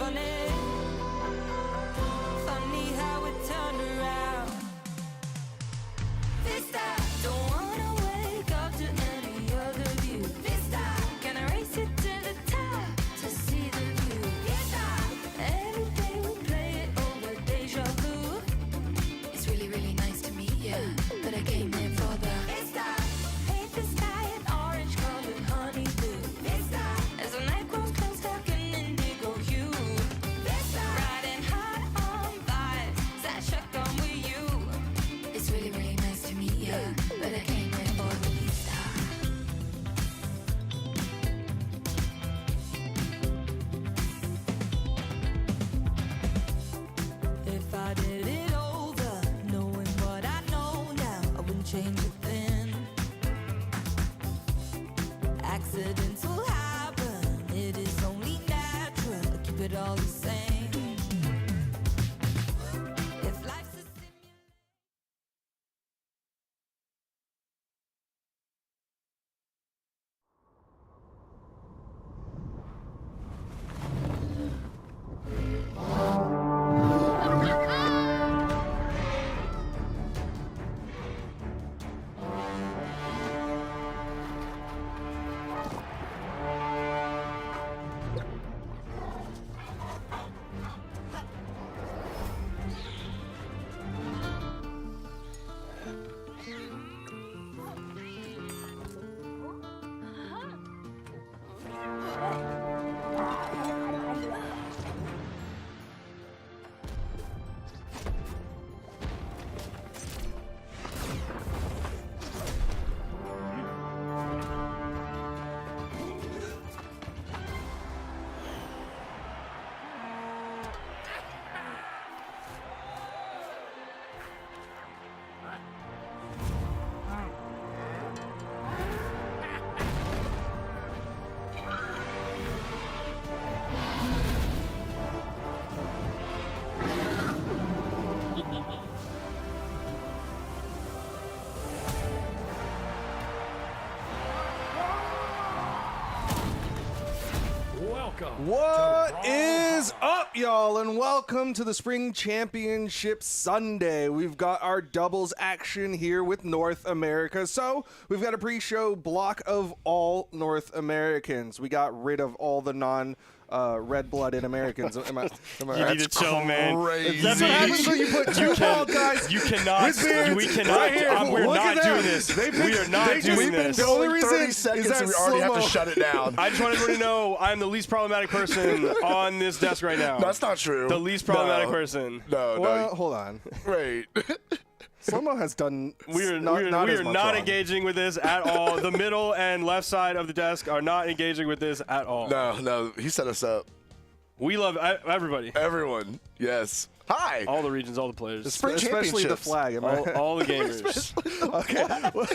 funny. Funny how it turned around. Vista, don't wanna wake up to any other view. Vista, can I race it to the top to see the view? Vista, every day we play it over deja vu. It's really, really nice to meet you, but I came here for the Vista. Paint the sky an orange colored honey blue. Vista, as the night grows close, dark and indigo hue. Vista, riding hot on vibes, that shut on with you. It's really, really nice to meet you, but I came here for the Vista. If I did it over, knowing what I know now, I wouldn't change a thing. Accidents will happen, it is only natural. Keep it all the same. If life's a simulation. What is up, y'all, and welcome to the Spring Championship Sunday. We've got our doubles action here with North America. So we've got a pre-show block of all North Americans. We got rid of all the red-blooded Americans. Am I You right? need to chill, man. That's what happens when you put two bald guys. You cannot. with beards We cannot. right here. We're Look not at doing them. this. They We are not doing this. The only reason 30 is seconds that and we already have to slow-mo. shut it down. I just want everyone to know I'm the least problematic person on this desk right now. That's not true. The least problematic person. No, Well, hold on. Wait. Slow-mo has done We are not not as much wrong. engaging with this at all. The middle and left side of the desk are not engaging with this at all. No, he set us up. We love everybody. Everyone. Yes. Hi. All the regions, all the players. Spring Especially the Championships. flag. Am I? All the gamers. Okay. Well,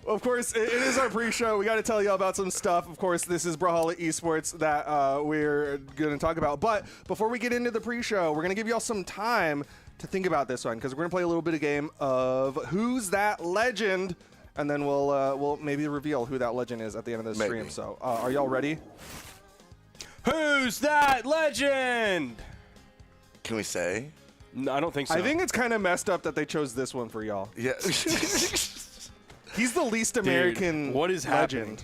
of course, it is our pre-show. We got to tell you about some stuff. Of course, this is Brawlhalla Esports that we're going to talk about. But before we get into the pre-show, we're going to give y'all some time to think about this one because we're going to play a little bit of game of Who's That Legend? And then we'll maybe reveal who that legend is at the end of the stream. So are y'all ready? Who's that legend? Can we say? No, I don't think so. I think it's kind of messed up that they chose this one for y'all. Yeah. He's the least American what is legend. happening?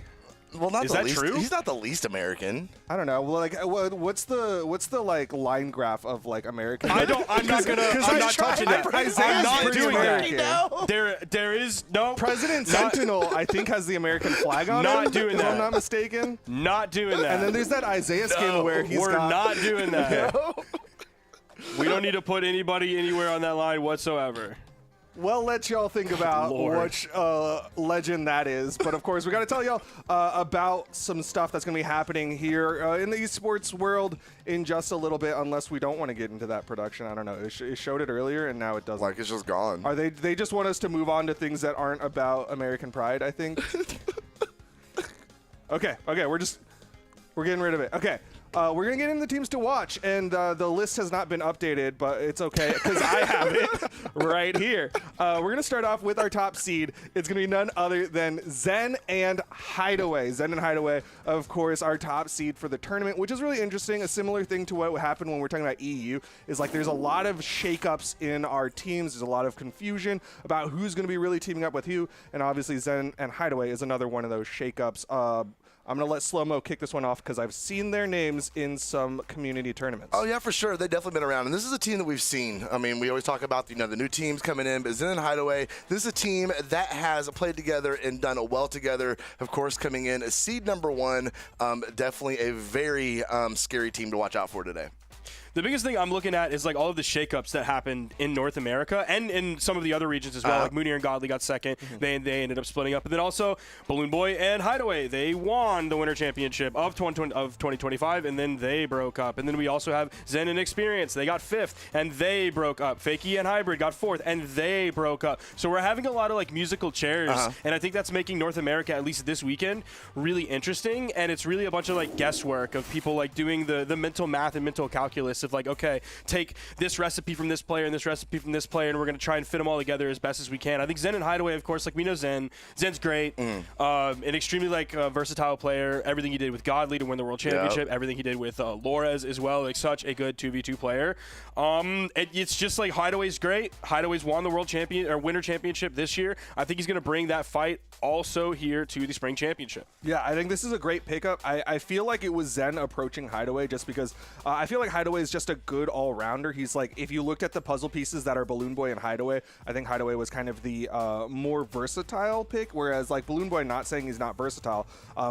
Well, not Is the that least. true? He's not the least American. I don't know. Well, like, what's the like line graph of like American? I'm not touching that. Isaiah's I'm not pretty doing American. that. There is no President Sentinel, I think, has the American flag on Not him. doing if that. I'm not mistaken. Not doing that. And then there's that Isaiah skin where he's We're got. not doing that. We don't need to put anybody anywhere on that line whatsoever. Well, let y'all think about Lord. which legend that is. But of course, we got to tell y'all about some stuff that's going to be happening here in the esports world in just a little bit, unless we don't want to get into that production. I don't know. It showed it earlier, and now it doesn't. Like, it's just gone. Are they just want us to move on to things that aren't about American pride, I think. Okay, we're getting rid of it. Okay. We're going to get into the teams to watch, and the list has not been updated, but it's okay because I have it right here. We're going to start off with our top seed. It's going to be none other than Zen and Hideaway. Zen and Hideaway, of course, our top seed for the tournament, which is really interesting. A similar thing to what happened when we're talking about EU is like there's a lot of shakeups in our teams. There's a lot of confusion about who's going to be really teaming up with who, and obviously Zen and Hideaway is another one of those shakeups. I'm going to let Slow-Mo kick this one off because I've seen their names in some community tournaments. Oh, yeah, for sure. They've definitely been around. And this is a team that we've seen. I mean, we always talk about, the new teams coming in, but Zen and Hideaway, this is a team that has played together and done well together. Of course, coming in as seed number 1, definitely a very scary team to watch out for today. The biggest thing I'm looking at is like all of the shakeups that happened in North America and in some of the other regions as well. Like Moonier and Godly got second. They ended up splitting up. And then also Balloon Boy and Hideaway, they won the Winter Championship of 2025, and then they broke up. And then we also have Zen and Experience. They got 5th, and they broke up. Fakey and Hybrid got 4th, and they broke up. So we're having a lot of like musical chairs, and I think that's making North America, at least this weekend, really interesting. And it's really a bunch of like guesswork of people like doing the mental math and mental calculus of like, okay, take this recipe from this player and this recipe from this player, and we're going to try and fit them all together as best as we can. I think Zen and Hideaway, of course, like we know Zen. Zen's great, an extremely like versatile player. Everything he did with Godly to win the World Championship, everything he did with Laura's as well, like such a good 2v2 player. It's just like Hideaway's great. Hideaway's won the Winter Championship this year. I think he's going to bring that fight also here to the Spring Championship. Yeah, I think this is a great pickup. I feel like it was Zen approaching Hideaway just because I feel like Hideaway is just a good all-rounder. He's like, if you looked at the puzzle pieces that are Balloon Boy and Hideaway, I think Hideaway was kind of the more versatile pick, whereas like Balloon Boy, not saying he's not versatile,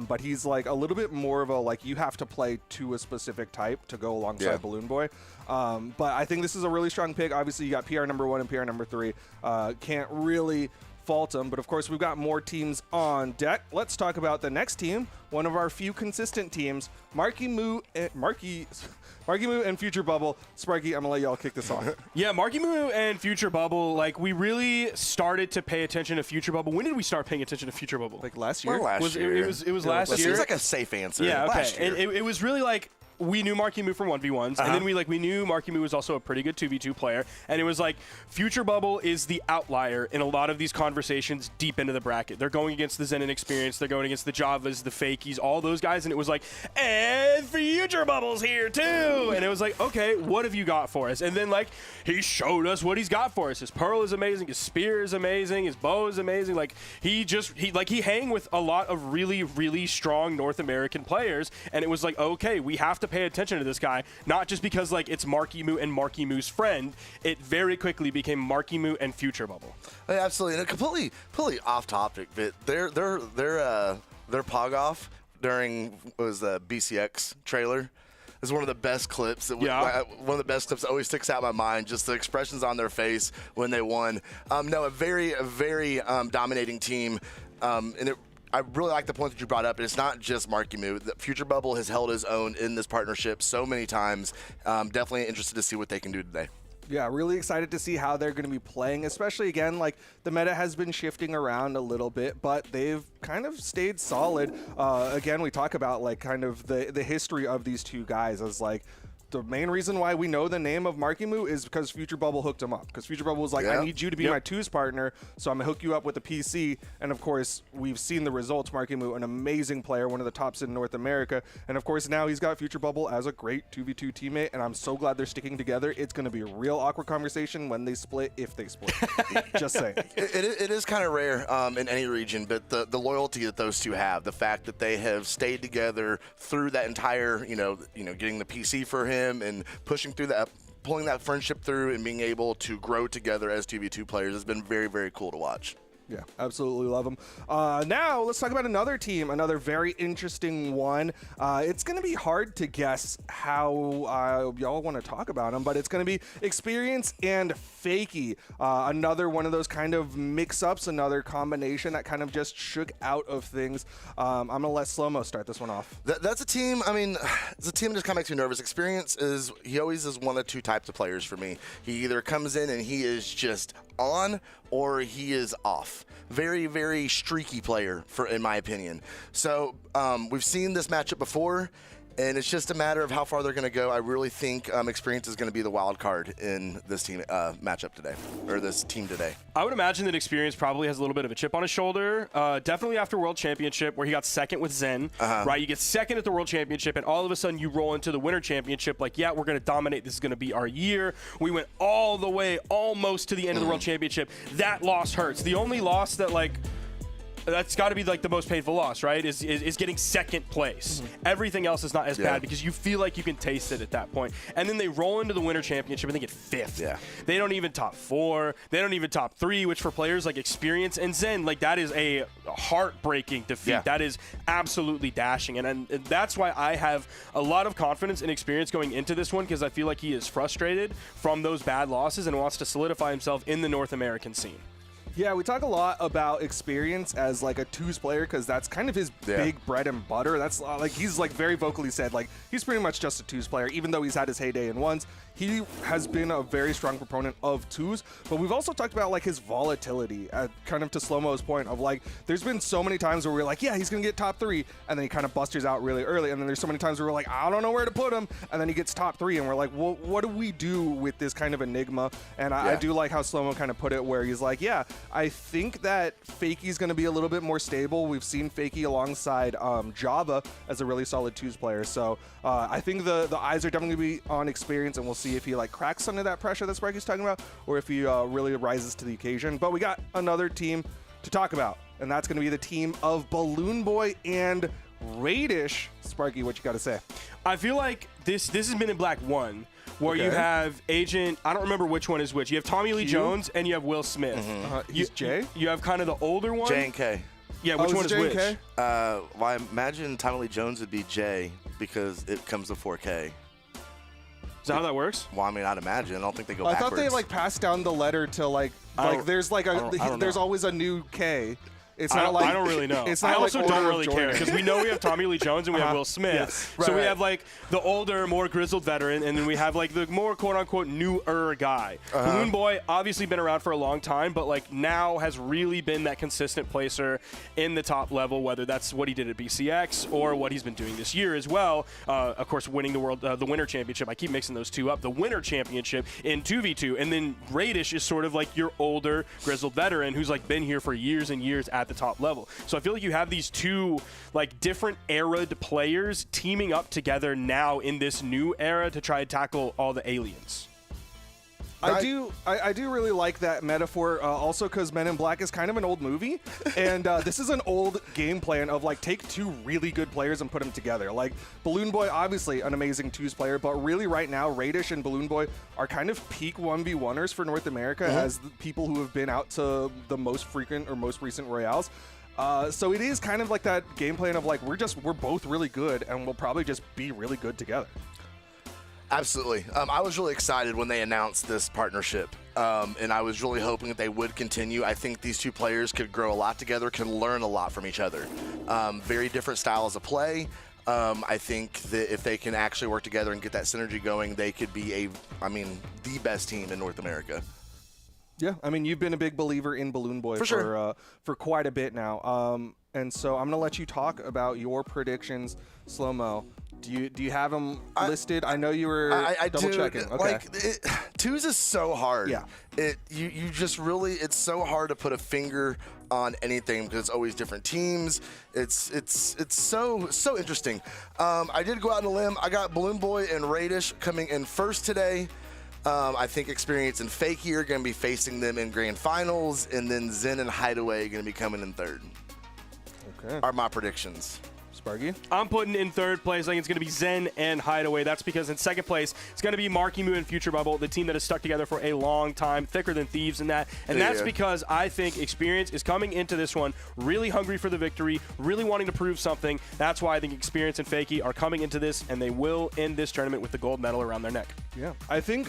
but he's like a little bit more of a like you have to play to a specific type to go alongside Balloon Boy. But I think this is a really strong pick. Obviously, you got PR number 1 and PR number 3. Can't really fault them, but of course we've got more teams on deck. Let's talk about the next team, one of our few consistent teams, Marky Moo and Future Bubble. Sparky, I'm gonna let y'all kick this off. Yeah, Marky Moo and Future Bubble, like we really started to pay attention to Future Bubble. When did we start paying attention to Future Bubble? Like last year? Well, last year. It was last year. Seems like a safe answer. Yeah, okay. Last year. And it was really like we knew Marky Moo from 1v1s, and then we knew Marky Moo was also a pretty good 2v2 player, and it was like Future Bubble is the outlier in a lot of these conversations deep into the bracket. They're going against the Zen and Experience, they're going against the Javas, the Fakies, all those guys, and it was like, and Future Bubble's here too! And it was like, okay, what have you got for us? And then like, he showed us what he's got for us. His Pearl is amazing, his Spear is amazing, his Bow is amazing. Like, he hang with a lot of really, really strong North American players, and it was like, okay, we have to pay attention to this guy, not just because like it's Marky Moo and Marky Moo's friend. It very quickly became Marky Moo and Future Bubble. Yeah, absolutely. And completely off topic, but their pog off during the BCX trailer is one of the best clips. One of the best clips that always sticks out in my mind. Just the expressions on their face when they won. A very dominating team, and I really like the point that you brought up. It's not just Marky Moo. The Future Bubble has held his own in this partnership so many times. Definitely interested to see what they can do today. Yeah, really excited to see how they're going to be playing, especially, again, like the meta has been shifting around a little bit, but they've kind of stayed solid. Again, we talk about like kind of the history of these two guys as like the main reason why we know the name of Marky Moo is because Future Bubble hooked him up. Because Future Bubble was like, I need you to be my twos partner, so I'm going to hook you up with a PC. And of course, we've seen the results. Marky Moo, an amazing player, one of the tops in North America. And of course, now he's got Future Bubble as a great 2v2 teammate. And I'm so glad they're sticking together. It's going to be a real awkward conversation when they split, if they split. Just saying. It is kind of rare in any region, but the loyalty that those two have, the fact that they have stayed together through that entire, getting the PC for him and pushing through that, pulling that friendship through and being able to grow together as 2v2 players has been very, very cool to watch. Yeah, absolutely love them. Now, let's talk about another team, another very interesting one. It's going to be hard to guess how y'all want to talk about them, but it's going to be Experience and Fakey. Another one of those kind of mix-ups, another combination that kind of just shook out of things. I'm going to let Slow-Mo start this one off. That's a team, it's a team that just kind of makes me nervous. Experience he always is one of two types of players for me. He either comes in and he is just on or he is off. Very, very streaky player, in my opinion. So we've seen this matchup before, and it's just a matter of how far they're going to go. I really think Experience is going to be the wild card in this team matchup today, or this team today. I would imagine that Experience probably has a little bit of a chip on his shoulder. Definitely after World Championship, where he got second with Zen, right? You get second at the World Championship, and all of a sudden you roll into the Winter Championship like, yeah, we're going to dominate. This is going to be our year. We went all the way almost to the end of the World Championship. That loss hurts. The only loss that, like, that's got to be like the most painful loss, right? Is getting second place. Everything else is not as bad because you feel like you can taste it at that point. And then they roll into the Winter Championship and they get fifth. Yeah. They don't even top 4. They don't even top 3, which for players like Experience and Zen, like that is a heartbreaking defeat. Yeah. That is absolutely dashing. And that's why I have a lot of confidence in Experience going into this one, because I feel like he is frustrated from those bad losses and wants to solidify himself in the North American scene. Yeah, we talk a lot about Experience as like a twos player because that's kind of his big bread and butter. That's like he's like very vocally said like he's pretty much just a twos player, even though he's had his heyday in ones. He has been a very strong proponent of twos, but we've also talked about like his volatility, kind of to Slow-Mo's point of like, there's been so many times where we're like, yeah, he's gonna get top 3, and then he kind of busters out really early, and then there's so many times where we're like, I don't know where to put him, and then he gets top 3, and we're like, well, what do we do with this kind of enigma? And I do like how Slow-Mo kind of put it, where he's like, yeah, I think that Fakey's gonna be a little bit more stable. We've seen Fakey alongside Java as a really solid twos player, so I think the eyes are definitely gonna be on Experience, and we'll see if he like cracks under that pressure that Sparky's talking about, or if he really rises to the occasion. But we got another team to talk about, and that's going to be the team of Balloon Boy and Radish. Sparky, what you got to say? I feel like this has been in Black 1, where you have Agent, I don't remember which one is which. You have Tommy Lee Jones and you have Will Smith. He's Jay? You have kind of the older one. J and K. Yeah, which one is J and which? K? Well, I imagine Tommy Lee Jones would be J because it comes before K. Is that how that works? Well, I mean, I'd imagine. I don't think they go I backwards. thought they like passed down the letter to like there's like there's always a new K. It's not like I don't really know. It's not I also like don't Order of really care Jordan. because we know we have Tommy Lee Jones and we have Will Smith. Yes. So we Right. have like the older, more grizzled veteran, and then we have like the more quote-unquote newer guy. Balloon Boy obviously been around for a long time, but like now has really been that consistent placer in the top level, whether that's what he did at BCX or what he's been doing this year as well. Of course, winning the Winter Championship. I keep mixing those two up. The Winter Championship in 2v2, and then Radish is sort of like your older, grizzled veteran who's like been here for years and years at the top level. So I feel like you have these two like different era-ed players teaming up together now in this new era to try to tackle all the aliens. I do really like that metaphor, also because Men in Black is kind of an old movie, and this is an old game plan of like take two really good players and put them together. Like Balloon Boy, obviously an amazing twos player, but really right now Radish and Balloon Boy are kind of peak 1v1ers for North America as the people who have been out to the most frequent or most recent Royales. So it is kind of like that game plan of like we're both really good and we'll probably just be really good together. Absolutely. I was really excited when they announced this partnership, and I was really hoping that they would continue. I think these two players could grow a lot together, can learn a lot from each other. Very different styles of play. I think that if they can actually work together and get that synergy going, they could be the best team in North America. Yeah, I mean, you've been a big believer in Balloon Boy for quite a bit now. And so I'm going to let you talk about your predictions, Slow-Mo. Do you have them listed? I know you were double checking. Okay. Like twos is so hard. Yeah. You just really, it's so hard to put a finger on anything because it's always different teams. It's so interesting. I did go out on a limb. I got Balloon Boy and Radish coming in first today. I think Experience and Fakey are going to be facing them in grand finals, and then Zen and Hideaway are going to be coming in third. Okay. Are my predictions. Sparky? I'm putting in third place. I think it's going to be Zen and Hideaway. That's because in second place, it's going to be Marky Moo and Future Bubble, the team that has stuck together for a long time, thicker than thieves in that. And that's because I think Experience is coming into this one really hungry for the victory, really wanting to prove something. That's why I think Experience and Fakey are coming into this, and they will end this tournament with the gold medal around their neck. Yeah, I think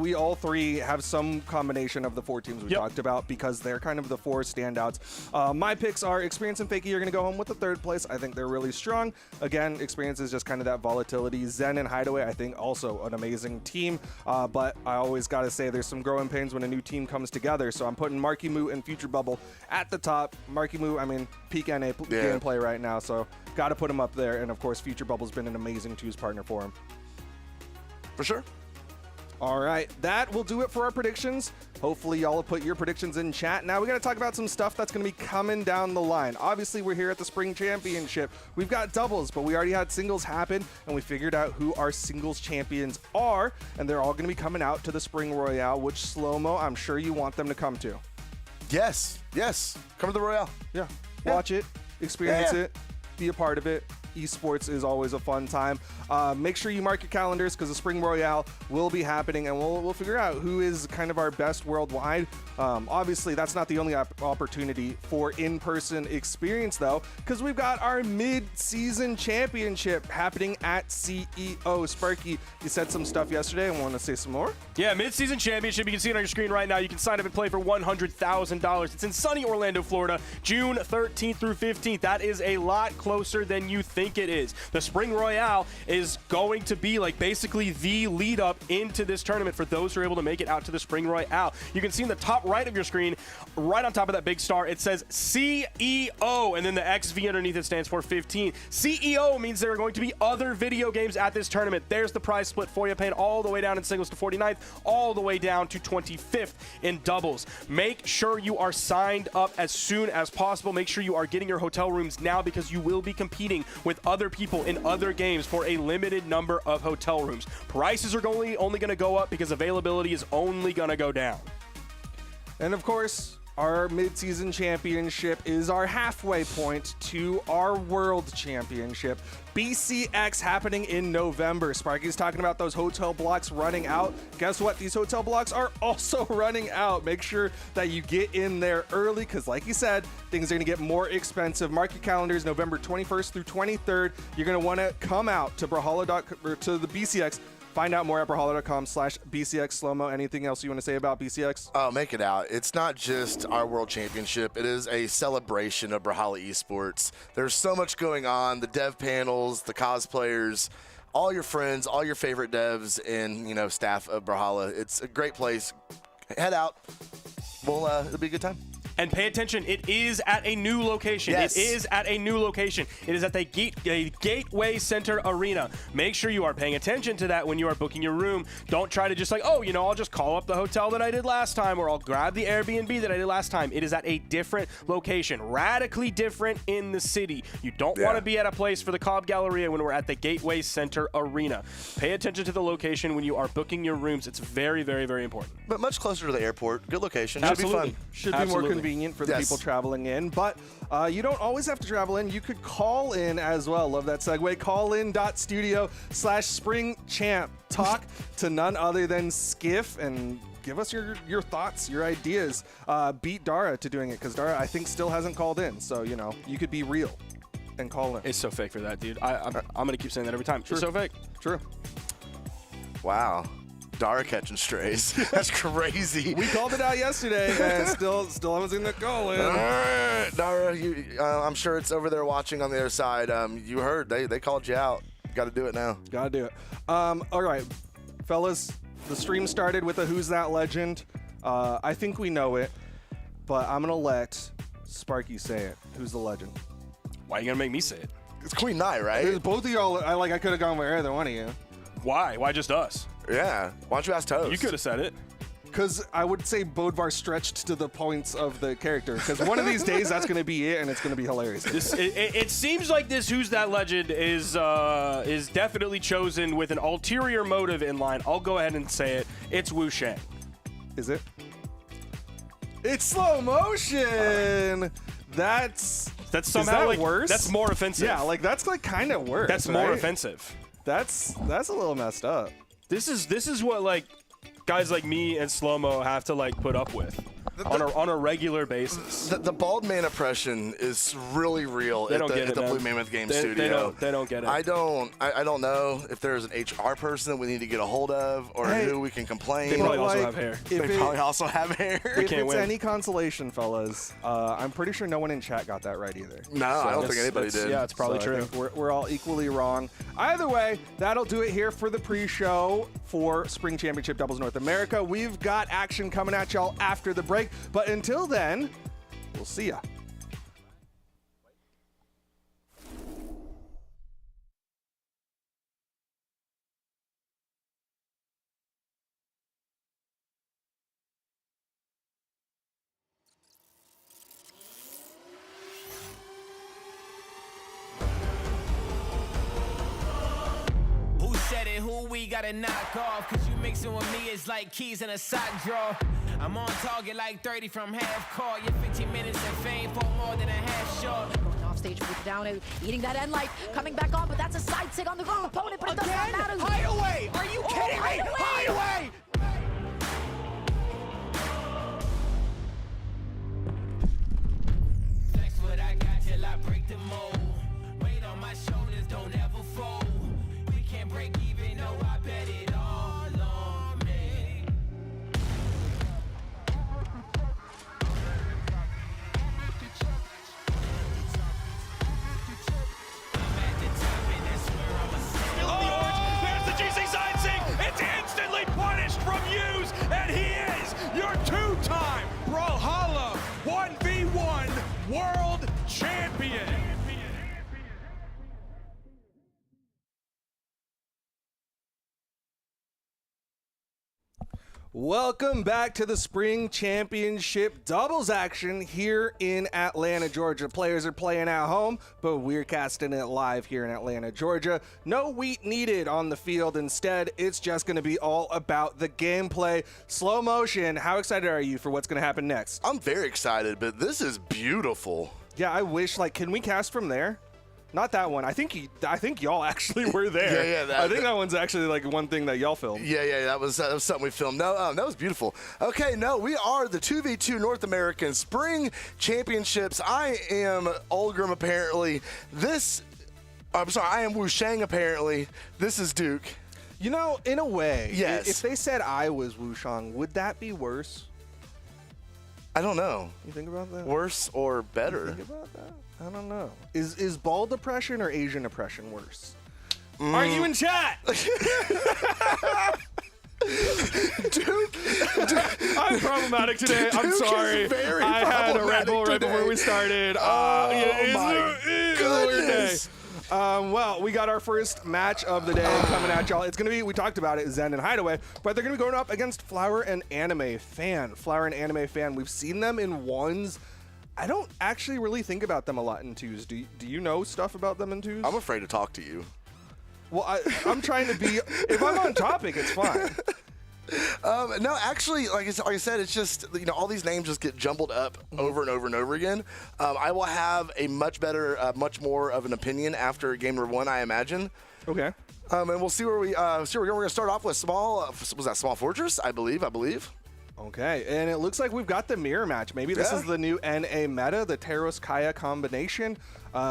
we all three have some combination of the 4 teams we talked about because they're kind of the 4 standouts. My picks are Experience and Fakey. You're going to go home with the 3rd place. I think they're really strong. Again, Experience is just kind of that volatility. Zen and Hideaway, I think, also an amazing team. But I always got to say there's some growing pains when a new team comes together. So I'm putting Marky Moo and Future Bubble at the top. Marky Moo, I mean, peak NA gameplay right now. So got to put him up there. And, of course, Future Bubble's been an amazing twos partner for him. For sure. All right, that will do it for our predictions. Hopefully, y'all will put your predictions in chat. Now, we got to talk about some stuff that's going to be coming down the line. Obviously, we're here at the Spring Championship. We've got doubles, but we already had singles happen, and we figured out who our singles champions are, and they're all going to be coming out to the Spring Royale, which, Slow-Mo, I'm sure you want them to come to. Yes. Come to the Royale. Yeah. Watch it, experience it, be a part of it. Esports is always a fun time. Make sure you mark your calendars because the Spring Royale will be happening, and we'll figure out who is kind of our best worldwide. Obviously, that's not the only opportunity for in-person experience, though, because we've got our mid-season championship happening at CEO. Sparky, you said some stuff yesterday and want to say some more? Yeah, mid-season championship. You can see it on your screen right now. You can sign up and play for $100,000. It's in sunny Orlando, Florida, June 13th through 15th. That is a lot closer than you think it is. The Spring Royale is going to be like basically the lead up into this tournament for those who are able to make it out to the Spring Royale. You can see in the top right of your screen, right on top of that big star, it says CEO, and then the XV underneath it stands for 15. CEO means there are going to be other video games at this tournament. There's the prize split for you, paying all the way down in singles to 49th, all the way down to 25th in doubles. Make sure you are signed up as soon as possible. Make sure you are getting your hotel rooms now because you will be competing with other people in other games for a limited number of hotel rooms. Prices are only going to go up because availability is only going to go down. And of course, our mid-season championship is our halfway point to our world championship. BCX happening in November. Sparky's talking about those hotel blocks running out. Guess what? These hotel blocks are also running out. Make sure that you get in there early because, like you said, things are going to get more expensive. Mark your calendars, November 21st through 23rd. You're going to want to come out to Brawlhalla or to the BCX. Find out more at Brawlhalla.com/BCX. Slow-Mo, anything else you want to say about BCX? Oh, make it out. It's not just our world championship. It is a celebration of Brawlhalla esports. There's so much going on. The dev panels, the cosplayers, all your friends, all your favorite devs, and staff of Brawlhalla. It's a great place. Head out. It'll be a good time. And pay attention, it is at a new location. Yes. It is at a new location. It is at the Gateway Center Arena. Make sure you are paying attention to that when you are booking your room. Don't try to just I'll just call up the hotel that I did last time, or I'll grab the Airbnb that I did last time. It is at a different location, radically different in the city. You don't want to be at a place for the Cobb Galleria when we're at the Gateway Center Arena. Pay attention to the location when you are booking your rooms. It's very, very, very important. But much closer to the airport. Good location. Absolutely. Should be fun. Should be more convenient for the people traveling in, but you don't always have to travel in. You could call in as well. Love that segue. Callin.studio/springchamp. Talk to none other than Skiff and give us your thoughts, your ideas. Beat Dara to doing it because Dara, I think, still hasn't called in. So, you could be real and call in. It's so fake for that, dude. I'm going to keep saying that every time. True. It's so fake. True. Wow. Dara catching strays. That's crazy. We called it out yesterday and still haven't seen the call in. All right, Dara, I'm sure it's over there watching on the other side. You heard they called you out. You got to do it now. Gotta do it. All right, fellas, the stream started with a Who's That Legend. I think we know it, but I'm gonna let Sparky say it. Who's the legend? Why are you going to make me say it? It's Queen Nai, right? Both of y'all, I could have gone with either one of you. Why? Why just us? Yeah. Why don't you ask Toast? You could have said it. Because I would say Bodvar stretched to the points of the character. Because one of these days, that's going to be it, and it's going to be hilarious. It seems like this Who's That Legend is definitely chosen with an ulterior motive in line. I'll go ahead and say it. It's Wu Shang. Is it? It's slow motion. That's somehow worse. That's more offensive. Yeah, that's kind of worse. That's more offensive. That's a little messed up. This is what guys like me and Slow-Mo have to put up with. on a regular basis. The bald man oppression is really real at the Blue Mammoth Game Studio. They don't get it. I don't know if there's an HR person that we need to get a hold of or who we can complain. They probably also have hair. They probably also have hair. If it's any consolation, fellas, I'm pretty sure no one in chat got that right either. No, I don't think anybody did. Yeah, it's probably So true. I think we're all equally wrong. Either way, that'll do it here for the pre-show for Spring Championship Doubles North America. We've got action coming at y'all after the break, but until then, we'll see ya. Who we gotta knock off? Cause you mixing with me is like keys in a sock drawer. I'm on target like 30 from half court. You're 15 minutes of fame for more than a half short. Going off stage with down, eating that end light, coming back on, but that's a side tick on the wrong opponent, but it does not matter. Hideaway! Are you kidding me? Hideaway! That's what I got till I break the mold. Weight on my shoulders, don't ever fold. We can't break even, no, I bet it all on me. I'm at the top and that's where I'ma stay. Still in the orange. There's the GC side sing. It's instantly punished from Hughes, and he is your two-time Brawlhalla 1v1 world champion. Welcome back to the Spring Championship doubles action here in Atlanta, Georgia. Players are playing at home, but we're casting it live here in Atlanta, Georgia. No wheat needed on the field. Instead, it's just going to be all about the gameplay. Slow motion, how excited are you for what's going to happen next? I'm very excited, but this is beautiful. Yeah, I wish, can we cast from there? Not that one. I think y'all actually were there. Yeah. I think that one's actually one thing that y'all filmed. Yeah. That was something we filmed. No, that was beautiful. Okay, we are the 2v2 North American Spring Championships. I am Olgrim apparently. I am Wu Shang apparently. This is Duke. You know, in a way, yes. If they said I was Wu Shang, would that be worse? I don't know. You think about that? Worse or better? You think about that? I don't know. Is bald oppression or Asian oppression worse? Are you in chat? Duke, I'm problematic today. I'm Duke sorry. is very I had a Red Bull right problematic before we started. my goodness. Well, we got our first match of the day coming at y'all. It's going to be, we talked about it, Zen and Hideaway, but they're going to be going up against Flower and Anime Fan. Flower and Anime Fan, we've seen them in ones. I don't actually really think about them a lot in twos. Do you know stuff about them in twos? I'm afraid to talk to you. Well, I'm trying to be, if I'm on topic, it's fine. No, actually, like I said, it's just, all these names just get jumbled up over and over and over again. I will have a much more of an opinion after game number 1, I imagine. Okay. And we'll see where we're going to start off with Small Fortress, I believe. Okay, and it looks like we've got the mirror match. Maybe this is the new NA meta, the Taros Kaya combination.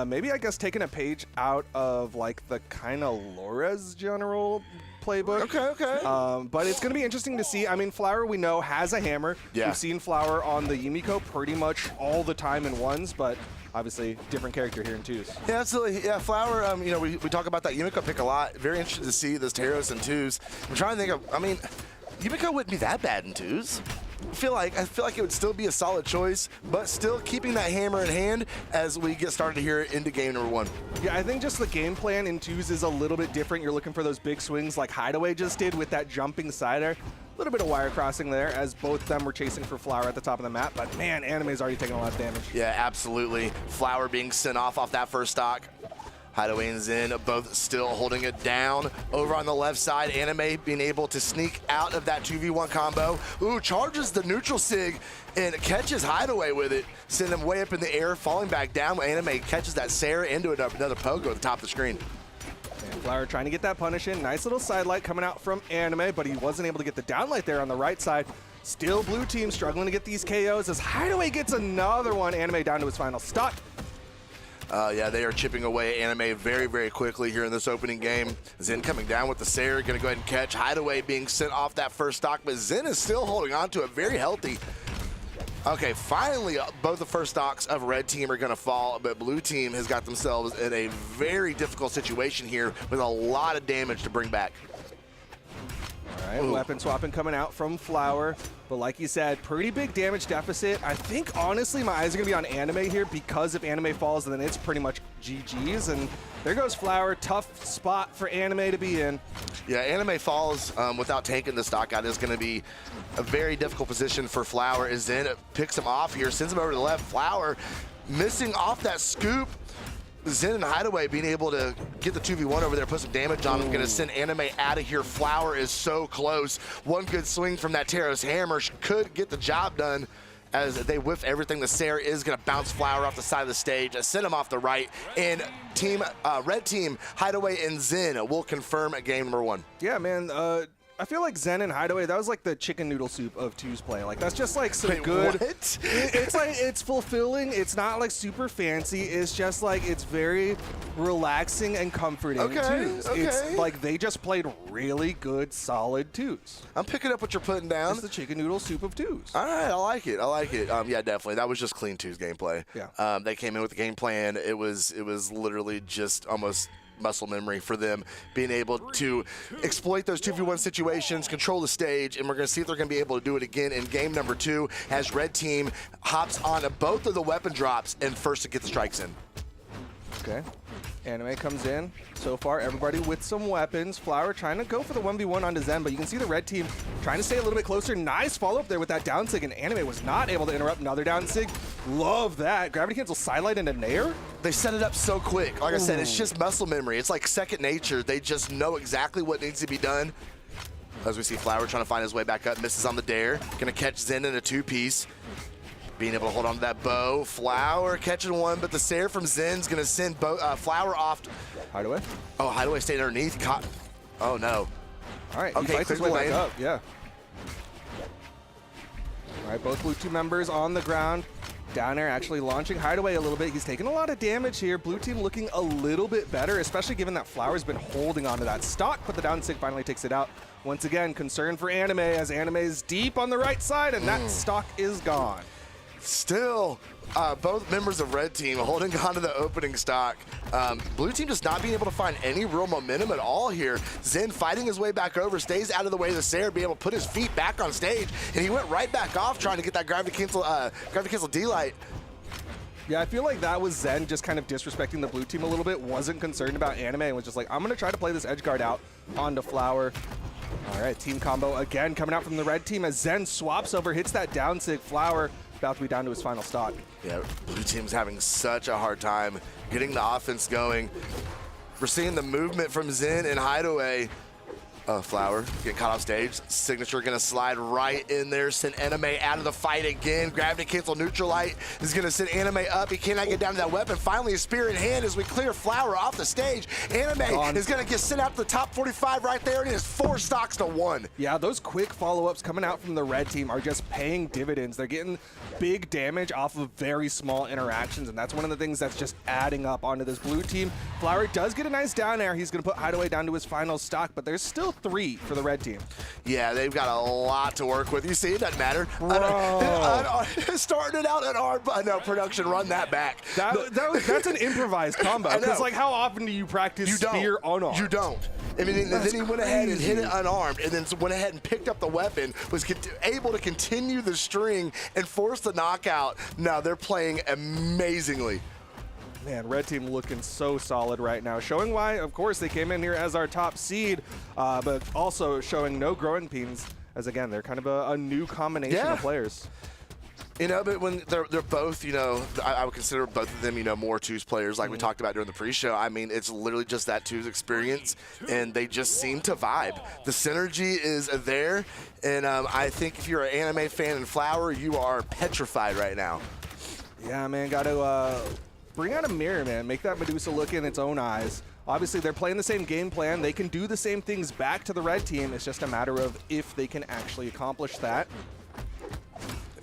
Maybe, I guess, taking a page out of, the kind of Lores general playbook. Okay. But it's going to be interesting to see. I mean, Flower, we know, has a hammer. Yeah. We've seen Flower on the Yumiko pretty much all the time in ones, but obviously different character here in twos. Yeah, absolutely. Yeah, Flower, we talk about that Yumiko pick a lot. Very interested to see this Taros in twos. I'm trying to think of, Yumiko wouldn't be that bad in twos. I feel like it would still be a solid choice, but still keeping that hammer in hand as we get started here into game number 1. Yeah, I think just the game plan in twos is a little bit different. You're looking for those big swings like Hideaway just did with that jumping sider. A little bit of wire crossing there as both of them were chasing for Flower at the top of the map, but man, Anime's already taking a lot of damage. Yeah, absolutely. Flower being sent off that first stock. Hideaway and Zen both still holding it down. Over on the left side, Anime being able to sneak out of that 2v1 combo. Ooh, charges the neutral sig and catches Hideaway with it. Send him way up in the air, falling back down. Anime catches that Sarah into another pogo at the top of the screen. And Flower trying to get that punish in. Nice little sidelight coming out from Anime, but he wasn't able to get the downlight there on the right side. Still blue team struggling to get these KOs as Hideaway gets another one. Anime down to his final stock. Yeah, they are chipping away Anime very, very quickly here in this opening game. Zen coming down with the Sair, going to go ahead and catch. Hideaway being sent off that first stock, but Zen is still holding on to it very healthy. Okay, finally, both the first stocks of red team are going to fall, but blue team has got themselves in a very difficult situation here with a lot of damage to bring back. All right, weapon swapping coming out from Flower. But like you said, pretty big damage deficit. I think, honestly, my eyes are going to be on Anime here because if Anime falls, then it's pretty much GG's. And there goes Flower. Tough spot for Anime to be in. Yeah, Anime falls without taking the stock out is going to be a very difficult position for Flower. As Zen picks him off here, sends him over to the left. Flower missing off that scoop. Zen and Hideaway being able to get the 2v1 over there, put some damage on him, going to send Anime out of here. Flower is so close. One good swing from that Taros hammer could get the job done as they whiff everything. The Sair is going to bounce Flower off the side of the stage, send him off the right, and red team, Hideaway and Zen will confirm game number 1. Yeah, man. I feel like Zen and Hideaway, that was like the chicken noodle soup of 2's play. Like, that's just like some good. What? It's like, it's fulfilling. It's not like super fancy. It's just like, it's very relaxing and comforting. Okay, 2's. okay. It's like they just played really good, solid 2's. I'm picking up what you're putting down. It's the chicken noodle soup of 2's. All right, I like it. I like it. Yeah, definitely. That was just clean 2's gameplay. Yeah. They came in with the game plan. It was literally just almost muscle memory for them, being able to exploit those 2v1 situations, control the stage, and we're going to see if they're going to be able to do it again in game number 2 as red team hops on both of the weapon drops and first to get the strikes in. Okay. Anime comes in. So far, everybody with some weapons. Flower trying to go for the 1v1 onto Zen, but you can see the red team trying to stay a little bit closer. Nice follow-up there with that down sig, and Anime was not able to interrupt another down sig. Love that. Gravity cancel sidelight into Nair. They set it up so quick. Like I said, it's just muscle memory. It's like second nature. They just know exactly what needs to be done. As we see Flower trying to find his way back up, misses on the dare. Gonna catch Zen in a 2-piece. Being able to hold on to that bow. Flower catching one, but the Sair from Zen's going to send Flower off. Hideaway. Oh, Hideaway stayed underneath. Oh, no. All right, Okay, he fights his way clear the back lane. up. Yeah. All right, both blue team members on the ground. Down there actually launching Hideaway a little bit. He's taking a lot of damage here. Blue team looking a little bit better, especially given that Flower's been holding onto that stock, but the down sig finally takes it out. Once again, concern for Anime as Anime is deep on the right side, and that stock is gone. Still, both members of red team holding on to the opening stock. Blue team just not being able to find any real momentum at all here. Zen fighting his way back over, stays out of the way of the Sair, be able to put his feet back on stage, and he went right back off trying to get that gravity cancel D-light. Yeah, I feel like that was Zen just kind of disrespecting the blue team a little bit, wasn't concerned about Anime, and was just like, I'm going to try to play this edge guard out onto Flower. All right, team combo again coming out from the red team as Zen swaps over, hits that down sig. Flower about to be down to his final stock. Yeah, blue team's having such a hard time getting the offense going. We're seeing the movement from Zen and Hideaway. Flower getting caught off stage. Signature gonna slide right in there, send Anime out of the fight again. Gravity cancel neutral light is gonna send Anime up. He cannot get down to that weapon. Finally, a spear in hand as we clear Flower off the stage. Anime is gonna get sent out to the top 45 right there, and it is 4 stocks to 1. Yeah, those quick follow-ups coming out from the red team are just paying dividends. They're getting big damage off of very small interactions, and that's one of the things that's just adding up onto this blue team. Flower does get a nice down air. He's gonna put Hideaway down to his final stock, but there's still 3 for the red team. Yeah, they've got a lot to work with. You see, it doesn't matter. Starting it out at our production, run that back. That's an improvised combo. Because, like, how often do you practice spear unarmed? You don't. I mean, and then he went ahead and hit it unarmed, and then went ahead and picked up the weapon, was able to continue the string and force the knockout. Now they're playing amazingly. Man, red team looking so solid right now, showing why, of course, they came in here as our top seed, but also showing no growing pains, as again, they're kind of a new combination of players. You know, but when they're both, you know, I would consider both of them, you know, more 2's players like we talked about during the pre-show. I mean, it's literally just that 2's experience, and they just seem to vibe. The synergy is there, and I think if you're an anime fan in Flower, you are petrified right now. Yeah, man, got to bring out a mirror, man. Make that Medusa look in its own eyes. Obviously, they're playing the same game plan. They can do the same things back to the red team. It's just a matter of if they can actually accomplish that.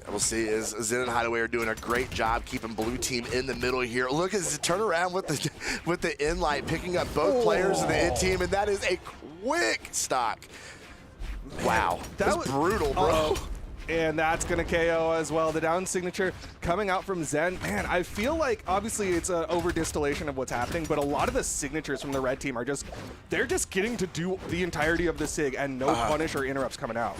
We'll see. Zen and Hideaway are doing a great job keeping blue team in the middle here. Look at the turnaround with the in light, picking up both players in the in team, and that is a quick stock. Wow, that was brutal, bro. And that's going to KO as well. The down signature coming out from Zen. Man, I feel like obviously it's an over distillation of what's happening, but a lot of the signatures from the red team are they're just getting to do the entirety of the sig and no punish or interrupts coming out.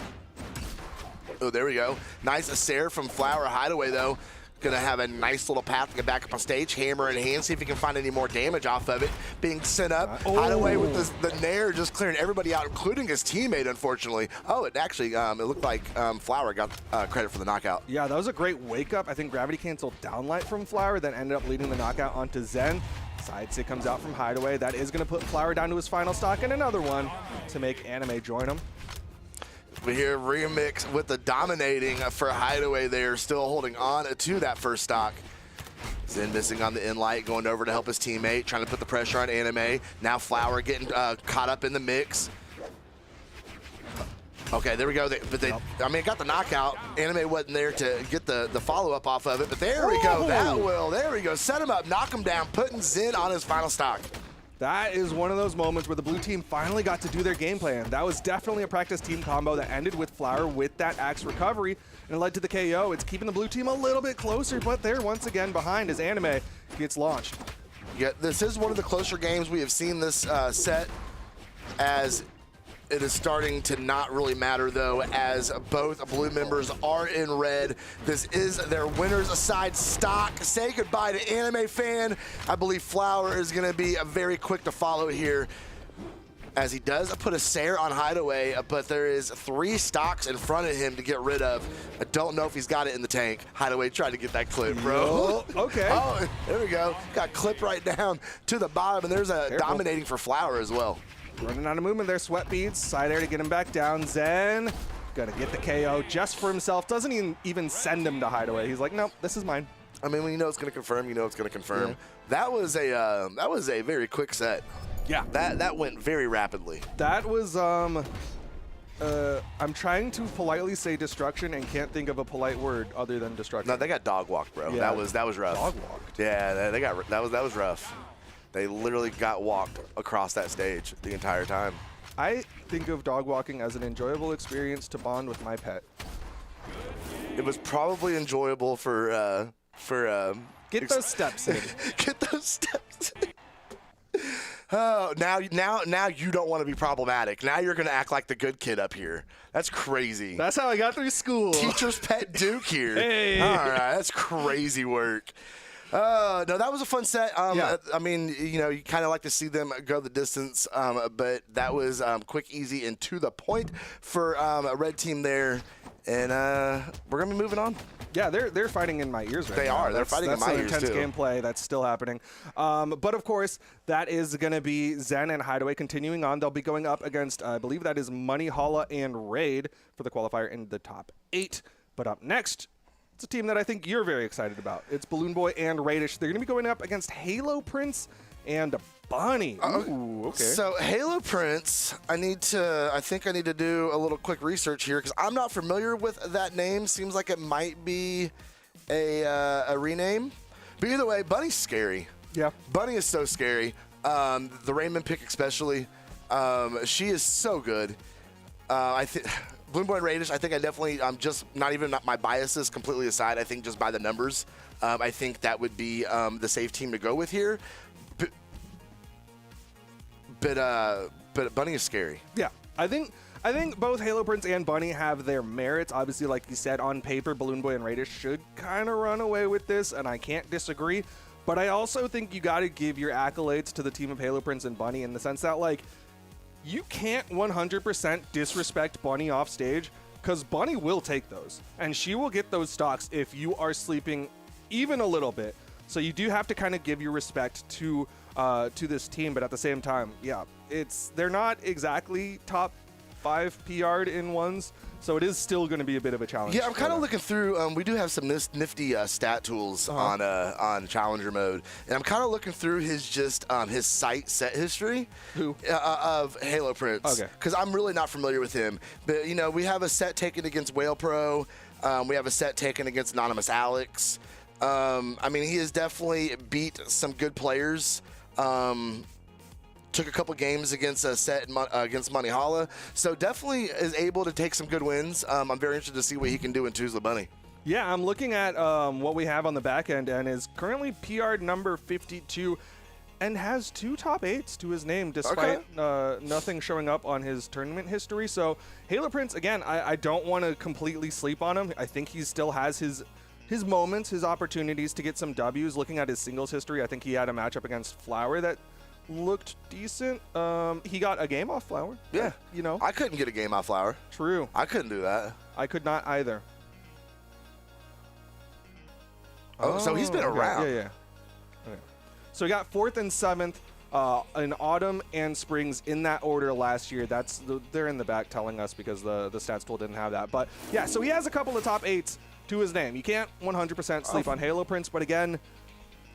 Oh, there we go. Nice Acer from Flower. Hideaway, though, gonna have a nice little path to get back up on stage. Hammer in hand, see if he can find any more damage off of it. Being sent up. Hideaway with the Nair just clearing everybody out, including his teammate, unfortunately. Oh, it actually, it looked like Flower got credit for the knockout. Yeah, that was a great wake up. I think gravity canceled downlight from Flower, then ended up leading the knockout onto Zen. Side stick comes out from Hideaway. That is gonna put Flower down to his final stock, and another one to make Anime join him. We hear remix with the dominating for Hideaway there, still holding on to that first stock. Zen missing on the in light, going over to help his teammate, trying to put the pressure on Anime. Now Flower getting caught up in the mix. Okay, there we go. I mean, got the knockout. Anime wasn't there to get the follow-up off of it, but there we go. There we go. Set him up, knock him down, putting Zen on his final stock. That is one of those moments where the blue team finally got to do their game plan. That was definitely a practice team combo that ended with Flower with that axe recovery, and it led to the KO. It's keeping the blue team a little bit closer, but they're once again behind as Anime gets launched. Yeah, this is one of the closer games we have seen this set, as it is starting to not really matter, though, as both blue members are in red. This is their winners aside stock. Say goodbye to Anime fan. I believe Flower is going to be very quick to follow here, as he does put a Sair on Hideaway, but there is 3 stocks in front of him to get rid of. I don't know if he's got it in the tank. Hideaway tried to get that clip, bro. Okay. Oh, there we go. Got clipped right down to the bottom, and there's a dominating for Flower as well. Running out of movement there, sweat beads, side air to get him back down. Zen gonna get the KO just for himself. Doesn't even send him to Hideaway. He's like, nope, this is mine. I mean, when you know it's gonna confirm, you know it's gonna confirm. Yeah. That was a very quick set. Yeah. That went very rapidly. That was I'm trying to politely say destruction and can't think of a polite word other than destruction. No, they got dog walked, bro. Yeah. That was rough. Dog walked. Yeah, that was rough. They literally got walked across that stage the entire time. I think of dog walking as an enjoyable experience to bond with my pet. It was probably enjoyable for get those steps in. Get those steps in. Oh, now you don't want to be problematic. Now you're going to act like the good kid up here. That's crazy. That's how I got through school. Teacher's pet Duke here. Hey. All right, that's crazy work. No, that was a fun set. Yeah. I mean, you know, you kind of like to see them go the distance, but that was quick, easy, and to the point for a red team there. And we're going to be moving on. Yeah, they're fighting in my ears right now. They are. They're fighting in my ears, That's too. an intense gameplay that's still happening. But, of course, that is going to be Zen and Hideaway continuing on. They'll be going up against, I believe that is Brawlhalla and Raid for the qualifier in the top 8. But up next, it's a team that I think you're very excited about. It's Balloon Boy and Raidish. They're going to be going up against Halo Prince and Bunny. Ooh, okay. So Halo Prince, I think I need to do a little quick research here because I'm not familiar with that name. Seems like it might be a rename. But either way, Bunny's scary. Yeah. Bunny is so scary. The Raymond pick especially. She is so good. I think Balloon Boy and Raidish, I think I definitely, just not even my biases completely aside, I think just by the numbers, I think that would be the safe team to go with here. But Bunny is scary. Yeah, I think both Halo Prince and Bunny have their merits. Obviously, like you said, on paper, Balloon Boy and Raidish should kind of run away with this, and I can't disagree. But I also think you got to give your accolades to the team of Halo Prince and Bunny in the sense that, like, you can't 100% disrespect Bunny off stage because Bunny will take those, and she will get those stocks if you are sleeping even a little bit. So you do have to kind of give your respect to this team, but at the same time, yeah, they're not exactly top 5 PR'd in ones, so it is still going to be a bit of a challenge. Yeah, I'm kind of looking through. We do have some nifty stat tools on Challenger mode, and I'm kind of looking through his site set history. Who? Of Halo Prince. Okay. Because I'm really not familiar with him, but you know we have a set taken against Whale Pro. We have a set taken against Anonymous Alex. I mean, he has definitely beat some good players. Took a couple games against a set against Brawlhalla, so definitely is able to take some good wins. I'm very interested to see what he can do in Tuzla Bunny. Yeah, I'm looking at what we have on the back end, and is currently PR'd number 52 and has 2 top 8s to his name, despite nothing showing up on his tournament history. So Halo Prince, again, I don't want to completely sleep on him. I think he still has his moments, his opportunities to get some W's. Looking at his singles history, I think he had a matchup against Flower that looked decent. He got a game off Flower. Yeah. You know. I couldn't get a game off Flower. True. I couldn't do that. I could not either. Oh, so he's been around. Yeah. Okay. So we got 4th and 7th in Autumn and Springs in that order last year. They're in the back telling us because the stats tool didn't have that. But yeah, so he has a couple of top 8s to his name. You can't 100% sleep on Halo Prince, but again,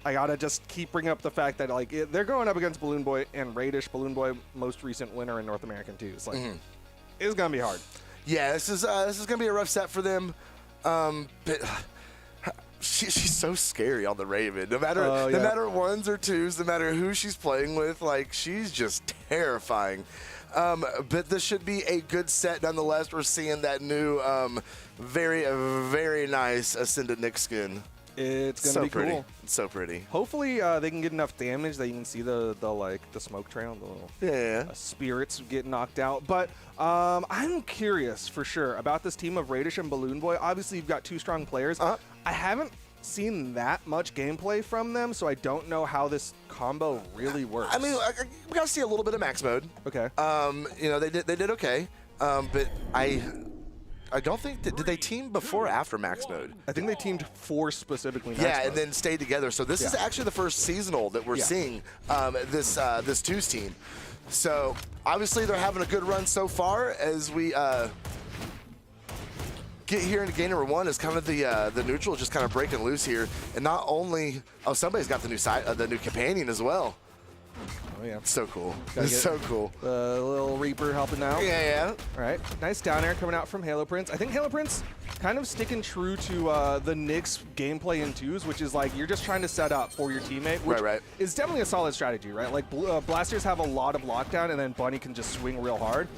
I gotta just keep bringing up the fact that like they're going up against Balloon Boy and Radish. Balloon Boy, most recent winner in North American Twos. Like, it's gonna be hard. Yeah, this is gonna be a rough set for them. But she's so scary on the Raven. No matter no matter 1s or 2s, no matter who she's playing with, like she's just terrifying. But this should be a good set nonetheless. We're seeing that new, very, very nice Ascended Nick skin. It's gonna So be pretty. cool. It's so pretty. Hopefully they can get enough damage that you can see the smoke trail, the little Yeah. spirits get knocked out. But I'm curious for sure about this team of Radish and Balloon Boy. Obviously, you've got 2 strong players. I haven't seen that much gameplay from them, so I don't know how this combo really works. I mean, we got to see a little bit of max mode. Okay. You know, they did okay, but I don't think did they team before or after max mode? I think they teamed 4 specifically. Yeah, and then stayed together. So this is actually the first seasonal that we're seeing this 2s team. So obviously they're having a good run so far. As we get here into game number 1, is kind of the neutral just kind of breaking loose here, and not only somebody's got the new companion as well. Oh yeah, So cool. It's so cool. The little Reaper helping out. Yeah. All right, nice down air coming out from Halo Prince. I think Halo Prince kind of sticking true to the Knicks gameplay in 2s, which is like you're just trying to set up for your teammate, which is definitely a solid strategy, right? Like Blasters have a lot of lockdown, and then Bunny can just swing real hard.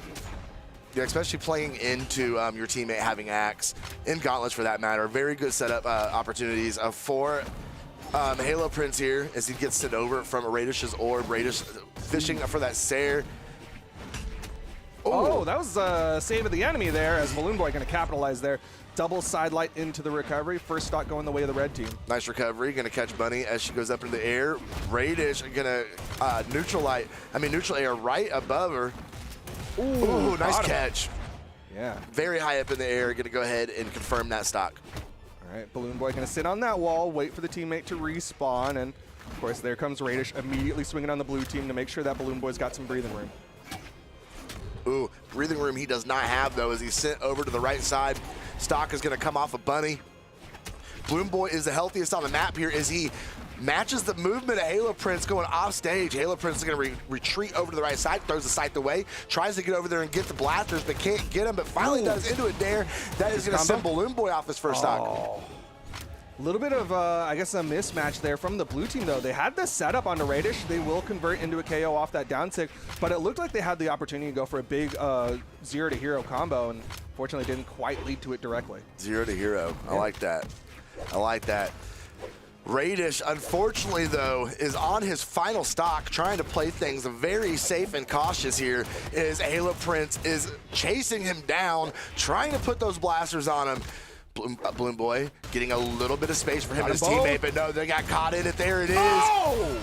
Yeah, especially playing into your teammate having Axe, in Gauntlets for that matter. Very good setup opportunities for Halo Prince here as he gets sent over from Radish's orb. Radish fishing for that Sair. Oh, that was a save of the enemy there, as Balloon Boy going to capitalize there. Double sidelight into the recovery. First stock going the way of the red team. Nice recovery. Going to catch Bunny as she goes up into the air. Radish going to neutral air right above her. Ooh, nice catch. Yeah. Very high up in the air. Going to go ahead and confirm that stock. All right, Balloon Boy going to sit on that wall, wait for the teammate to respawn, and of course there comes Radish immediately swinging on the blue team to make sure that Balloon Boy's got some breathing room. Ooh, breathing room he does not have though as he's sent over to the right side. Stock is going to come off of Bunny. Balloon Boy is the healthiest on the map here as he matches the movement of Halo Prince going off stage. Halo Prince is going to retreat over to the right side, throws the scythe away, tries to get over there and get the blasters, but can't get him, but finally does into a dare. That is going to send Balloon Boy off his first stock. A little bit of, I guess, a mismatch there from the blue team, though. They had the setup onto Radish. They will convert into a KO off that down tick, but it looked like they had the opportunity to go for a big 0 to hero combo, and fortunately didn't quite lead to it directly. 0 to hero. I like that. I like that. Radish, unfortunately, though, is on his final stock, trying to play things very safe and cautious here, as Halo Prince is chasing him down, trying to put those blasters on him. Balloon Boy getting a little bit of space for him and his teammate, but no, they got caught in it. There it is. Oh!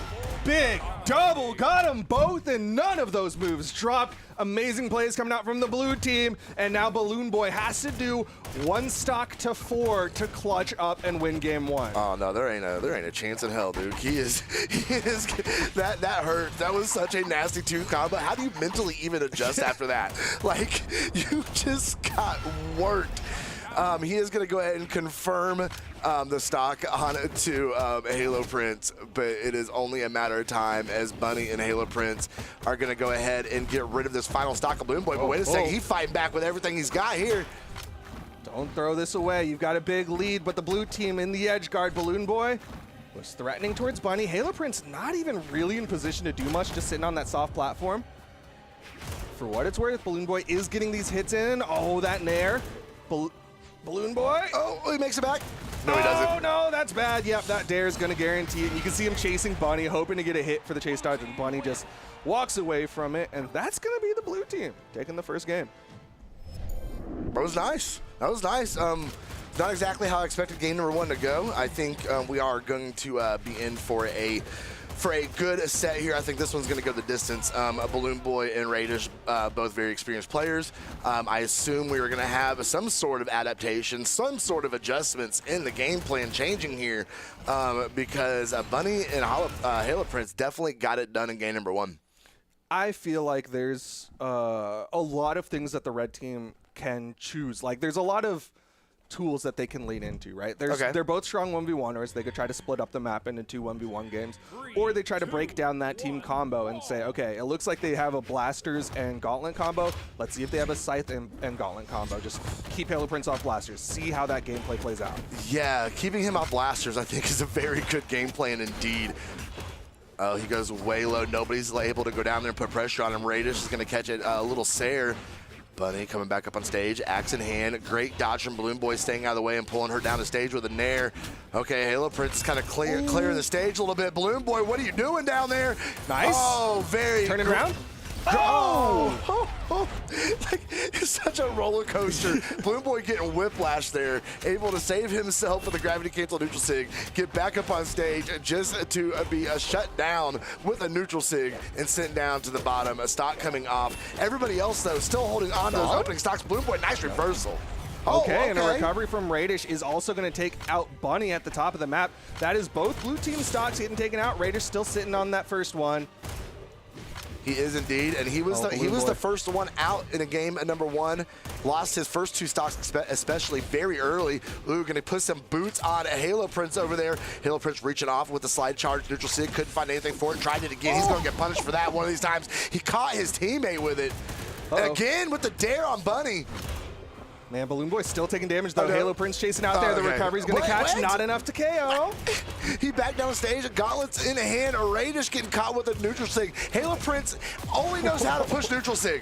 Big double, got them both, and none of those moves dropped. Amazing plays coming out from the blue team, and now Balloon Boy has to do 1 stock to 4 to clutch up and win game 1. Oh no, there ain't a chance in hell, dude. He is that hurt. That was such a nasty 2 combo. How do you mentally even adjust after that? Like, you just got worked. He is going to go ahead and confirm the stock on to Halo Prince, but it is only a matter of time as Bunny and Halo Prince are going to go ahead and get rid of this final stock of Balloon Boy. But wait a second, he's fighting back with everything he's got here. Don't throw this away. You've got a big lead, but the blue team in the edge guard, Balloon Boy, was threatening towards Bunny. Halo Prince not even really in position to do much, just sitting on that soft platform. For what it's worth, Balloon Boy is getting these hits in. Oh, that nair. Balloon Boy. Oh, he makes it back. No, he doesn't. Oh, no, that's bad. Yep, that dare is going to guarantee it. You can see him chasing Bunny, hoping to get a hit for the chase dodge, and Bunny just walks away from it, and that's going to be the blue team taking the first game. That was nice. That was nice. Not exactly how I expected game number 1 to go. I think we are going to be in for a good set here. I think this one's going to go the distance. Balloon Boy and Radish, both very experienced players. I assume we were going to have some sort of adaptation, some sort of adjustments in the game plan changing here because Bunny and Halo Prince definitely got it done in game number 1. I feel like there's a lot of things that the red team can choose. Like, there's a lot of tools that they can lean into, right? They're both strong 1v1ers. They could try to split up the map into 2 1v1 games, or they try to break down that team combo and say, okay, it looks like they have a Blasters and Gauntlet combo. Let's see if they have a Scythe and Gauntlet combo. Just keep Halo Prince off Blasters. See how that gameplay plays out. Yeah, keeping him off Blasters, I think, is a very good game plan indeed. Oh, he goes way low. Nobody's able to go down there and put pressure on him. Radish is going to catch it a little Sair. Bunny coming back up on stage, axe in hand. Great dodge from Balloon Boy, staying out of the way and pulling her down the stage with a nair. Okay, Halo Prince is kind of clearing the stage a little bit. Balloon Boy, what are you doing down there? Nice. Oh, very Turning around. Oh! Like, it's such a roller coaster. Balloon Boy getting whiplash there, able to save himself with a gravity cancel neutral sig, get back up on stage just to be shut down with a neutral sig and sent down to the bottom. A stock coming off. Everybody else, though, still holding on to those opening stocks. Balloon Boy, nice reversal. Okay, and a recovery from Radish is also going to take out Bunny at the top of the map. That is both blue team stocks getting taken out. Radish still sitting on that first one. He is indeed, and he was the first one out in a game at number 1. Lost his first 2 stocks, especially very early. Ooh, going to put some boots on Halo Prince over there. Halo Prince reaching off with the slide charge. Neutral sig, couldn't find anything for it. Tried it again. He's going to get punished for that one of these times. He caught his teammate with it. Again with the dare on Bunny. Man, Balloon Boy's still taking damage, though. Halo Prince chasing out there. The recovery's going to catch. Not enough to KO. He back down stage. Gauntlets in hand. Radish getting caught with a neutral sig. Halo Prince only knows how to push neutral sig.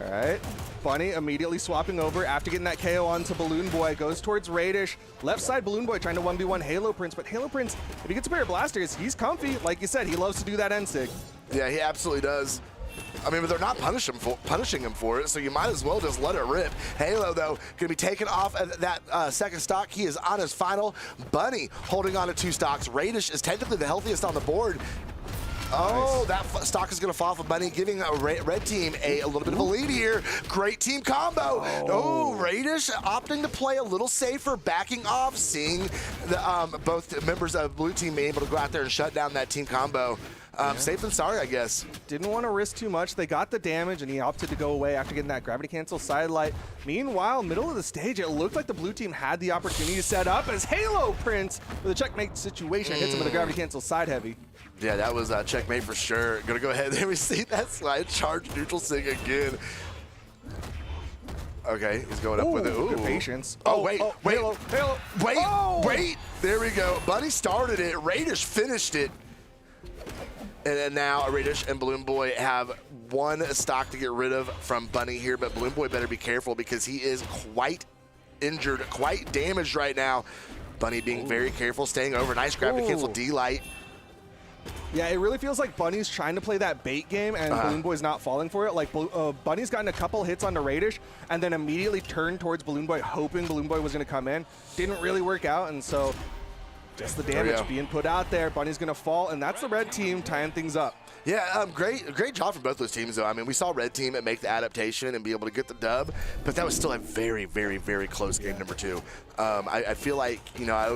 All right. Bunny immediately swapping over after getting that KO onto Balloon Boy. Goes towards Radish. Left side Balloon Boy trying to 1v1 Halo Prince. But Halo Prince, if he gets a pair of blasters, he's comfy. Like you said, he loves to do that end sig. Yeah, he absolutely does. I mean, but they're not punishing him for it, so you might as well just let it rip. Halo, though, going to be taken off that second stock. He is on his final. Bunny holding on to 2 stocks. Radish is technically the healthiest on the board. Oh, that stock is going to fall for Bunny, giving a red team a little bit of a lead here. Great team combo. Oh, Radish opting to play a little safer, backing off, seeing the, both members of blue team being able to go out there and shut down that team combo. Safe than sorry, I guess. Didn't want to risk too much. They got the damage, and he opted to go away after getting that gravity cancel sidelight. Meanwhile, middle of the stage, it looked like the blue team had the opportunity to set up as Halo Prince with a checkmate situation hits him with a gravity cancel side heavy. Yeah, that was a checkmate for sure. Gonna go ahead and we see that slide charge neutral sig again. Okay, he's going up with it. Ooh. Good patience. Wait. Halo. Wait. There we go. Bunny started it. Radish finished it. And then now Radish and Balloon Boy have 1 stock to get rid of from Bunny here, but Balloon Boy better be careful because he is quite injured, quite damaged right now. Bunny being very careful, staying over. Nice gravity cancel D-light. Yeah, it really feels like Bunny's trying to play that bait game, and Balloon Boy's not falling for it. Like, Bunny's gotten a couple hits onto Radish, and then immediately turned towards Balloon Boy, hoping Balloon Boy was going to come in. Didn't really work out, and so just the damage being put out there. Bunny's going to fall, and that's the red team tying things up. Yeah, great job from both those teams, though. I mean, we saw red team make the adaptation and be able to get the dub, but that was still a very, very, very close game number 2. I feel like, you know, I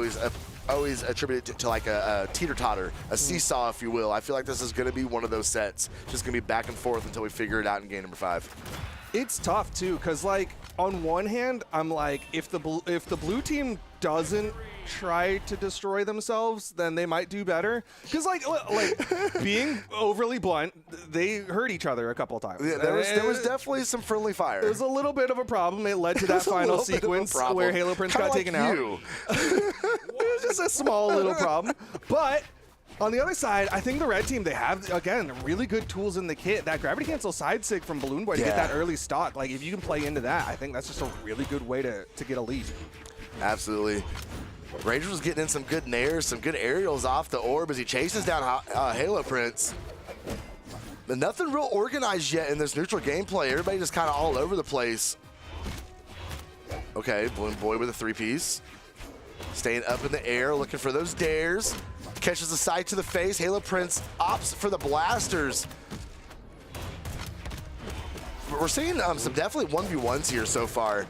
always attribute it to like a teeter-totter, a seesaw, if you will. I feel like this is going to be one of those sets. Just going to be back and forth until we figure it out in game number 5. It's tough too, because like on one hand, I'm like, if the blue team doesn't try to destroy themselves, then they might do better. Because like being overly blunt, they hurt each other a couple of times. Yeah, there was definitely some friendly fire. It was a little bit of a problem. It led to that final sequence where Halo Prince got taken out. It was just a small little problem, but. On the other side, I think the red team, they have, again, really good tools in the kit. That gravity cancel side sig from Balloon Boy to get that early stock. Like, if you can play into that, I think that's just a really good way to get a lead. Absolutely. Rangers was getting in some good nairs, some good aerials off the orb as he chases down Halo Prince. But nothing real organized yet in this neutral gameplay. Everybody just kind of all over the place. Okay, Balloon Boy with a 3-piece. Staying up in the air, looking for those dares. Catches the side to the face. Halo Prince opts for the blasters. We're seeing some definitely 1v1s here so far.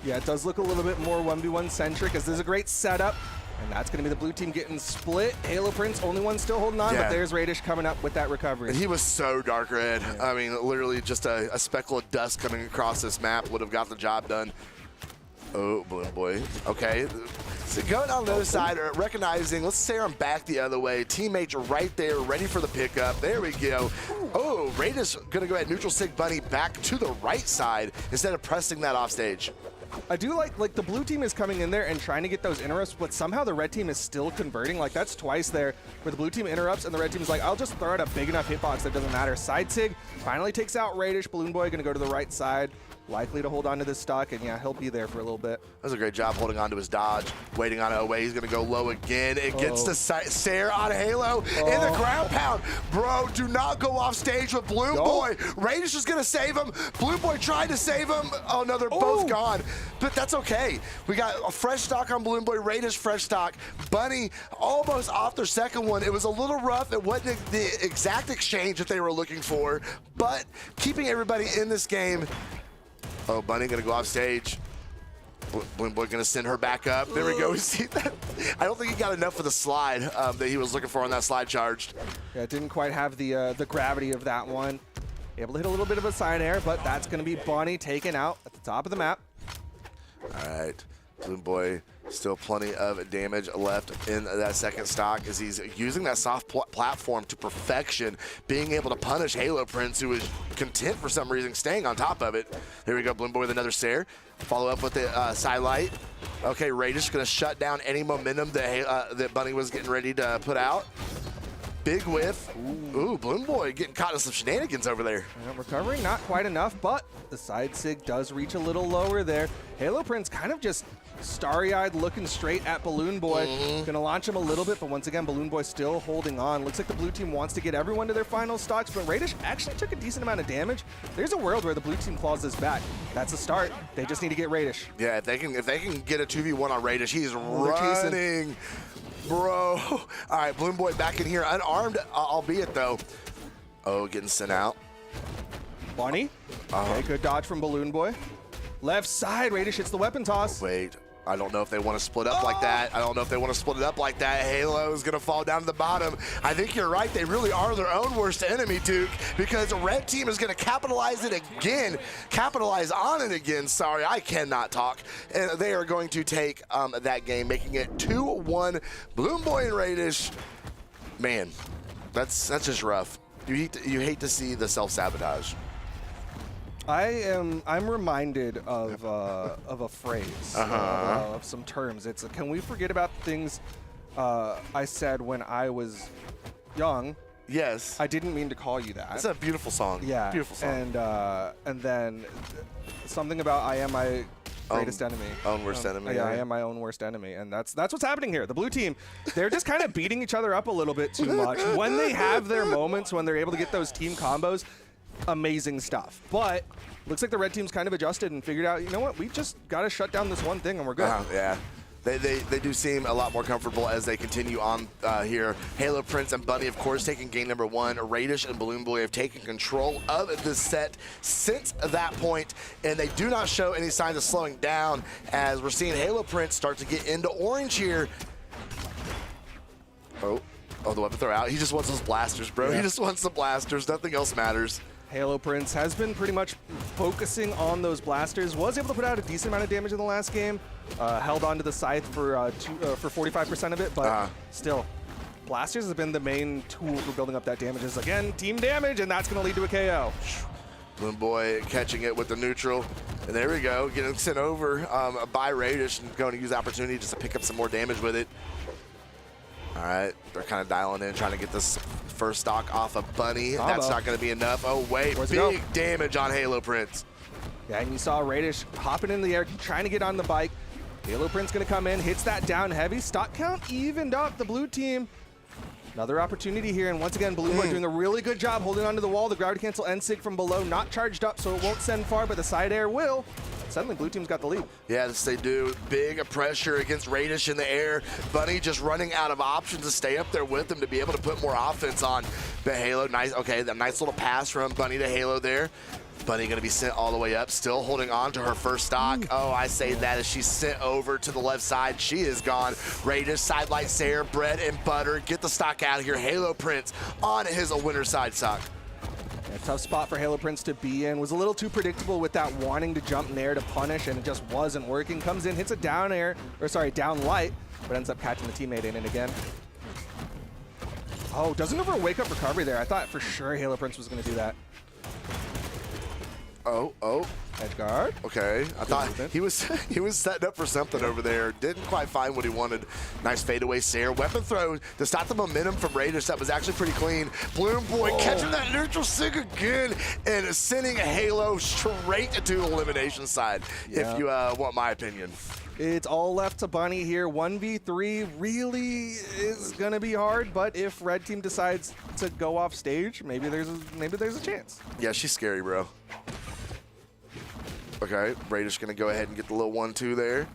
Yeah, it does look a little bit more 1v1 centric as there's a great setup. And that's going to be the blue team getting split. Halo Prince, only one still holding on, but there's Radish coming up with that recovery. And he was so dark red. Yeah. I mean, literally just a speckle of dust coming across this map would have got the job done. Oh, Balloon Boy. Okay. So going on the other side, recognizing, let's say I'm back the other way. Teammates are right there, ready for the pickup. There we go. Oh, Radish going to go ahead neutral sig Bunny back to the right side instead of pressing that off stage. I do like the blue team is coming in there and trying to get those interrupts, but somehow the red team is still converting. Like, that's twice there where the blue team interrupts and the red team is like, I'll just throw out a big enough hitbox that doesn't matter. Side sig finally takes out Radish. Balloon Boy going to go to the right side. Likely to hold on to this stock, and yeah, he'll be there for a little bit. That was a great job holding on to his dodge, waiting on it away. He's going to go low again. It gets the Sair on Halo in the ground pound. Bro, do not go off stage with Balloon Boy. Radish is going to save him. Balloon Boy tried to save him. Oh, no, they're both gone. But that's okay. We got a fresh stock on Balloon Boy, Radish fresh stock. Bunny almost off their second one. It was a little rough. It wasn't the exact exchange that they were looking for, but keeping everybody in this game. Oh, Bunny gonna go off stage. Balloon Boy gonna send her back up. There we go. We see that. I don't think he got enough for the slide that he was looking for on that slide charged. Yeah, it didn't quite have the gravity of that one. Able to hit a little bit of a side air, but that's gonna be Bunny taken out at the top of the map. All right, Balloon Boy. Still plenty of damage left in that second stock as he's using that soft platform to perfection, being able to punish Halo Prince, who is content for some reason, staying on top of it. There we go, Balloon Boy with another Sair. Follow up with the side light. Okay, Radish going to shut down any momentum that Bunny was getting ready to put out. Big whiff. Ooh, Balloon Boy getting caught in some shenanigans over there. Recovering, not quite enough, but the side sig does reach a little lower there. Halo Prince kind of just starry-eyed looking straight at Balloon Boy. Gonna launch him a little bit, but once again, Balloon Boy still holding on. Looks like the blue team wants to get everyone to their final stocks, but Radish actually took a decent amount of damage. There's a world where the blue team claws this back. That's a start. They just need to get Radish. Yeah, if they can get a 2v1 on Radish, he's running. Bro. All right, Balloon Boy back in here, unarmed, albeit though. Oh, getting sent out. Bunny. Okay, good dodge from Balloon Boy. Left side, Radish hits the weapon toss. Wait, I don't know if they want to split up like that. I don't know if they want to split it up like that. Halo is going to fall down to the bottom. I think you're right. They really are their own worst enemy, Duke, because the red team is going to capitalize on it again. Sorry, I cannot talk. And they are going to take that game, making it 2-1. Balloon Boy and Radish. Man, that's just rough. You hate to see the self-sabotage. I'm reminded of a phrase, of some terms. It's can we forget about things I said when I was young? Yes. I didn't mean to call you that. It's a beautiful song. Yeah. Beautiful song. And then something about I am my greatest enemy. Own worst enemy. Yeah, I am my own worst enemy, and that's what's happening here. The blue team, they're just kind of beating each other up a little bit too much. When they have their moments, when they're able to get those team combos, amazing stuff. But looks like the red team's kind of adjusted and figured out, you know what, we just got to shut down this one thing and we're good. Yeah. They do seem a lot more comfortable as they continue on here. Halo Prince and Bunny, of course, taking game number 1. Radish and Balloon Boy have taken control of this set since that point, and they do not show any signs of slowing down as we're seeing Halo Prince start to get into orange here. Oh, the weapon throw out. He just wants those blasters, bro. Yeah. He just wants the blasters. Nothing else matters. Halo Prince has been pretty much focusing on those blasters. Was able to put out a decent amount of damage in the last game. Held on to the scythe for 45% of it, but still, blasters has been the main tool for building up that damage. Is again team damage, and that's going to lead to a KO. Bloom Boy catching it with the neutral. And there we go, getting sent over by Radish and going to use the opportunity just to pick up some more damage with it. All right, they're kind of dialing in, trying to get this first stock off of Bunny. Combo. That's not going to be enough. Oh, wait, big damage on Halo Prince. Yeah, and you saw Radish hopping in the air, trying to get on the bike. Halo Prince going to come in, hits that down heavy. Stock count evened up the blue team. Another opportunity here, and once again, Bloom Boy doing a really good job holding onto the wall. The gravity cancel N-Sig from below, not charged up, so it won't send far, but the side air will. Suddenly, blue team's got the lead. Yeah, this they do. Big pressure against Radish in the air. Bunny just running out of options to stay up there with him to be able to put more offense on. But Halo, nice. Okay, that nice little pass from Bunny to Halo there. Bunny going to be sent all the way up, still holding on to her first stock. Oh, I say that as she's sent over to the left side. She is gone. Radish, sidelight Sayer, bread and butter. Get the stock out of here. Halo Prince on his winner side stock. A tough spot for Halo Prince to be in. Was a little too predictable with that wanting to jump nair to punish, and it just wasn't working. Comes in, hits a down air, or sorry, down light, but ends up catching the teammate in it again. Oh, doesn't over wake up recovery there. I thought for sure Halo Prince was going to do that. Oh. Edge guard. Okay, I thought he was setting up for something over there. Didn't quite find what he wanted. Nice fadeaway Sayer. Weapon throw to stop the momentum from Raiders. That was actually pretty clean. Bloom Boy catching that neutral sig again and sending Halo straight into the elimination side, if you want my opinion. It's all left to Bunny here. 1v3 really is going to be hard, but if red team decides to go off stage, maybe there's a chance. Yeah, she's scary, bro. Okay, Raider's going to go ahead and get the little 1-2 there.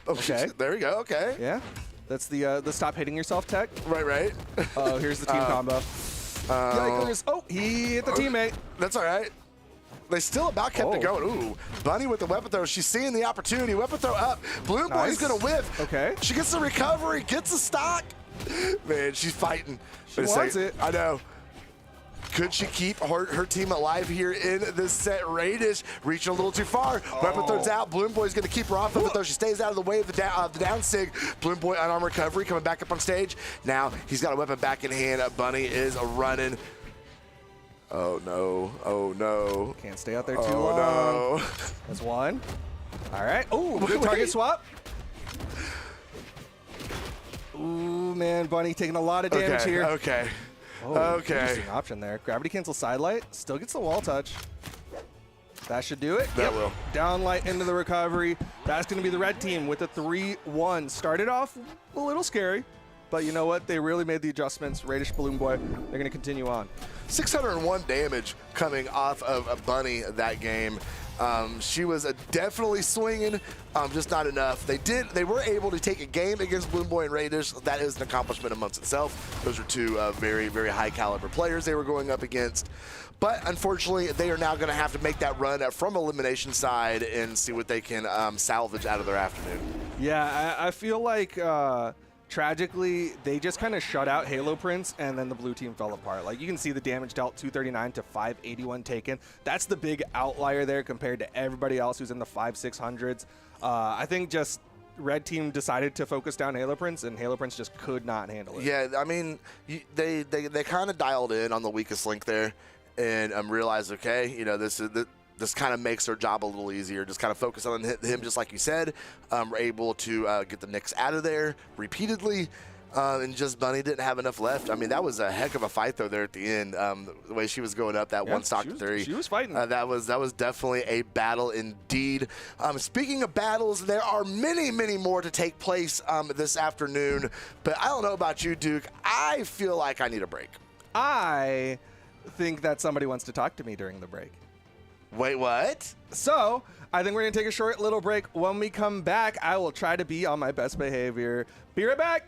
Okay. There we go, okay. Yeah, that's the stop hitting yourself tech. Right. Oh, here's the team combo. Yikers. Oh, he hit the teammate. That's all right. They still about kept it going. Ooh, Bunny with the weapon throw. She's seeing the opportunity. Weapon throw up. Bloom Boy's going to whiff. Okay. She gets the recovery, gets the stock. Man, she's fighting. She wants it. I know. Could she keep her team alive here in this set? Radish reaching a little too far. Weapon throws out. Bloom Boy's going to keep her off of it, though. She stays out of the way of the down sig. Bloom Boy unarmed recovery coming back up on stage. Now he's got a weapon back in hand. Bunny is running. Oh, no. Oh, no. Can't stay out there too long. No. That's one. All right. Oh, good target swap. Ooh, man. Bunny taking a lot of damage here. Okay. Oh, interesting option there. Gravity cancel sidelight. Still gets the wall touch. That should do it. That will. Down light into the recovery. That's going to be the red team with a 3-1. Started off a little scary, but you know what? They really made the adjustments. Radish, Bloom Boy, they're going to continue on. 601 damage coming off of a Bunny that game. She was definitely swinging, just not enough. They were able to take a game against Bloom Boy and Raiders. That is an accomplishment amongst itself. Those are two very, very high caliber players they were going up against. But unfortunately, they are now going to have to make that run from elimination side and see what they can salvage out of their afternoon. Yeah, I feel like tragically, they just kind of shut out Halo Prince, and then the blue team fell apart. Like, you can see the damage dealt, 239 to 581 taken. That's the big outlier there compared to everybody else who's in the 5-600s. I think just red team decided to focus down Halo Prince, and Halo Prince just could not handle it. Yeah, I mean, they kind of dialed in on the weakest link there and realized, okay, you know, this kind of makes their job a little easier. Just kind of focus on him, just like you said. We're able to get the Knicks out of there repeatedly, and just Bunny didn't have enough left. I mean, that was a heck of a fight, though, there at the end. The way she was going up that one stock to 3. She was fighting. That was definitely a battle indeed. Speaking of battles, there are many, many more to take place this afternoon. But I don't know about you, Duke. I feel like I need a break. I think that somebody wants to talk to me during the break. Wait, what? So, I think we're going to take a short little break. When we come back, I will try to be on my best behavior. Be right back.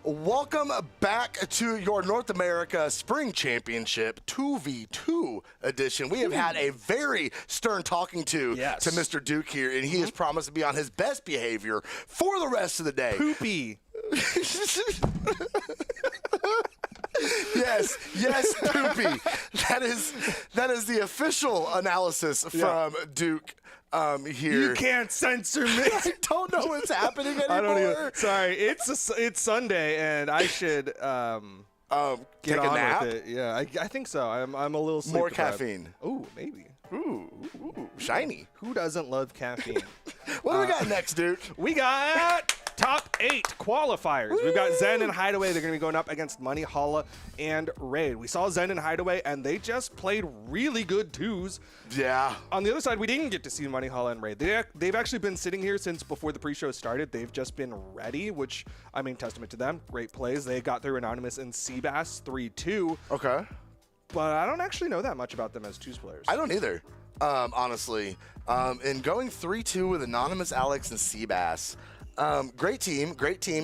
Welcome back to your North America Spring Championship 2v2 edition. We have had a very stern talking to Mr. Duke here, and he has promised to be on his best behavior for the rest of the day. Poopy. Yes, Poopy. That is the official analysis from Duke. Here. You can't censor me. I don't know what's happening anymore. I don't either. Sorry, it's Sunday, and I should take get a on nap. with it. Yeah, I think so. I'm a little sleep More deprived. caffeine. Ooh, maybe. Ooh, shiny. Who doesn't love caffeine? What do we got next, Duke? We got top 8 qualifiers. We've got Zen and Hideaway. They're going to be going up against Brawlhalla and Raid. We saw Zen and Hideaway, and they just played really good twos. Yeah. On the other side, we didn't get to see Brawlhalla and Raid. They've actually been sitting here since before the pre-show started. They've just been ready, which, I mean, testament to them. Great plays. They got through Anonymous and Seabass 3-2. Okay. But I don't actually know that much about them as twos players. I don't either, honestly. And going 3-2 with Anonymous, Alex, and Seabass. Great team.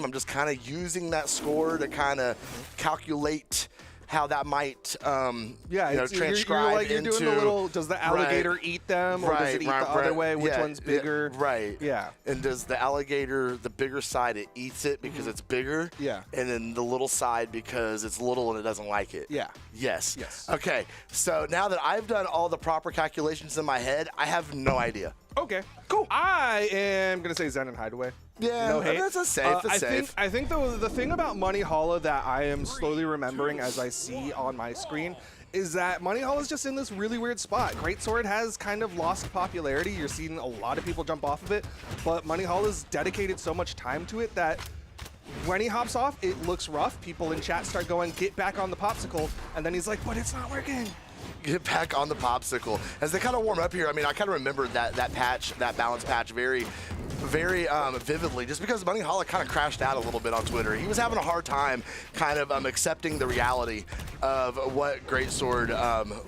I'm just kind of using that score to kind of calculate how that might, transcribe you're into. doing the little, does the alligator eat them, or does it eat the other way? Which one's bigger? Right. Yeah. And does the alligator, the bigger side, it eats it because it's bigger? Yeah. And then the little side because it's little and it doesn't like it? Yeah. Yes. Yes. Okay. So now that I've done all the proper calculations in my head, I have no idea. Okay, cool. I am going to say Zen and Hideaway. Yeah, no hate. that's a safe. I think the thing about Brawlhalla that I am slowly remembering as I see on my screen is that Brawlhalla is just in this really weird spot. Greatsword has kind of lost popularity. You're seeing a lot of people jump off of it, but Brawlhalla's dedicated so much time to it that when he hops off, it looks rough. People in chat start going, "Get back on the popsicle," and then he's like, "But it's not working." Get back on the popsicle. As they kind of warm up here, I mean, I kind of remember that patch, that balance patch very vividly, just because Brawlhalla kind of crashed out a little bit on Twitter. He was having a hard time kind of accepting the reality of what Greatsword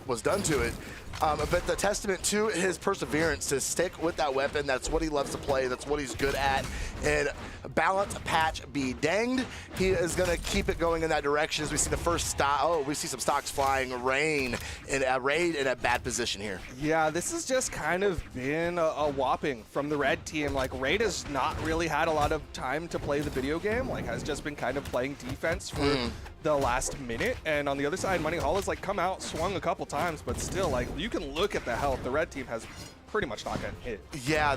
was done to it. But the testament to his perseverance to stick with that weapon, that's what he loves to play, that's what he's good at, and balance patch be danged. He is going to keep it going in that direction as we see the first stock. Oh, we see some stocks flying. Raid in a bad position here. Yeah, this has just kind of been a whopping from the red team. Like, Raid has not really had a lot of time to play the video game, like has just been kind of playing defense for the last minute. And on the other side, Brawlhalla's like come out, swung a couple times, but still, like, you can look at the health. The red team has pretty much not gotten hit. Yeah,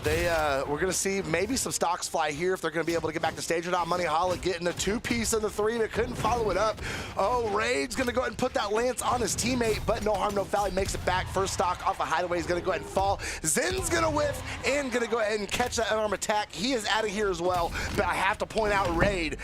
we're going to see maybe some stocks fly here if they're going to be able to get back to stage or not. Brawlhalla getting a 2-piece of the 3, but couldn't follow it up. Oh, Raid's going to go ahead and put that lance on his teammate, but no harm, no foul. He makes it back. First stock off of Hideaway. He's going to go ahead and fall. Zen's going to whiff and going to go ahead and catch that unarmed attack. He is out of here as well, but I have to point out Raid.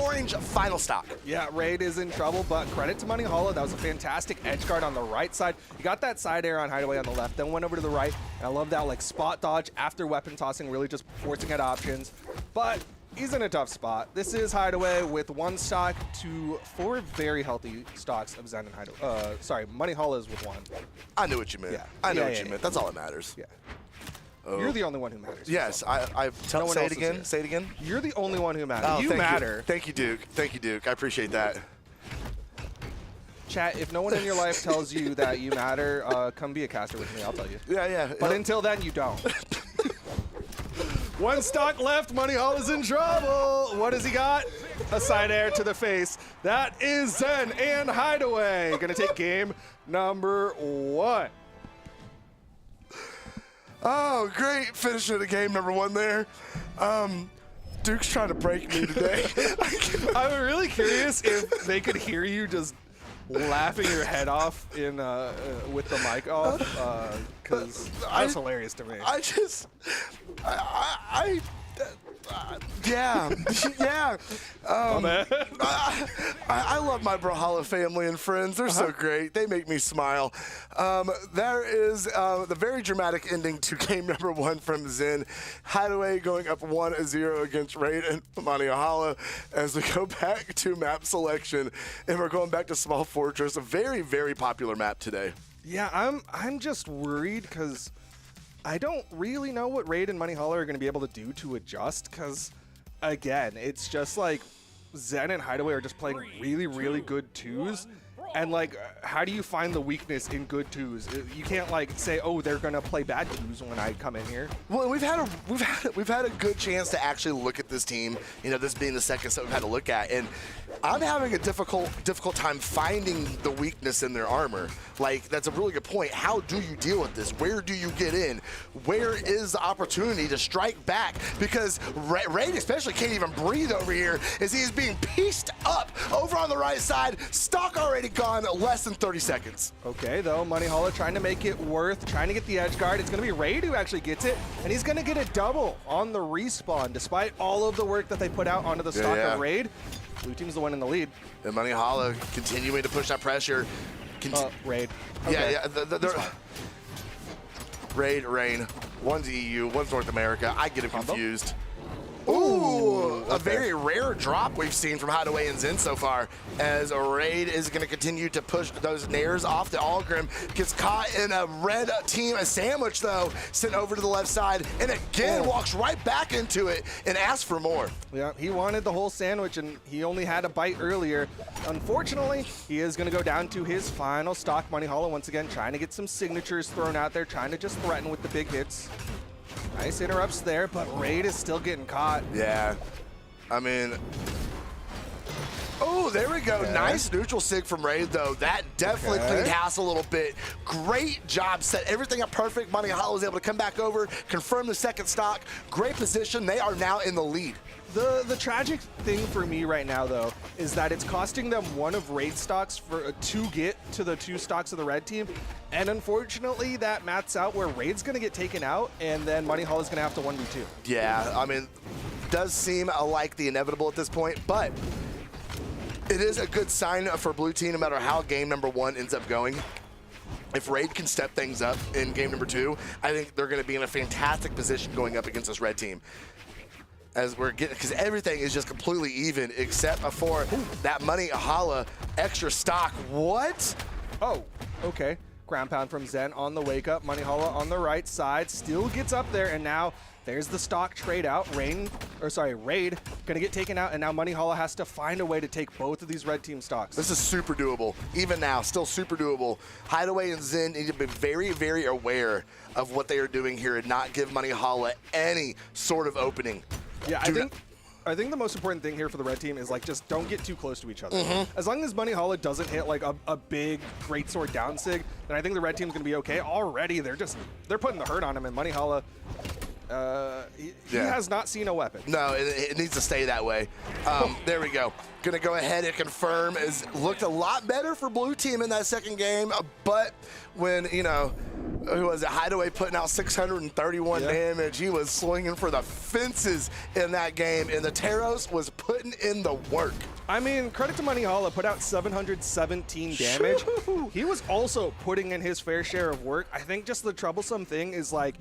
Orange final stock. Yeah, Raid is in trouble, but credit to Brawlhalla. That was a fantastic edge guard on the right side. You got that side air on Hideaway on the left, then went over to the right. And I love that like spot dodge after weapon tossing, really just forcing at options. But he's in a tough spot. This is Hideaway with 1 stock to 4 very healthy stocks of Zen and Hideaway. Sorry, Brawlhalla is with 1. I knew what you meant. Yeah. I know what you meant. That's all that matters. Yeah. Oh. You're the only one who matters. Yes, say it again. Say it again. You're the only one who matters. Oh, you matter. Thank you, Duke. Thank you, Duke. I appreciate that. Chat, if no one in your life tells you that you matter, come be a caster with me. I'll tell you. Yeah. But until then, you don't. 1 stock left. Brawlhalla's in trouble. What has he got? A side air to the face. That is Zen and Hideaway. Gonna take game number 1. Oh, great finishing the game number 1 there. Duke's trying to break me today. I'm really curious if they could hear you just laughing your head off in with the mic off, because that's hilarious to me. Yeah. I love my Brawlhalla family and friends. They're so great. They make me smile. There is the very dramatic ending to game number 1 from Zen. Hideaway going up 1-0 against Raid and Brawlhalla as we go back to map selection. And we're going back to Small Fortress, a very, very popular map today. Yeah, I'm just worried because I don't really know what Raid and Brawlhalla are going to be able to do to adjust because, again, it's just like Zen and Hideaway are just playing really, really good twos. And like, how do you find the weakness in good twos? You can't like say, oh, they're gonna play bad twos when I come in here. Well, we've had a good chance to actually look at this team. You know, this being the second set we've had to look at, and I'm having a difficult time finding the weakness in their armor. Like, that's a really good point. How do you deal with this? Where do you get in? Where is the opportunity to strike back? Because Raid especially can't even breathe over here as he's being pieced up over on the right side. Stock already gone, less than 30 seconds. Okay, though, Moneyhalla trying to make it worth, trying to get the edge guard. It's going to be Raid who actually gets it, and he's going to get a double on the respawn, despite all of the work that they put out onto the stock of Raid. Blue team's the one in the lead. And Moneyhalla continuing to push that pressure. Raid. Okay. Yeah. Raid, Rain. One's EU, one's North America. I get it confused. Ooh, a very rare drop we've seen from Hideaway and Zen so far, as Raid is going to continue to push those nairs off the Algrim. Gets caught in a red team, a sandwich though, sent over to the left side, and again walks right back into it and asks for more. Yeah, he wanted the whole sandwich, and he only had a bite earlier. Unfortunately, he is going to go down to his final stock. Moneyhalla once again trying to get some signatures thrown out there, trying to just threaten with the big hits. Nice interrupts there, but Raid is still getting caught. Yeah, I mean, oh, there we go. Okay. Nice neutral sig from Raid, though. That definitely cleaned house a little bit. Great job, set everything up perfect. Moneyhalla was able to come back over, confirm the second stock. Great position. They are now in the lead. The tragic thing for me right now, though, is that it's costing them one of Raid stocks to get to the 2 stocks of the red team. And unfortunately, that maths out where Raid's going to get taken out, and then Moneyhalla is going to have to 1v2. Yeah, I mean, does seem like the inevitable at this point, but it is a good sign for Blue Team no matter how game number 1 ends up going. If Raid can step things up in game number 2, I think they're going to be in a fantastic position going up against this red team. As we're getting, because everything is just completely even except for that Moneyhalla extra stock. What? Oh, okay. Ground pound from Zen on the wake up. Moneyhalla on the right side still gets up there, and now there's the stock trade out. Raid gonna get taken out, and now Moneyhalla has to find a way to take both of these red team stocks. This is super doable. Even now, still super doable. Hideaway and Zen need to be very, very aware of what they are doing here and not give Moneyhalla any sort of opening. Yeah, I think the most important thing here for the red team is like just don't get too close to each other. As long as Moneyhalla doesn't hit like a big greatsword down sig, then I think the red team's gonna be okay. Already they're putting the hurt on him, and Moneyhalla he has not seen a weapon. No, it needs to stay that way. There we go. Gonna go ahead and confirm. Looked a lot better for Blue Team in that second game, but when, you know, who was it? Hideaway putting out 631 damage. He was swinging for the fences in that game, and the Taros was putting in the work. I mean, credit to Moneyhalla, put out 717 damage. He was also putting in his fair share of work. I think just the troublesome thing is like,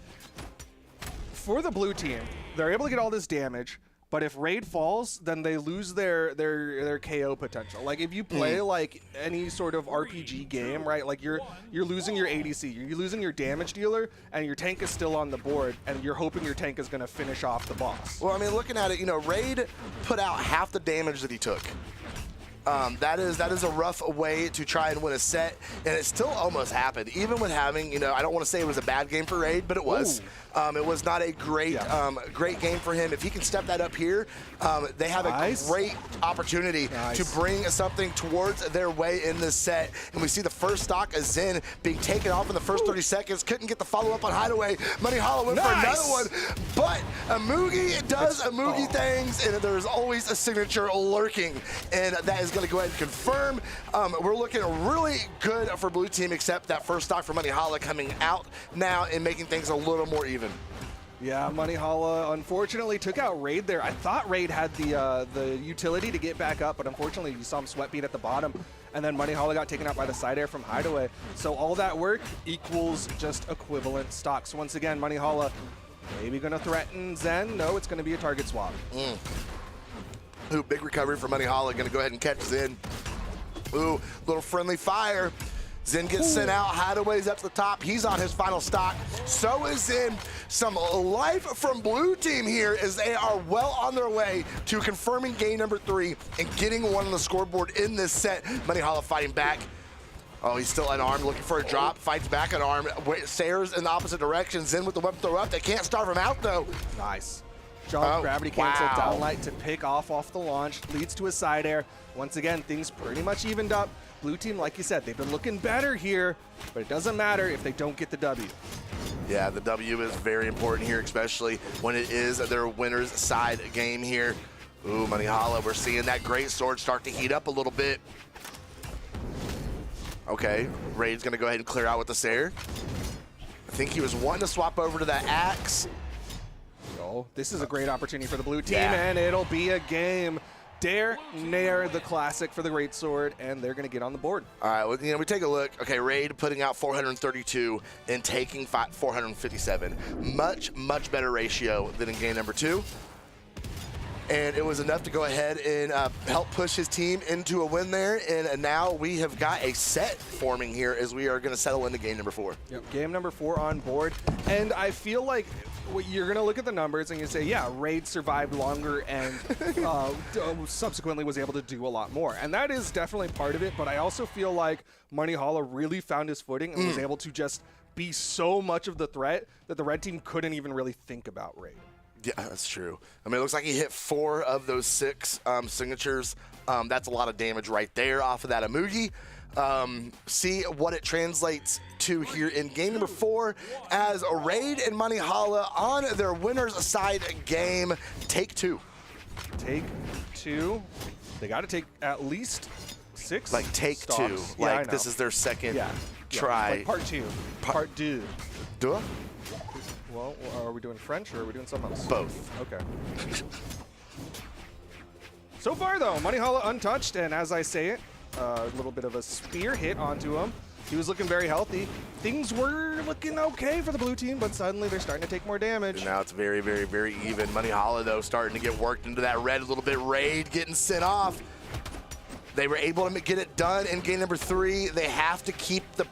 for the blue team, they're able to get all this damage, but if Raid falls, then they lose their KO potential. Like if you play like any sort of RPG game, right? Like you're losing your ADC, you're losing your damage dealer, and your tank is still on the board, and you're hoping your tank is gonna finish off the boss. Well, I mean, looking at it, you know, Raid put out half the damage that he took. That is a rough way to try and win a set, and it still almost happened. Even with having, you know, I don't want to say it was a bad game for Raid, but it was. It was not a great great game for him. If he can step that up here, they have a great opportunity to bring something towards their way in this set. And we see the first stock of Zen being taken off in the first 30 seconds. Couldn't get the follow-up on Hideaway. Moneyhalla went for another one. But Amugi does Amugi things, and there's always a signature lurking. And that is going to go ahead and confirm. We're looking really good for Blue Team, except that first stock for Moneyhalla coming out now and making things a little more even. Yeah, Moneyhalla unfortunately took out Raid there. I thought Raid had the utility to get back up, but unfortunately you saw him sweat beat at the bottom, and then Moneyhalla got taken out by the side air from Hideaway. So all that work equals just equivalent stocks. Once again, Moneyhalla maybe gonna threaten Zen. No, it's gonna be a target swap. Ooh, big recovery for Moneyhalla. Gonna go ahead and catch Zen. Ooh, little friendly fire. Zen gets sent out. Hideaway's up to the top. He's on his final stock. So is Zen. Some life from blue team here as they are well on their way to confirming game number 3 and getting one on the scoreboard in this set. Moneyhalla fighting back. Oh, he's still unarmed, looking for a drop. Fights back unarmed. Stares in the opposite direction. Zen with the weapon throw up. They can't starve him out, though. Nice. Jump, gravity cancel, wow. downlight to pick off the launch. Leads to a side air. Once again, things pretty much evened up. Blue team, like you said, they've been looking better here, but it doesn't matter if they don't get the W. Yeah, the W is very important here, especially when it is their winner's side game here. Ooh, Moneyhalla, we're seeing that great sword start to heat up a little bit. Okay, Raid's gonna go ahead and clear out with the Sair. I think he was wanting to swap over to that axe. So this is a great opportunity for the blue team, Yeah. and it'll be a game. Dare, Nair, the classic for the great sword, and they're gonna get on the board. All right, well, we take a look. Okay, Raid putting out 432 and taking 457. Much better ratio than in game number 2. And it was enough to go ahead and help push his team into a win there. And now we have got a set forming here as we are going to settle into game number 4. Yep, game number 4 on board. And I feel like you're going to look at the numbers and you say, yeah, Raid survived longer and subsequently was able to do a lot more. And that is definitely part of it. But I also feel like Moneyhalla really found his footing and was able to just be so much of the threat that the red team couldn't even really think about Raid. Yeah, that's true. I mean, it looks like he hit 4 of those 6 signatures. That's a lot of damage right there off of that Amugi. See what it translates to here in game number 4 as Raid and Moneyhalla on their winner's side game. Take 2. Take 2. They got to take at least 6. Like take stocks. 2. Yeah, I Like know. this is their second Yeah. try. Like part 2. Part 2. Duh? Well, are we doing French or are we doing something else? Both. Okay. So far, though, Moneyhalla untouched, and as I say it, a little bit of a spear hit onto him. He was looking very healthy. Things were looking okay for the blue team, but suddenly they're starting to take more damage. And now it's very even. Moneyhalla, though, starting to get worked into that red a little bit. Raid getting sent off. They were able to get it done in game number 3. They have to keep the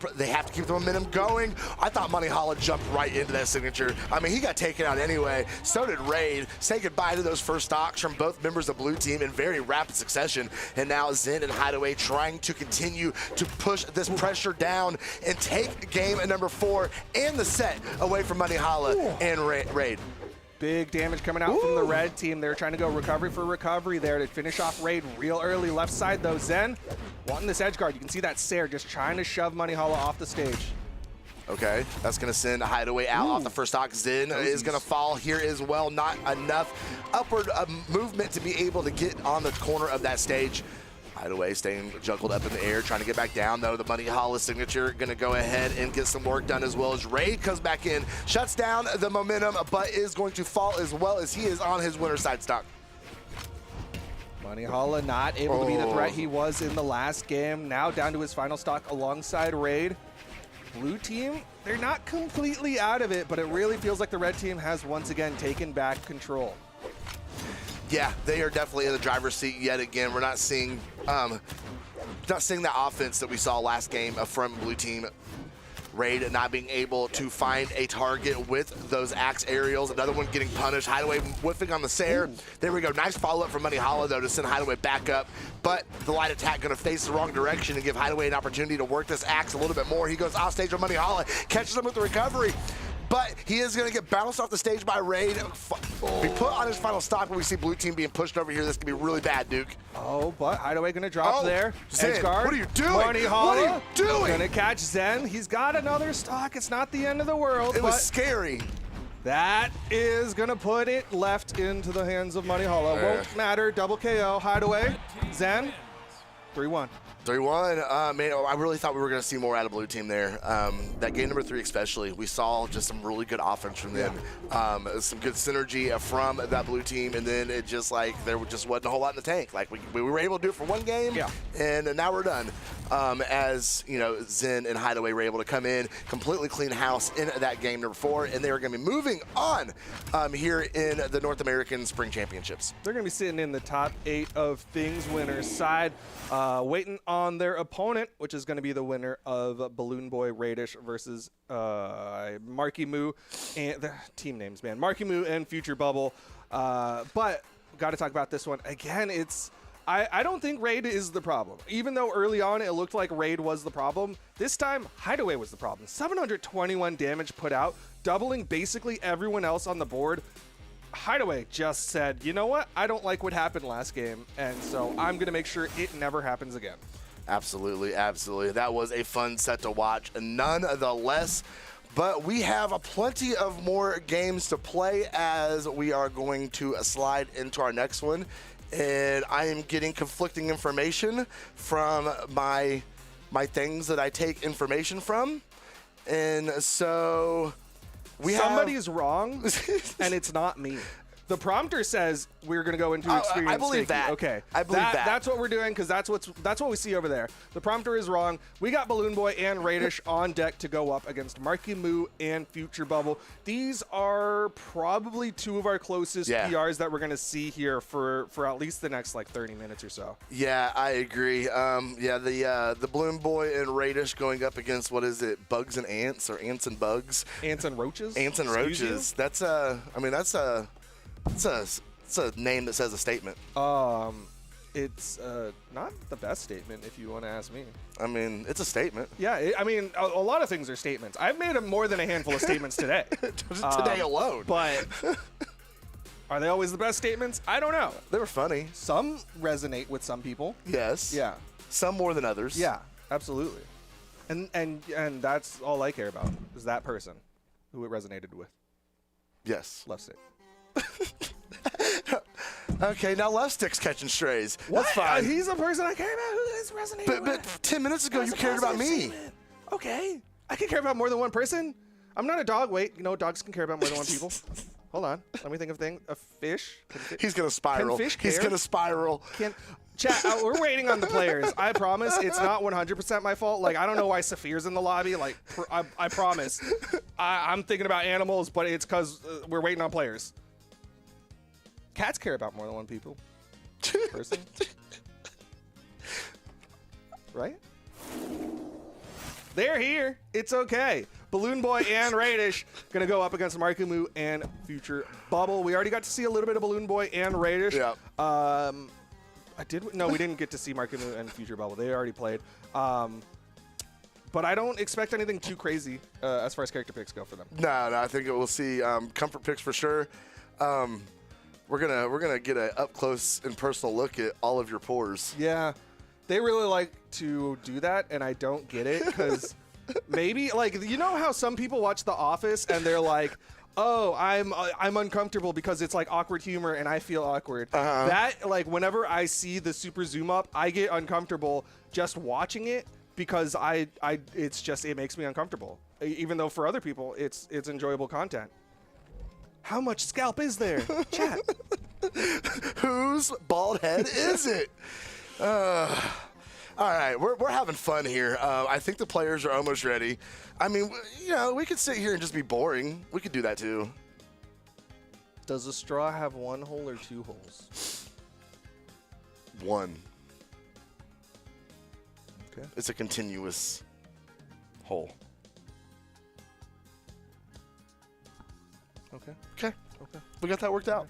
momentum going. I thought Moneyhalla jumped right into that signature. I mean, he got taken out anyway. So did Raid. Say goodbye to those first stocks from both members of blue team in very rapid succession. And now Zen and Hideaway trying to continue to push this pressure down and take game number 4 and the set away from Moneyhalla and Raid. Big damage coming out from the red team. They're trying to go recovery for recovery there to finish off Raid real early. Left side, though, Zen wanting this edge guard. You can see that Sair just trying to shove Moneyhalla off the stage. Okay, that's going to send a Hideaway out off the first stock. Zen is going to fall here as well. Not enough upward movement to be able to get on the corner of that stage. Hideaway staying juggled up in the air, trying to get back down, though. The Moneyhalla signature going to go ahead and get some work done as well as Raid comes back in, shuts down the momentum, but is going to fall as well as he is on his winner's side stock. Moneyhalla not able to be the threat he was in the last game. Now down to his final stock alongside Raid. Blue team, they're not completely out of it, but it really feels like the red team has once again taken back control. Yeah, they are definitely in the driver's seat yet again. We're not seeing that offense that we saw last game from blue team. Raid not being able to find a target with those axe aerials. Another one getting punished. Hideaway whiffing on the Sair. There we go. Nice follow-up from Moneyhalla, though, to send Hideaway back up. But the light attack going to face the wrong direction and give Hideaway an opportunity to work this axe a little bit more. He goes off stage with Moneyhalla, catches him with the recovery. But he is going to get bounced off the stage by Raid. Be put on his final stock when we see blue team being pushed over here. This could be really bad, Duke. Oh, but Hideaway going to drop there. Zen, Edge guard. what are you doing? Moneyhalla. What are you doing? Going to catch Zen. He's got another stock. It's not the end of the world. It was scary. That is going to put it left into the hands of Moneyhalla. Won't matter. Double KO. Hideaway. Zen. 3-1. 3-1. Man, I really thought we were going to see more out of blue team there. That game number 3 especially, we saw just some really good offense from them. Some good synergy from that blue team, and then it just like there just wasn't a whole lot in the tank. Like we were able to do it for one game, and now we're done. As you know, Zen and Hideaway were able to come in, completely clean house in that game number 4, and they are going to be moving on here in the North American Spring Championships. They're going to be sitting in the top 8 of things winners side, waiting on on their opponent, which is going to be the winner of Balloon Boy Radish versus Marky Moo. And the team names, man. Marky Moo and Future Bubble. But got to talk about this one. Again, I don't think Raid is the problem. Even though early on it looked like Raid was the problem, this time Hideaway was the problem. 721 damage put out, doubling basically everyone else on the board. Hideaway just said, you know what? I don't like what happened last game, and so I'm going to make sure it never happens again. Absolutely, absolutely. That was a fun set to watch, nonetheless. But we have plenty of more games to play as we are going to slide into our next one. And I am getting conflicting information from my things that I take information from. And so somebody's wrong, and it's not me. The prompter says we're going to go into experience. I believe taking. that. Okay, I believe that. That's what we're doing because that's what we see over there. The prompter is wrong. We got Balloon Boy and Radish on deck to go up against Marky Moo and Future Bubble. These are probably two of our closest PRs that we're going to see here for at least the next like 30 minutes or so. Yeah, I agree. The Balloon Boy and Radish going up against, what is it, Bugs and Ants or Ants and Bugs? Ants and Roaches? Ants and Roaches. That's a name that says a statement. It's not the best statement, if you want to ask me. I mean, it's a statement. Yeah, a lot of things are statements. I've made more than a handful of statements today. Today alone. But are they always the best statements? I don't know. They were funny. Some resonate with some people. Yes. Yeah. Some more than others. Yeah, absolutely. And that's all I care about is that person who it resonated with. Yes. Left stick. Okay, now left stick's catching strays. What? That's fine. He's the person I care about who is resonating with. But 10 minutes ago, you cared about me. Okay. I can care about more than one person. I'm not a dog. Wait, dogs can care about more than one people. Hold on. Let me think of things. A fish. He's going to spiral. Can fish He's care? going to spiral. Chat, we're waiting on the players. I promise it's not 100% my fault. Like, I don't know why Saphir's in the lobby. Like, I promise. I'm thinking about animals, but it's because we're waiting on players. Cats care about more than one person. Right? They're here. It's okay. Balloon Boy and Radish going to go up against Marky Moo and Future Bubble. We already got to see a little bit of Balloon Boy and Radish. Yeah. No, we didn't get to see Marky Moo and Future Bubble. They already played. But I don't expect anything too crazy as far as character picks go for them. No, I think we'll see comfort picks for sure. We're gonna get an up close and personal look at all of your pores. Yeah, they really like to do that, and I don't get it because maybe how some people watch The Office and they're like, oh, I'm uncomfortable because it's like awkward humor and I feel awkward. That whenever I see the super zoom up, I get uncomfortable just watching it because it makes me uncomfortable. Even though for other people it's enjoyable content. How much scalp is there? Chat. Whose bald head is it? All right, we're having fun here. I think the players are almost ready. I mean, we could sit here and just be boring. We could do that too. Does a straw have one hole or two holes? One. Okay. It's a continuous hole. Okay. We got that worked out.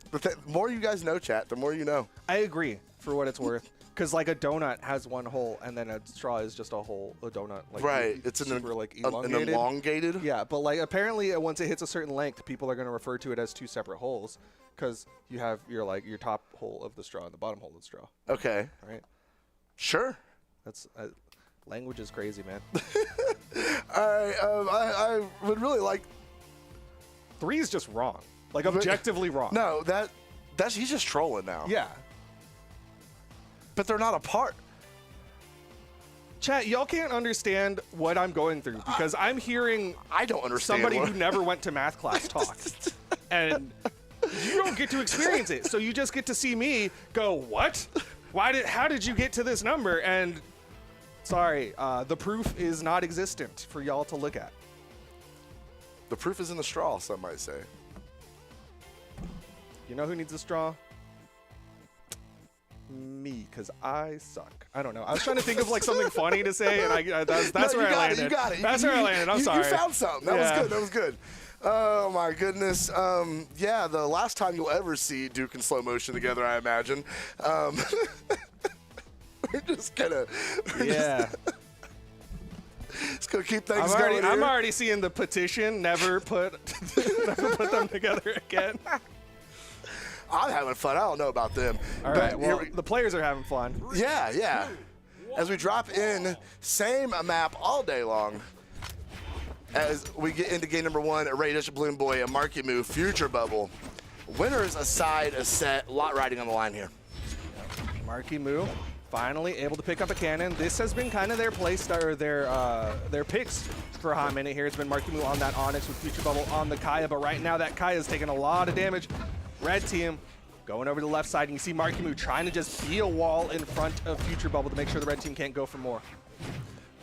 But the more you guys know, chat, the more you know. I agree, for what it's worth. Because a donut has one hole, and then a straw is just a donut. Right. It's super, an elongated. Yeah, but apparently once it hits a certain length, people are going to refer to it as two separate holes. Because you have your top hole of the straw and the bottom hole of the straw. Okay. Right. Sure. That's language is crazy, man. All right. I would really like. 3 is just wrong. Objectively wrong. No, that's he's just trolling now. Yeah. But they're not apart. Chat, y'all can't understand what I'm going through because I'm hearing I don't understand somebody who never went to math class talk. And you don't get to experience it. So you just get to see me go, what? How did you get to this number? And sorry, the proof is not existent for y'all to look at. The proof is in the straw, some might say. You know who needs a straw? me, because I suck. I don't know. I was trying to think of like something funny to say, and that's where I landed. You got it. That's where I landed. I'm sorry. You found something. That was good. That was good. Oh my goodness. Yeah, the last time you'll ever see Duke in slow motion together, I imagine. We're just gonna. Just gonna keep things going. I'm already seeing the petition. Never put them together again. I'm having fun. I don't know about them. All right. Well, the players are having fun. Yeah, yeah. As we drop in, same map all day long. As we get into game number 1, Radish, Balloon Boy, and Marky Moo, Future Bubble. Winners aside, a set, a lot riding on the line here. Marky Moo finally able to pick up a cannon. This has been kind of their play start, or their picks for a hot minute here. It's been Marky Moo on that Onyx with Future Bubble on the Kaya, but right now that Kaya's taking a lot of damage. Red team going over to the left side, and you see Marky Moo trying to just be a wall in front of Future Bubble to make sure the red team can't go for more.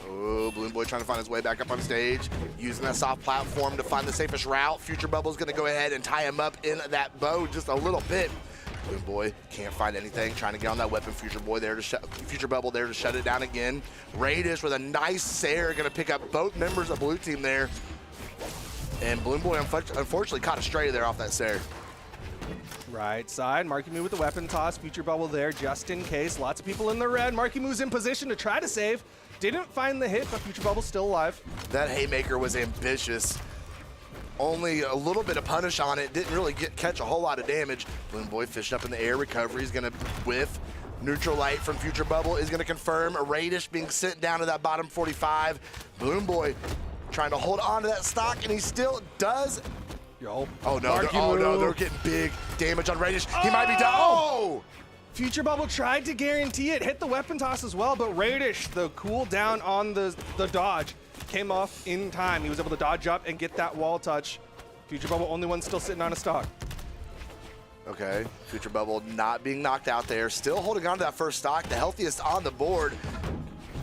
Oh, Balloon Boy trying to find his way back up on stage, using that soft platform to find the safest route. Future Bubble's going to go ahead and tie him up in that bow just a little bit. Balloon Boy can't find anything, trying to get on that weapon. Future Bubble there to shut it down again. Radish with a nice Sair, going to pick up both members of blue team there. And Balloon Boy unfortunately caught a stray there off that Sair. Right side, Marky Moo with the weapon toss. Future Bubble there just in case. Lots of people in the red. Marky Moo's in position to try to save. Didn't find the hit, but Future Bubble's still alive. That haymaker was ambitious. Only a little bit of punish on it. Didn't really catch a whole lot of damage. Balloon Boy fished up in the air. Recovery is going to whiff. Neutral light from Future Bubble is going to confirm. Radish being sent down to that bottom 45. Balloon Boy trying to hold on to that stock, and he still does. Yo. Oh no, they're getting big damage on Radish. He might be down. Oh! Future Bubble tried to guarantee it, hit the weapon toss as well, but Radish, the cooldown on the dodge, came off in time. He was able to dodge up and get that wall touch. Future Bubble, only one still sitting on a stock. Okay, Future Bubble not being knocked out there, still holding on to that first stock, the healthiest on the board.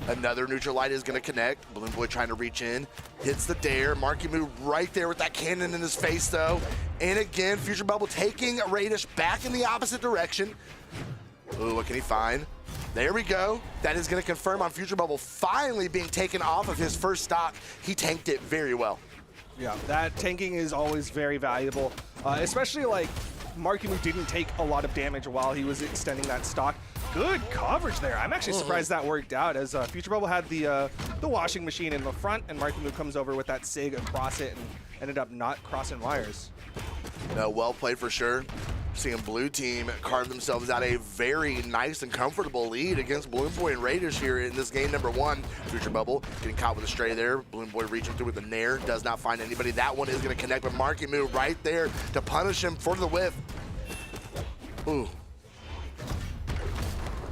Another neutral light is going to connect. Balloon Boy trying to reach in, hits the dare. Marky Moo right there with that cannon in his face though. And again, Future Bubble taking Radish back in the opposite direction. Ooh, what can he find? There we go. That is going to confirm on Future Bubble finally being taken off of his first stock. He tanked it very well. Yeah, that tanking is always very valuable, especially like Marky Moo didn't take a lot of damage while he was extending that stock. Good coverage there. I'm actually surprised that worked out, as Future Bubble had the washing machine in the front, and Marky Moo comes over with that SIG across it and ended up not crossing wires. No, well played for sure. Seeing blue team carve themselves out a very nice and comfortable lead against Balloon Boy and Radish here in this game number 1. Future Bubble getting caught with a stray there. Balloon Boy reaching through with a nair, does not find anybody. That one is going to connect with Marky Moo right there to punish him for the whiff. Ooh.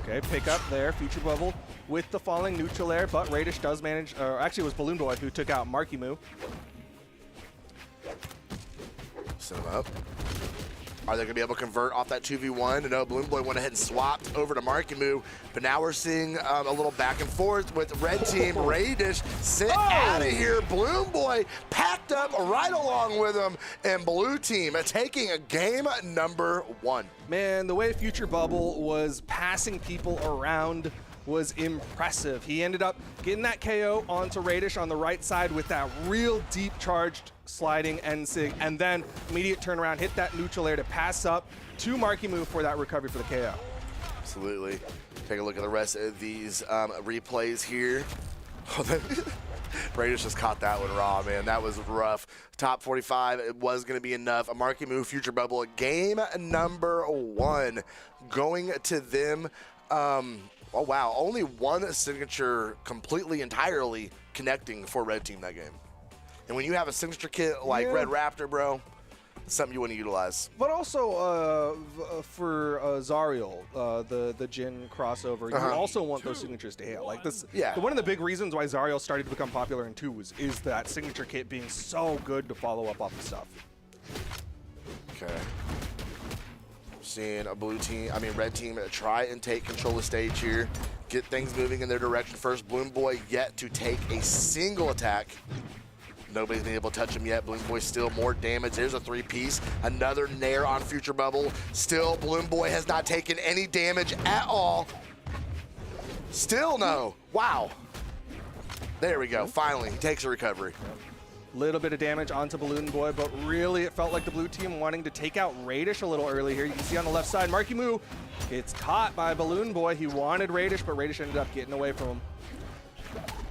Okay, pick up there, Future Bubble with the falling neutral air, but Radish does manage, or actually it was Balloon Boy who took out Marky Moo. Set him up. Are they going to be able to convert off that 2v1? No, Balloon Boy went ahead and swapped over to Marky Moo, but now we're seeing a little back and forth with red team. Radish sent out of here. Balloon Boy packed up right along with him, and blue team taking a game number 1. Man, the way Future Bubble was passing people around was impressive. He ended up getting that KO onto Radish on the right side with that real deep charged sliding NSIG, and then immediate turnaround, hit that neutral air to pass up to Marky Moo for that recovery for the KO. Absolutely. Take a look at the rest of these replays here. Radish just caught that one raw, man. That was rough. Top 45, it was going to be enough. A Marky Moo, Future Bubble, game number 1 going to them. Oh, wow. Only one signature completely, entirely connecting for red team that game. And when you have a signature kit like Red Raptor, bro, it's something you want to utilize. But also for Zariel, the Jin crossover, you also want those signatures to hail. Like this, one of the big reasons why Zariel started to become popular in 2 is that signature kit being so good to follow up off the stuff. Okay. Seeing a red team try and take control of the stage here, get things moving in their direction first. Balloon Boy yet to take a single attack. Nobody's been able to touch him yet. Balloon Boy still more damage. There's a 3-piece. Another nair on Future Bubble. Still, Balloon Boy has not taken any damage at all. Still no. Wow. There we go. Finally, he takes a recovery. Little bit of damage onto Balloon Boy, but really it felt like the blue team wanting to take out Radish a little early here. You can see on the left side, Marky Moo gets caught by Balloon Boy. He wanted Radish, but Radish ended up getting away from him.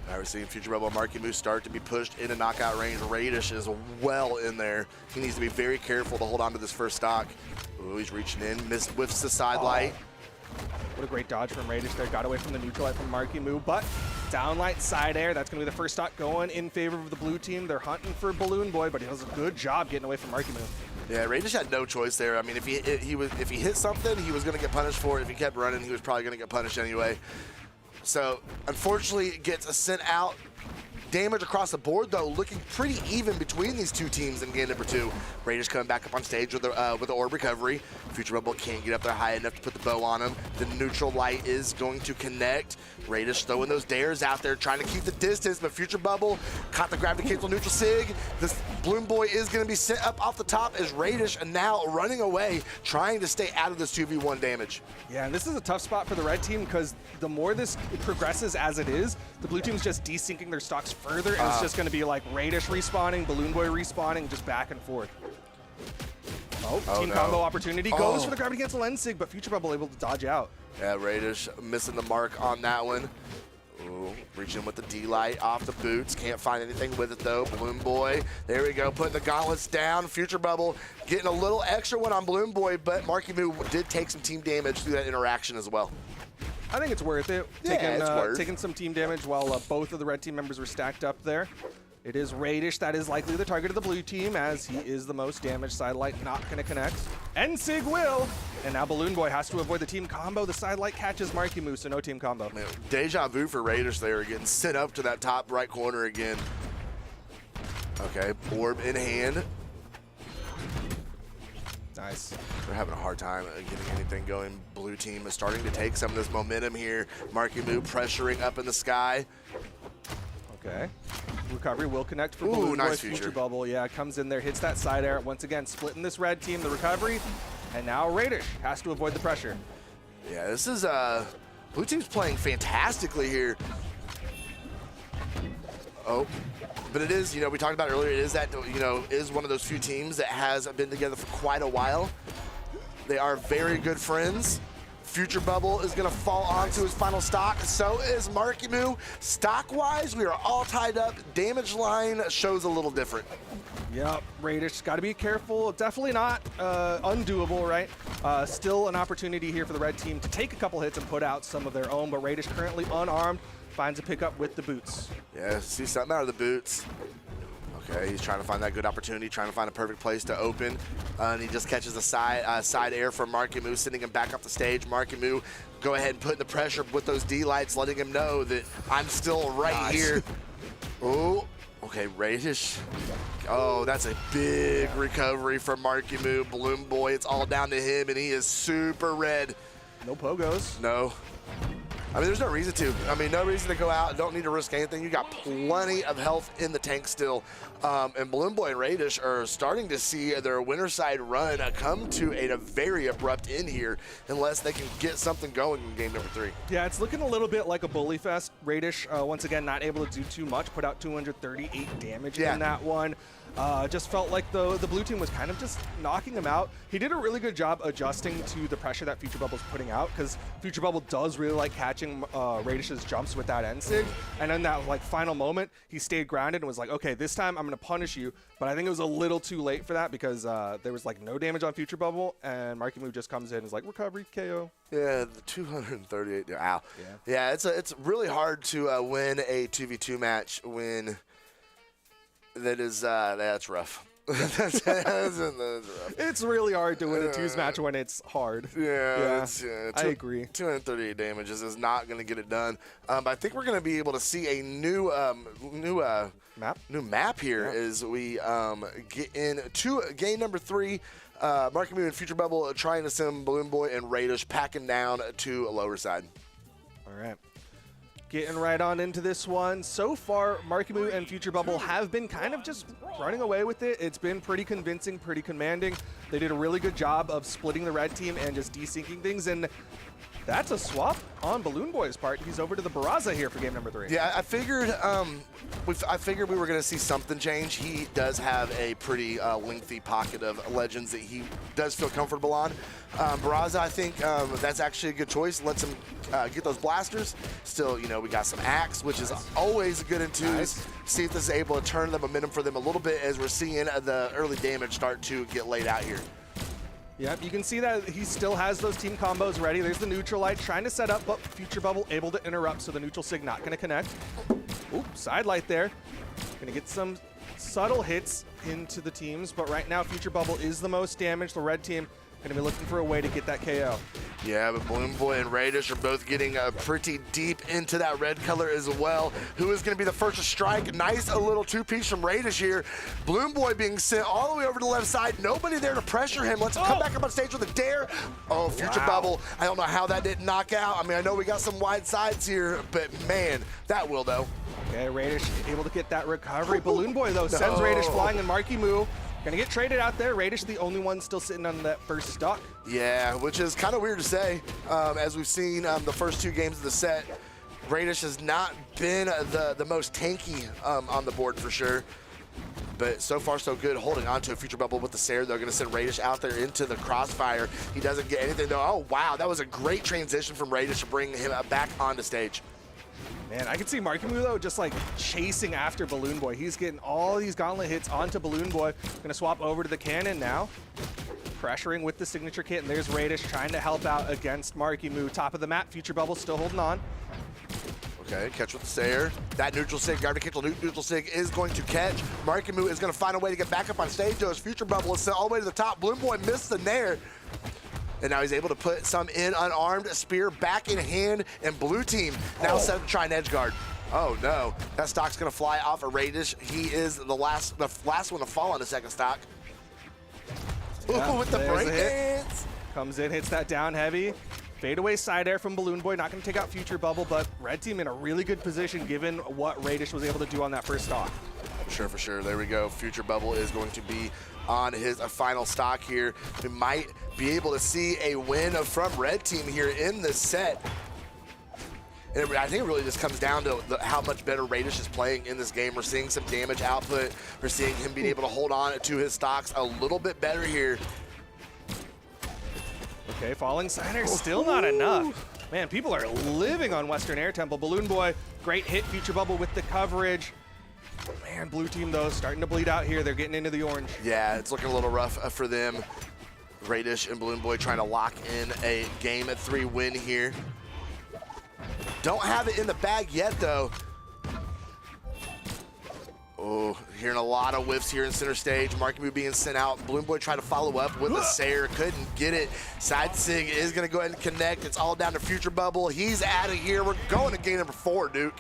Now we're seeing Future Rebel and Marky Moo start to be pushed into knockout range. Radish is well in there. He needs to be very careful to hold on to this first stock. Ooh, he's reaching in, whiffs the side light. What a great dodge from Radish there. Got away from the neutral light from Marky Moo, but downlight side air. That's going to be the first stock going in favor of the blue team. They're hunting for Balloon Boy, but he does a good job getting away from Marky Moo. Yeah, Radish had no choice there. I mean, if he hit something, he was going to get punished for it. If he kept running, he was probably going to get punished anyway. So, unfortunately, it gets sent out. Damage across the board, though, looking pretty even between these two teams in game number 2. Radish coming back up on stage with the orb recovery. Future Rebel can't get up there high enough to put the bow on him. The neutral light is going to connect. Radish throwing those dares out there, trying to keep the distance, but Future Bubble caught the gravity cancel neutral sig. This Balloon Boy is going to be sent up off the top as Radish and now running away, trying to stay out of this 2v1 damage. Yeah, and this is a tough spot for the red team because the more this progresses as it is, the blue team's just desyncing their stocks further, and it's just going to be like Radish respawning, Balloon Boy respawning, just back and forth. Team combo opportunity goes for the gravity cancel end sig, but Future Bubble able to dodge out. Yeah, Radish missing the mark on that one. Ooh, reaching with the D-Light off the boots. Can't find anything with it, though. Balloon Boy, there we go, putting the gauntlets down. Future Bubble getting a little extra one on Balloon Boy, but Marky Moo did take some team damage through that interaction as well. I think it's worth it. Yeah, taking some team damage while both of the red team members were stacked up there. It is Radish that is likely the target of the blue team, as he is the most damaged. Sidelight not going to connect. Sig will. And now Balloon Boy has to avoid the team combo. The sidelight catches Marky Moo, so no team combo. Man, deja vu for Radish there, getting sent up to that top right corner again. Okay, orb in hand. Nice. They're having a hard time getting anything going. Blue team is starting to take some of this momentum here. Marky Moo pressuring up in the sky. Okay. Recovery will connect for Balloon nice Boy. future. Future Bubble, yeah, comes in there, hits that side air. Once again, splitting this red team, the recovery. And now Radish has to avoid the pressure. Yeah, this is, blue team's playing fantastically here. Oh, but it is, you know, we talked about earlier, it is that, you know, is one of those few teams that has been together for quite a while. They are very good friends. Future Bubble is going to fall onto his final stock. So is Marky Moo. Stock-wise, we are all tied up. Damage line shows a little different. Yep, Radish got to be careful. Definitely not undoable, right? Still an opportunity here for the red team to take a couple hits and put out some of their own, but Radish currently unarmed, finds a pickup with the boots. Yeah, see something out of the boots. Okay, he's trying to find that good opportunity, trying to find a perfect place to open. And he just catches a side air from Marky Moo, sending him back off the stage. Marky Moo, go ahead and put in the pressure with those D-lights, letting him know that I'm still right here. Oh, okay, Radish. Oh, that's a big recovery from Marky Moo. Balloon Boy, it's all down to him, and he is super red. No pogos. No. I mean, there's no reason to. I mean, no reason to go out. Don't need to risk anything. You got plenty of health in the tank still. And Balloon Boy and Radish are starting to see their winner side run come to a very abrupt end here unless they can get something going in game number 3. Yeah, it's looking a little bit like a bully fest. Radish, once again, not able to do too much. Put out 238 damage in that one. Just felt like the blue team was kind of just knocking him out. He did a really good job adjusting to the pressure that Future Bubble's putting out, because Future Bubble does really like catching Radish's jumps with that end sig. And in that like final moment, he stayed grounded and was like, okay, this time I'm going to punish you. But I think it was a little too late for that, because there was like no damage on Future Bubble, and Marky Moo just comes in and is like, recovery, KO. Yeah, the 238. Ow. Yeah, it's really hard to win a 2v2 match when that's rough. that's rough. It's really hard to win a twos match when it's hard. Yeah, I agree. 238 damages is not going to get it done. But I think we're going to be able to see a new map here as we get into game number 3. Marky Moo and Future Bubble trying to send Balloon Boy and Radish packing down to a lower side. All right. Getting right on into this one. So far, Markimu and Future Bubble have been kind of just running away with it. It's been pretty convincing, pretty commanding. They did a really good job of splitting the red team and just desyncing things, and that's a swap on Balloon Boy's part. He's over to the Brawlhalla here for game number 3. Yeah, I figured we were going to see something change. He does have a pretty lengthy pocket of legends that he does feel comfortable on. Brawlhalla, I think that's actually a good choice. Lets him get those blasters. Still, you know, we got some Axe, which is always good in twos. See if this is able to turn the momentum for them a little bit as we're seeing the early damage start to get laid out here. Yep, you can see that he still has those team combos ready. There's the neutral light trying to set up, but Future Bubble able to interrupt, so the neutral sig not going to connect. Oop, side light there. Going to get some subtle hits into the teams, but right now Future Bubble is the most damaged. The red team going to be looking for a way to get that KO. Yeah, but Balloon Boy and Radish are both getting pretty deep into that red color as well. Who is going to be the first to strike? Nice a little two-piece from Radish here. Balloon Boy being sent all the way over to the left side. Nobody there to pressure him. Let's come back up on stage with a dare. Oh, Future Bubble. I don't know how that didn't knock out. I mean, I know we got some wide sides here, but man, that will though. Okay, Radish able to get that recovery. Balloon Boy, though, sends Radish flying, and Markimu gonna get traded out there. Radish the only one still sitting on that first stock. Yeah, which is kind of weird to say. As we've seen the first 2 games of the set, Radish has not been the most tanky on the board for sure. But so far so good, holding on to a Future Bubble with the Sarah. They're gonna send Radish out there into the crossfire. He doesn't get anything though. Oh wow, that was a great transition from Radish to bring him back onto stage. Man, I can see Markimu, though, just like chasing after Balloon Boy. He's getting all these gauntlet hits onto Balloon Boy. Gonna swap over to the cannon now. Pressuring with the signature kit, and there's Radish trying to help out against Markimu. Top of the map, Future Bubble still holding on. Okay, catch with the Sayer. That neutral sig, guard to catch neutral sig is going to catch. Markimu is going to find a way to get back up on stage. Though his Future Bubble is sent all the way to the top. Balloon Boy missed the nair. And now he's able to put some in unarmed, spear back in hand, and blue team now set up to try an edge guard. Oh no, that stock's gonna fly off of Radish. He is the last one to fall on the second stock. Yeah, ooh, with the break dance. Comes in, hits that down heavy. Fadeaway side air from Balloon Boy, not gonna take out Future Bubble, but red team in a really good position given what Radish was able to do on that first stock. Sure, for sure. There we go. Future Bubble is going to be on his final stock here. We might be able to see a win from red team here in this set. And I think it really just comes down to how much better Radish is playing in this game. We're seeing some damage output. We're seeing him being able to hold on to his stocks a little bit better here. Okay, falling side air, still not enough. Man, people are living on Western Air Temple. Balloon Boy, great hit, Future Bubble with the coverage. Man, blue team, though, starting to bleed out here. They're getting into the orange. Yeah, it's looking a little rough for them. Radish and Balloon Boy trying to lock in a game at 3 win here. Don't have it in the bag yet, though. Oh, hearing a lot of whiffs here in center stage. Markimu being sent out. Balloon Boy trying to follow up with a Sayer. Couldn't get it. Side sig is going to go ahead and connect. It's all down to Future Bubble. He's out of here. We're going to game number 4, Duke.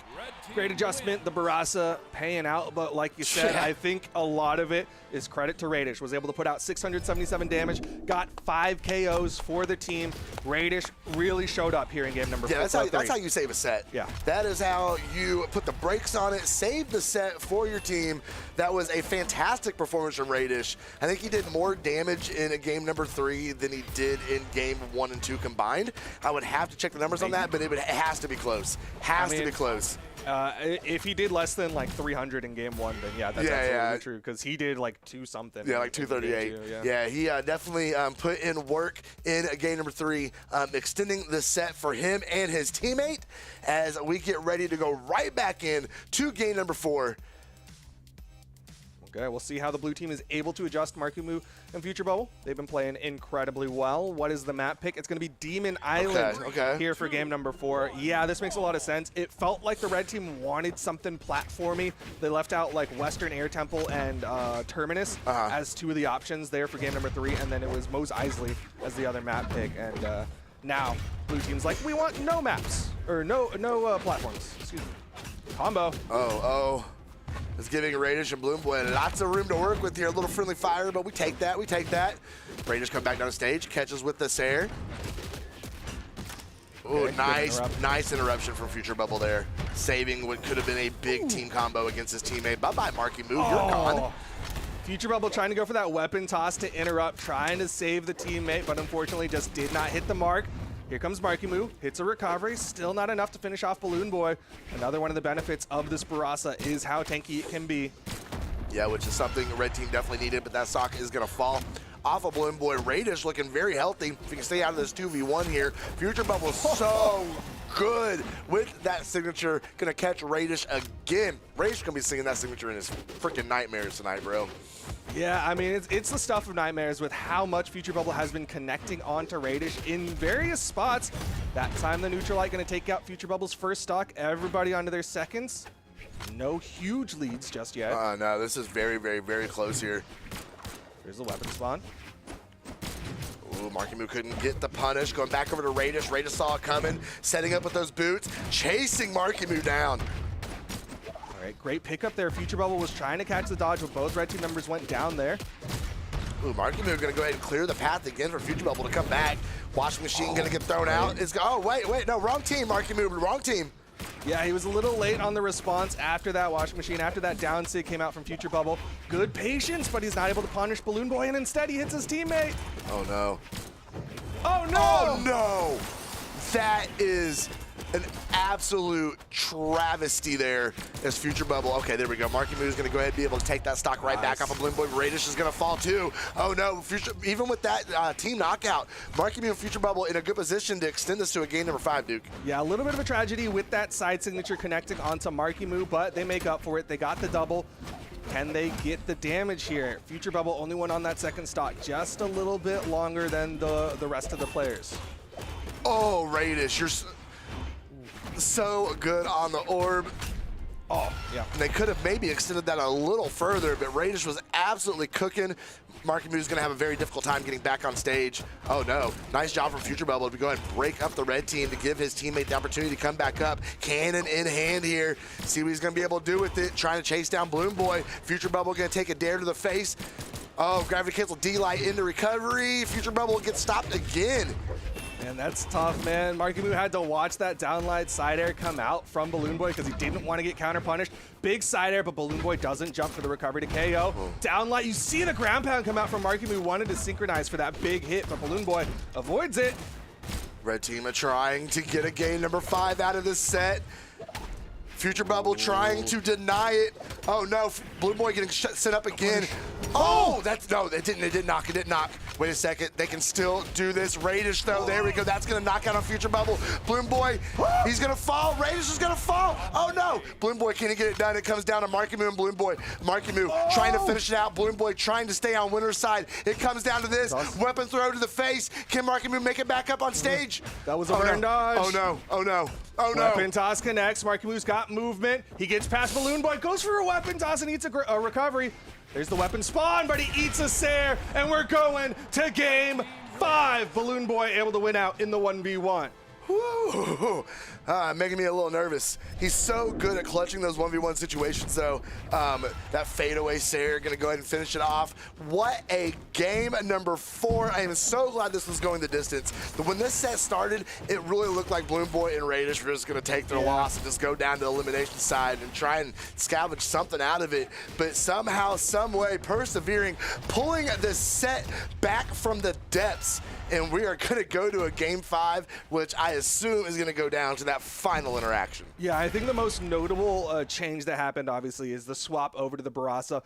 Great adjustment. The Brawlhalla paying out, but like you said, I think a lot of it is credit to Radish. Was able to put out 677 damage, got 5 KOs for the team. Radish really showed up here in game number 4. Yeah, that's how you save a set. Yeah. That is how you put the brakes on it, save the set for your team. That was a fantastic performance from Radish. I think he did more damage in game number 3 than he did in game 1 and 2 combined. I would have to check the numbers on that, but it has to be close. Has to be close. If he did less than like 300 in game 1, then yeah, that's absolutely true, because he did like 2 something. Yeah, like 238. Yeah, he definitely put in work in game number 3, extending the set for him and his teammate as we get ready to go right back in to game number 4. Okay, we'll see how the blue team is able to adjust Markimu and Future Bubble. They've been playing incredibly well. What is the map pick? It's going to be Demon Island here for game number 4. Yeah, this makes a lot of sense. It felt like the red team wanted something platformy. They left out like Western Air Temple and Terminus as 2 of the options there for game number 3, and then it was Mos Eisley as the other map pick. And now blue team's like, we want no maps, or no platforms. Excuse me. Combo. Oh. It's giving Radish and Balloon Boy lots of room to work with here. A little friendly fire, but we take that. Radish come back down the stage, catches with the Sayer. Ooh, Okay, nice interruption from Future Bubble there. Saving what could have been a big team combo against his teammate. Bye-bye, Marky Moo, you're gone. Future Bubble trying to go for that weapon toss to interrupt, trying to save the teammate, but unfortunately just did not hit the mark. Here comes Marky Moo, hits a recovery, still not enough to finish off Balloon Boy. Another one of the benefits of this Barasa is how tanky it can be. Yeah, which is something the red team definitely needed, but that stock is going to fall off of Balloon Boy. Radish looking very healthy. If he can stay out of this 2v1 here, Future Bubble so good with that signature. Going to catch Radish again. Radish going to be singing that signature in his freaking nightmares tonight, bro. Yeah, I mean, it's the stuff of nightmares with how much Future Bubble has been connecting onto Radish in various spots. That time the Neutral Light going to take out Future Bubble's first stock, everybody onto their seconds. No huge leads just yet. No, this is very, very, very close here. There's the weapon spawn. Ooh, Marky Moo couldn't get the punish. Going back over to Radish. Radish saw it coming, setting up with those boots, chasing Marky Moo down. All right, great pickup there. Future Bubble was trying to catch the dodge, but both red team members went down there. Ooh, Marky Moo going to go ahead and clear the path again for Future Bubble to come back. Washing Machine going to get thrown out. Wait, no, wrong team, Marky Moo, wrong team. Yeah, he was a little late on the response after that Washing Machine, after that down sig came out from Future Bubble. Good patience, but he's not able to punish Balloon Boy, and instead he hits his teammate. Oh, no. Oh, no! Oh, no! That is an absolute travesty there as Future Bubble. Okay, there we go. Marky Moo is going to go ahead and be able to take that stock right back off of Balloon Boy. Radish is going to fall too. Oh no, even with that team knockout, Marky Moo and Future Bubble in a good position to extend this to a game number 5, Duke. Yeah, a little bit of a tragedy with that side signature connecting onto Marky Moo, but they make up for it. They got the double. Can they get the damage here? Future Bubble only went on that second stock just a little bit longer than the rest of the players. Oh, Radish, you're so good on the orb. Oh, yeah. They could have maybe extended that a little further, but Radish was absolutely cooking. Marky Moo's going to have a very difficult time getting back on stage. Oh, no. Nice job from Future Bubble to go ahead and break up the red team to give his teammate the opportunity to come back up. Cannon in hand here. See what he's going to be able to do with it. Trying to chase down Balloon Boy. Future Bubble going to take a dare to the face. Oh, Gravity Cancel D-Light into recovery. Future Bubble gets stopped again. Man, that's tough, man. Marky Moo had to watch that downlight side air come out from Balloon Boy because he didn't want to get counter punished. Big side air, but Balloon Boy doesn't jump for the recovery to KO. Downlight, you see the ground pound come out from Marky Moo. Wanted to synchronize for that big hit, but Balloon Boy avoids it. Red team are trying to get a game number 5 out of this set. Future Bubble trying to deny it. Oh no, Balloon Boy getting set up again. Oh, it didn't knock. Wait a second, they can still do this. Radish though, there we go. That's gonna knock out on Future Bubble. Balloon Boy, he's gonna fall. Radish is gonna fall. Oh no, Balloon Boy can't get it done. It comes down to Marky Moo and Balloon Boy. Marky Moo trying to finish it out. Balloon Boy trying to stay on winner's side. It comes down to this. Weapon throw to the face. Can Marky Moo make it back up on stage? That was a burn dodge. Oh no, oh no, oh no. Weapon toss connects. Marky Moo's got movement. He gets past Balloon Boy, goes for a weapon toss and eats a recovery. There's the weapon spawn, but he eats a Sair, and we're going to game 5. Balloon Boy able to win out in the 1v1. Woo. Making me a little nervous. He's so good at clutching those 1v1 situations, though. That fadeaway Sair going to go ahead and finish it off. What a game number 4. I am so glad this was going the distance. But when this set started, it really looked like Balloon Boy and Radish were just going to take their loss and just go down to the elimination side and try and salvage something out of it. But somehow, some way, persevering, pulling this set back from the depths. And we are going to go to a game 5, which I assume is going to go down to that final interaction. Yeah, I think the most notable change that happened, obviously, is the swap over to the Barasa.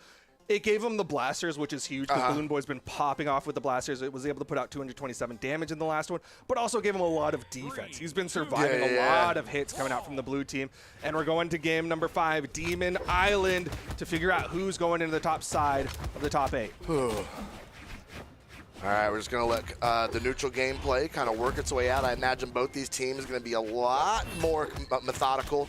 It gave him the blasters, which is huge because Balloon Boy's been popping off with the blasters. It was able to put out 227 damage in the last one, but also gave him a lot of defense. He's been surviving a lot of hits coming out from the blue team. And we're going to game number 5, Demon Island, to figure out who's going into the top side of the top 8. All right, we're just going to let the neutral gameplay kind of work its way out. I imagine both these teams are going to be a lot more methodical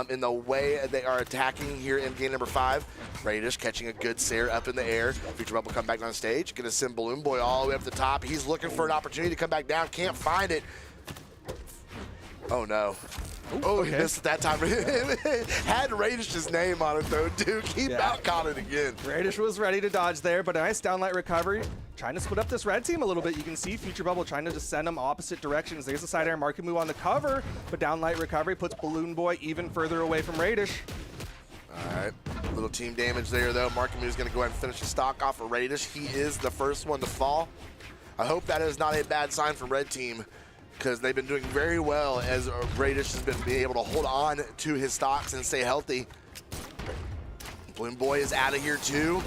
in the way they are attacking here in game number 5. Radish catching a good Sair up in the air. Future Bubble come back on stage. Going to send Balloon Boy all the way up the top. He's looking for an opportunity to come back down. Can't find it. Oh, no. Oh, he missed it that time. Had Radish's name on it, though, dude. He about caught it again. Radish was ready to dodge there, but a nice downlight recovery. Trying to split up this red team a little bit. You can see Future Bubble trying to just send them opposite directions. There's the side air Markimu on the cover, but downlight recovery puts Balloon Boy even further away from Radish. All right, little team damage there, though. Markimu's going to go ahead and finish the stock off of Radish. He is the first one to fall. I hope that is not a bad sign for red team, because they've been doing very well as Radish has been being able to hold on to his stocks and stay healthy. Balloon Boy is out of here too.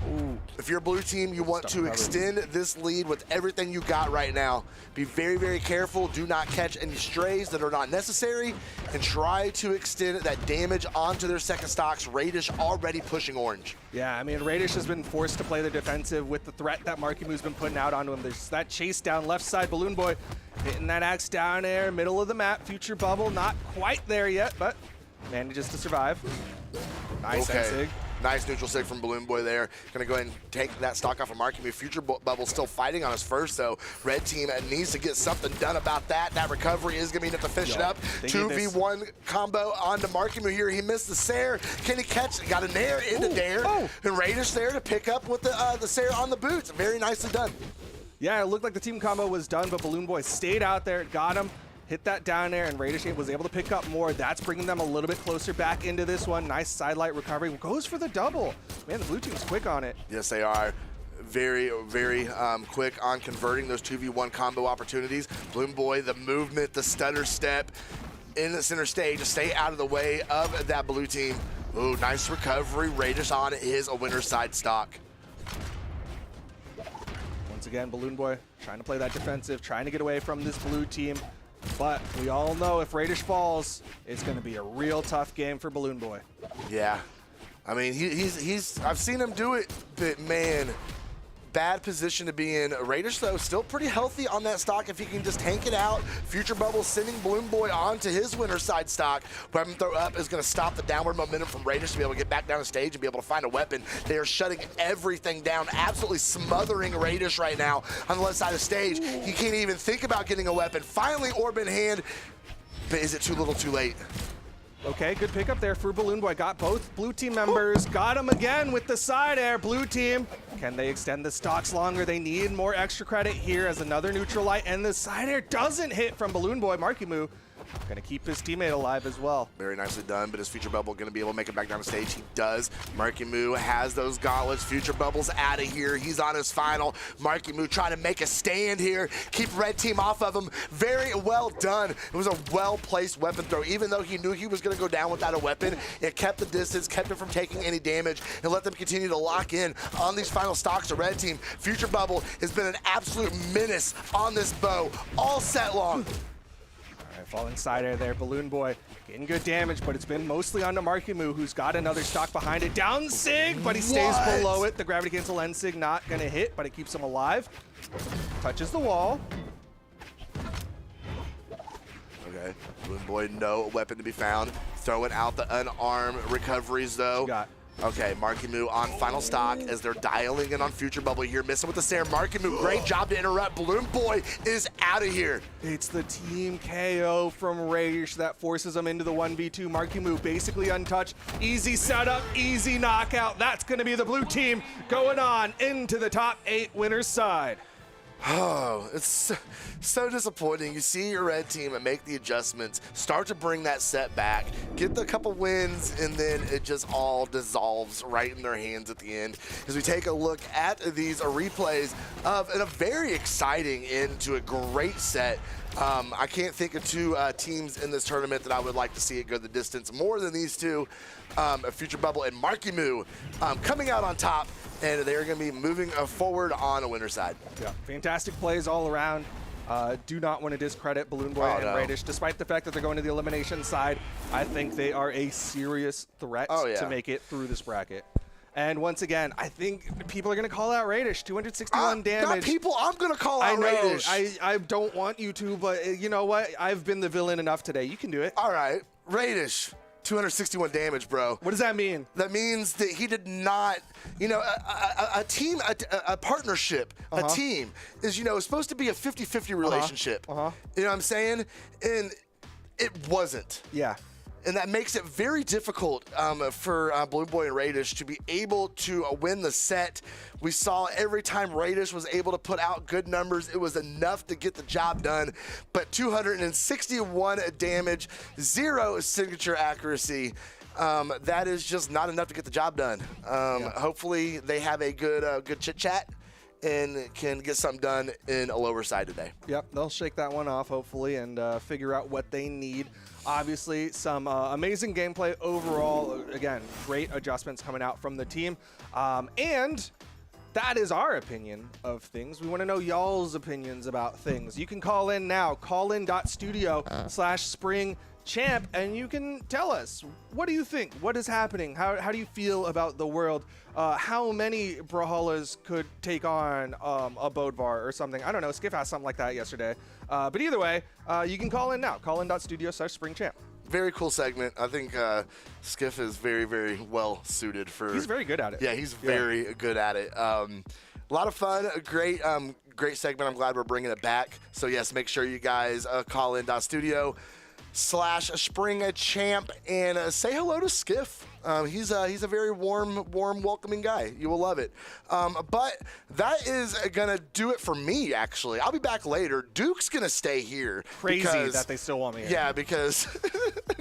Ooh. If you're a blue team, you want to extend this lead with everything you got right now. Be very, very careful. Do not catch any strays that are not necessary, and try to extend that damage onto their second stocks. Radish already pushing orange. Yeah, I mean, Radish has been forced to play the defensive with the threat that Markimu's been putting out onto him. There's that chase down left side. Balloon Boy hitting that axe down there, middle of the map. Future Bubble not quite there yet, but manages to survive. Nice sig. Nice neutral sig from Balloon Boy there. Gonna go ahead and take that stock off of Markimu. Future Bubble still fighting on his first, though. Red team needs to get something done about that. That recovery is gonna be enough to finish it up. 2v1 combo onto Markimu here. He missed the Sair. Can he catch it? Got a Nair into Dare. And Radish there to pick up with the Sair on the boots. Very nicely done. Yeah, it looked like the team combo was done, but Balloon Boy stayed out there, got him. Hit that down there, and Radish was able to pick up more. That's bringing them a little bit closer back into this one. Nice sidelight recovery. Goes for the double. Man, the blue team's quick on it. Yes, they are. Very, very quick on converting those 2v1 combo opportunities. Balloon Boy, the movement, the stutter step in the center stage to stay out of the way of that blue team. Ooh, nice recovery. Radish on his winner's side stock. Once again, Balloon Boy trying to play that defensive, trying to get away from this blue team. But we all know if Radish falls, it's going to be a real tough game for Balloon Boy. Yeah. I mean, he's I've seen him do it, but man, bad position to be in. Radish, though, still pretty healthy on that stock if he can just tank it out. Future Bubble sending Balloon Boy onto his winner's side stock. Weapon throw up is going to stop the downward momentum from Radish to be able to get back down the stage and be able to find a weapon. They are shutting everything down, absolutely smothering Radish right now on the left side of the stage. He can't even think about getting a weapon. Finally, orb in hand, but is it too little too late? Okay, good pickup there for Balloon Boy. Got both blue team members. Got him again with the side air. Blue team, can they extend the stocks longer? They need more extra credit here as another neutral light, and the side air doesn't hit from Balloon Boy. Markimu gonna keep his teammate alive as well. Very nicely done, but is Future Bubble gonna be able to make it back down the stage? He does. Markimu has those gauntlets. Future Bubble's out of here. He's on his final. Markimu trying to make a stand here. Keep red team off of him. Very well done. It was a well-placed weapon throw. Even though he knew he was gonna go down without a weapon, it kept the distance, kept him from taking any damage, and let them continue to lock in on these final stocks of red team. Future Bubble has been an absolute menace on this bow all set long. Falling side air there, Balloon Boy getting good damage, but it's been mostly onto Markimu, who's got another stock behind it. Down Sig, but he stays below it. The gravity cancel end Sig not gonna hit, but it keeps him alive. Touches the wall. Okay, Balloon Boy, no weapon to be found. Throwing out the unarmed recoveries, though. Okay, Markimu on final stock as they're dialing in on Future Bubble here. Missing with the Sair. Markimu, great job to interrupt. Balloon Boy is out of here. It's the team KO from Radish that forces them into the 1v2. Markimu basically untouched. Easy setup, easy knockout. That's going to be the blue team going on into the top 8 winners side. Oh, it's so disappointing. You see your red team and make the adjustments, start to bring that set back, get the couple wins, and then it just all dissolves right in their hands at the end. As we take a look at these replays of a very exciting end to a great set. I can't think of two teams in this tournament that I would like to see it go the distance more than these two. Future Bubble and Markimu coming out on top, and they're going to be moving forward on a winner's side. Yeah, fantastic plays all around. Do not want to discredit Balloon Boy and Radish, despite the fact that they're going to the elimination side. I think they are a serious threat to make it through this bracket. And once again, I think people are going to call out Radish. 261 damage. Not people, I'm going to call out Radish. I don't want you to, but you know what? I've been the villain enough today. You can do it. All right. Radish, 261 damage, bro. What does that mean? That means that he did not, you know, a team, a partnership, a team is, you know, supposed to be a 50-50 relationship. You know what I'm saying? And it wasn't. Yeah. And that makes it very difficult for Balloon Boy and Radish to be able to win the set. We saw every time Radish was able to put out good numbers, it was enough to get the job done. But 261 damage, 0 signature accuracy. That is just not enough to get the job done. Hopefully they have a good chit chat and can get something done in a lower side today. Yep, they'll shake that one off, hopefully, and figure out what they need. Obviously, some amazing gameplay overall. Again, great adjustments coming out from the team. And that is our opinion of things. We want to know y'all's opinions about things. You can call in now, callin.studio/springchamp, and you can tell us, what do you think? What is happening? How do you feel about the world? How many Brawlhallas could take on a Bodvar or something? I don't know. Skiff asked something like that yesterday. But either way, you can call in now. Callin.studio/springchamp. Very cool segment. I think Skiff is very, very well suited for. He's very good at it. Yeah, he's very good at it. A lot of fun. A great segment. I'm glad we're bringing it back. So yes, make sure you guys call in.studio/springchamp and say hello to Skiff. He's a very warm, welcoming guy. You will love it. But that is gonna do it for me. Actually, I'll be back later. Duke's gonna stay here. Crazy that they still want me here. Yeah, because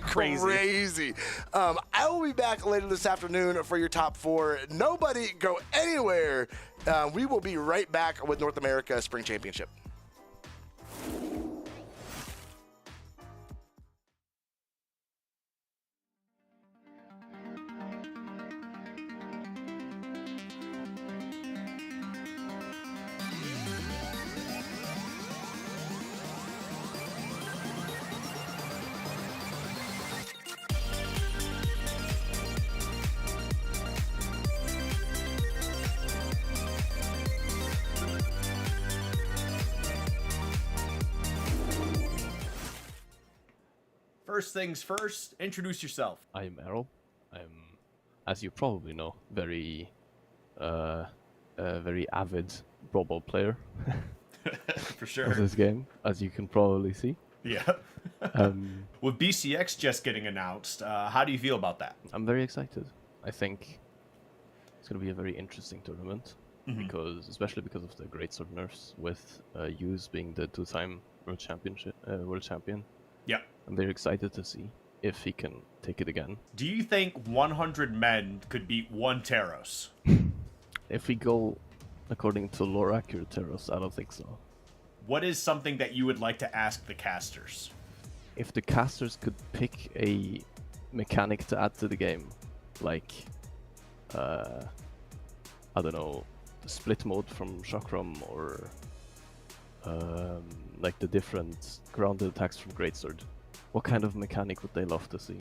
crazy. I will be back later this afternoon for your top 4. Nobody go anywhere. We will be right back with North America Spring Championship. First things first, introduce yourself. I'm Errol. I'm, as you probably know, very avid Brawl Ball player For sure. of this game, as you can probably see. Yeah. With BCX just getting announced, how do you feel about that? I'm very excited. I think it's going to be a very interesting tournament, especially because of the great sword nerfs, with Hughes being the 2-time world champion. Yeah. I'm very excited to see if he can take it again. Do you think 100 men could beat 1 Teros? If we go according to lore accurate Teros, I don't think so. What is something that you would like to ask the casters? If the casters could pick a mechanic to add to the game, like, I don't know, the split mode from Chakram, or like the different grounded attacks from Greatsword, what kind of mechanic would they love to see?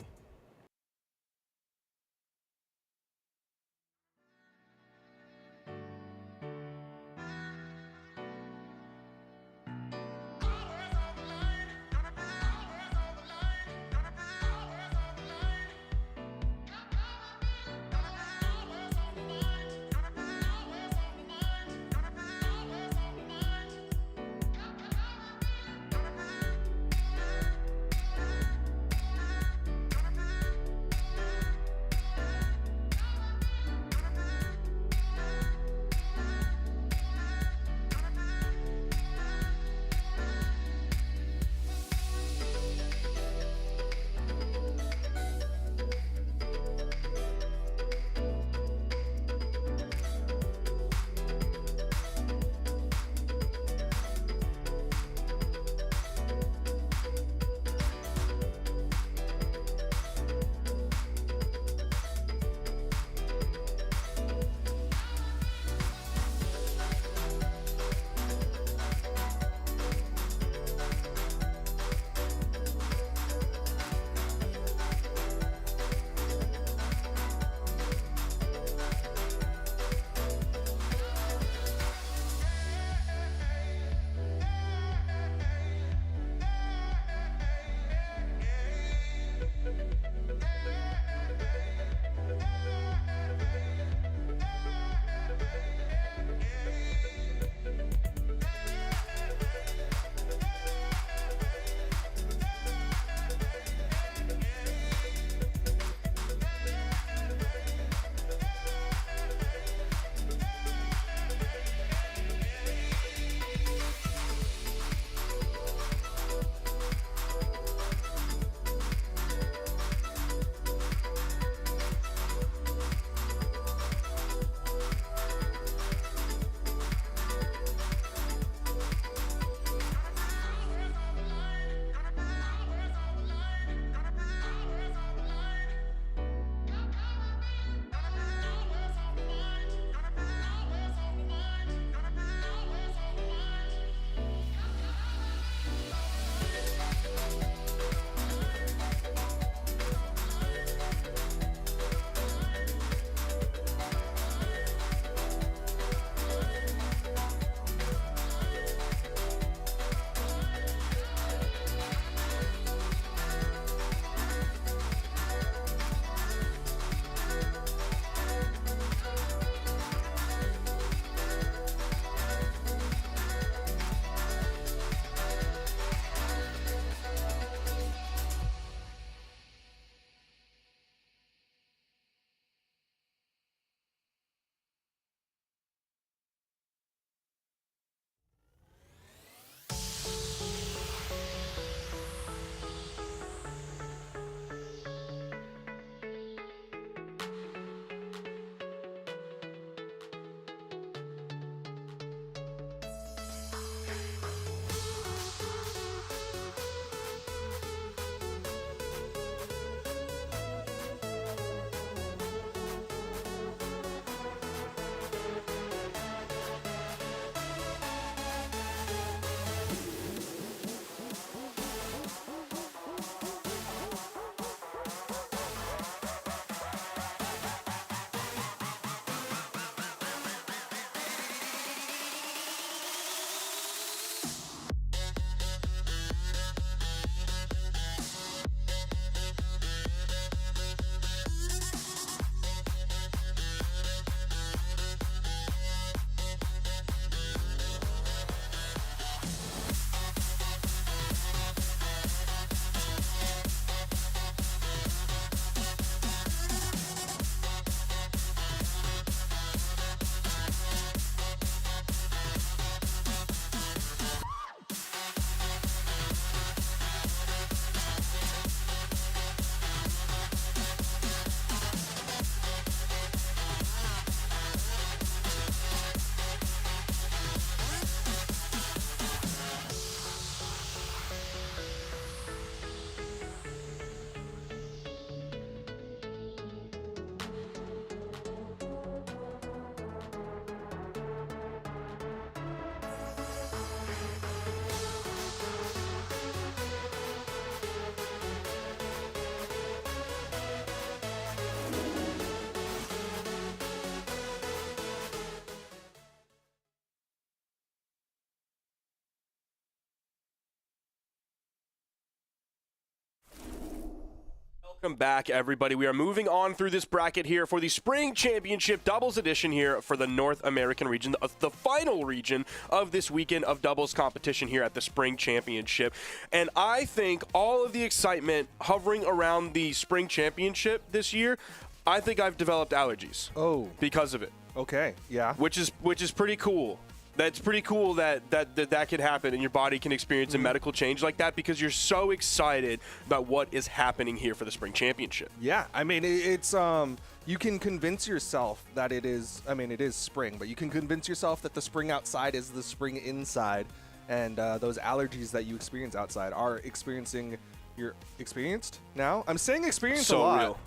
Welcome back, everybody. We are moving on through this bracket here for the Spring Championship Doubles Edition here for the North American region, the final region of this weekend of doubles competition here at the Spring Championship. And I think all of the excitement hovering around the Spring Championship this year, I think I've developed allergies. Oh. Because of it. Okay, yeah. Which is pretty cool. That's pretty cool that could happen and your body can experience a medical change like that because you're so excited about what is happening here for the Spring Championship. Yeah, I mean, it's you can convince yourself that it is, I mean, it is spring, but you can convince yourself that the spring outside is the spring inside, and those allergies that you experience outside are you're experienced now? I'm saying experience a lot. Real.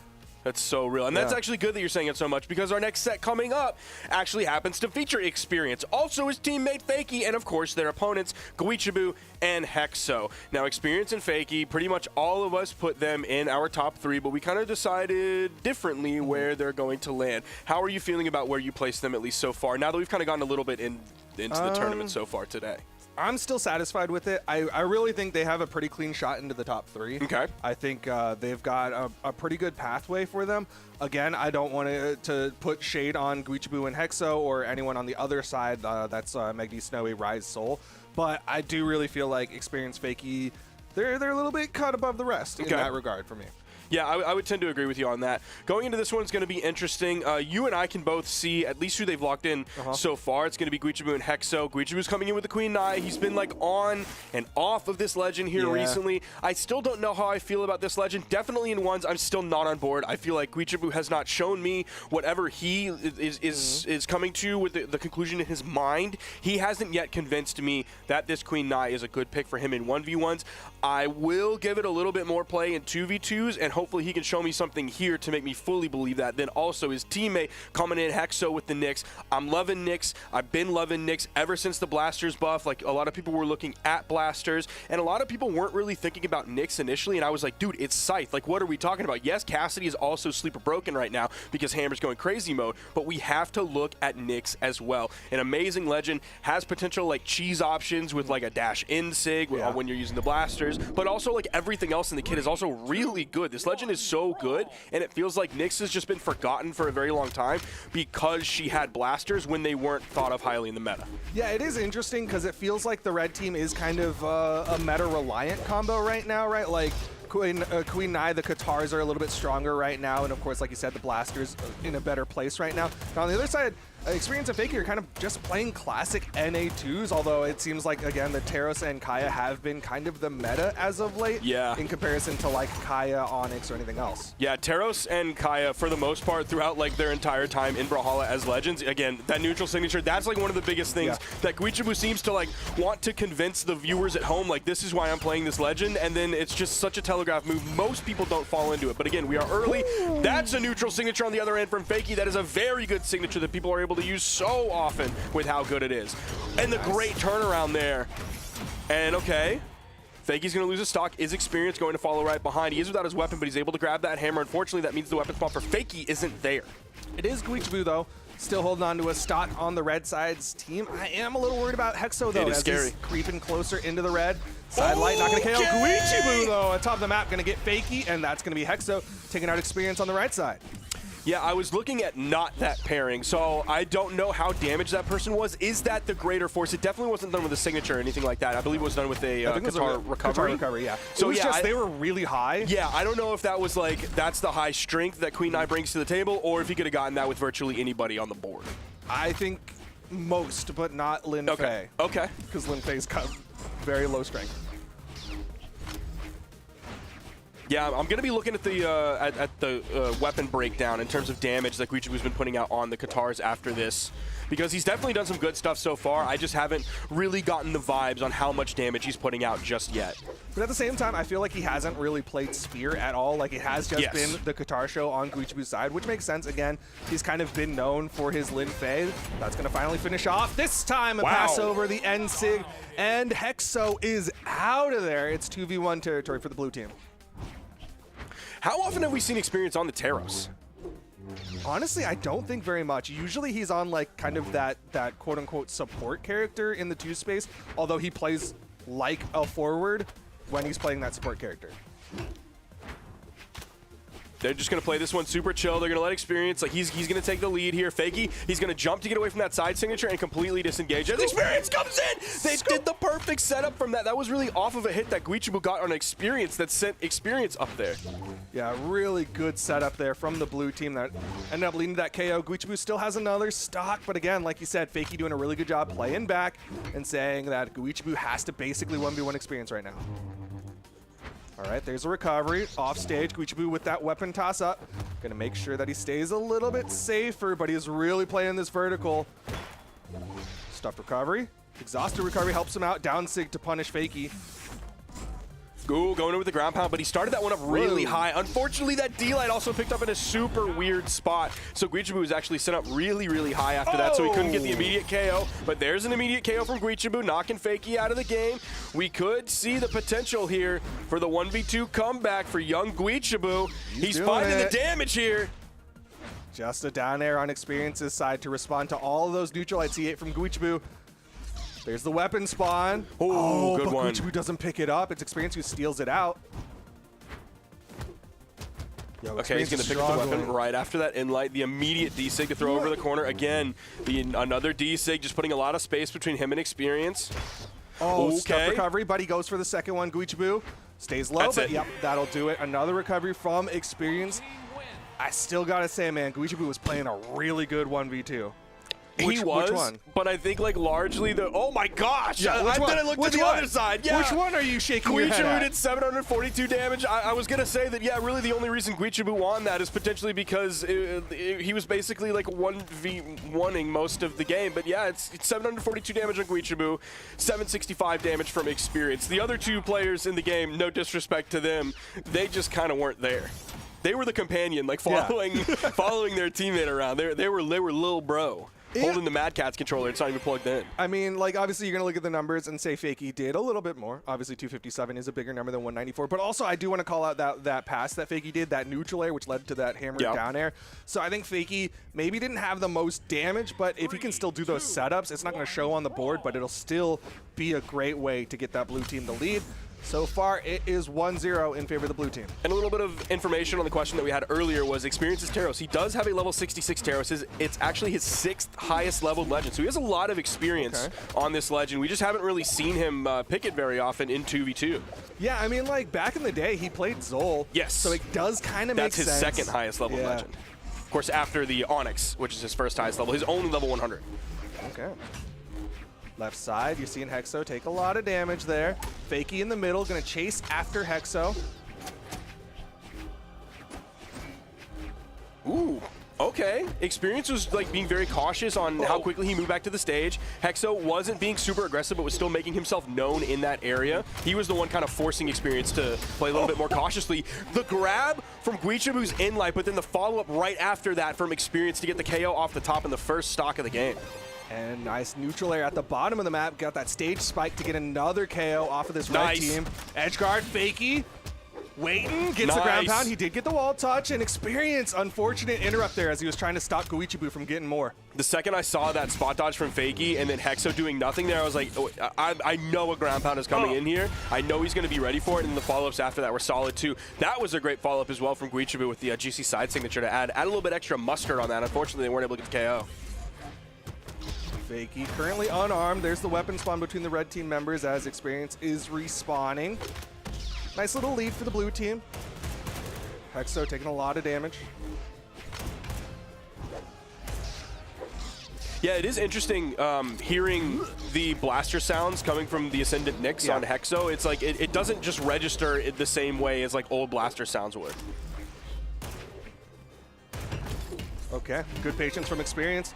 That's so real. And that's actually good that you're saying it so much because our next set coming up actually happens to feature Experience. Also his teammate Fakie and, of course, their opponents Guichibu and Hexo. Now, Experience and Fakie, pretty much all of us put them in our top 3, but we kind of decided differently where they're going to land. How are you feeling about where you placed them, at least so far, now that we've kind of gotten a little bit into the tournament so far today? I'm still satisfied with it. I really think they have a pretty clean shot into the top 3. Okay. I think they've got a pretty good pathway for them. Again, I don't want to put shade on Guichibu and Hexo or anyone on the other side. That's Megdi Snowy, Rise Soul. But I do really feel like Experience Fakie, they're a little bit cut above the rest in that regard for me. Yeah, I would tend to agree with you on that. Going into this one, it's going to be interesting. You and I can both see at least who they've locked in so far. It's going to be Guichibu and Hexo. Guichibu's coming in with the Queen Nai. He's been like on and off of this legend here recently. I still don't know how I feel about this legend. Definitely in ones, I'm still not on board. I feel like Guichibu has not shown me whatever he is coming to with the conclusion in his mind. He hasn't yet convinced me that this Queen Nai is a good pick for him in 1v1s. I will give it a little bit more play in 2v2s, and hopefully he can show me something here to make me fully believe that. Then also his teammate coming in, Hexo with the Nyx. I'm loving Nyx. I've been loving Nyx ever since the Blasters buff. Like, a lot of people were looking at Blasters, and a lot of people weren't really thinking about Nyx initially, and I was like, dude, it's Scythe. Like, what are we talking about? Yes, Cassidy is also sleeper broken right now because Hammer's going crazy mode, but we have to look at Nyx as well. An amazing legend, has potential like cheese options with like a dash in sig when you're using the Blasters, but also like everything else in the kit is also really good. This legend is so good, and it feels like Nyx has just been forgotten for a very long time because she had Blasters when they weren't thought of highly in the meta. Yeah, it is interesting because it feels like the red team is kind of a meta-reliant combo right now, right? Like, Queen Nai, the Katars are a little bit stronger right now, and of course, like you said, the Blasters in a better place right now. Now, on the other side, Experience and Fakie are kind of just playing classic NA2s, although it seems like, again, the Teros and Kaya have been kind of the meta as of late in comparison to, like, Kaya, Onyx, or anything else. Yeah, Teros and Kaya, for the most part, throughout, like, their entire time in Brawlhalla as legends, again, that neutral signature, that's, like, one of the biggest things that Guichibu seems to, like, want to convince the viewers at home, like, this is why I'm playing this legend, and then it's just such a telegraph move. Most people don't fall into it, but again, we are early. That's a neutral signature on the other end from Fakie. That is a very good signature that people are able to use so often with how good it is. And the great turnaround there. And okay, Fakie's going to lose his stock. Is Experience going to follow right behind? He is without his weapon, but he's able to grab that hammer. Unfortunately, that means the weapon spot for Fakie isn't there. It is Guichibu, though. Still holding on to a stock on the red side's team. I am a little worried about Hexo, though. It is scary. He's creeping closer into the red. Side light not going to KO Guichibu, though. On top of the map, going to get Fakie, and that's going to be Hexo taking out Experience on the right side. Yeah, I was looking at not that pairing, so I don't know how damaged that person was. Is that the greater force? It definitely wasn't done with a signature or anything like that. I believe it was done with a Qatar recovery. Qatar recovery, yeah. So it was just they were really high. Yeah, I don't know if that was like, that's the high strength that Queen Nai brings to the table, or if he could have gotten that with virtually anybody on the board. I think most, but not Lin Fei. Okay. Because Lin Fei's got very low strength. Yeah, I'm going to be looking at the weapon breakdown in terms of damage that Guichibu's been putting out on the Katars after this, because he's definitely done some good stuff so far. I just haven't really gotten the vibes on how much damage he's putting out just yet. But at the same time, I feel like he hasn't really played Spear at all. Like, it has just been the Qatar show on Guichibu's side, which makes sense. Again, he's kind of been known for his Lin Fei. That's going to finally finish off. This time, a pass over the N-Sig, and Hexo is out of there. It's 2v1 territory for the blue team. How often have we seen Experience on the Teros? Honestly, I don't think very much. Usually he's on like kind of that quote-unquote support character in the 2 space, although he plays like a forward when he's playing that support character. They're just going to play this one super chill. They're going to let Experience, like he's going to take the lead here. Fakey, he's going to jump to get away from that side signature and completely disengage. As Experience comes in, they did the perfect setup from that. That was really off of a hit that Guichibu got on Experience that sent Experience up there. Yeah, really good setup there from the blue team that ended up leading to that KO. Guichibu still has another stock, but again, like you said, Fakey doing a really good job playing back and saying that Guichibu has to basically 1v1 Experience right now. All right, there's a recovery. Off stage, Guichibu with that weapon toss up. Gonna make sure that he stays a little bit safer, but he's really playing this vertical. Stuff recovery. Exhausted recovery helps him out. Down sig to punish Fakey. Ooh, going in with the ground pound, but he started that one up really high. Unfortunately, that D-Light also picked up in a super weird spot. So Guichibu was actually set up really, really high after that, so he couldn't get the immediate KO. But there's an immediate KO from Guichibu, knocking Fakey out of the game. We could see the potential here for the 1v2 comeback for young Guichibu. He's finding the damage here. Just a down air on Experience's side to respond to all of those neutral lights he ate from Guichibu. There's the weapon spawn. Oh, good but one. Guichibu doesn't pick it up. It's Experience who steals it out. Yo, Okay, he's going to pick up the weapon right after that in-light. The immediate D-Sig to throw over the corner. Again, another D-Sig, just putting a lot of space between him and Experience. Oh, stuff recovery, but he goes for the second one. Guichibu stays low, but yep, that'll do it. Another recovery from Experience. I still got to say, man, Guichibu was playing a really good 1v2. He was, which one? But I think like largely the, oh my gosh, Yeah, I didn't look to the other side. Yeah. Which one are you shaking your head Guichibu at? did 742 damage. I was going to say that, yeah, really the only reason Guichibu won that is potentially because he was basically like 1v1ing most of the game. But yeah, it's 742 damage on Guichibu, 765 damage from Experience. The other two players in the game, no disrespect to them, they just kind of weren't there. They were the companion, like following their teammate around. They were little bro. Holding the Mad Catz controller, it's not even plugged in. I mean, like, obviously, you're going to look at the numbers and say Fakey did a little bit more. Obviously, 257 is a bigger number than 194. But also, I do want to call out that pass that Fakey did, that neutral air, which led to that hammer down air. So I think Fakey maybe didn't have the most damage, but if he can still do those setups, it's not going to show on the board, but it'll still be a great way to get that blue team the lead. So far, it is 1-0 in favor of the blue team. And a little bit of information on the question that we had earlier was Experience's Taros. He does have a level 66 Taros. It's actually his 6th highest leveled legend. So he has a lot of experience on this legend. We just haven't really seen him pick it very often in 2v2. Yeah, I mean, like, back in the day, he played Zol. Yes. So it does kind of make sense. That's his 2nd highest level legend. Of course, after the Onyx, which is his 1st highest level. His only level 100. Okay. Left side, you're seeing Hexo take a lot of damage there. Fakey in the middle, gonna chase after Hexo. Ooh, okay. Experience was like being very cautious on how quickly he moved back to the stage. Hexo wasn't being super aggressive, but was still making himself known in that area. He was the one kind of forcing Experience to play a little bit more cautiously. The grab from Guichibu's in-light, but then the follow-up right after that from Experience to get the KO off the top in the first stock of the game. And nice neutral air at the bottom of the map. Got that stage spike to get another KO off of this red team. Edge guard, Fakey. Waiting, gets the ground pound. He did get the wall touch, and Experience, unfortunate interrupt there as he was trying to stop Guichibu from getting more. The second I saw that spot dodge from Fakey and then Hexo doing nothing there, I was like, oh, I know a ground pound is coming in here. I know he's going to be ready for it, and the follow-ups after that were solid too. That was a great follow-up as well from Guichibu with the GC side signature to add a little bit extra mustard on that. Unfortunately, they weren't able to get the KO. Fakey currently unarmed. There's the weapon spawn between the red team members as Experience is respawning. Nice little lead for the blue team. Hexo taking a lot of damage. Yeah, it is interesting hearing the blaster sounds coming from the Ascendant Nyx on Hexo. It's like it doesn't just register the same way as like old blaster sounds would. Okay, good patience from Experience.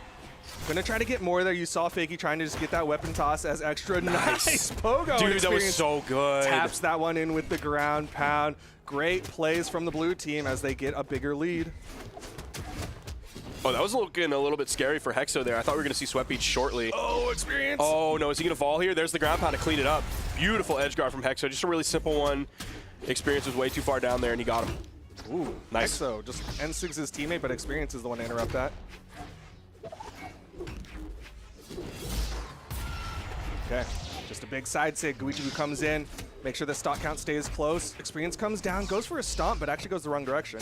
Gonna try to get more there. You saw Fakey trying to just get that weapon toss as extra. Nice pogo. Dude, that was so good. Taps that one in with the ground pound. Great plays from the blue team as they get a bigger lead. Oh, that was looking a little bit scary for Hexo there. I thought we were going to see Sweatbeach shortly. Oh, Experience. Oh, no. Is he going to fall here? There's the ground pound to clean it up. Beautiful edge guard from Hexo. Just a really simple one. Experience was way too far down there, and he got him. Ooh, nice. Hexo just N6's his teammate, but Experience is the one to interrupt that. Okay, just a big side sig. Guichibu comes in, make sure the stock count stays close. Experience comes down, goes for a stomp, but actually goes the wrong direction.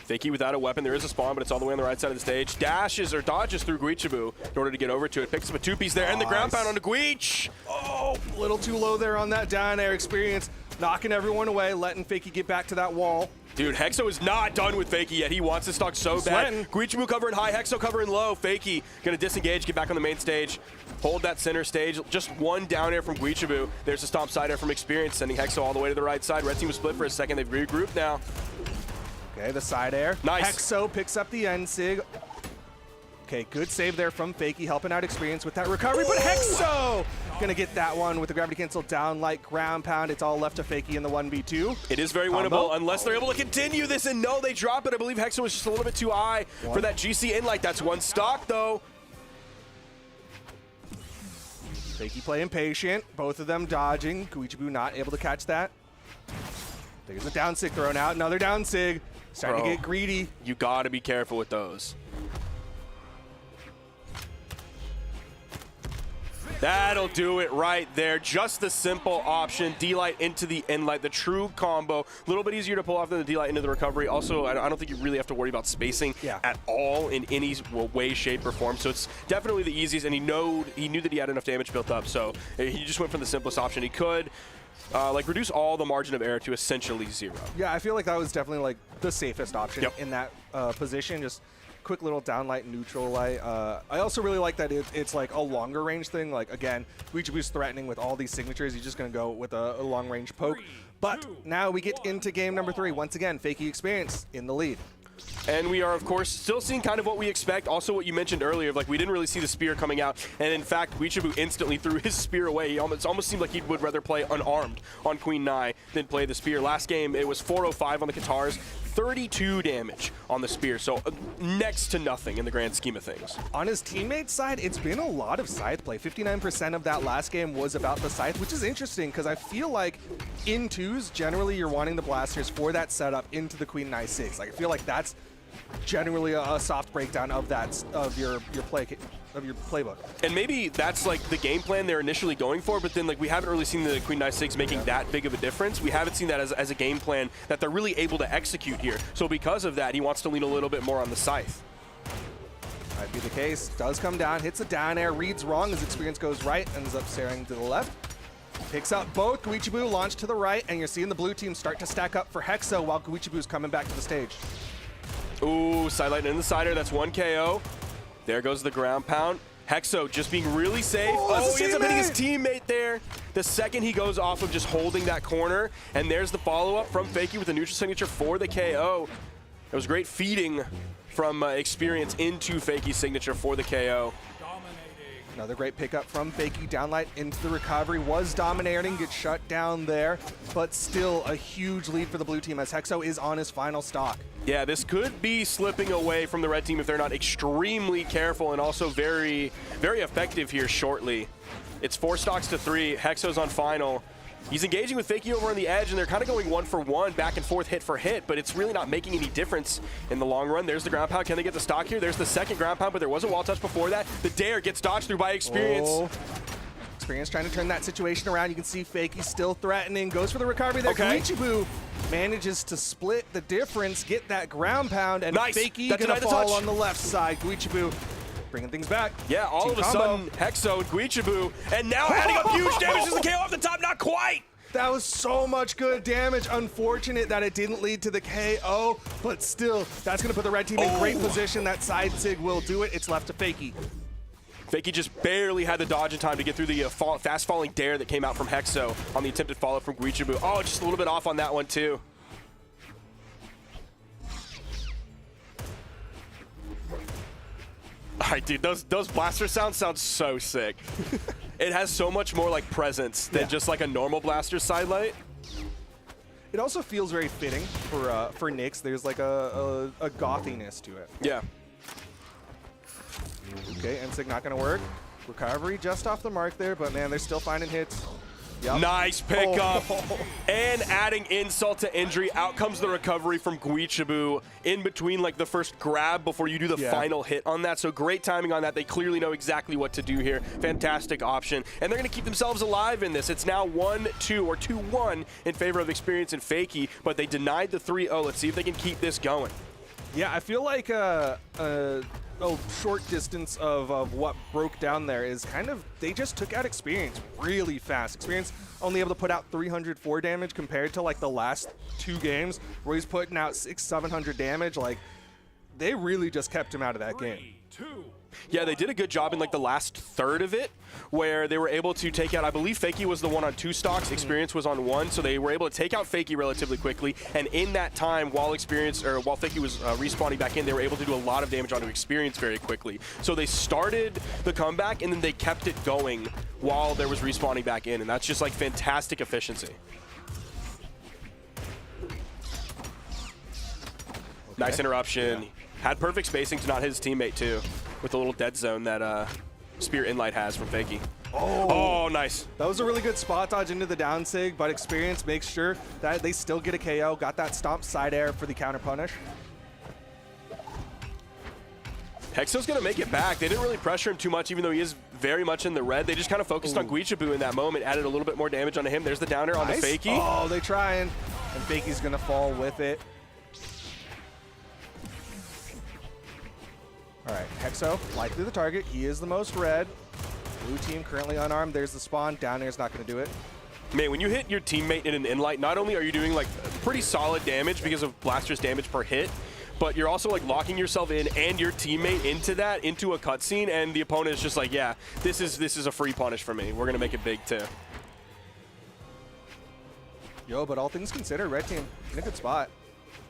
Fakey without a weapon. There is a spawn, but it's all the way on the right side of the stage. Dashes or dodges through Guichibu in order to get over to it. Picks up a two-piece there, and the ground pound onto Guich. Oh, a little too low there on that down air experience. Knocking everyone away, letting Fakey get back to that wall. Dude, Hexo is not done with Fakey yet. He wants this stock so bad. Guichibu covering high, Hexo covering low. Fakey gonna disengage, get back on the main stage, hold that center stage. Just one down air from Guichibu. There's a stomp side air from Experience, sending Hexo all the way to the right side. Red team was split for a second. They've regrouped now. Okay, the side air. Nice. Hexo picks up the end sig. Okay, good save there from Fakey, helping out Experience with that recovery, but Hexo gonna get that one with the gravity cancel down like ground pound. It's all left to Fakey in the 1v2. It is very winnable unless they're able to continue this, and no, they drop it. I believe Hexo was just a little bit too high for that GC in light. That's one stock though. Fakey playing patient, both of them dodging. Guichibu not able to catch that. There's a down sig thrown out, another down sig. Starting to get greedy. You gotta be careful with those. That'll do it right there. Just the simple option. D-Light into the N-Light, the true combo. A little bit easier to pull off than the D-Light into the recovery. Also, I don't think you really have to worry about spacing at all in any way, shape, or form. So it's definitely the easiest, and he knew that he had enough damage built up. So he just went for the simplest option he could. Like reduce all the margin of error to essentially 0. Yeah, I feel like that was definitely like the safest option in that position. Just quick little downlight, neutral light. I also really like that it's like a longer range thing. Like again, Guichibu's threatening with all these signatures. He's just gonna go with a long range poke. But now we get into game number 3. Once again, Fakey Experience in the lead. And we are, of course, still seeing kind of what we expect. Also, what you mentioned earlier, like we didn't really see the spear coming out. And in fact, Guichibu instantly threw his spear away. He almost seemed like he would rather play unarmed on Queen Nai than play the spear. Last game, it was 405 on the Katars, 32 damage on the spear. So next to nothing in the grand scheme of things. On his teammate's side, it's been a lot of scythe play. 59% of that last game was about the scythe, which is interesting because I feel like in 2s, generally you're wanting the blasters for that setup into the Queen Nai 6. Like I feel like that's generally a soft breakdown of that of your playbook. And maybe that's like the game plan they're initially going for, but then like we haven't really seen the Queen Nai 6 making that big of a difference. We haven't seen that as a game plan that they're really able to execute here. So because of that, he wants to lean a little bit more on the scythe. Might be the case. Does come down, hits a down air, reads wrong. His Experience goes right, ends up staring to the left. Picks up both. Guichibu launch to the right, and you're seeing the blue team start to stack up for Hexo while Guichibu's coming back to the stage. Ooh, sidelight in the sider. That's 1 KO. There goes the ground pound. Hexo just being really safe. Oh, he ends up hitting his teammate there. The second he goes off of just holding that corner. And there's the follow-up from Fakey with the neutral signature for the KO. It was great feeding from Experience into Fakey's signature for the KO. Another great pickup from Fakey. Downlight into the recovery. Was dominating, gets shut down there. But still a huge lead for the blue team as Hexo is on his final stock. Yeah, this could be slipping away from the red team if they're not extremely careful and also very, very effective here shortly. It's 4 stocks to 3. Hexo's on final. He's engaging with Fakey over on the edge, and they're kind of going 1 for 1, back and forth, hit for hit, but it's really not making any difference in the long run. There's the ground pound. Can they get the stock here? There's the second ground pound, but there was a wall touch before that. The dare gets dodged through by Experience. Oh. Experience trying to turn that situation around. You can see Fakey still threatening. Goes for the recovery there. Guichibu manages to split the difference, get that ground pound, and Fakey gonna fall on the left side. Guichibu bringing things back. Yeah, all of a sudden, Hexo and Guichibu, and now adding up huge damage as the KO off the top, not quite. That was so much good damage. Unfortunate that it didn't lead to the KO, but still, that's gonna put the red team in great position. That side sig will do it. It's left to Fakey. Fakey just barely had the dodge in time to get through the fast-falling dare that came out from Hexo on the attempted follow-up from Guichibu. Oh, just a little bit off on that one, too. All right, dude, those blaster sounds sound so sick. It has so much more, like, presence than just, like, a normal blaster sidelight. It also feels very fitting for Nyx. There's, like, a gothiness to it. Yeah. Okay, Ensig not gonna work. Recovery just off the mark there, but man, they're still finding hits. Yep. Nice pickup. And adding insult to injury, out comes the recovery from Guichibu in between like the first grab before you do the final hit on that. So great timing on that. They clearly know exactly what to do here. Fantastic option. And they're gonna keep themselves alive in this. It's now 1-2 or 2-1 in favor of Experience and Fakey, but they denied the 3-0. Let's see if they can keep this going. Yeah, I feel like a short distance of what broke down there is kind of, they just took out Experience really fast. Experience only able to put out 304 damage compared to like the last 2 games where he's putting out 600-700 damage. Like, they really just kept him out of that game. Yeah, they did a good job in like the last third of it, where they were able to take out, I believe Fakey was the one on 2 stocks, Experience was on 1, so they were able to take out Fakey relatively quickly, and in that time, while Fakey was respawning back in, they were able to do a lot of damage onto Experience very quickly. So they started the comeback, and then they kept it going while there was respawning back in, and that's just like fantastic efficiency. Nice interruption. Yeah. Had perfect spacing to not hit his teammate too, with a little dead zone that Spear Inlight has from Fakey. Oh, nice. That was a really good spot dodge into the down sig, but Experience makes sure that they still get a KO. Got that stomp side air for the counter punish. Hexo's gonna make it back. They didn't really pressure him too much, even though he is very much in the red. They just kind of focused on Guichabu in that moment, added a little bit more damage onto him. There's the downer onto Fakey. Oh, they trying, and Fakey's gonna fall with it. All right, Hexo, likely the target. He is the most red. Blue team currently unarmed. There's the spawn. Down there's not going to do it. Man, when you hit your teammate in an Inlight, not only are you doing like pretty solid damage because of Blaster's damage per hit, but you're also like locking yourself in and your teammate into a cutscene, and the opponent is just like, yeah, this is a free punish for me. We're going to make it big too. Yo, but all things considered, red team in a good spot.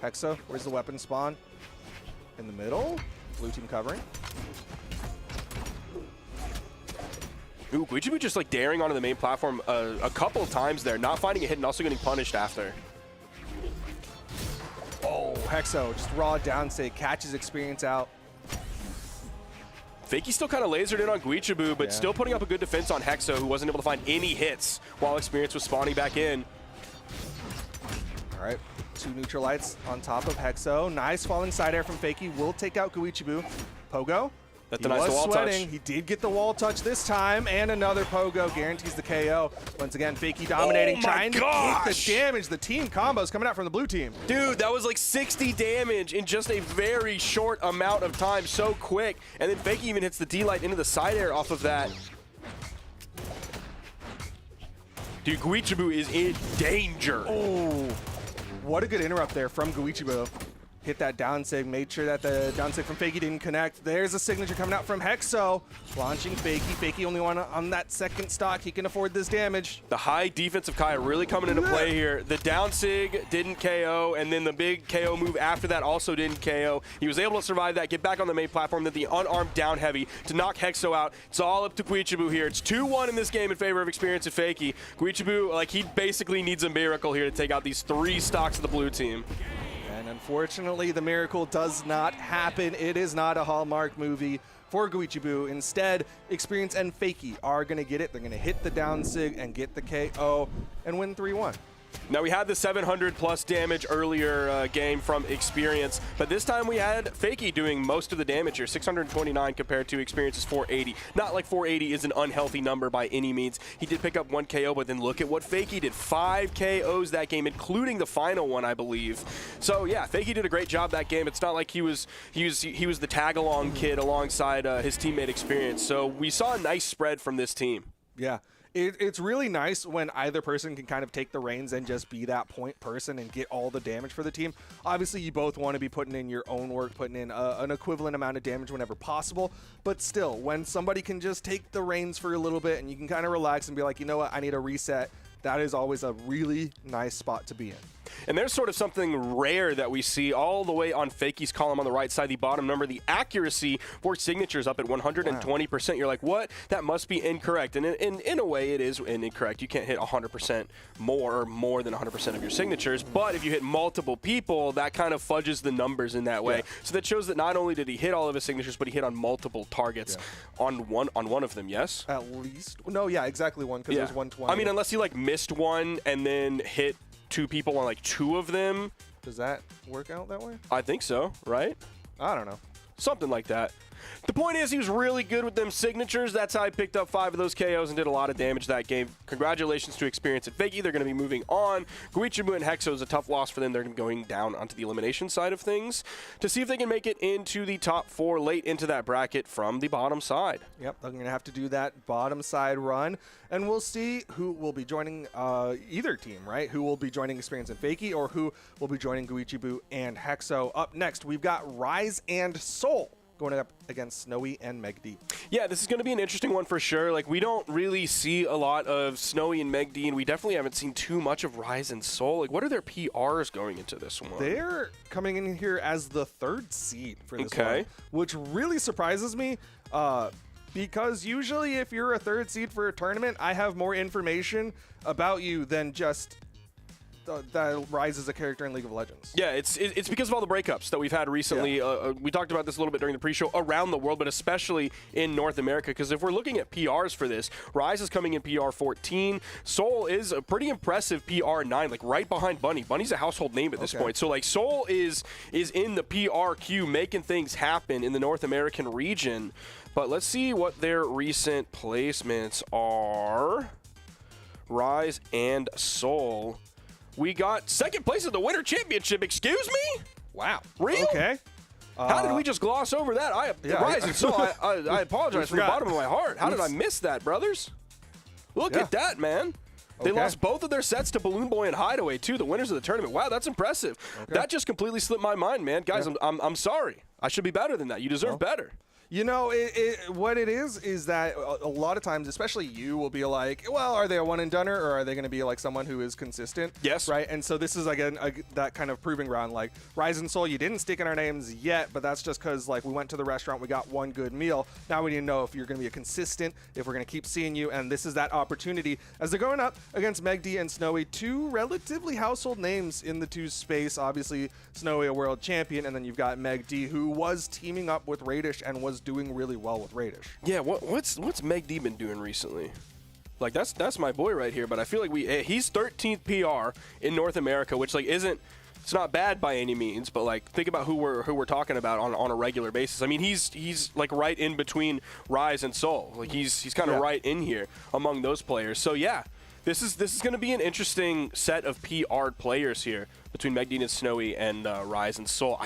Hexo, where's the weapon spawn? In the middle. Blue team covering. Ooh, Guichabu just like daring onto the main platform a couple times there, not finding a hit and also getting punished after. Oh, Hexo, just raw down sig, catches Experience out. Fakey still kind of lasered in on Guichabu, but still putting up a good defense on Hexo, who wasn't able to find any hits while Experience was spawning back in. All right. 2 neutral lights on top of Hexo. Nice falling side air from Fakey. Will take out Guichabu. Pogo. That denies the wall touch. He did get the wall touch this time, and another Pogo guarantees the KO. Once again, Fakey dominating, trying to get the damage. The team combos coming out from the blue team. Dude, that was like 60 damage in just a very short amount of time, so quick. And then Fakey even hits the D-Light into the side air off of that. Dude, Guichabu is in danger. Oh. What a good interrupt there from Guichabu. Hit that down sig, made sure that the down sig from Fakey didn't connect. There's a signature coming out from Hexo. Launching Fakey. Fakey only on that second stock. He can afford this damage. The high defensive Kaya really coming into play here. The down sig didn't KO, and then the big KO move after that also didn't KO. He was able to survive that, get back on the main platform, then the unarmed down heavy to knock Hexo out. It's all up to Guichabu here. It's 2-1 in this game in favor of Experience and Fakey. Guichabu, like, he basically needs a miracle here to take out these 3 stocks of the blue team. And unfortunately, the miracle does not happen. It is not a Hallmark movie for Guichabu. Instead, Experience and Fakey are going to get it. They're going to hit the down sig and get the KO and win 3-1. Now, we had the 700 plus damage earlier game from Experience, but this time we had Fakey doing most of the damage here, 629 compared to Experience's 480. Not like 480 is an unhealthy number by any means. He did pick up 1 KO, but then look at what Fakey did. 5 KOs that game, including the final one, I believe. So yeah, Fakey did a great job that game. It's not like he was the tag-along kid alongside his teammate Experience. So we saw a nice spread from this team. Yeah. It's really nice when either person can kind of take the reins and just be that point person and get all the damage for the team. Obviously, you both want to be putting in your own work, putting in an equivalent amount of damage whenever possible. But still, when somebody can just take the reins for a little bit and you can kind of relax and be like, you know what, I need a reset, that is always a really nice spot to be in. And there's sort of something rare that we see all the way on Fakey's column on the right side, the bottom number, the accuracy for signatures up at 120%. Wow. You're like, what? That must be incorrect. And in a way, it is incorrect. You can't hit 100% more than 100% of your signatures. But if you hit multiple people, that kind of fudges the numbers in that way. Yeah. So that shows that not only did he hit all of his signatures, but he hit on multiple targets on one of them, yes? At least. No, yeah, exactly one, because it was 120. I mean, unless he like missed one and then hit 2 people on like 2 of them. Does that work out that way? I think so, right? I don't know. Something like that. The point is, he was really good with them signatures. That's how he picked up 5 of those KOs and did a lot of damage that game. Congratulations to Experience and Fakey. They're going to be moving on. Guichibu and Hexo is a tough loss for them. They're going to be going down onto the elimination side of things to see if they can make it into the top 4 late into that bracket from the bottom side. Yep, they're going to have to do that bottom side run, and we'll see who will be joining either team, right? Who will be joining Experience and Fakey, or who will be joining Guichibu and Hexo. Up next, we've got Rise and Soul going up against Snowy and Meg D. Yeah, this is going to be an interesting one for sure. Like, we don't really see a lot of Snowy and Meg D, and we definitely haven't seen too much of Rise and Soul. Like, what are their PRs going into this one? They're coming in here as the 3rd seed for this one, which really surprises me. Because usually if you're a 3rd seed for a tournament, I have more information about you than just that Rise is a character in League of Legends. Yeah, it's because of all the breakups that we've had recently. Yeah. We talked about this a little bit during the pre-show around the world, but especially in North America, because if we're looking at PRs for this, Rise is coming in PR 14. Soul is a pretty impressive PR 9, like right behind Bunny. Bunny's a household name at this point. So like Soul is in the PR queue, making things happen in the North American region. But let's see what their recent placements are. Rise and Soul. We got 2nd place in the Winter Championship. Excuse me? Wow. Real? Okay. How did we just gloss over that? Rise and Soul, I apologize from the bottom of my heart. How did I miss that, brothers? Look at that, man. They lost both of their sets to Balloon Boy and Hideaway, too, the winners of the tournament. Wow, that's impressive. That just completely slipped my mind, man. Guys, I'm sorry. I should be better than that. You deserve better. You know, what it is that a lot of times, especially you, will be like, well, are they a one-and-doneer, or are they going to be like someone who is consistent? Yes. Right? And so this is, again, that kind of proving ground. Like, Rise and Soul, you didn't stick in our names yet, but that's just because, like, we went to the restaurant, we got one good meal. Now we need to know if you're going to be a consistent, if we're going to keep seeing you, and this is that opportunity. As they're going up against Meg D and Snowy, 2 relatively household names in the 2 space. Obviously, Snowy, a world champion, and then you've got Meg D, who was teaming up with Radish and was doing really well with Radish. Yeah, what's Meg D been doing recently? Like, that's my boy right here, but I feel like he's 13th PR in North America, which like it's not bad by any means, but like think about who we're talking about on a regular basis. I mean, he's like right in between Rise and Soul. Like he's kind of right in here among those players. So yeah, this is going to be an interesting set of PR'd players here between Meg D and Snowy and Rise and Soul.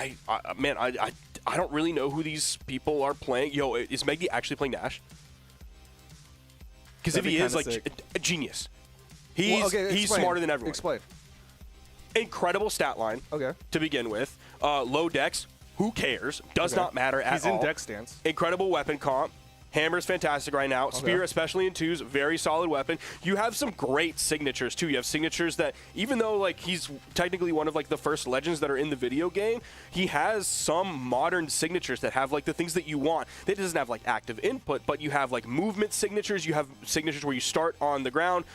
I don't really know who these people are playing. Yo, is Meg D actually playing Dash? Because if he is, like, a genius. He's smarter than everyone. Explain. Incredible stat line to begin with. Low dex, who cares? Does not matter at all. He's in dex stance. Incredible weapon comp. Hammer's fantastic right now. Spear, especially in 2s, very solid weapon. You have some great signatures, too. You have signatures that, even though like he's technically one of like the first legends that are in the video game, he has some modern signatures that have like the things that you want. It doesn't have like active input, but you have like movement signatures. You have signatures where you start on the ground,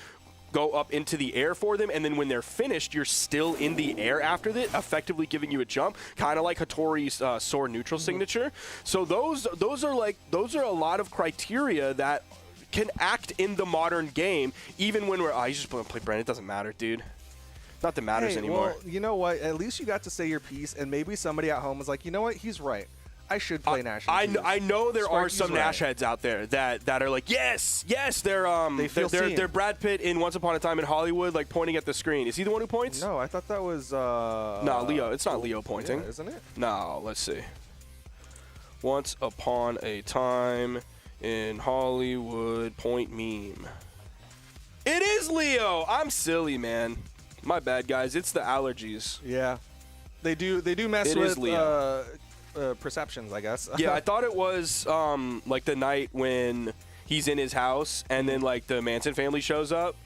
go up into the air for them, and then when they're finished, you're still in the air after that, effectively giving you a jump, kind of like Hattori's sword neutral signature. So those are a lot of criteria that can act in the modern game, even when he's just going to play Brand. It doesn't matter, dude. Not that matters anymore. Well, you know what? At least you got to say your piece, and maybe somebody at home was like, you know what? He's right. I should play Nash. I know there are some Nash heads out there that are like, yes, they're Brad Pitt in Once Upon a Time in Hollywood, like pointing at the screen. Is he the one who points? No, I thought that was no, Leo. It's not Leo pointing, isn't it? No, let's see. Once Upon a Time in Hollywood point meme. It is Leo. I'm silly, man. My bad, guys. It's the allergies. Yeah, they do mess with Leo. Perceptions, I guess. Yeah, I thought it was like the night when he's in his house and then like the Manson family shows up.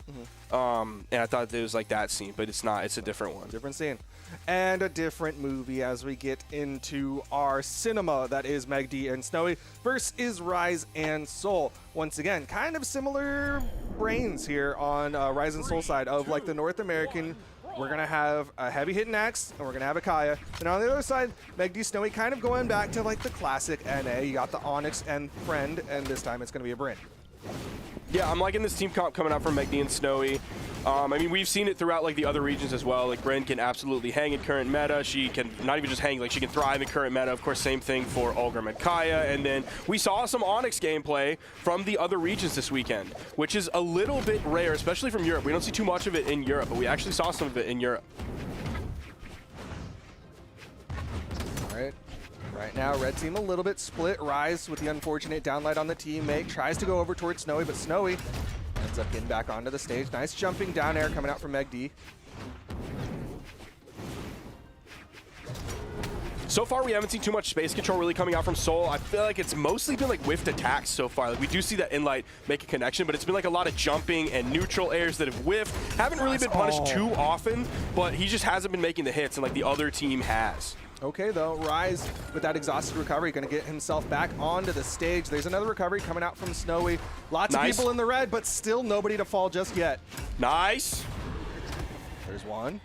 And I thought it was like that scene, but it's not. It's a different one. Different scene. And a different movie as we get into our cinema. That is Meg D and Snowy versus Rise and Soul. Once again, kind of similar brains here on Rise and Soul side of like the North American. We're going to have a heavy hitting Axe, and we're going to have a Kaya. And on the other side, Meg D Snowy kind of going back to like the classic NA. You got the Onyx and Friend, and this time it's going to be a Bryn. Yeah, I'm liking this team comp coming out from Megdi and Snowy. I mean, we've seen it throughout like the other regions as well. Like Bryn can absolutely hang in current meta. She can not even just hang, like she can thrive in current meta. Of course, same thing for Olgrim and Kaya. And then we saw some Onyx gameplay from the other regions this weekend, which is a little bit rare, especially from Europe. We don't see too much of it in Europe, but we actually saw some of it in Europe. All right. Right now, red team a little bit split. Rise with the unfortunate downlight on the teammate. Tries to go over towards Snowy, but Snowy ends up getting back onto the stage. Nice jumping down air coming out from Megdi. So far, we haven't seen too much space control really coming out from Soul. I feel like it's mostly been like whiffed attacks so far. Like we do see that Inlight make a connection, but it's been like a lot of jumping and neutral airs that have whiffed. Haven't really been punished too often, but he just hasn't been making the hits, and like the other team has. Okay, though, Rise with that exhausted recovery, going to get himself back onto the stage. There's another recovery coming out from Snowy. Lots of people in the red, but still nobody to fall just yet. Nice. There's one.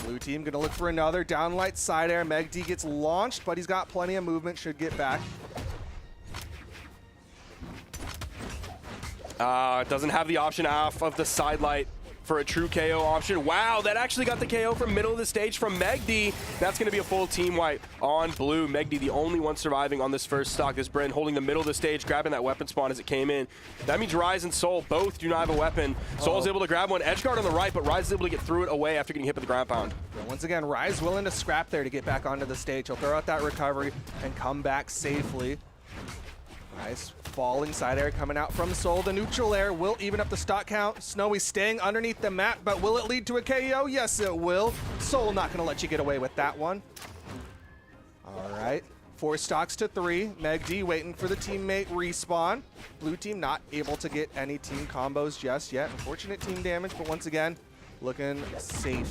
Blue team going to look for another. Downlight side air. Megdi gets launched, but he's got plenty of movement, should get back. Doesn't have the option off of the side light for a true KO option. Wow, that actually got the KO from middle of the stage from Megdi. That's going to be a full team wipe on blue. Megdi, the only one surviving on this first stock. This Bryn holding the middle of the stage, grabbing that weapon spawn as it came in. That means Rise and Soul both do not have a weapon. Soul's able to grab one. Edgeguard on the right, but Rise is able to get through it away after getting hit with the ground pound. But once again, Rise willing to scrap there to get back onto the stage. He'll throw out that recovery and come back safely. Nice falling side air coming out from Soul. The neutral air will even up the stock count. Snowy staying underneath the map, but will it lead to a KO? Yes, it will. Soul not going to let you get away with that one. All right. 4 stocks to 3. Megdi waiting for the teammate respawn. Blue team not able to get any team combos just yet. Unfortunate team damage, but once again, looking safe.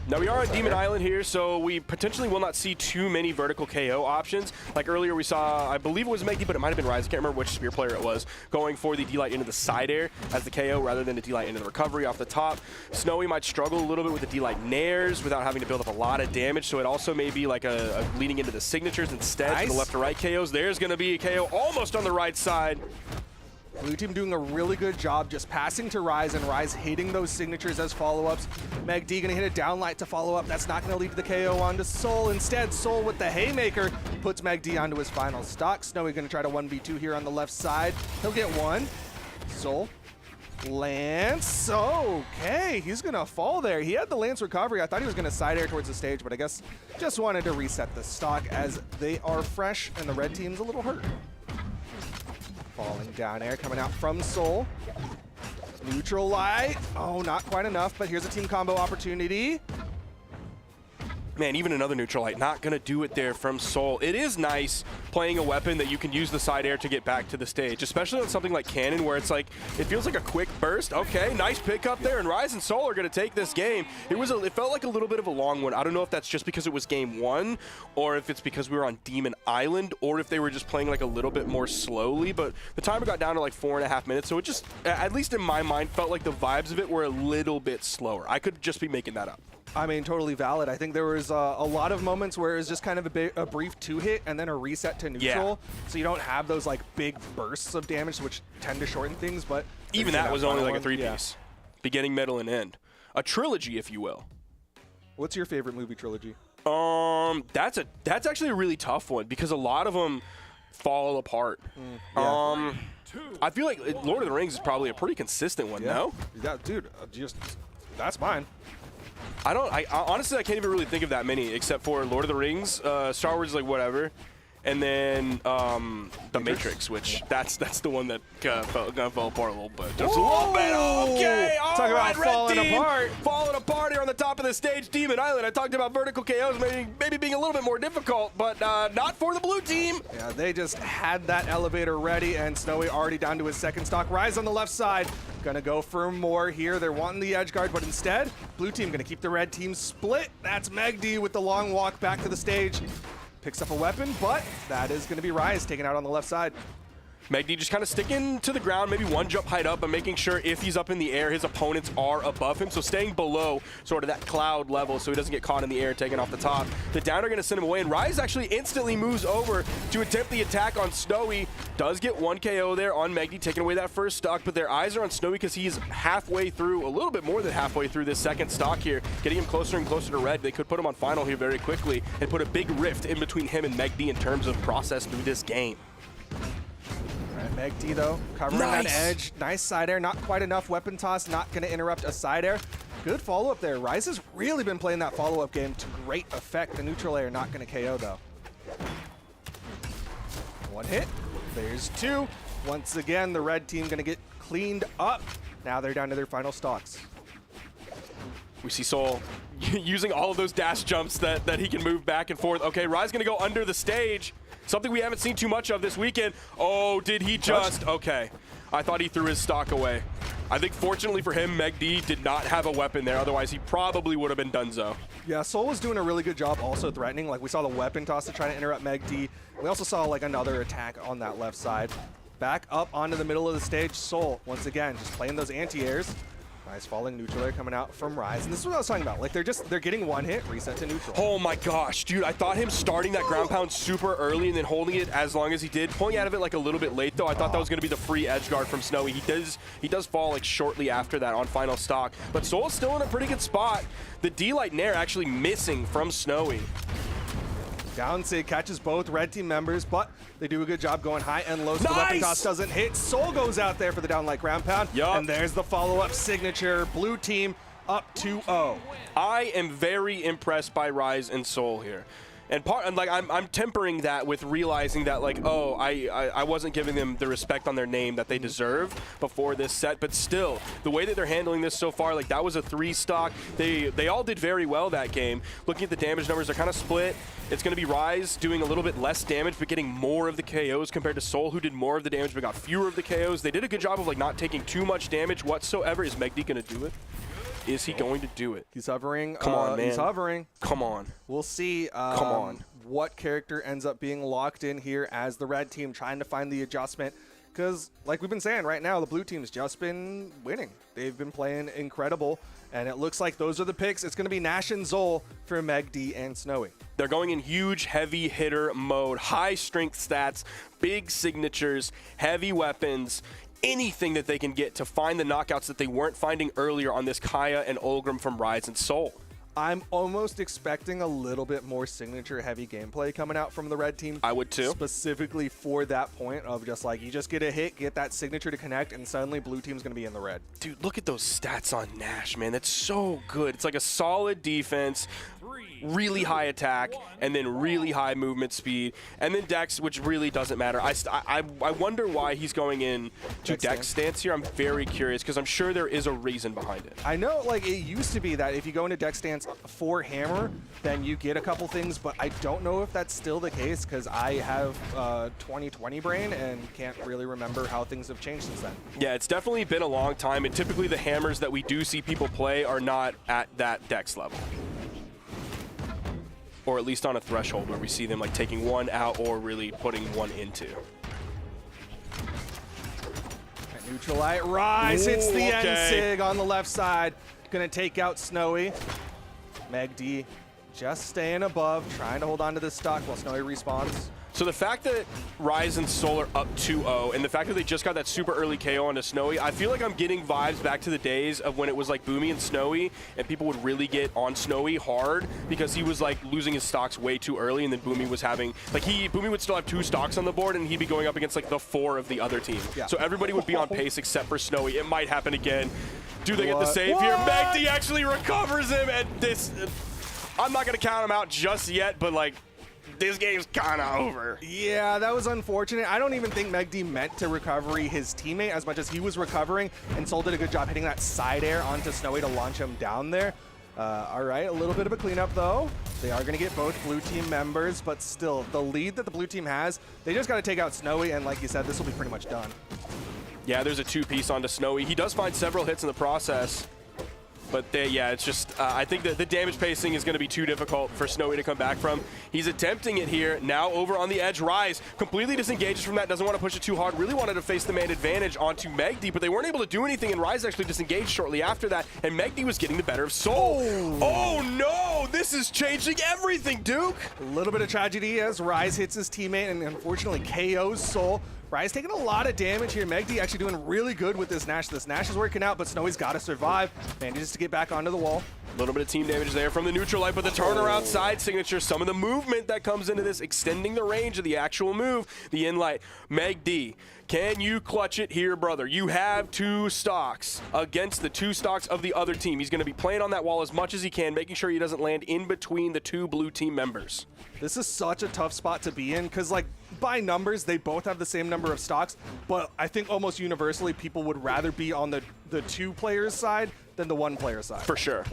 Now we are on Demon Island here, so we potentially will not see too many vertical KO options. Like earlier we saw, I believe it was Megdi, but it might have been Rise, I can't remember which Spear player it was, going for the D-Light into the side air as the KO rather than the D-Light into the recovery off the top. Snowy might struggle a little bit with the D-Light nairs without having to build up a lot of damage, so it also may be like a leading into the signatures instead. Nice. To the left to right KOs. There's going to be a KO almost on the right side. Blue team doing a really good job just passing to Rise and Rise hitting those signatures as follow-ups. Megdi gonna hit a downlight to follow up. That's not gonna lead to the KO onto Soul. Instead, Soul with the haymaker puts Megdi onto his final stock. Snowy gonna try to 1v2 here on the left side. He'll get one. Soul Lance. Okay, he's gonna fall there. He had the Lance recovery. I thought he was gonna side air towards the stage, but I guess just wanted to reset the stock as they are fresh and the red team's a little hurt. Falling down air coming out from Soul. Neutral light. Oh, not quite enough, but here's a team combo opportunity. Man, even another neutral light, not going to do it there from Soul. It is nice playing a weapon that you can use the side air to get back to the stage, especially on something like Cannon where it's like, it feels like a quick burst. Okay, nice pick up there, and Rise and Soul are going to take this game. It felt like a little bit of a long one. I don't know if that's just because it was game 1, or if it's because we were on Demon Island, or if they were just playing like a little bit more slowly, but the timer got down to like 4.5 minutes, so it just, at least in my mind, felt like the vibes of it were a little bit slower. I could just be making that up. I mean, totally valid. I think there was a lot of moments where it was just kind of a brief 2-hit and then a reset to neutral. Yeah. So you don't have those like big bursts of damage, which tend to shorten things. But even that was only like a 3-piece. Beginning, middle, and end. A trilogy, if you will. What's your favorite movie trilogy? That's actually a really tough one because a lot of them fall apart. Yeah. I feel like Lord of the Rings is probably a pretty consistent one, no? Yeah, dude, that's mine. Honestly, I can't even really think of that many except for Lord of the Rings, Star Wars, like whatever, and then The Matrix, which that's the one that fell apart a little bit. Just a little bit. Okay, all talk right, about falling apart. Falling apart here on the top of the stage, Demon Island. I talked about vertical KOs maybe being a little bit more difficult, but not for the blue team. Yeah, they just had that elevator ready, and Snowy already down to his second stock. Rise on the left side. Gonna go for more here. They're wanting the edge guard, but instead, blue team gonna keep the red team split. That's Megdi with the long walk back to the stage. Picks up a weapon, but that is gonna be Rise taken out on the left side. Megdi just kind of sticking to the ground, maybe one jump height up, but making sure if he's up in the air, his opponents are above him. So staying below sort of that cloud level so he doesn't get caught in the air taking off the top. The down are going to send him away, and Rise actually instantly moves over to attempt the attack on Snowy. Does get 1 KO there on Megdi, taking away that first stock, but their eyes are on Snowy because he's halfway through, a little bit more than halfway through this second stock here, getting him closer and closer to red. They could put him on final here very quickly and put a big rift in between him and Megdi in terms of process through this game. Megdi, though, covering that edge. Nice side air, not quite enough. Weapon toss, not going to interrupt a side air. Good follow-up there. Rise has really been playing that follow-up game to great effect. The neutral air not going to KO, though. One hit. There's 2. Once again, the red team going to get cleaned up. Now they're down to their final stocks. We see Soul using all of those dash jumps that he can move back and forth. Okay, Rise going to go under the stage. Something we haven't seen too much of this weekend. Oh, did he just? Okay. I thought he threw his stock away. I think fortunately for him, Megdi did not have a weapon there. Otherwise, he probably would have been donezo. Yeah, Soul was doing a really good job also threatening. Like, we saw the weapon toss to try to interrupt Megdi. We also saw, like, another attack on that left side. Back up onto the middle of the stage. Soul, once again, just playing those anti-airs. Rise falling, neutral air coming out from Rise. And this is what I was talking about. Like, they're getting 1 hit, reset to neutral. Oh my gosh, dude. I thought him starting that ground pound super early and then holding it as long as he did. Pulling out of it like a little bit late, though. I thought that was going to be the free edge guard from Snowy. He does fall like shortly after that on final stock. But Soul's still in a pretty good spot. The D-Light Nair actually missing from Snowy. Down Sig catches both red team members, but they do a good job going high and low so the weapon toss doesn't hit. Soul goes out there for the down like ground pound. And there's the follow-up signature. Blue team up 2-0. I am very impressed by Rise and Soul here. And I'm tempering that with realizing that, like, oh, I wasn't giving them the respect on their name that they deserve before this set, but still, the way that they're handling this so far, like, that was a 3 stock. They all did very well that game. Looking at the damage numbers, they're kind of split. It's going to be Rise doing a little bit less damage, but getting more of the KOs compared to Soul, who did more of the damage but got fewer of the KOs. They did a good job of, like, not taking too much damage whatsoever. Is Megdi going to do it? Is he going to do it? He's hovering. Come on, man. He's hovering. Come on. We'll see Come on. what character ends up being locked in here as the red team trying to find the adjustment. Because, like we've been saying, right now, the blue team's just been winning. They've been playing incredible, and it looks like those are the picks. It's going to be Nash and Zol for Megdi and Snowy. They're going in huge, heavy hitter mode, high strength stats, big signatures, heavy weapons, anything that they can get to find the knockouts that they weren't finding earlier on this Kaya and Olgrim from Rise and Soul. I'm almost expecting a little bit more signature-heavy gameplay coming out from the red team. I would too. Specifically for that point of just like, you just get a hit, get that signature to connect, and suddenly blue team's going to be in the red. Dude, look at those stats on Nash, man. That's so good. It's like a solid defense, really high attack, and then really high movement speed, and then Dex, which really doesn't matter. I wonder why he's going in to Dex stance here. I'm very curious because I'm sure there is a reason behind it. I know, like, it used to be that if you go into Dex stance for hammer, then you get a couple things, but I don't know if that's still the case because I have 2020 brain and can't really remember how things have changed since then. Yeah, it's definitely been a long time, and typically the hammers that we do see people play are not at that Dex level. Or at least on a threshold where we see them like taking one out or really putting one into. Neutralite Rise hits the end sig on the left side. Gonna take out Snowy. Megdi just staying above, trying to hold on to this stock while Snowy respawns. So the fact that Rise and Soul are up 2-0, and the fact that they just got that super early KO onto Snowy, I feel like I'm getting vibes back to the days of when it was like Boomy and Snowy, and people would really get on Snowy hard because he was like losing his stocks way too early, and then Boomy was having, like Boomy would still have 2 stocks on the board, and he'd be going up against like the 4 of the other team. Yeah. So everybody would be on pace except for Snowy. It might happen again. Do they get the save here? Megdi actually recovers him, and this, I'm not going to count him out just yet, but like, this game's kind of over. Yeah, that was unfortunate. I don't even think Megdi meant to recovery his teammate as much as he was recovering, and Soul did a good job hitting that side air onto Snowy to launch him down there. All right, a little bit of a cleanup though. They are going to get both blue team members, but still, the lead that the blue team has, they just got to take out Snowy, and like you said, this will be pretty much done. Yeah, there's a 2-piece onto Snowy. He does find several hits in the process. But it's just I think that the damage pacing is going to be too difficult for Snowy to come back from. He's attempting it here. Now over on the edge, Rise completely disengages from that, doesn't want to push it too hard, really wanted to face the man advantage onto Megdi, but they weren't able to do anything, and Rise actually disengaged shortly after that, and Megdi was getting the better of Soul. Oh no, this is changing everything, Duke. A little bit of tragedy as Rise hits his teammate and unfortunately KOs Soul. Rise taking a lot of damage here. Megdi actually doing really good with this Nash. This Nash is working out, but Snowy's got to survive. Manages to get back onto the wall. A little bit of team damage there from the neutral light, but the turnaround side signature, some of the movement that comes into this, extending the range of the actual move, the in-light. Megdi, can you clutch it here, brother? You have 2 stocks against the 2 stocks of the other team. He's going to be playing on that wall as much as he can, making sure he doesn't land in between the 2 blue team members. This is such a tough spot to be in because, like, by numbers, they both have the same number of stocks, but I think almost universally people would rather be on the 2 players side than the 1 player side. For sure.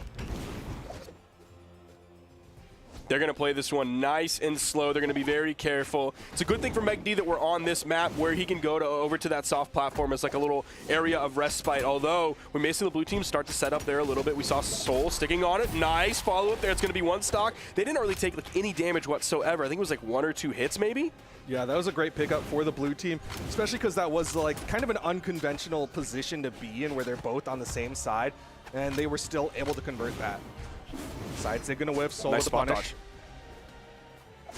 They're going to play this one nice and slow. They're going to be very careful. It's a good thing for Megdi that we're on this map where he can go over to that soft platform as like a little area of respite, although we may see the blue team start to set up there a little bit. We saw Soul sticking on it. Nice follow-up there. It's going to be 1 stock. They didn't really take like any damage whatsoever. I think it was like 1 or 2 hits maybe. Yeah, that was a great pickup for the blue team, especially because that was like kind of an unconventional position to be in where they're both on the same side, and they were still able to convert that. Side sig gonna whiff, Soul Nice with the spot punish. Dodge.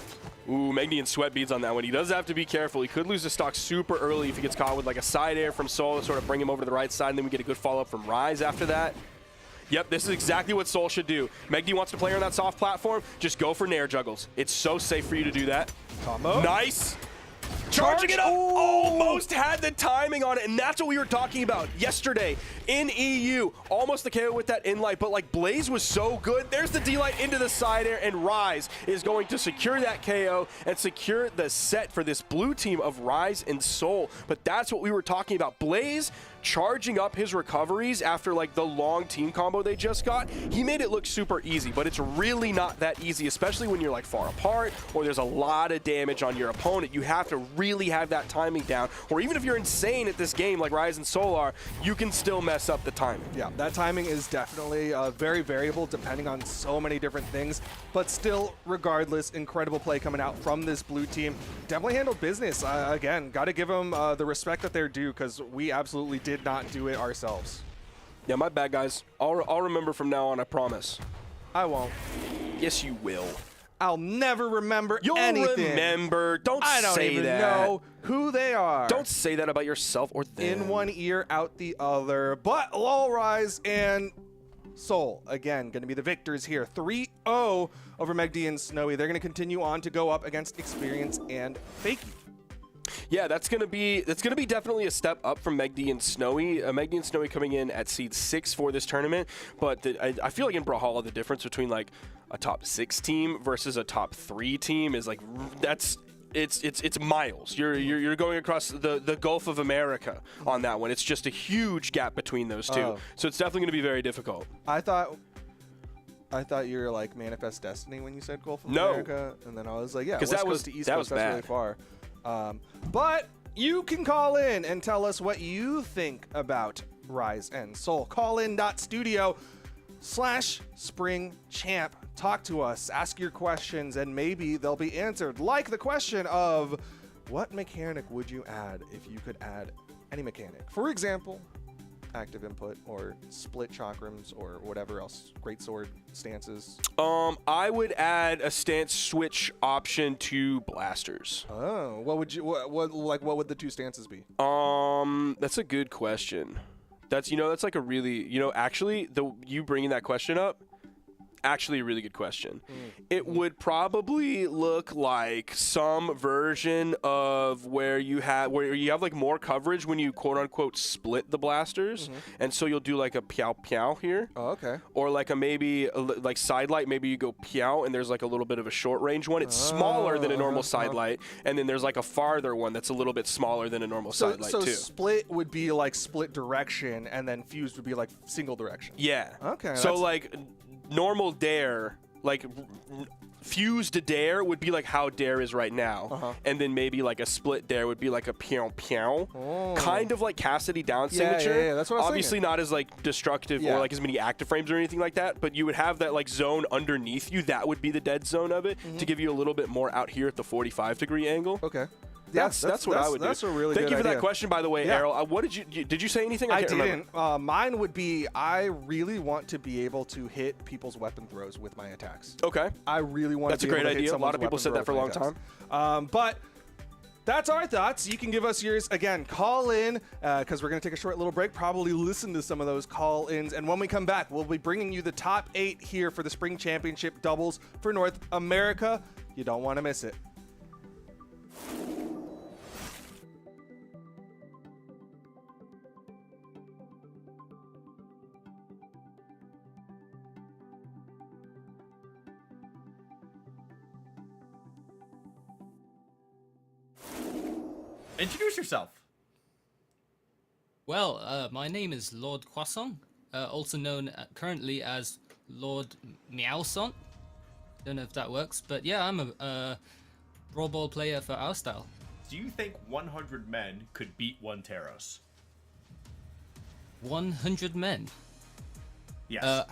Ooh, Megdi and sweat beads on that one. He does have to be careful. He could lose the stock super early if he gets caught with like a side air from Soul to sort of bring him over to the right side, and then we get a good follow-up from Rise after that. Yep, this is exactly what Soul should do. Megdi wants to play on that soft platform. Just go for Nair juggles. It's so safe for you to do that. Combo. Nice. Charging it up, almost had the timing on it, and that's what we were talking about yesterday in EU. Almost the KO with that in-light, but like Blaze was so good. There's the D-light into the side air, and Rise is going to secure that KO and secure the set for this blue team of Rise and Soul. But that's what we were talking about. Blaze charging up his recoveries after like the long team combo they just got. He made it look super easy, but it's really not that easy, especially when you're like far apart or there's a lot of damage on your opponent. You have to really have that timing down, or even if you're insane at this game like Rise and Soul are, you can still mess up the timing. Yeah, that timing is definitely very variable depending on so many different things, but still, regardless, incredible play coming out from this blue team. Definitely handled business. Again, got to give them the respect that they're due because we absolutely did not do it ourselves. Yeah, my bad, guys. I'll remember from now on, I promise. I won't. Yes, you will. I'll never remember You'll anything. remember. I don't say even that. know who they are. Don't say that about yourself or them. In one ear, out the other. But LOL Rise and Soul, again, going to be the victors here. 3-0 over Megdi and Snowy. They're going to continue on to go up against Experience and Fakey. Yeah, that's gonna be definitely a step up from Megdi and Snowy. Megdi and Snowy coming in at seed 6 for this tournament, but I feel like in Brawlhalla the difference between like a top 6 team versus a top 3 team is like it's miles. You're going across the Gulf of America on that one. It's just a huge gap between those two, so it's definitely gonna be very difficult. I thought you were like Manifest Destiny when you said Gulf of America, and then I was like, yeah, West Coast to East Coast, that's really far. But you can call in and tell us what you think about Rise and Soul. Callin.studio/springchamp. Talk to us, ask your questions, and maybe they'll be answered. Like the question of, what mechanic would you add if you could add any mechanic? For example, active input or split chakrams or whatever else, greatsword stances. I would add a stance switch option to blasters. Oh, what would you what would the 2 stances be? That's a good question. That's like a really, actually you bringing that question up, actually a really good question. It would probably look like some version of where you have like more coverage when you quote unquote split the blasters, and so you'll do like a piao here. Oh, okay. Or like a maybe like side light, maybe you go piao and there's like a little bit of a short range one. It's smaller than a normal side light, and then there's like a farther one that's a little bit smaller than a normal side light too. So split would be like split direction, and then fused would be like single direction. Yeah. Okay. So like normal dare like fused dare would be like how dare is right now, and then maybe like a split dare would be like a pew pew, kind of like Cassidy down signature. Yeah, that's what I was Obviously thinking. not as like destructive or like as many active frames or anything like that, but you would have that like zone underneath you. That would be the dead zone of it to give you a little bit more out here at the 45-degree angle. Okay. That's what I would do. That's a really Thank good you for idea. that question, by the way, Yeah. Errol. What did you say anything? I can't remember. didn't. Mine would be I really want to be able to hit people's weapon throws with my attacks. Okay. I really want That's to a be able great to hit idea. A lot someone's of people weapon said that throw for a with long my attacks. But that's our thoughts. You can give us yours. Again, call in because we're going to take a short little break, probably listen to some of those call-ins. And when we come back, we'll be bringing you the top 8 here for the Spring Championship doubles for North America. You don't want to miss it. Introduce yourself. Well, my name is Lord Croissant, also known currently as Lord Meowsant. Don't know if that works, but yeah, I'm a Brawl Ball player for our style. Do you think 100 men could beat one Teros? 100 men? Yes.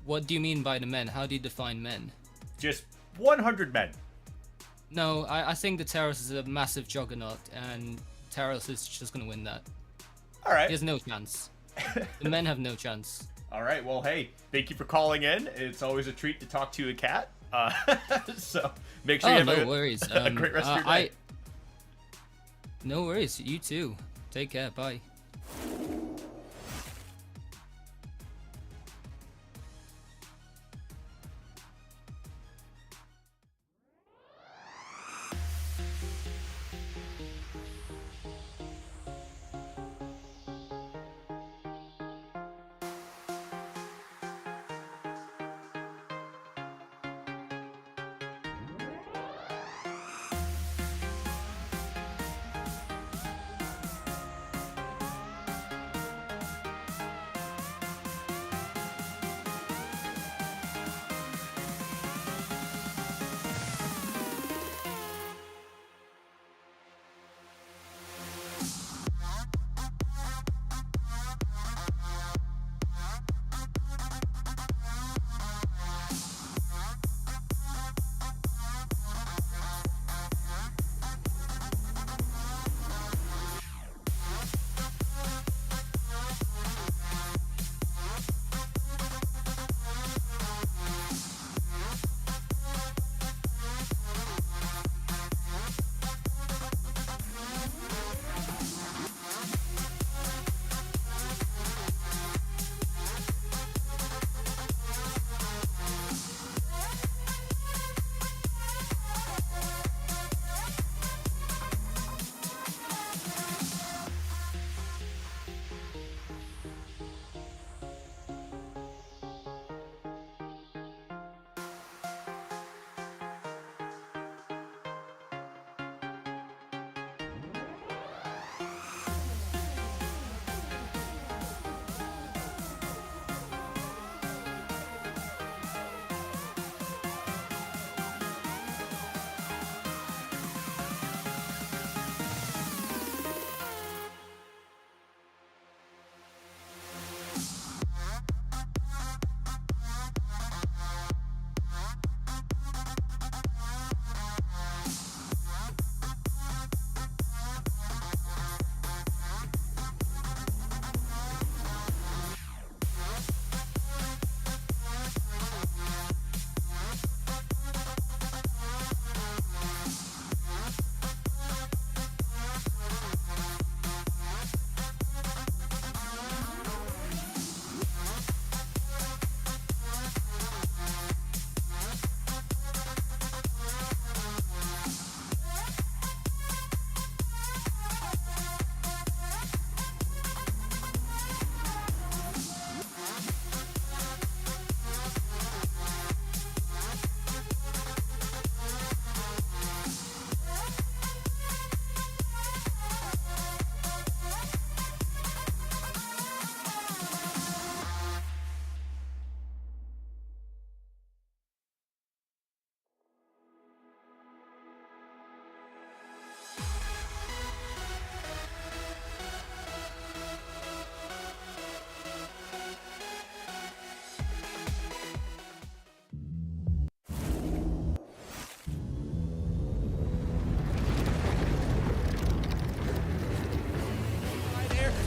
What do you mean by the men? How do you define men? Just 100 men. No, I think the Teros is a massive juggernaut, and Teros is just gonna win that. All right. He has no chance. The men have no chance. All right. Well, hey, thank you for calling in. It's always a treat to talk to a cat. So make sure you have no worries. a great rest of your day. No worries. You too. Take care. Bye.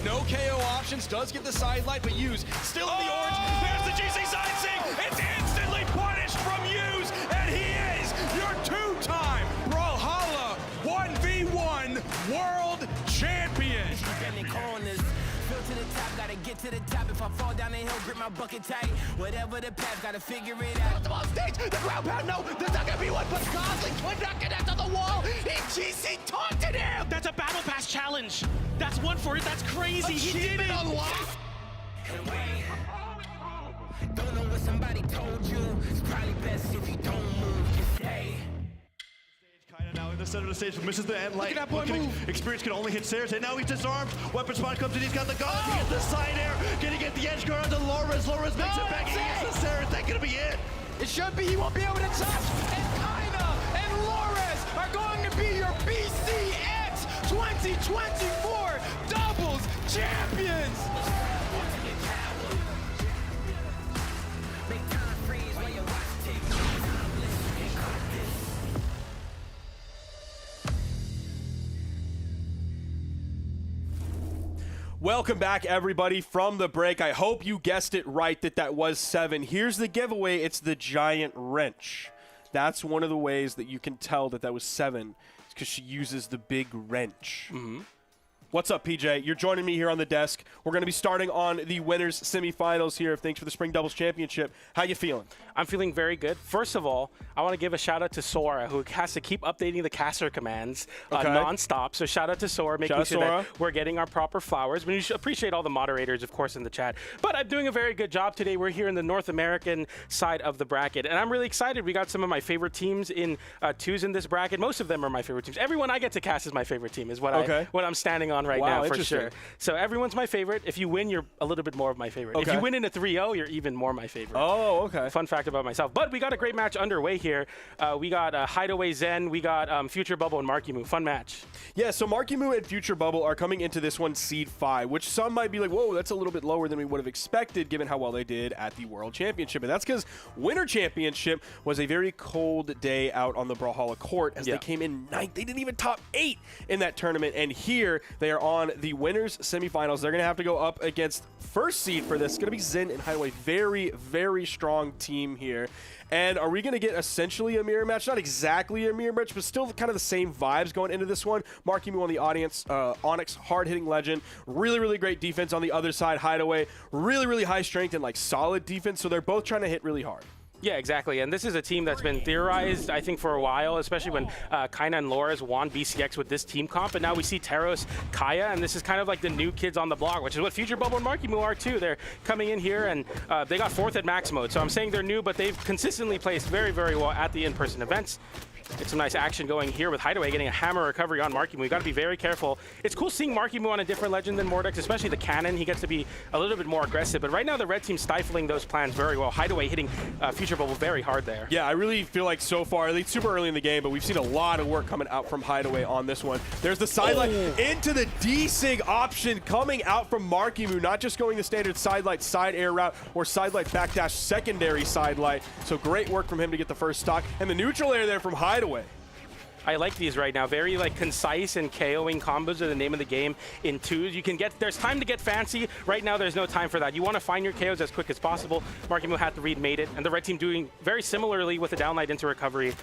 No KO options, does get the side light, but Hughes still in the orange. There's the GC side sync. It's instantly punished from Hughes, and he is your two-time Brawlhalla 1v1 world champion. To the top, gotta get to the top. If I fall down the hill, grip my bucket tight. Whatever the path, gotta figure it out. The on stage, the ground pound, no, there's not gonna be one, but Gosling could not connect to the wall. GC taunted him. That's a battle pass challenge. That's one for it. That's crazy. He did it. Unlocked. And wait, don't know what somebody told you. It's probably best if you don't move, just stay. Now in the center of the stage, misses the end light. Look at that boy move. Experience can only hit stairs, and now he's disarmed. Weapon spot comes in, he's got the gun. He gets the side air. Can he get the edge guard onto Loris? Loris makes it back. He gets the stairs. That's gonna be it. It should be. He won't be able to touch. And Kaina and Loris are going to be your BCX 2024 doubles champions. Welcome back, everybody, from the break. I hope you guessed it right that was 7. Here's the giveaway. It's the giant wrench. That's one of the ways that you can tell that was 7. It's because she uses the big wrench. What's up, PJ? You're joining me here on the desk. We're going to be starting on the winners semifinals here of Thanks for the Spring Doubles Championship. How you feeling? I'm feeling very good. First of all, I want to give a shout out to Sora, who has to keep updating the caster commands non-stop. So shout out to Sora, making sure that we're getting our proper flowers. We should appreciate all the moderators, of course, in the chat. But I'm doing a very good job today. We're here in the North American side of the bracket, and I'm really excited. We got some of my favorite teams in twos in this bracket. Most of them are my favorite teams. Everyone I get to cast is my favorite team, is what I'm standing on right now, for sure. So everyone's my favorite. If you win, you're a little bit more of my favorite. If you win in a 3-0, you're even more my favorite. Oh, okay. Fun fact about myself. But we got a great match underway here. We got Hideaway Zen, we got Future Bubble and Marky Moo. Fun match. Yeah, so Marky Moo and Future Bubble are coming into this one seed 5, which some might be like, whoa, that's a little bit lower than we would have expected given how well they did at the World Championship. And that's because Winter Championship was a very cold day out on the Brawlhalla court as they came in 9th. They didn't even top 8 in that tournament. And here they are on the winners semifinals. They're going to have to go up against first seed for this. It's going to be Zen and Hideaway. Very, very strong team here. And are we going to get essentially a mirror match? Not exactly a mirror match, but still kind of the same vibes going into this one. Marky Moo on the audience, Onyx, hard-hitting legend. Really, really great defense on the other side. Hideaway, really, really high strength and like solid defense. So they're both trying to hit really hard. Yeah, exactly. And this is a team that's been theorized, I think, for a while, especially when Kaina and Loris won BCX with this team comp. And now we see Teros, Kaya, and this is kind of like the new kids on the block, which is what Future Bubble and Marky Moo are too. They're coming in here, and they got 4th at max mode. So I'm saying they're new, but they've consistently placed very, very well at the in-person events. Get some nice action going here with Hideaway getting a hammer recovery on Marky Moo. We got to be very careful. It's cool seeing Marky Moo on a different legend than Mordex, especially the cannon. He gets to be a little bit more aggressive. But right now the red team's stifling those plans very well. Hideaway hitting Future Bubble very hard there. Yeah, I really feel like so far, it's super early in the game, but we've seen a lot of work coming out from Hideaway on this one. There's the sidelight into the D-Sig option coming out from Marky Moo, not just going the standard sidelight side air route or sidelight backdash secondary sidelight. So great work from him to get the first stock. And the neutral air there from Hideaway. I like these right now. Very like concise and KOing combos are the name of the game in twos. You can get, there's time to get fancy. Right now there's no time for that. You want to find your KOs as quick as possible. Marky Moo had to read, made it. And the red team doing very similarly with the downlight into recovery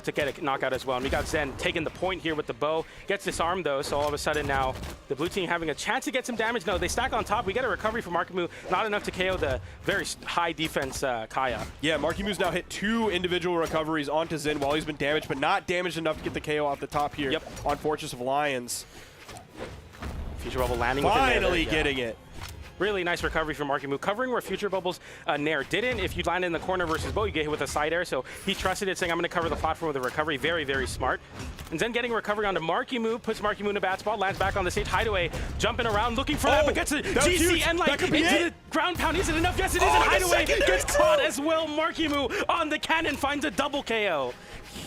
to get a knockout as well. And we got Zen taking the point here with the bow. Gets disarmed though, so all of a sudden now the blue team having a chance to get some damage. No, they stack on top. We get a recovery from Marky Moo. Not enough to KO the very high defense Kaya. Yeah, Marky Moo's now hit 2 individual recoveries onto Zen while he's been damaged, but not damaged enough to get the KO off the top here on Fortress of Lions. Future Bubble landing finally getting it. Really nice recovery from Marky Moo, covering where Future Bubble's Nair didn't. If you land in the corner versus Bow, you get hit with a side air, so he trusted it, saying, I'm going to cover the platform with a recovery. Very, very smart. And then getting a recovery onto Marky Moo, puts Marky Moo in a bad spot, lands back on the stage. Hideaway jumping around, looking for that, but gets a GC and like into the ground pound. Is it enough? Yes, it is. And Hideaway gets caught as well. Marky Moo on the cannon finds a double KO.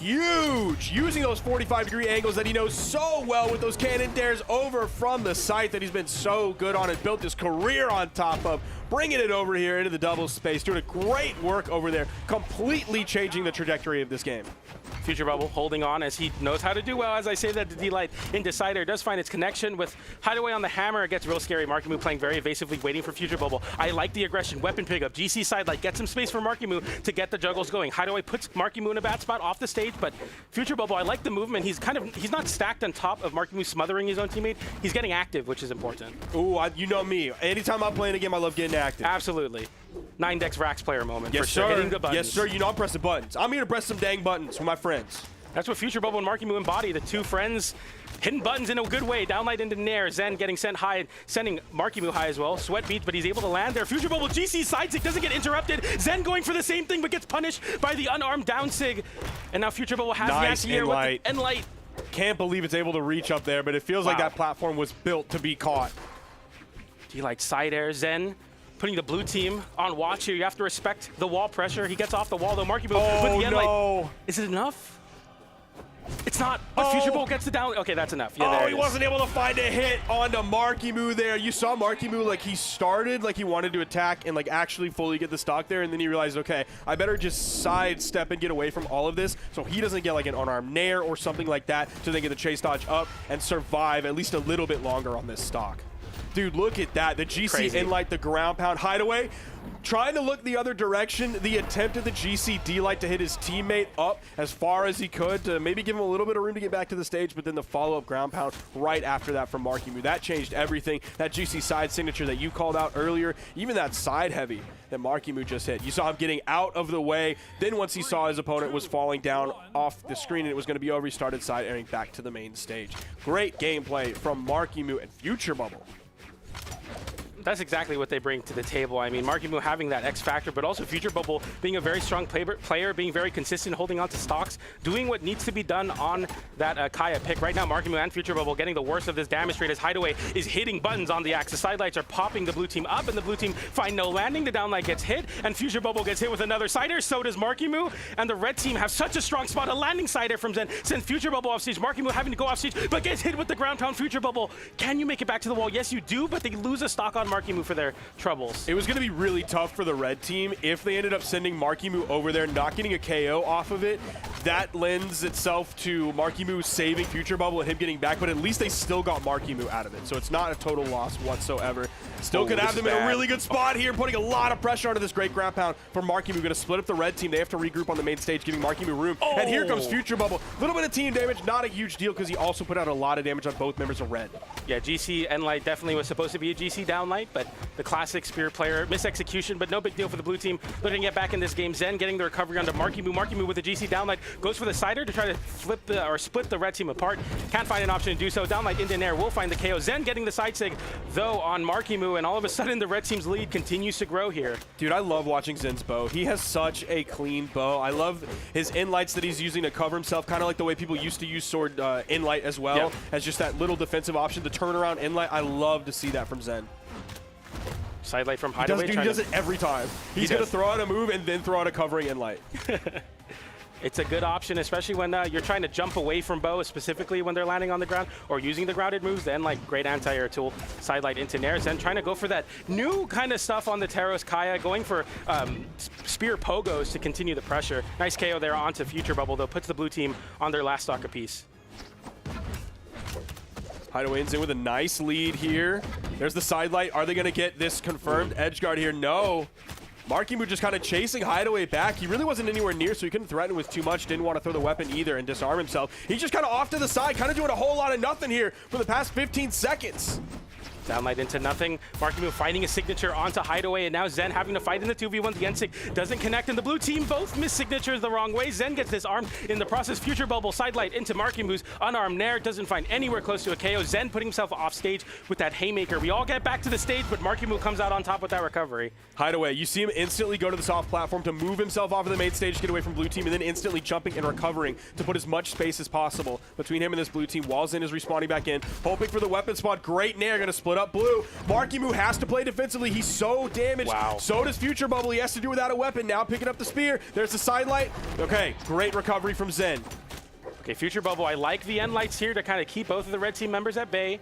Huge, using those 45-degree angles that he knows so well with those cannon dares over from the site that he's been so good on and built his career on top of, bringing it over here into the double space, doing a great work over there, completely changing the trajectory of this game. Future Bubble holding on as he knows how to do well. As I say that, the D-Light into Cider does find its connection with Hideaway on the hammer. It gets real scary. Markimu playing very evasively, waiting for Future Bubble. I like the aggression. Weapon pickup. GC Sidelight gets some space for Markimu to get the juggles going. Hideaway puts Markimu in a bad spot off the stage, but Future Bubble, I like the movement. He's not stacked on top of Markimu smothering his own teammate. He's getting active, which is important. Ooh, you know me. Anytime I'm playing a game, I love getting active. Absolutely. 9-dex Rax player moment. Yes, for sure. sir. Hitting the buttons. Yes, sir. You know I'm pressing buttons. I'm here to press some dang buttons with my friends. That's what Future Bubble and Markimu embody. The two friends hitting buttons in a good way. Downlight into Nair. Zen getting sent high, sending Markimu high as well. Sweat beats, but he's able to land there. Future Bubble GC side sig doesn't get interrupted. Zen going for the same thing, but gets punished by the unarmed down sig. And now Future Bubble has nice the anti-air. Enlight. Can't believe it's able to reach up there, but it feels like that platform was built to be caught. D-Light side air. Zen putting the blue team on watch here. You have to respect the wall pressure. He gets off the wall though. Markimu with the Enlight. Is it enough? It's not, but Future Bubble gets it down. Okay, that's enough. Yeah, he wasn't able to find a hit onto Markimu there. You saw Markimu, like, he started like he wanted to attack and like actually fully get the stock there, and then he realized, okay, I better just sidestep and get away from all of this so he doesn't get like an unarmed nair or something like that to then get the chase dodge up and survive at least a little bit longer on this stock. Dude, look at that. The GC Enlight, the ground pound. Hideaway trying to look the other direction. The attempt of the GC D-Light to hit his teammate up as far as he could to maybe give him a little bit of room to get back to the stage, but then the follow-up ground pound right after that from Markimu. That changed everything. That GC side signature that you called out earlier, even that side heavy that Markimu just hit. You saw him getting out of the way. Then once he saw his opponent was falling down off the screen and it was going to be over, he started side airing back to the main stage. Great gameplay from Markimu and Future Bubble. That's exactly what they bring to the table. I mean, Markimu having that X factor, but also Future Bubble being a very strong player, being very consistent, holding on to stocks, doing what needs to be done on that Kaya pick. Right now, Markimu and Future Bubble getting the worst of this damage rate as Hideaway is hitting buttons on the axis. Sidelights are popping the blue team up, and the blue team find no landing. The downlight gets hit, and Future Bubble gets hit with another Cider. So does Markimu, and the red team have such a strong spot. A landing Cider from Zen sends Future Bubble off stage. Markimu having to go off stage, but gets hit with the ground pound. Future Bubble, can you make it back to the wall? Yes, you do, but they lose a stock on Markimu for their troubles. It was going to be really tough for the red team if they ended up sending Markimu over there, not getting a KO off of it. That lends itself to Markimu saving Future Bubble and him getting back, but at least they still got Markimu out of it, so it's not a total loss whatsoever. Still could have them in a really good spot here, putting a lot of pressure onto this great ground pound for Markimu. Going to split up the red team. They have to regroup on the main stage, giving Markimu room. And here comes Future Bubble. A little bit of team damage, not a huge deal because he also put out a lot of damage on both members of red. Yeah, GC Enlight definitely was supposed to be a GC downlight, but the classic Spear player, misexecution, but no big deal for the blue team. Looking to get back in this game. Zen getting the recovery onto Markimu. Markimu with the GC downlight goes for the Cider to try to flip or split the red team apart. Can't find an option to do so. Downlight into Nair will find the KO. Zen getting the side sig, though, on Markimu, and all of a sudden the red team's lead continues to grow here. Dude, I love watching Zen's bow. He has such a clean bow. I love his Enlights that he's using to cover himself, kind of like the way people used to use sword Enlight as well, as just that little defensive option, the turnaround Enlight. I love to see that from Zen. Sidelight from Hideaway. He does it every time. He's going to throw out a move and then throw out a covering Enlight. It's a good option, especially when you're trying to jump away from bow, specifically when they're landing on the ground or using the grounded moves. Then, like, great anti-air tool. Sidelight into Nair. Zen trying to go for that new kind of stuff on the Taros Kaya, going for spear pogos to continue the pressure. Nice KO there onto Future Bubble, though, puts the blue team on their last stock apiece. Hideaway ends in with a nice lead here. There's the sidelight. Are they going to get this confirmed edge guard here? No. Markimu just kind of chasing Hideaway back. He really wasn't anywhere near, so he couldn't threaten with too much. Didn't want to throw the weapon either and disarm himself. He's just kind of off to the side, kind of doing a whole lot of nothing here for the past 15 seconds. Downlight into nothing. Markimu finding a signature onto Hideaway, and now Zen having to fight in the 2v1. The N-Sig doesn't connect, and the blue team both miss signatures the wrong way. Zen gets disarmed in the process. Future Bubble sidelight into Markimu's unarmed Nair. Doesn't find anywhere close to a KO. Zen putting himself off stage with that haymaker. We all get back to the stage, but Markimu comes out on top with that recovery. Hideaway, you see him instantly go to the soft platform to move himself off of the main stage, get away from blue team, and then instantly jumping and recovering to put as much space as possible between him and this blue team while Zen is respawning back in. Hoping for the weapon spot. Great Nair, going to split up blue. Markimu has to play defensively. He's so damaged. Wow. So does Future Bubble. He has to do without a weapon. Now picking up the spear. There's the sidelight. Okay, great recovery from Zen. Okay, Future Bubble, I like the N-Lights here to kind of keep both of the red team members at bay.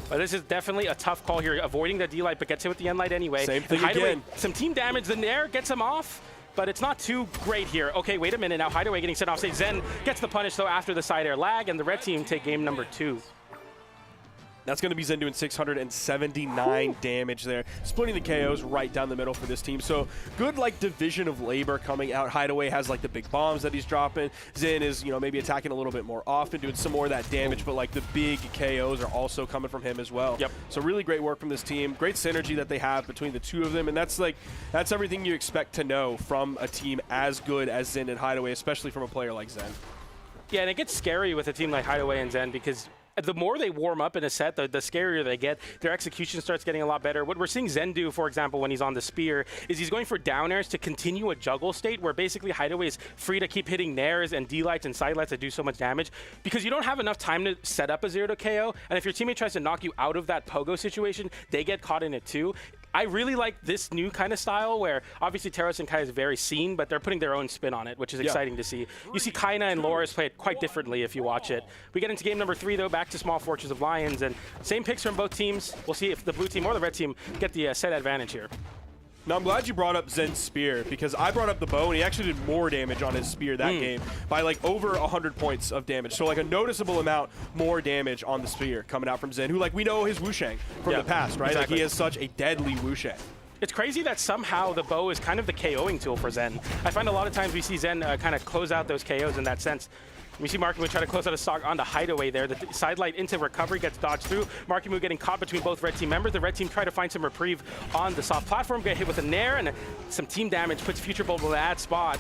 But this is definitely a tough call here, avoiding the D-Light, but gets hit with the N-Light anyway. Same thing Hideaway, again. some team damage. The Nair gets him off. but it's not too great here. Okay, wait a minute now. Hideaway getting sent off stage. Zen gets the punish, though, after the side air lag, and the red team take game number 2. That's going to be Zen doing 679 damage there, splitting the KOs right down the middle for this team. So good, like, division of labor coming out. Hideaway has, like, the big bombs that he's dropping. Zen is, you know, maybe attacking a little bit more often, doing some more of that damage, but, like, the big KOs are also coming from him as well. Yep. So really great work from this team. Great synergy that they have between the two of them, and that's, like, that's everything you expect to know from a team as good as Zen and Hideaway, especially from a player like Zen. Yeah, and it gets scary with a team like Hideaway and Zen because the more they warm up in a set, the scarier they get. Their execution starts getting a lot better. What we're seeing Zen do, for example, when he's on the spear, is he's going for down airs to continue a juggle state where basically Hideaway is free to keep hitting nairs and D-lights and side lights that do so much damage because you don't have enough time to set up a 0 to KO. And if your teammate tries to knock you out of that pogo situation, they get caught in it too. I really like this new kind of style where obviously Teros and Kai is very seen, but they're putting their own spin on it, which is exciting to see. You see Kaina and Loris play it quite differently if you watch it. We get into game number 3, though, back to Small Fortress of Lions, and same picks from both teams. We'll see if the blue team or the red team get the set advantage here. Now, I'm glad you brought up Zen's spear because I brought up the bow, and he actually did more damage on his spear that game by, like, over 100 points of damage. So, like, a noticeable amount more damage on the spear coming out from Zen, who, like, we know his Wushang from the past, right? Exactly. Like, he has such a deadly Wushang. It's crazy that somehow the bow is kind of the KOing tool for Zen. I find a lot of times we see Zen kind of close out those KOs in that sense. We see Markimu try to close out a stock onto Hideaway there. The side light into recovery gets dodged through. Markimu getting caught between both red team members. The red team try to find some reprieve on the soft platform, get hit with a nair, and some team damage puts Future Bowl in that spot.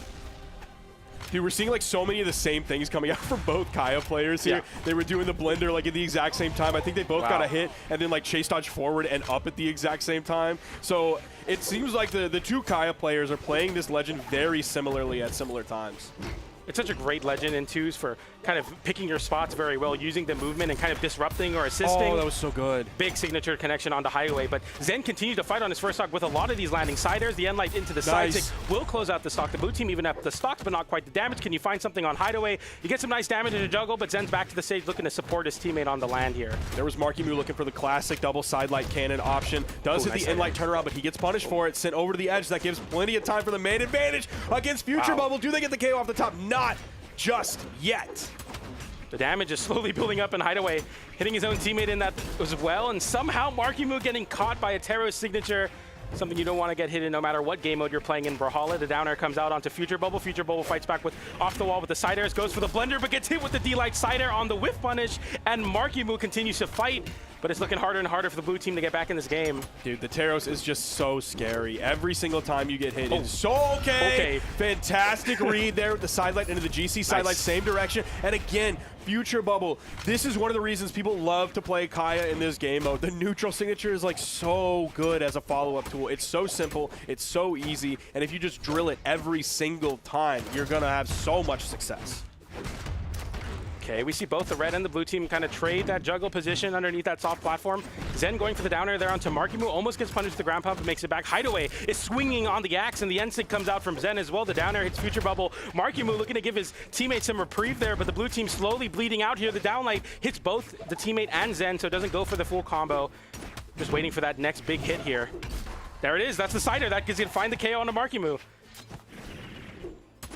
Dude, we're seeing, like, so many of the same things coming out from both Kaya players here. They were doing the blender, like, at the exact same time. I think they both got a hit and then, like, chase dodge forward and up at the exact same time. So it seems like the two Kaya players are playing this legend very similarly at similar times. It's such a great legend in 2s for kind of picking your spots very well, using the movement and kind of disrupting or assisting. Oh, that was so good. Big signature connection onto Hideaway, but Zen continued to fight on his first stock with a lot of these landing side airs. The end light into the side stick will close out the stock. The blue team even up the stocks, but not quite the damage. Can you find something on Hideaway? You get some nice damage in the juggle, but Zen's back to the stage looking to support his teammate on the land here. There was Markimu looking for the classic double side light cannon option. Does hit the end light turnaround, but he gets punished for it. Sent over to the edge. That gives plenty of time for the main advantage against Future Bubble. Do they get the KO off the top? Not just yet. The damage is slowly building up, and Hideaway hitting his own teammate in that as well, and somehow Markimu getting caught by a Teros signature. Something you don't want to get hit in no matter what game mode you're playing in Brawlhalla. The down air comes out onto Future Bubble. Future Bubble fights back with off the wall with the side airs, goes for the blender, but gets hit with the D-Light side air on the whiff punish, and Markimu continues to fight, but it's looking harder and harder for the blue team to get back in this game. Dude, the Teros is just so scary. Every single time you get hit, it's so okay. Fantastic read there with the side light into the GC side light, same direction. And again, Future Bubble. This is one of the reasons people love to play Kaya in this game mode. The neutral signature is, like, so good as a follow-up tool. It's so simple, it's so easy, and if you just drill it every single time, you're gonna have so much success. Okay, we see both the red and the blue team kind of trade that juggle position underneath that soft platform. Zen going for the down air there onto Markimu, almost gets punished with the ground pump and makes it back. Hideaway is swinging on the axe, and the end stick comes out from Zen as well. The down air hits Future Bubble. Markimu looking to give his teammate some reprieve there, but the blue team slowly bleeding out here. The downlight hits both the teammate and Zen, so it doesn't go for the full combo. Just waiting for that next big hit here. There it is. That's the sider. That gives you to find the KO onto Markimu.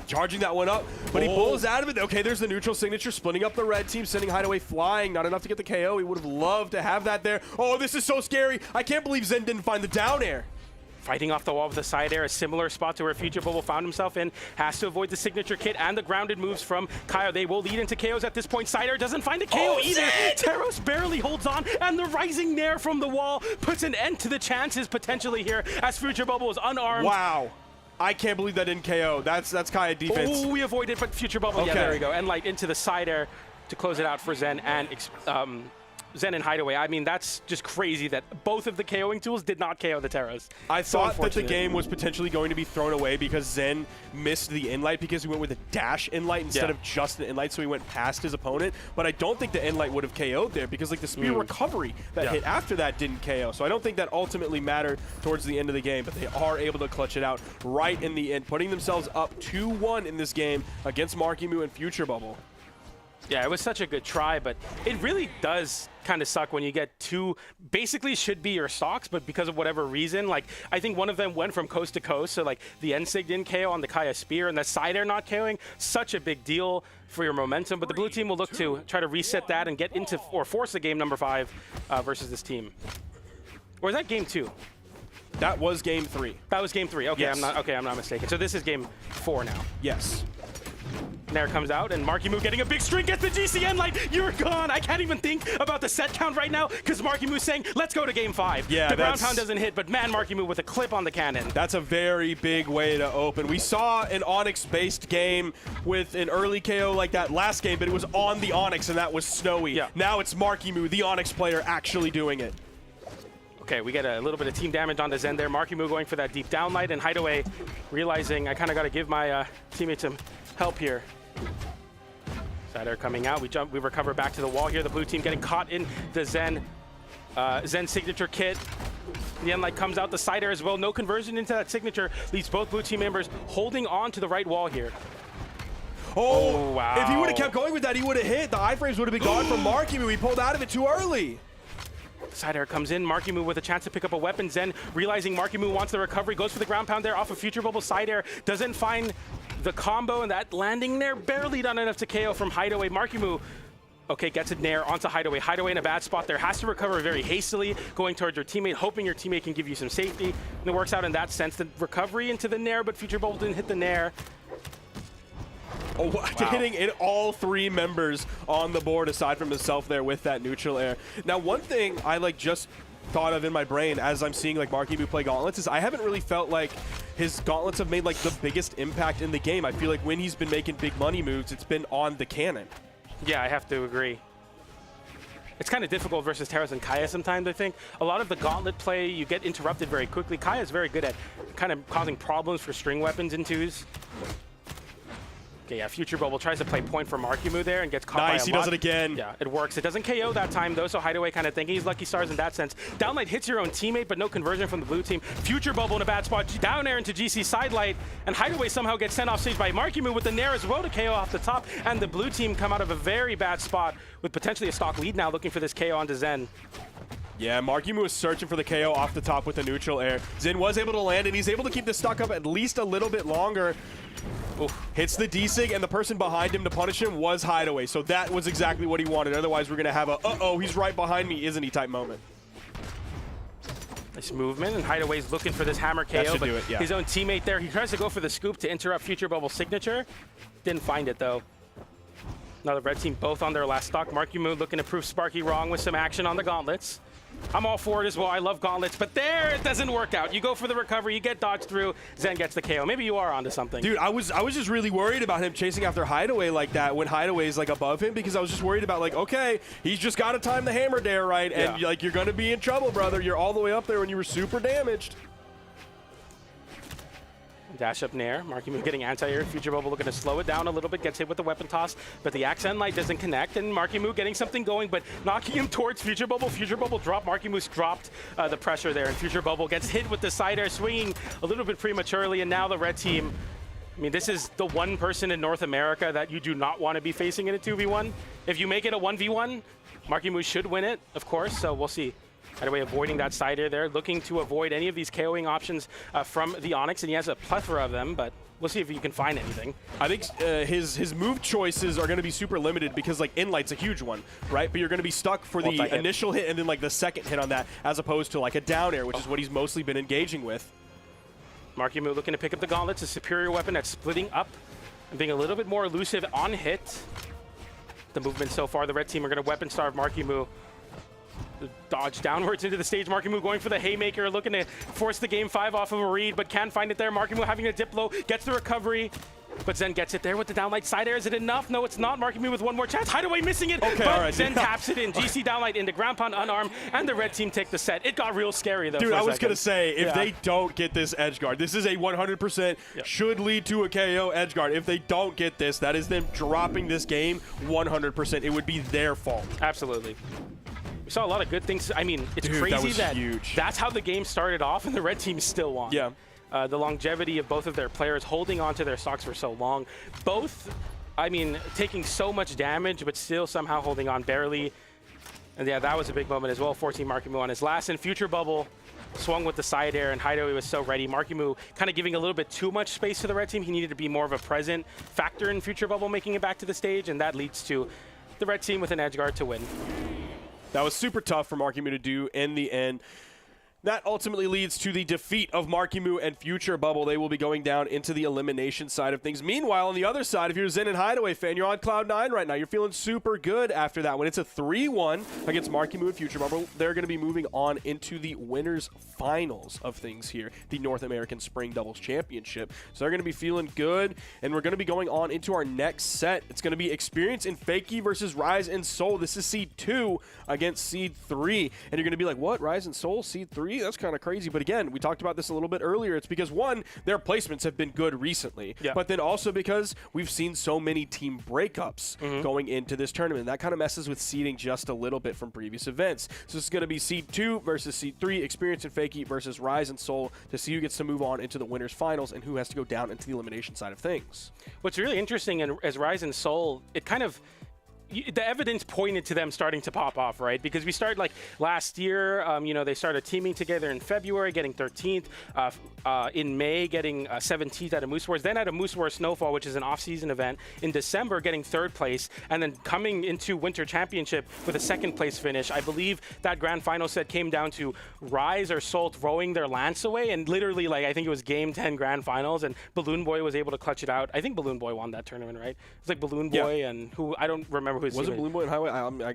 Charging that one up, but he pulls out of it. Okay, there's the neutral signature, splitting up the red team, sending Hideaway flying. Not enough to get the KO. He would have loved to have that there. Oh, this is so scary. I can't believe Zen didn't find the down air. Fighting off the wall with the side air, a similar spot to where Future Bubble found himself in. Has to avoid the signature kit and the grounded moves from Kaya. They will lead into KOs at this point. Side air doesn't find a KO either. Teros barely holds on, and the rising nair from the wall puts an end to the chances potentially here as Future Bubble is unarmed. Wow. I can't believe that didn't KO. That's Kaya defense. Oh, we avoided, but Future Bubble. Okay. Yeah, there we go. And light into the side air to close it out for Zen and Zen and Hideaway. I mean, that's just crazy that both of the KOing tools did not KO the Teros. I thought that the game was potentially going to be thrown away because Zen missed the inlight because he went with a dash inlight instead of just an inlight, so he went past his opponent. But I don't think the inlight would have KO'd there because, like, the spear recovery that hit after that didn't KO. So I don't think that ultimately mattered towards the end of the game, but they are able to clutch it out right in the end, putting themselves up 2-1 in this game against Markimu and Future Bubble. Yeah, it was such a good try, but it really does kind of suck when you get two basically should be your stocks, but because of whatever reason, like I think one of them went from coast to coast, so like the N-Sig didn't KO on the Kaya Spear and the side air not KOing, such a big deal for your momentum, but the blue team will look to try to reset that and get into or force the game number 5 versus this team. Or is that game 2? That was game 3. That was game 3. Okay, Yes. I'm not mistaken. So this is game 4 now. Yes. Nair comes out, and Markimu getting a big string, gets the GCN light. You're gone. I can't even think about the set count right now because Markimu's saying, let's go to game 5. Yeah, the ground pound doesn't hit, but man, Markimu with a clip on the cannon. That's a very big way to open. We saw an Onyx-based game with an early KO like that last game, but it was on the Onyx, and that was Snowy. Yeah. Now it's Markimu, the Onyx player, actually doing it. Okay, we get a little bit of team damage on the Zen there. Markimu going for that deep down light, and Hideaway realizing I kind of got to give my teammates some help here. Side air coming out. We recover back to the wall here. The blue team getting caught in the Zen signature kit. The end light comes out. The side air as well. No conversion into that signature. Leaves both blue team members holding on to the right wall here. Oh, wow. If he would have kept going with that, he would have hit. The iframes would have been gone from Markimu. He pulled out of it too early. Side air comes in. Markimu with a chance to pick up a weapon. Zen realizing Markimu wants the recovery. Goes for the ground pound there off of Future Bubble. Side air doesn't find the combo, and that landing there barely done enough to KO from Hideaway. Markimu, okay, gets a Nair onto Hideaway. Hideaway in a bad spot there. Has to recover very hastily, going towards your teammate, hoping your teammate can give you some safety. And it works out in that sense. The recovery into the Nair, but Future Bubble didn't hit the Nair. Oh, wow. Hitting in all 3 members on the board aside from himself there with that neutral air. Now, one thing I just thought of in my brain as I'm seeing Markimu play Gauntlets is I haven't really felt like his Gauntlets have made the biggest impact in the game. I feel like when he's been making big money moves, it's been on the cannon. Yeah, I have to agree. It's kind of difficult versus Terrace and Kaya sometimes, I think. A lot of the Gauntlet play, you get interrupted very quickly. Kaya is very good at kind of causing problems for string weapons in 2s. Okay, yeah, Future Bubble tries to play point for Markimu there and gets caught by a lot. Nice, he does it again. Yeah, it works. It doesn't KO that time, though, so Hideaway kind of thinking he's lucky stars in that sense. Downlight hits your own teammate, but no conversion from the blue team. Future Bubble in a bad spot. Down air into GC sidelight, and Hideaway somehow gets sent off stage by Markimu with the Nair as well to KO off the top, and the blue team come out of a very bad spot with potentially a stock lead now, looking for this KO onto Zen. Yeah, Markimu was searching for the KO off the top with the neutral air. Zen was able to land, and he's able to keep the stock up at least a little bit longer. Oof. Hits the D-Sig, and the person behind him to punish him was Hideaway, so that was exactly what he wanted. Otherwise, we're going to have a, uh-oh, he's right behind me, isn't he, type moment. Nice movement, and Hideaway's looking for this hammer KO, That should but do it, yeah. his own teammate there, he tries to go for the scoop to interrupt Future Bubble's signature. Didn't find it, though. Now the red team both on their last stock. Markimu looking to prove Sparky wrong with some action on the gauntlets. I'm all for it as well. I love gauntlets, but there it doesn't work out. You go for the recovery, you get dodged through, Zen gets the KO. Maybe you are onto something. Dude, I was just really worried about him chasing after Hideaway like that when Hideaway's above him, because I was just worried about okay, he's just got to time the hammer dare right, and Yeah. you're going to be in trouble, brother. You're all the way up there when you were super damaged. Dash up Nair. Markimu getting anti-air. Future Bubble looking to slow it down a little bit. Gets hit with the weapon toss, but the accent light doesn't connect. And Markimu getting something going, but knocking him towards Future Bubble. Future Bubble dropped. Markimu's dropped the pressure there, and Future Bubble gets hit with the side air, swinging a little bit prematurely. And now the red team, I mean, this is the one person in North America that you do not want to be facing in a 2v1. If you make it a 1v1, Markimu should win it, of course, so we'll see. Hideaway avoiding that side air there, looking to avoid any of these KOing options from the Onyx, and he has a plethora of them, but we'll see if you can find anything. I think his move choices are going to be super limited because Inlight's a huge one, right? But you're going to be stuck for the initial hit and then the second hit on that, as opposed to a down air, which is what he's mostly been engaging with. Markimu looking to pick up the gauntlets, a superior weapon that's splitting up and being a little bit more elusive on hit. The movement so far, the red team are going to weapon starve Markimu. Dodge downwards into the stage. Markimu going for the haymaker, looking to force the game 5 off of a read, but can't find it there. Markimu having a dip low, gets the recovery, but Zen gets it there with the downlight side air. Is it enough? No, it's not. Markimu with one more chance. Hideaway missing it, okay, but all right. Zen taps it in. GC downlight into ground pound unarmed, and the red team take the set. It got real scary, though. Dude, I was going to say, if Yeah. they don't get this edge guard, this is a 100% should lead to a KO edge guard. If they don't get this, that is them dropping this game 100%. It would be their fault. Absolutely. We saw a lot of good things. I mean, it's Dude, crazy that was huge. That's how the game started off, and the red team still won. Yeah. The longevity of both of their players holding on to their stocks for so long. Both I mean, taking so much damage, but still somehow holding on barely. And yeah, that was a big moment as well. 14 Markimu on his last. And Future Bubble swung with the side air, and Hideaway was so ready. Markimu kind of giving a little bit too much space to the red team. He needed to be more of a present factor in Future Bubble, making it back to the stage, and that leads to the red team with an edge guard to win. That was super tough for Markimu to do in the end. That ultimately leads to the defeat of Markimu and Future Bubble. They will be going down into the elimination side of things. Meanwhile, on the other side, if you're a Zen and Hideaway fan, you're on Cloud 9 right now. You're feeling super good after that. When it's a 3-1 against Markimu and Future Bubble, they're going to be moving on into the winners finals of things here, the North American Spring Doubles Championship. So they're going to be feeling good, and we're going to be going on into our next set. It's going to be Experience in Fakie versus Rise and Soul. This is Seed 2 against Seed 3, and you're going to be like, what, Rise and Soul, Seed 3? That's kind of crazy. But again, we talked about this a little bit earlier. It's because, one, their placements have been good recently, but then also because we've seen so many team breakups going into this tournament. That kind of messes with seeding just a little bit from previous events. So this is going to be Seed 2 versus Seed 3, Experience in Fakie versus Rise and Soul, to see who gets to move on into the winners finals and who has to go down into the elimination side of things. What's really interesting as Rise and Soul, it kind of, the evidence pointed to them starting to pop off, right? Because we started like last year, you know, they started teaming together in February, getting 13th, in May, getting 17th at a Moose Wars, then at a Moose Wars Snowfall, which is an off-season event, in December, getting 3rd place, and then coming into Winter Championship with a 2nd place finish. I believe that grand final set came down to Rise or Soul throwing their lance away, and literally, like, I think it was Game 10 grand finals, and Balloon Boy was able to clutch it out. I think Balloon Boy won that tournament, right? It's like Balloon Boy and who, I don't remember. Was it Balloon Boy and Highway?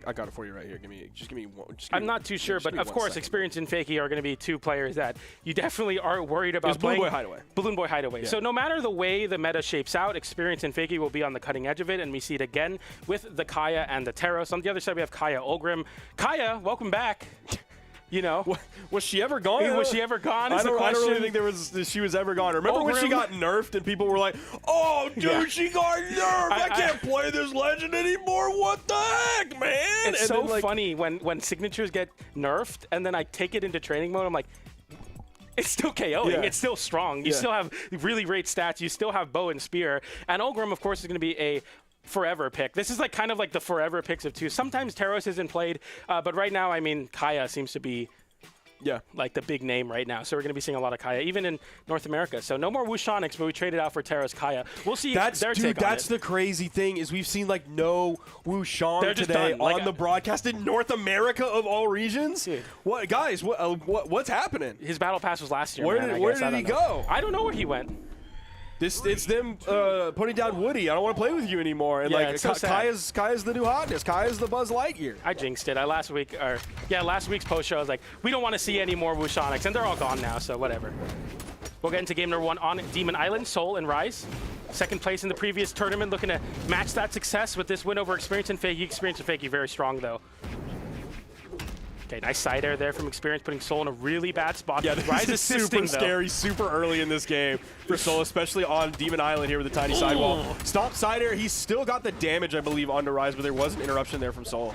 I got it for you right here. Just give me one. I'm not too sure, but of course, Experience and Fakie are going to be two players that you definitely are worried about playing. Balloon Boy Hideaway. Balloon Boy Hideaway. Yeah. So no matter the way the meta shapes out, Experience and Fakie will be on the cutting edge of it, and we see it again with the Kaya and the Teros. On the other side, we have Kaya Ulgrim. Kaya, welcome back. You know, was she ever gone? Was she ever gone? I don't really think she was ever gone. Remember when she got nerfed and people were like, "Oh, dude, she got nerfed. I can't play this legend anymore. What the heck, man?" It's and so funny when signatures get nerfed and then I take it into training mode. I'm like, it's still KOing. Yeah. It's still strong. You still have really great stats. You still have bow and spear. And Ulgrim, of course, is going to be a forever pick. This is like kind of like the forever picks of two. Sometimes Teros isn't played, but right now, I mean, Kaya seems to be like the big name right now. So we're going to be seeing a lot of Kaya, even in North America. So no more Wushonics, but we traded out for Teros Kaya. We'll see their take on it. That's the crazy thing is we've seen like no Wushon today on the broadcast in North America of all regions. Dude. What guys? What's happening? His battle pass was last year. Where did he go? I don't know where he went. It's them putting down Woody. I don't want to play with you anymore. And like so Kaya's the new hotness. Kaya's the Buzz Lightyear. I jinxed it. Last week's post show I was like, we don't want to see any more Wushonics, and they're all gone now. So whatever. We'll get into game number 1 on Demon Island. Soul and Rise, 2nd place in the previous tournament, looking to match that success with this win over Experience and Fakie. Experience and Fakie very strong though. Okay, nice side air there from Experience, putting Soul in a really bad spot. Yeah, Rise is super scary, super early in this game for Soul, especially on Demon Island here with the tiny sidewall. Stop side air. He's still got the damage, I believe, onto Rise, but there was an interruption there from Soul.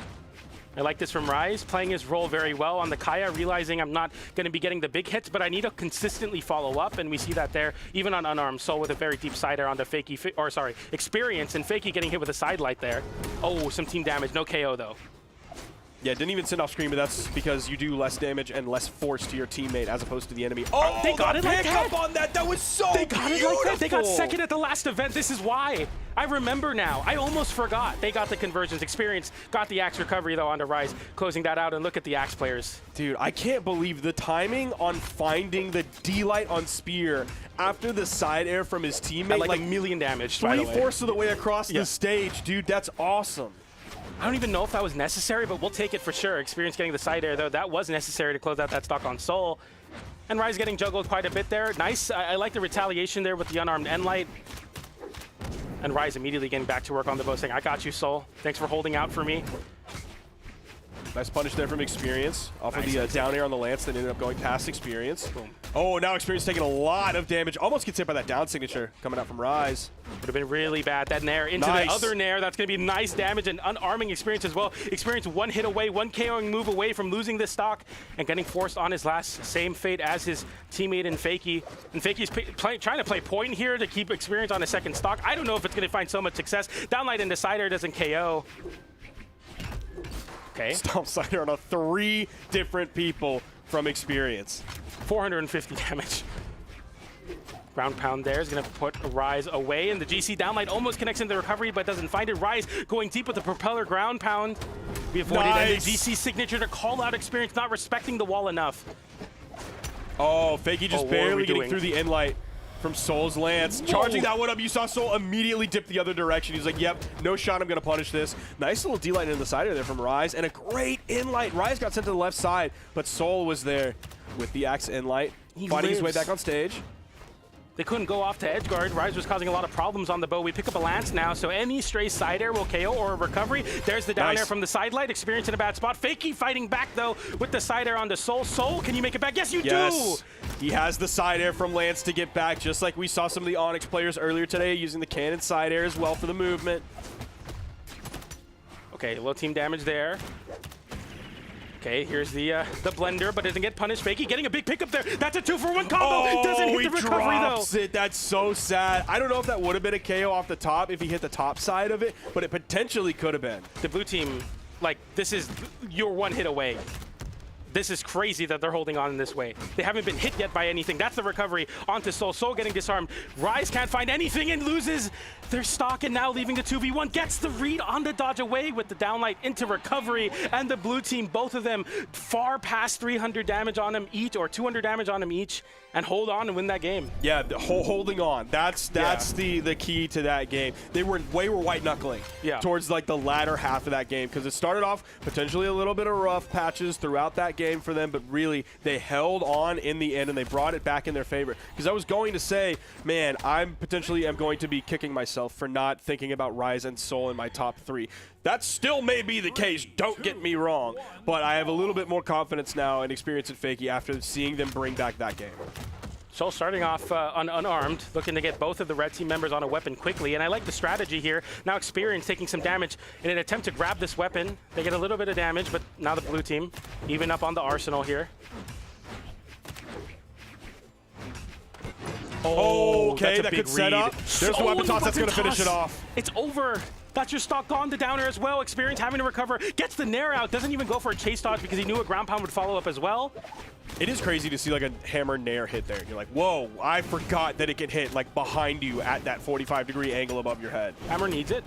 I like this from Rise, playing his role very well on the Kaya, realizing I'm not going to be getting the big hits, but I need to consistently follow up, and we see that there, even on unarmed. Soul with a very deep side air onto Fakie, or sorry, Experience, and Fakie getting hit with a side light there. Oh, some team damage, no KO though. Yeah, didn't even send off screen, but that's because you do less damage and less force to your teammate as opposed to the enemy. Oh, they got it like that. On that. That was so beautiful. Got it like that. They got 2nd at the last event. This is why. I remember now. I almost forgot. They got the conversions. Experience got the axe recovery, though, onto Rise, closing that out. And look at the axe players. Dude, I can't believe the timing on finding the D-Light on Spear after the side air from his teammate. Like a million damage, 3/4 of the way across the stage. Dude, that's awesome. I don't even know if that was necessary, but we'll take it for sure. Experience getting the side air, though. That was necessary to close out that stock on Soul. And Rise getting juggled quite a bit there. Nice. I like the retaliation there with the unarmed end light. And Rise immediately getting back to work on the bow, saying, I got you, Soul. Thanks for holding out for me. Nice punish there from Experience off of the down air on the Lance that ended up going past Experience. Boom. Oh, now Experience taking a lot of damage. Almost gets hit by that down signature coming out from Rise. Would have been really bad. That Nair into the other Nair. That's going to be nice damage and unarming Experience as well. Experience one hit away, one KOing move away from losing this stock and getting forced on his last same fate as his teammate in Fakey. And Fakey's trying to play point here to keep Experience on his second stock. I don't know if it's going to find so much success. Downlight and Decider doesn't KO. Okay. Stomp Cider on 3 different people from Experience. 450 damage. Ground pound there is going to put Rise away, and the GC downlight almost connects into the recovery, but doesn't find it. Rise going deep with the propeller ground pound. We avoided and the GC signature to call out Experience, not respecting the wall enough. Oh, Fakey just barely getting through the end light from Soul's Lance. Whoa. Charging that one up, you saw Soul immediately dip the other direction. He's like, yep, no shot, I'm going to punish this. Nice little D-light into the side there from Rise, and a great in-light. Rise got sent to the left side, but Soul was there with the Axe in-light, finding his way back on stage. They couldn't go off to edge guard. Rise was causing a lot of problems on the bow. We pick up a Lance now, so any stray side air will KO or a recovery. There's the down air from the side light. Experience in a bad spot. Fakey fighting back, though, with the side air onto Soul. Soul, can you make it back? Yes, you do! He has the side air from Lance to get back, just like we saw some of the Onyx players earlier today using the cannon side air as well for the movement. Okay, low team damage there. Okay, here's the blender, but doesn't get punished. Fakey getting a big pickup there. That's a 2-for-1 combo. Oh, Doesn't hit the recovery, drops though. it. That's so sad. I don't know if that would have been a KO off the top if he hit the top side of it, but it potentially could have been. The blue team, like, this is your one hit away. This is crazy that they're holding on in this way. They haven't been hit yet by anything. That's the recovery onto Soul. Soul getting disarmed. Rise can't find anything and loses their stock, and now leaving the 2v1. Gets the read on the dodge away with the downlight into recovery, and the blue team, both of them far past 300 damage on them each, or 200 damage on them each, and hold on and win that game. Yeah, holding on. That's the key to that game. They were white knuckling towards like the latter half of that game, because it started off potentially a little bit of rough patches throughout that game for them, but really they held on in the end and they brought it back in their favor. Because I was going to say, man, I'm potentially going to be kicking myself for not thinking about Rise and Soul in my top 3. That still may be the case, don't get me wrong, but I have a little bit more confidence now and experience in Fakey after seeing them bring back that game. Soul starting off unarmed, looking to get both of the red team members on a weapon quickly, and I like the strategy here. Now Experience taking some damage in an attempt to grab this weapon. They get a little bit of damage, but now the blue team even up on the arsenal here. Oh, okay, that could set up. There's the weapon toss that's going to finish it off. It's over. That's your stock gone. The downer as well. Experience having to recover. Gets the Nair out. Doesn't even go for a chase dodge because he knew a ground pound would follow up as well. It is crazy to see like a hammer Nair hit there. You're like, whoa, I forgot that it can hit like behind you at that 45-degree angle above your head. Hammer needs it.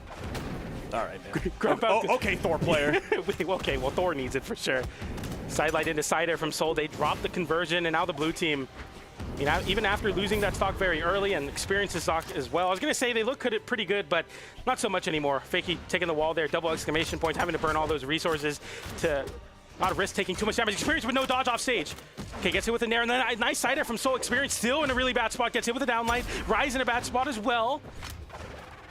All right, man. Okay, Thor player. Okay, well, Thor needs it for sure. Sidelight into side air from Soul. They drop the conversion, and now the blue team, you know, even after losing that stock very early and Experience's stock as well. I was going to say they look pretty good, but not so much anymore. Fakey taking the wall there, double exclamation points, having to burn all those resources to not risk taking too much damage. Experience with no dodge off stage. Okay, gets hit with a Nair, and then a nice side air from Soul. Experience still in a really bad spot, gets hit with a downlight. Rise in a bad spot as well.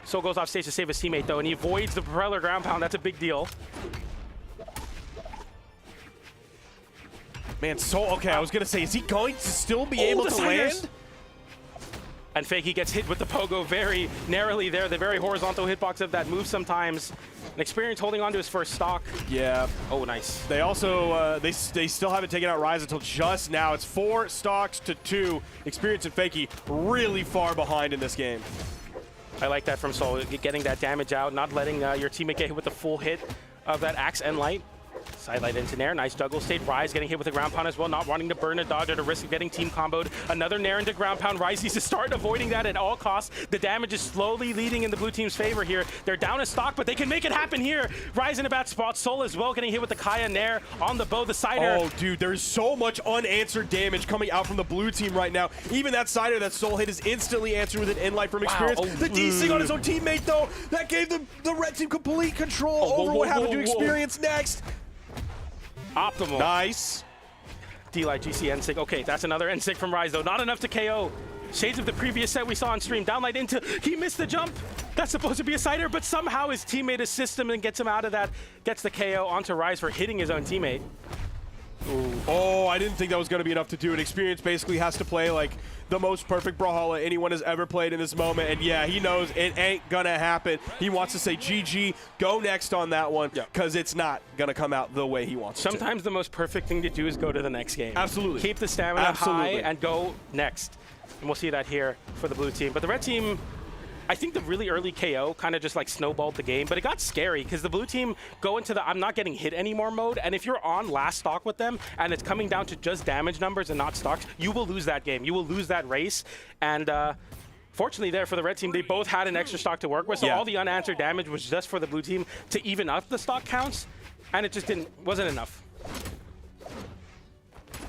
Soul goes off stage to save his teammate, though, and he avoids the propeller ground pound. That's a big deal. Man, Soul, okay, I was going to say, is he going to still be able to land? And Fakey gets hit with the pogo very narrowly there, the very horizontal hitbox of that move sometimes. An Experience holding on to his first stock. Yeah. Oh, nice. They also, they still haven't taken out Rise until just now. It's 4 stocks to 2. Experience and Fakey really far behind in this game. I like that from Soul, getting that damage out, not letting your teammate get hit with the full hit of that Axe and Light. Sidelight into Nair, nice juggle state. Rise getting hit with a ground pound as well, not wanting to burn a dodge at a risk of getting team comboed. Another Nair into ground pound. Rise needs to start avoiding that at all costs. The damage is slowly leading in the blue team's favor here. They're down a stock, but they can make it happen here. Rise in a bad spot. Soul as well getting hit with the Kaya Nair on the bow. The Cider. Oh, dude, there's so much unanswered damage coming out from the blue team right now. Even that Cider that Soul hit is instantly answered with an end-light from Experience. Oh, the DC on his own teammate, though, that gave the red team complete control over what happened to Experience next. Optimal. Nice. D-Light, GC, N-Sig. Okay, that's another N-Sig from Rise, though. Not enough to KO. Shades of the previous set we saw on stream. Downlight into, he missed the jump. That's supposed to be a side air, but somehow his teammate assists him and gets him out of that. Gets the KO onto Rise for hitting his own teammate. Ooh. Oh, I didn't think that was going to be enough to do it. Experience basically has to play like the most perfect Brawlhalla anyone has ever played in this moment. And yeah, he knows it ain't going to happen. He wants to say GG, go next on that one, because it's not going to come out the way he wants it to. Sometimes the most perfect thing to do is go to the next game. Absolutely. Keep the stamina high and go next. And we'll see that here for the blue team. But the red team, I think the really early KO kind of just like snowballed the game, but it got scary because the blue team go into the I'm not getting hit anymore mode, and if you're on last stock with them and it's coming down to just damage numbers and not stocks, you will lose that game. You will lose that race. And fortunately there for the red team, they both had an extra stock to work with, so all the unanswered damage was just for the blue team to even up the stock counts, and it just wasn't enough.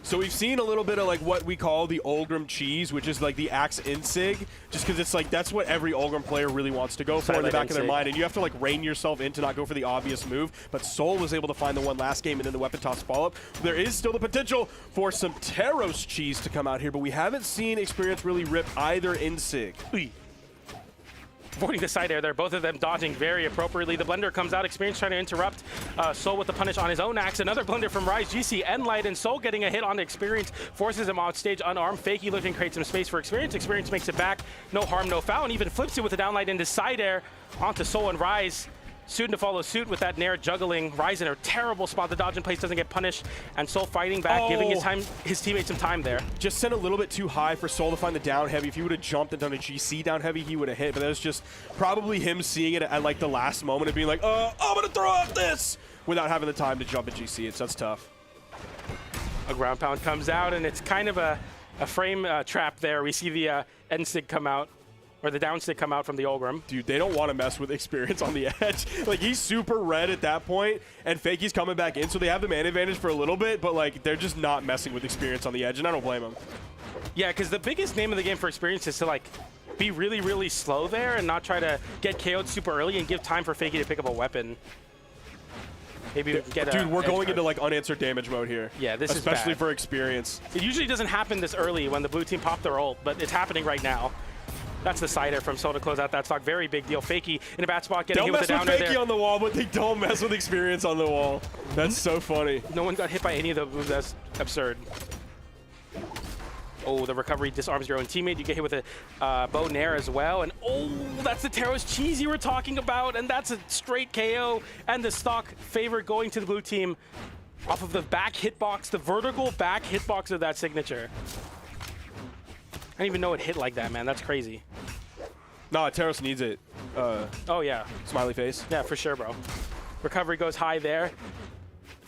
So we've seen a little bit of like what we call the Ulgrim cheese, which is like the axe insig, just because it's like that's what every Ulgrim player really wants to go for in the back of their mind, and you have to like rein yourself in to not go for the obvious move. But Soul was able to find the one last game and then the weapon toss follow-up. There is still the potential for some Taros cheese to come out here, but we haven't seen Experience really rip either insig. Avoiding the side air there, both of them dodging very appropriately. The blender comes out, Experience trying to interrupt Soul with the punish on his own axe. Another blender from Rise, GC, Enlight, and Soul getting a hit on Experience, forces him off stage unarmed. Fakey looking creates some space for Experience. Experience makes it back, no harm, no foul, and even flips it with a downlight into side air onto Soul and Rise. Soon to follow suit with that Nair juggling. Rise in a terrible spot. The dodge in place doesn't get punished, and Soul fighting back, giving his teammates some time there. Just sent a little bit too high for Soul to find the down heavy. If he would have jumped and done a GC down heavy, he would have hit. But that was just probably him seeing it at like the last moment and being like, I'm gonna throw out this without having the time to jump and GC it. So that's tough. A ground pound comes out, and it's kind of a frame trap there. We see the end stick come out. Or the down stick come out from the Ulgrim. Dude, they don't want to mess with Experience on the edge. Like, he's super red at that point, and Fakey's coming back in, so they have the man advantage for a little bit, but, like, they're just not messing with Experience on the edge, and I don't blame them. Yeah, because the biggest name of the game for Experience is to, like, be really, really slow there and not try to get KO'd super early and give time for Fakey to pick up a weapon. Maybe we can get Dude, we're going into, like, unanswered damage mode here. Yeah, this is especially bad. for Experience. It usually doesn't happen this early when the blue team pop their ult, but it's happening right now. That's the side air from Soul to close out that stock. Very big deal. Fakey in a bad spot, getting hit with the down air there. They'll mess with Fakey on the wall, but they don't mess with Experience on the wall. That's so funny. No one got hit by any of the moves. That's absurd. Oh, the recovery disarms your own teammate. You get hit with a bow nair as well. And oh, that's the Taros cheese you were talking about. And that's a straight KO. And the stock favor going to the blue team off of the back hitbox, the vertical back hitbox of that signature. I didn't even know it hit like that, man. That's crazy. No, Taros needs it. Oh, yeah. Smiley face. Yeah, for sure, bro. Recovery goes high there.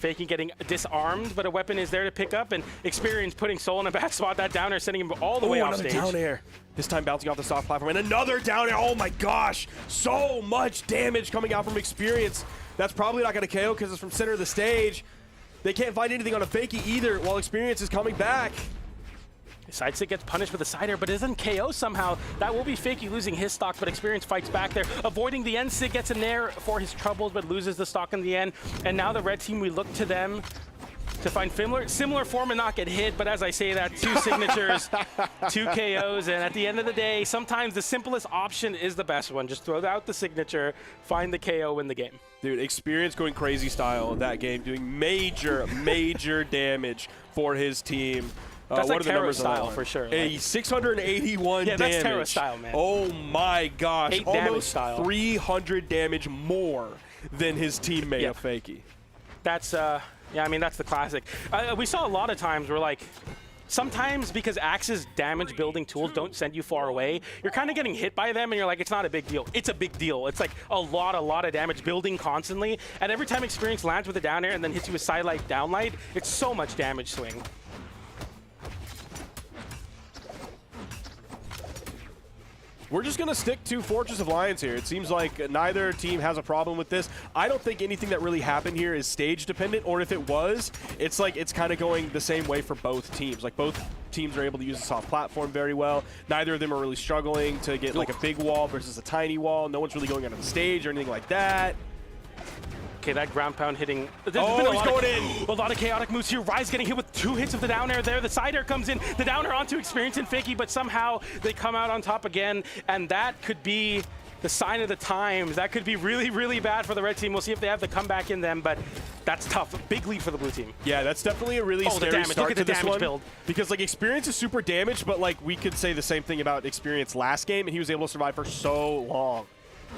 Fakey getting disarmed, but a weapon is there to pick up, and Experience putting Soul in a bad spot. That down air sending him all the way off stage. Down air. This time bouncing off the soft platform, and another down air. Oh my gosh. So much damage coming out from Experience. That's probably not going to KO because it's from center of the stage. They can't find anything on a Fakey either while Experience is coming back. Side stick gets punished with a side air, but it doesn't KO somehow. That will be Fakey losing his stock, but Experience fights back there. Avoiding the end stick, gets a nair for his troubles, but loses the stock in the end. And now the red team, we look to them to find similar form and not get hit. But as I say that, 2 signatures, 2 KOs, and at the end of the day, sometimes the simplest option is the best one. Just throw out the signature, find the KO, win the game. Dude, Experience going crazy style that game, doing major, major damage for his team. That's what like are the numbers style on for sure. A 681 yeah, damage. that's Terra style, man. Oh my gosh. 8 damage almost style. 300 damage more than his teammate of Fakey. That's, yeah, I mean, that's the classic. We saw a lot of times where, like, sometimes because Axe's damage building tools don't send you far away, you're kind of getting hit by them and you're like, it's not a big deal. It's a big deal. It's like a lot of damage building constantly. And every time Experience lands with a down air and then hits you with sidelight, downlight, it's so much damage swing. We're just going to stick to Fortress of Lions here. It seems like neither team has a problem with this. I don't think anything that really happened here is stage dependent, or if it was, it's like it's kind of going the same way for both teams. Like both teams are able to use the soft platform very well. Neither of them are really struggling to get like a big wall versus a tiny wall. No one's really going out of the stage or anything like that. Okay, that ground pound hitting. He's going in. A lot of chaotic moves here. Rise getting hit with 2 hits of the down air there. The side air comes in. The down air onto Experience and Fakey, but somehow they come out on top again. And that could be the sign of the times. That could be really, really bad for the red team. We'll see if they have the comeback in them, but that's tough. Big lead for the blue team. Yeah, that's definitely a really scary damage. start Look at to the this damage one. build. Because like Experience is super damaged, but like we could say the same thing about Experience last game, and he was able to survive for so long.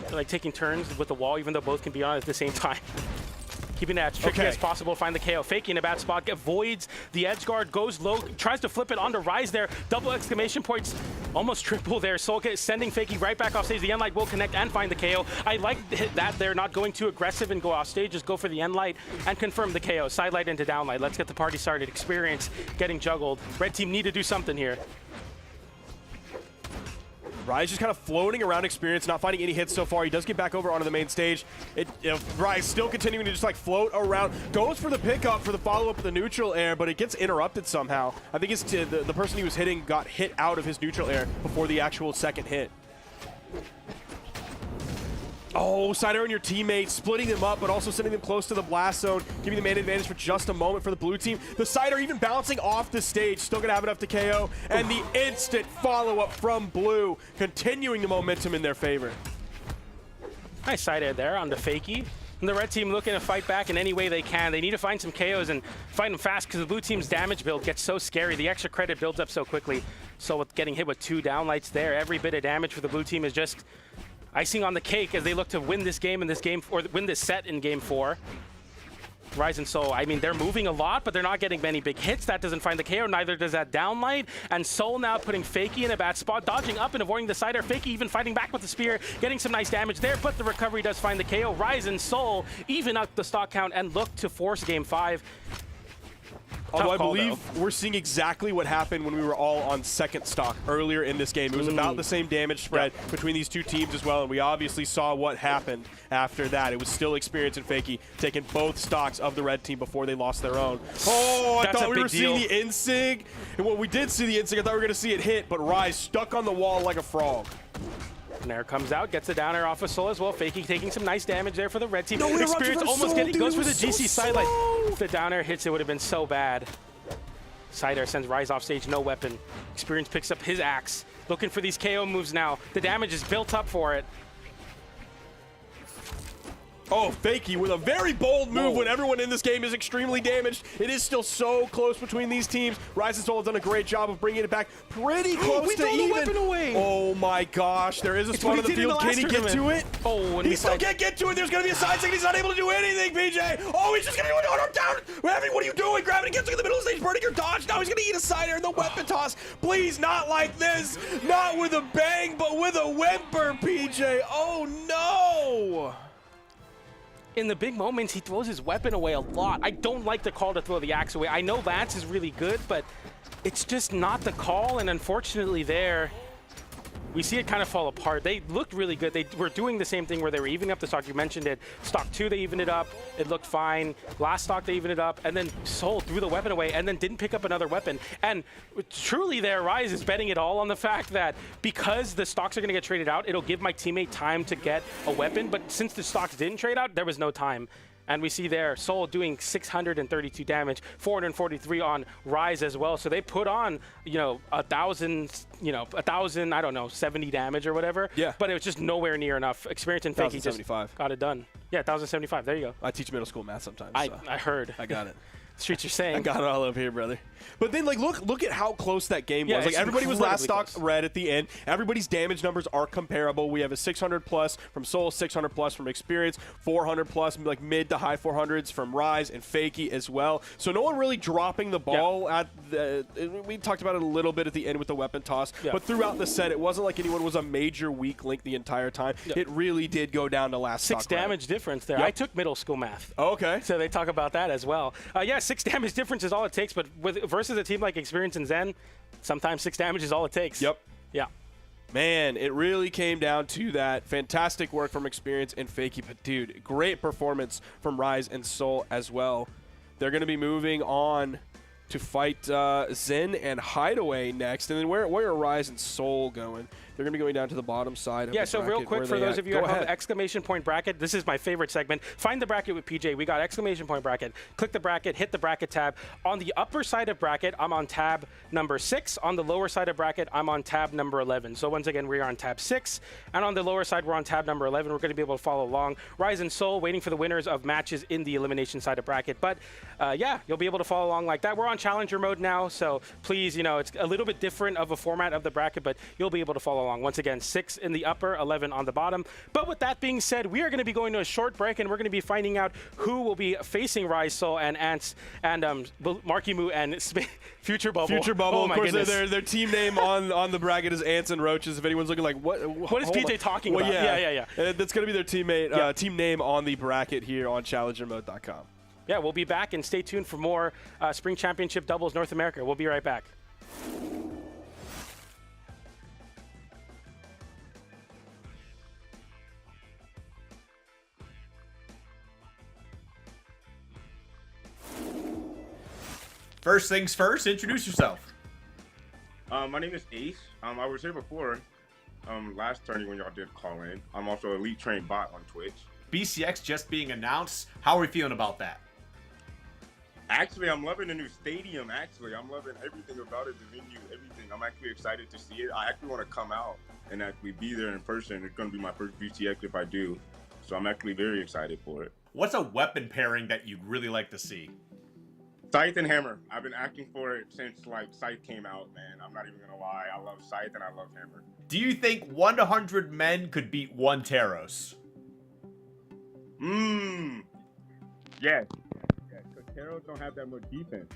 They're like taking turns with the wall, even though both can be on at the same time. Keeping it as tricky as possible to find the KO. Faking in a bad spot, avoids the edge guard, goes low, tries to flip it onto Rise there. Double exclamation points, almost triple there. Soul sending Fakey right back off stage. The End Light will connect and find the KO. I like that they're not going too aggressive and go off stage. Just go for the End Light and confirm the KO. Side light into down light. Let's get the party started. Experience getting juggled. Red team need to do something here. Rise just kind of floating around Experience, not finding any hits so far. He does get back over onto the main stage. Rise still continuing to just like float around. Goes for the pickup for the follow-up of the neutral air, but it gets interrupted somehow. I think it's the person he was hitting got hit out of his neutral air before the actual second hit. Oh, side air on your teammates, splitting them up, but also sending them close to the blast zone, giving the man advantage for just a moment for the blue team. The side air even bouncing off the stage, still gonna have enough to KO, and the instant follow-up from blue, continuing the momentum in their favor. Nice side air there on the Fakey. And the red team looking to fight back in any way they can. They need to find some KOs and fight them fast because the blue team's damage build gets so scary. The extra credit builds up so quickly. So with getting hit with 2 downlights there, every bit of damage for the blue team is just icing on the cake as they look to win this game or win this set in game 4. Rise and Soul, I mean, they're moving a lot, but they're not getting many big hits. That doesn't find the KO, neither does that downlight. And Soul now putting Fakey in a bad spot, dodging up and avoiding the side air. Fakey even fighting back with the spear, getting some nice damage there, but the recovery does find the KO. Rise and Soul even up the stock count and look to force game 5. Although I believe we're seeing exactly what happened when we were all on second stock earlier in this game. It was about the same damage spread between these two teams as well, and we obviously saw what happened after that. It was still Experience and Fakey taking both stocks of the red team before they lost their own. Oh, I thought we were seeing the Insig. And when we did see the Insig, I thought we were going to see it hit, but Rise stuck on the wall like a frog. Nair comes out, gets a down air off of Soul as well. Fakey taking some nice damage there for the red team. No, Experience almost getting, goes for the GC side light. If the down air hits, it would have been so bad. Side air sends Rise off stage, no weapon. Experience picks up his axe, looking for these KO moves now. The damage is built up for it. Oh, Fakey with a very bold move when everyone in this game is extremely damaged. It is still so close between these teams. Rise and Soul have done a great job of bringing it back pretty close to even. Weapon away. Oh my gosh, there is a spot on the field. Can he get to it? Oh, and he still can't get to it. There's going to be a side stick. He's not able to do anything, PJ. Oh, he's just going to do it down. What are you doing? Gravity gets in the middle of the stage, burning your dodge. Now he's going to eat a side air and the weapon toss. Please, not like this. Not with a bang, but with a whimper, PJ. Oh no. In the big moments, he throws his weapon away a lot. I don't like the call to throw the axe away. I know Lance is really good, but it's just not the call, and unfortunately there, we see it kind of fall apart. They looked really good. They were doing the same thing where they were evening up the stock. You mentioned it. Stock 2, they evened it up. It looked fine. Last stock, they evened it up. And then Soul threw the weapon away and then didn't pick up another weapon. And truly there, Rise is betting it all on the fact that because the stocks are going to get traded out, it'll give my teammate time to get a weapon. But since the stocks didn't trade out, there was no time. And we see there Soul doing 632 damage, 443 on Rise as well. So they put on, 1,000, I don't know, 70 damage or whatever. Yeah. But it was just nowhere near enough. Experience and Fakey just got it done. Yeah, 1,075. There you go. I teach middle school math sometimes. I heard. I got it. Streets are saying. I got it all up here, brother. But then, look at how close that game was. Like, everybody was last stock red at the end. Everybody's damage numbers are comparable. We have a 600 plus from Soul, 600 plus from Experience, 400 plus, like mid to high 400s from Rise and Fakey as well. So no one really dropping the ball at the. We talked about it a little bit at the end with the weapon toss, but throughout the set, it wasn't like anyone was a major weak link the entire time. It really did go down to last stock 6 damage difference there. I took middle school math. Oh, okay. So they talk about that as well. 6 damage difference is all it takes, but versus a team like Experience and Zen, sometimes 6 damage is all it takes. Yep. Yeah. Man, it really came down to that. Fantastic work from Experience and Fakey, but dude, great performance from Rise and Soul as well. They're going to be moving on to fight Zen and Hideaway next, and then where are Rise and Soul going? They're going to be going down to the bottom side of Yeah, the so real bracket quick, where for they those at. of you Go at home, ahead. exclamation point bracket. This is my favorite segment. Find the bracket with PJ. We got exclamation point bracket. Click the bracket, hit the bracket tab. On the upper side of bracket, I'm on tab number 6. On the lower side of bracket, I'm on tab number 11. So once again, we are on tab 6. And on the lower side, we're on tab number 11. We're going to be able to follow along. Rise and Soul waiting for the winners of matches in the elimination side of bracket. But yeah, you'll be able to follow along like that. We're on challenger mode now, so please, it's a little bit different of a format of the bracket, but you'll be able to follow along. Once again, 6 in the upper, 11 on the bottom. But with that being said, we are going to be going to a short break, and we're going to be finding out who will be facing Rise Soul and Ants and Marky Moo and Future Bubble. Future Bubble. Oh of my course, goodness. their team name on the bracket is Ants and Roaches. If anyone's looking like, what is PJ talking about? Yeah. That's going to be their teammate, team name on the bracket here on challengermode.com. Yeah, we'll be back, and stay tuned for more Spring Championship Doubles North America. We'll be right back. First things first, introduce yourself. My name is Ace. I was here before, last tourney when y'all did call in. I'm also Elite Train Bot on Twitch. BCX just being announced. How are we feeling about that? Actually, I'm loving the new stadium, actually. I'm loving everything about it, the venue, everything. I'm actually excited to see it. I actually want to come out and actually be there in person. It's going to be my first BCX if I do. So I'm actually very excited for it. What's a weapon pairing that you'd really like to see? Scythe and Hammer. I've been asking for it since Scythe came out, man. I'm not even gonna lie. I love Scythe and I love Hammer. Do you think 1 to 100 men could beat 1 Taros? Yes. Because Taros don't have that much defense.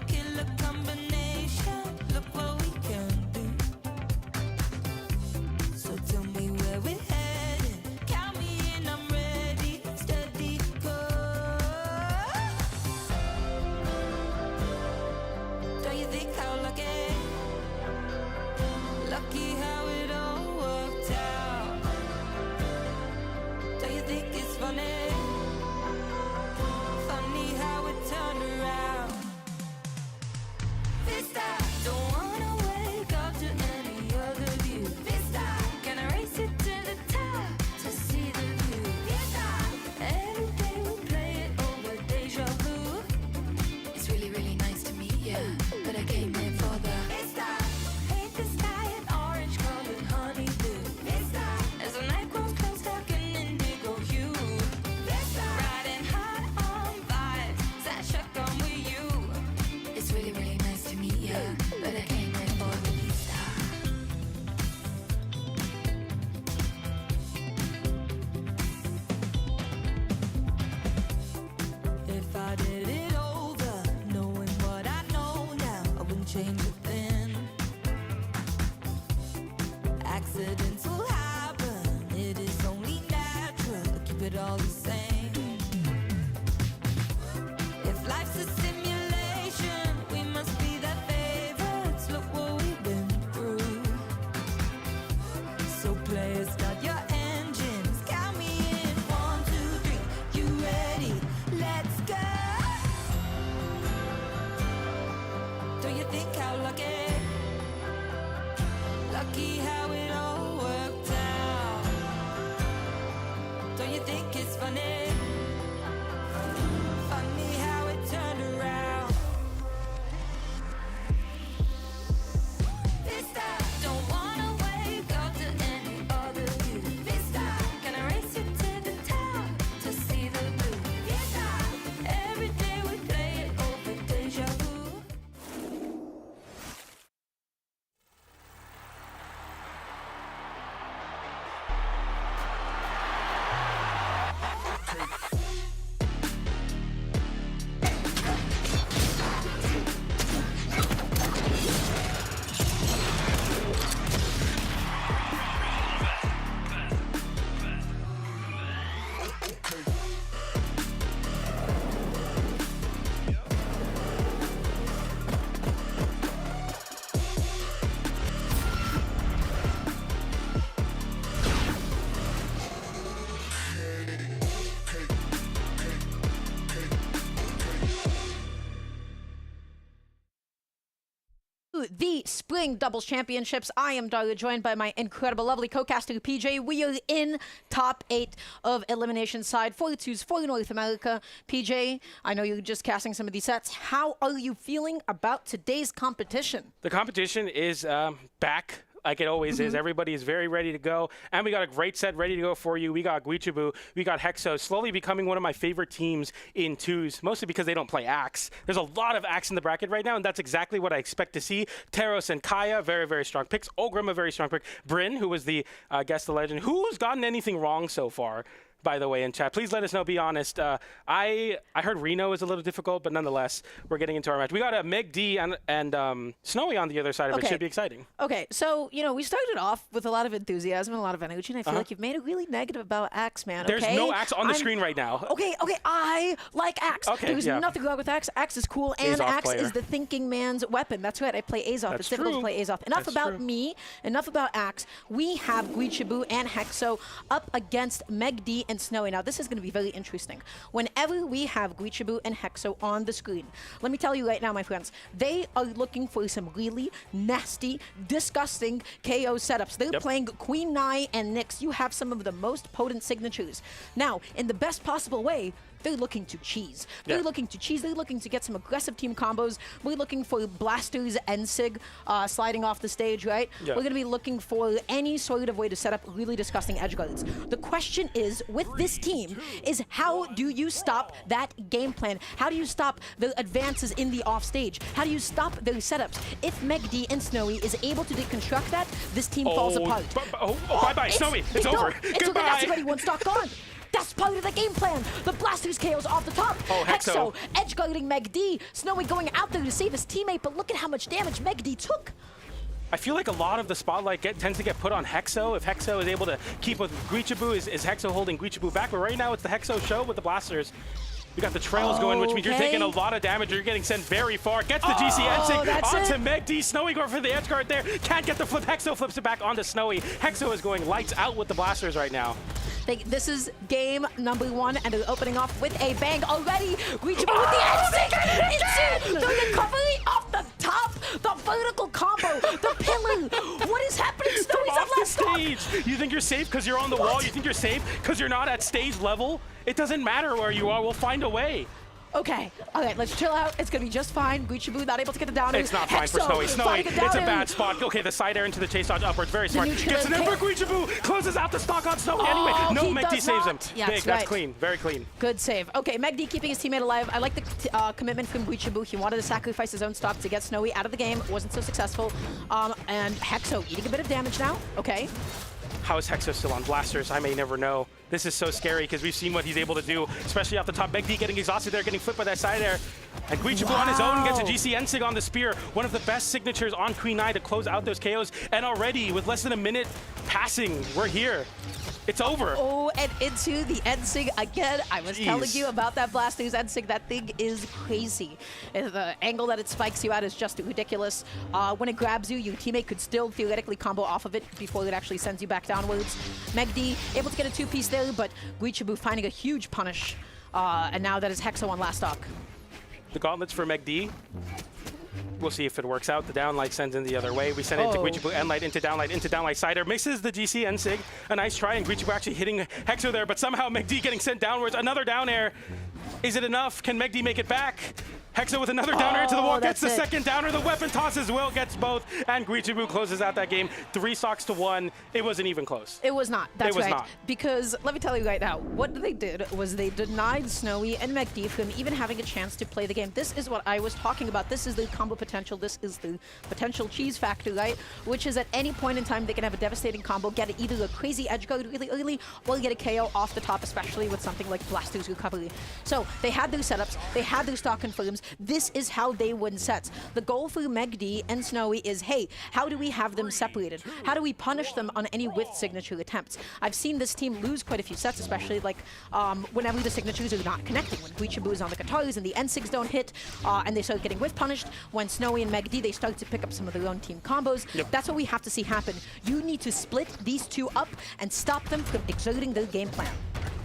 Kill change within. Accidents will happen, it is only natural. Keep it all the same. If life's a simulation, we must be the favorites. Look what we've been through. So players, start your engines. Count me in. 1, 2, 3. You ready? Let's go. Don't you think how lucky? Lucky how it all worked out. Don't you think it's funny? Funny how it turned around. Vista, don't wanna wake up to any other view. Vista, gonna race you to the top to see the blue. Vista, every day we play it over deja vu. The Spring Doubles Championships. I am Daria, joined by my incredible, lovely co-caster PJ. We are in top 8 of elimination side 42s for North America. PJ, I know you're just casting some of these sets. How are you feeling about today's competition? The competition is back. Like it always is. Everybody is very ready to go. And we got a great set ready to go for you. We got Guichibu, we got Hexo, slowly becoming one of my favorite teams in 2s, mostly because they don't play Axe. There's a lot of Axe in the bracket right now, and that's exactly what I expect to see. Teros and Kaya, very, very strong picks. Ogrim, a very strong pick. Bryn, who was the guest the legend. Who's gotten anything wrong so far? By the way, in chat, please let us know. Be honest. I heard Reno is a little difficult, but nonetheless, we're getting into our match. We got a Meg D and Snowy on the other side of it. Should be exciting. Okay, so we started off with a lot of enthusiasm and a lot of energy, and I feel like you've made it really negative about Axe, man. There's no Axe on the screen right now. Okay, I like Axe. There's nothing wrong with Axe. Axe is cool, and Axe is the thinking man's weapon. That's right. I play Azoth. It's difficult to play Azoth. Enough about me. Enough about Axe. We have Guichibu and Hexo up against Meg D and Snowy. Now, this is going to be very interesting. Whenever we have Guichibu and Hexo on the screen, let me tell you right now, my friends, they are looking for some really nasty, disgusting KO setups. They're playing Queen Nai and Nyx. You have some of the most potent signatures. Now, in the best possible way, they're looking to cheese. They're looking to cheese. They're looking to get some aggressive team combos. We're looking for blasters and Sig sliding off the stage, right? We're going to be looking for any sort of way to set up really disgusting edge guards. The question is, with this team, is how do you stop that game plan? How do you stop the advances in the off stage? How do you stop their setups? If Meg D and Snowy is able to deconstruct that, this team falls apart. Bye-bye, Snowy. It's over. It's Goodbye. okay. That's already one stock gone. That's part of the game plan. The blasters KOs off the top. Hexo edge guarding Meg D. Snowy going out there to save his teammate, but look at how much damage Meg D took. I feel like a lot of the spotlight tends to get put on Hexo. If Hexo is able to keep with Guichibu, is Hexo holding Guichibu back? But right now it's the Hexo show with the blasters. We got the trails going, which means you're taking a lot of damage. You're getting sent very far. Gets the GC Ensig onto Meg D. Snowy going for the edge guard there. Can't get the flip. Hexo flips it back onto Snowy. Hexo is going lights out with the blasters right now. This is game number 1, and they're opening off with a bang already. Guichibu with the Ensig. The recovery off the top. The vertical combo. The pillar. What is happening? Snowy's off the stage. You think you're safe because you're on the wall? You think you're safe because you're not at stage level? It doesn't matter where you are. We'll find a way. Okay, all right, let's chill out. It's going to be just fine. Guichibu not able to get the down air. It's not fine for Snowy. Snowy, it's a bad spot. Okay, the side air into the chase dodge upwards. Very smart. Gets an for Guichibu. Closes out the stock on Snowy. Anyway, no, Meg D saves him. Yeah, Big, that's clean. Very clean. Good save. Okay, Meg D keeping his teammate alive. I like the commitment from Guichibu. He wanted to sacrifice his own stock to get Snowy out of the game. Wasn't so successful. And Hexo eating a bit of damage now. Okay. How is Hexo still on blasters? I may never know. This is so scary because we've seen what he's able to do, especially off the top. Meg D getting exhausted there, getting flipped by that side air. And Guichibu on his own gets a GC Ensig on the spear. One of the best signatures on Queen Nai to close out those KOs. And already, with less than a minute passing, we're here. It's over. Oh, and into the Ensig again. I was telling you about that Blastoise Ensig. That thing is crazy. The angle that it spikes you at is just ridiculous. When it grabs you, your teammate could still theoretically combo off of it before it actually sends you back downwards. Meg D able to get a 2-piece there, but Guichibu finding a huge punish. And now that is Hexo on last stock. The gauntlets for Meg D. We'll see if it works out. The downlight sends in the other way. We send it into Guichibu, Endlight into downlight sider. Misses the GC Ensig. A nice try, and Guichibu actually hitting Hexo there, but somehow Meg D getting sent downwards. Another down air. Is it enough? Can Meg D make it back? Hexo with another downer into the wall, gets the second downer. The weapon tosses, Will gets both, and Guichibu closes out that game 3 stocks to 1. It wasn't even close. It was not. That's right. It was not. Because let me tell you right now, what they did was they denied Snowy and Meg D from even having a chance to play the game. This is what I was talking about. This is the combo potential. This is the potential cheese factor, right? Which is at any point in time they can have a devastating combo, get either a crazy edge guard really early, or get a KO off the top, especially with something like Blastoise recovery. So they had their setups, they had their stock confirms. This is how they win sets. The goal for Meg D and Snowy is, hey, how do we have them separated? How do we punish them on any with signature attempts? I've seen this team lose quite a few sets, especially like whenever the signatures are not connecting. When Guichibu is on the Katars and the N6s don't hit, and they start getting with punished. When Snowy and Meg D, they start to pick up some of their own team combos. That's what we have to see happen. You need to split these two up and stop them from exerting their game plan.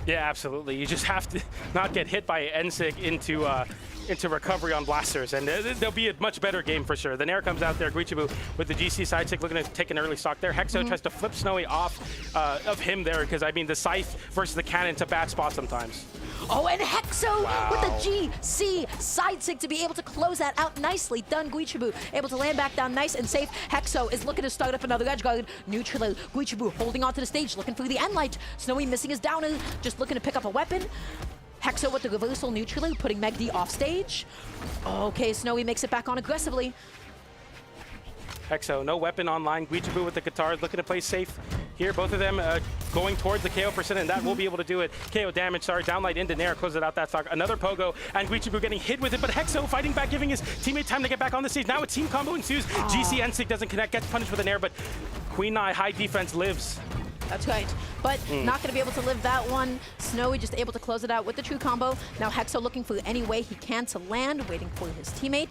Yeah, absolutely. You just have to not get hit by Ensig into recovery on blasters, and there'll be a much better game for sure. The Nair comes out there, Guichibu with the GC side stick looking to take an early stock there. Hexo tries to flip Snowy off of him there, because I mean the Scythe versus the Cannon's a bad spot sometimes. Oh, and Hexo with the GC side stick to be able to close that out. Nicely done, Guichibu. Able to land back down nice and safe. Hexo is looking to start up another edge guard. Neutral. Guichibu holding onto the stage, looking for the Endlight. Snowy missing his downer, just looking to pick up a weapon. Hexo with the reversal neutral, putting Meg D off stage. Okay, Snowy makes it back on aggressively. Hexo, no weapon online. Guichibu with the guitar, looking to play safe here. Both of them going towards the KO percent, and that will be able to do it. KO damage, sorry, downlight into Nair, closes out that stock. Another Pogo, and Guichibu getting hit with it, but Hexo fighting back, giving his teammate time to get back on the stage. Now a team combo ensues. GC Ensig doesn't connect, gets punished with a Nair, but Queen Nai, high defense, lives. That's right, but not going to be able to live that one. Snowy just able to close it out with the true combo. Now Hexo looking for any way he can to land, waiting for his teammate.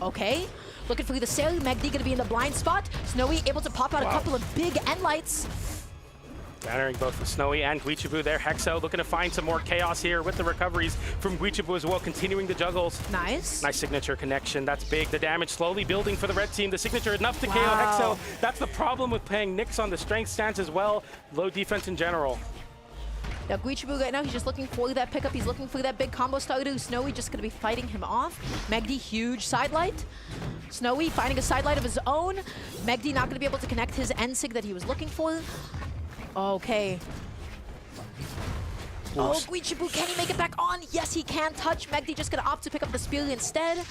Okay, looking for the sail. Meg D going to be in the blind spot. Snowy able to pop out a couple of big Endlights. Countering both Snowy and Guichibu there. Hexo looking to find some more chaos here with the recoveries from Guichibu as well, continuing the juggles. Nice. Nice signature connection. That's big. The damage slowly building for the red team. The signature enough to KO Hexo. That's the problem with playing Nyx on the strength stance as well. Low defense in general. Now Guichibu right now, he's just looking for that pickup. He's looking for that big combo starter. Snowy just going to be fighting him off. Meg D, huge sidelight. Snowy finding a sidelight of his own. Meg D not going to be able to connect his Ensig that he was looking for. Okay. Oh, Guichibu, can he make it back on? Yes, he can touch. Meg D just going to opt to pick up the spear instead.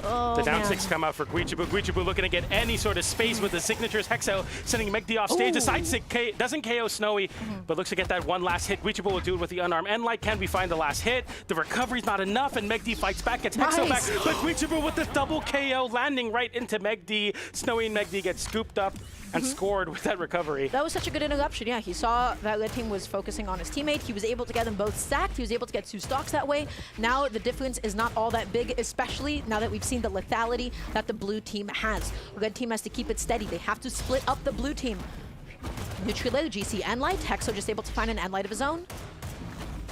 Oh, the down six come out for Guichibu. Guichibu looking to get any sort of space with the signatures. Hexo sending Meg D off stage. The side stick doesn't KO Snowy, but looks to get that one last hit. Guichibu will do it with the unarmed Endlight. Can we find the last hit? The recovery's not enough, and Meg D fights back, gets Hexo back. But Guichibu with the double KO, landing right into Meg D. Snowy and Meg D get scooped up and scored with that recovery. That was such a good interruption. Yeah, he saw that red team was focusing on his teammate. He was able to get them both stacked. He was able to get 2 stocks that way. Now the difference is not all that big, especially now that we've seen the lethality that the blue team has. The red team has to keep it steady. They have to split up the blue team. Neutral GC Endlight. Hexo just able to find an Endlight of his own.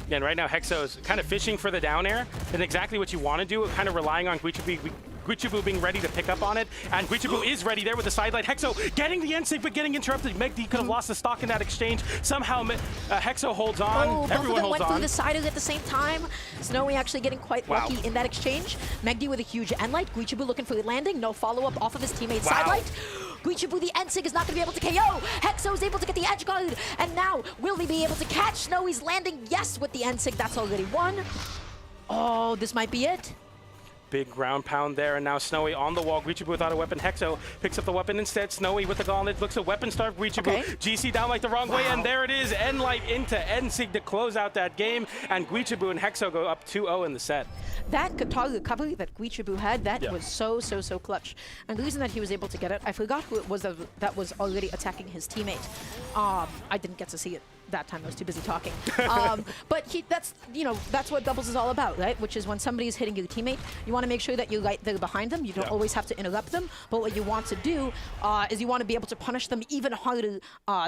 Yeah, and right now Hexo is kind of fishing for the down air, and exactly what you want to do, kind of relying on Guichibu being ready to pick up on it, and Guichibu is ready there with the sidelight. Hexo getting the Ensig, but getting interrupted. Meg D could have lost the stock in that exchange. Somehow Hexo holds on. Oh, Everyone holds both of them went on. through the siders at the same time. Snowy actually getting quite lucky in that exchange. Meg D with a huge Endlight. Guichibu looking for the landing. No follow-up off of his teammate's sidelight. Guichibu, the Ensig is not going to be able to KO. Hexo is able to get the edge guard, and now will they be able to catch Snowy's landing? Yes, with the Ensig, that's already won. Oh, this might be it. Big ground pound there, and now Snowy on the wall. Guichibu without a weapon. Hexo picks up the weapon instead. Snowy with the gauntlet looks at weapon starved Guichibu. GC down like the wrong way, and there it is. Enlight into NSIG to close out that game, and Guichibu and Hexo go up 2-0 in the set. That guitar recovery that Guichibu had, that was so clutch. And the reason that he was able to get it, I forgot who it was that was already attacking his teammate. I didn't get to see it that time. I was too busy talking. But that's what doubles is all about, right? Which is when somebody is hitting your teammate, you want to make sure that you're right there behind them. You don't always have to interrupt them. But what you want to do is you want to be able to punish them even harder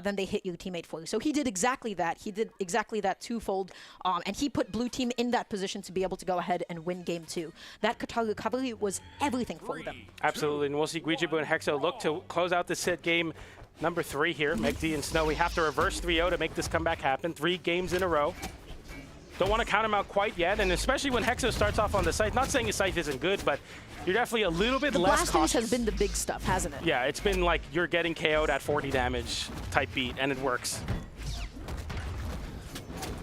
than they hit your teammate for you. So he did exactly that. He did exactly that twofold. And he put blue team in that position to be able to go ahead and win game 2. That Qatar recovery was everything for them. Absolutely. And we'll see Guichibu and Hexo look to close out the set game number 3 here. Megdi and Snowy have to reverse 3-0 to make this comeback happen. 3 games in a row. Don't want to count him out quite yet, and especially when Hexo starts off on the scythe. Not saying his scythe isn't good, but you're definitely a little bit less cautious. The has been the big stuff, hasn't it? Yeah, it's been like you're getting KO'd at 40 damage type beat, and it works.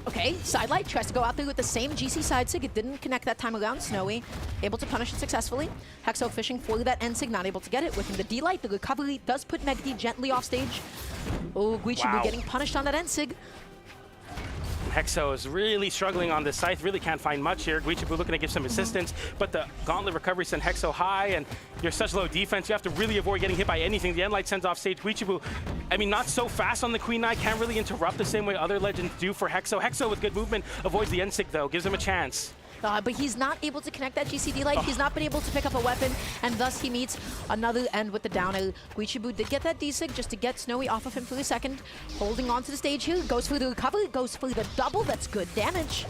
Okay, Sidelight tries to go out there with the same GC side sig. It didn't connect that time around. Snowy able to punish it successfully. Hexo fishing for that end sig, not able to get it. Within the D-Light, the recovery does put Megdi gently off stage. Oh, Guichibu getting punished on that end sig. Hexo is really struggling on this scythe, really can't find much here. Guichibu looking to give some assistance, but the gauntlet recovery sent Hexo high, and you're such low defense, you have to really avoid getting hit by anything. The Endlight sends off stage. Guichibu, I mean, not so fast on the Queen Knight, can't really interrupt the same way other legends do for Hexo. Hexo with good movement avoids the N-Sig though, gives him a chance. But he's not able to connect that GCD light. He's not been able to pick up a weapon, and thus he meets another end with the downer. Guichibu did get that D-Sig just to get Snowy off of him for a second. Holding on to the stage here, goes for the recovery, goes for the double. That's good damage.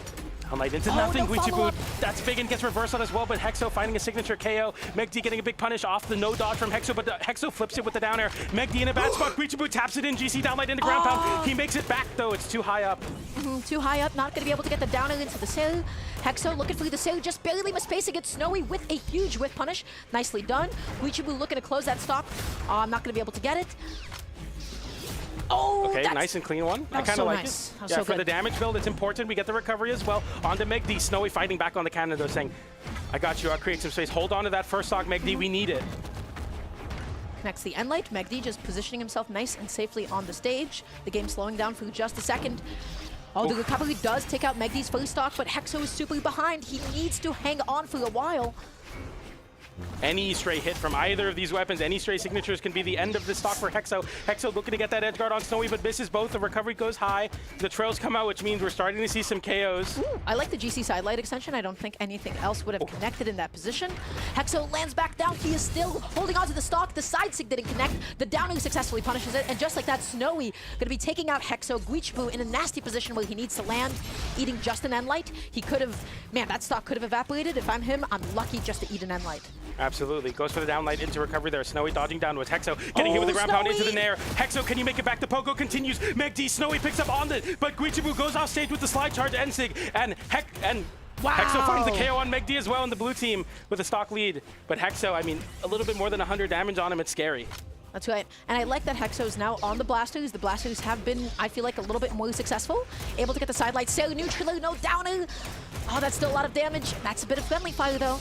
Light into nothing. Guichibu, that's big and gets reversal as well, but Hexo finding a signature KO. Megdi getting a big punish off the no dodge from Hexo, but Hexo flips it with the down air. Megdi in a bad spot. Guichibu taps it in. GC downlight into ground pound. He makes it back though. It's too high up. Too high up. Not going to be able to get the downer into the sail. Hexo looking for the sail, just barely misspacing it. Snowy with a huge whiff punish. Nicely done. Guichibu looking to close that stock. I'm not going to be able to get it. Oh, okay, nice and clean one. I kind of like it. Yeah, for the damage build, it's important. We get the recovery as well. On to Megdi. Snowy fighting back on the cannon, though, saying, I got you. I'll create some space. Hold on to that first stock, Megdi. We need it. Connects the Endlight. Megdi just positioning himself nice and safely on the stage. The game slowing down for just a second. Oh, the recovery does take out Megdi's first stock, but Hexo is super behind. He needs to hang on for a while. Any stray hit from either of these weapons, any stray signatures can be the end of the stock for Hexo. Hexo looking to get that edge guard on Snowy, but misses both. The recovery goes high. The trails come out, which means we're starting to see some KOs. Ooh, I like the GC sidelight extension. I don't think anything else would have connected in that position. Hexo lands back down. He is still holding on to the stock. The side sig didn't connect. The downer successfully punishes it. And just like that, Snowy going to be taking out Hexo. Guichibu in a nasty position where he needs to land, eating just an Endlight. He could have, man, that stock could have evaporated. If I'm him, I'm lucky just to eat an Endlight. Absolutely. Goes for the downlight into recovery there. Snowy dodging downwards. Hexo getting hit with the ground pound into the nair. Hexo, can you make it back? The Pogo continues. Megdi, Snowy picks up on it, but Guichibu goes off stage with the slide charge N-Sig, and Hexo finds the KO on Megdi as well in the blue team with a stock lead. But Hexo, I mean, a little bit more than 100 damage on him. It's scary. That's right. And I like that Hexo is now on the blasters. The blasters have been, I feel like, a little bit more successful. Able to get the sidelight. Sail neutral, no downer. Oh, that's still a lot of damage. That's a bit of friendly fire, though.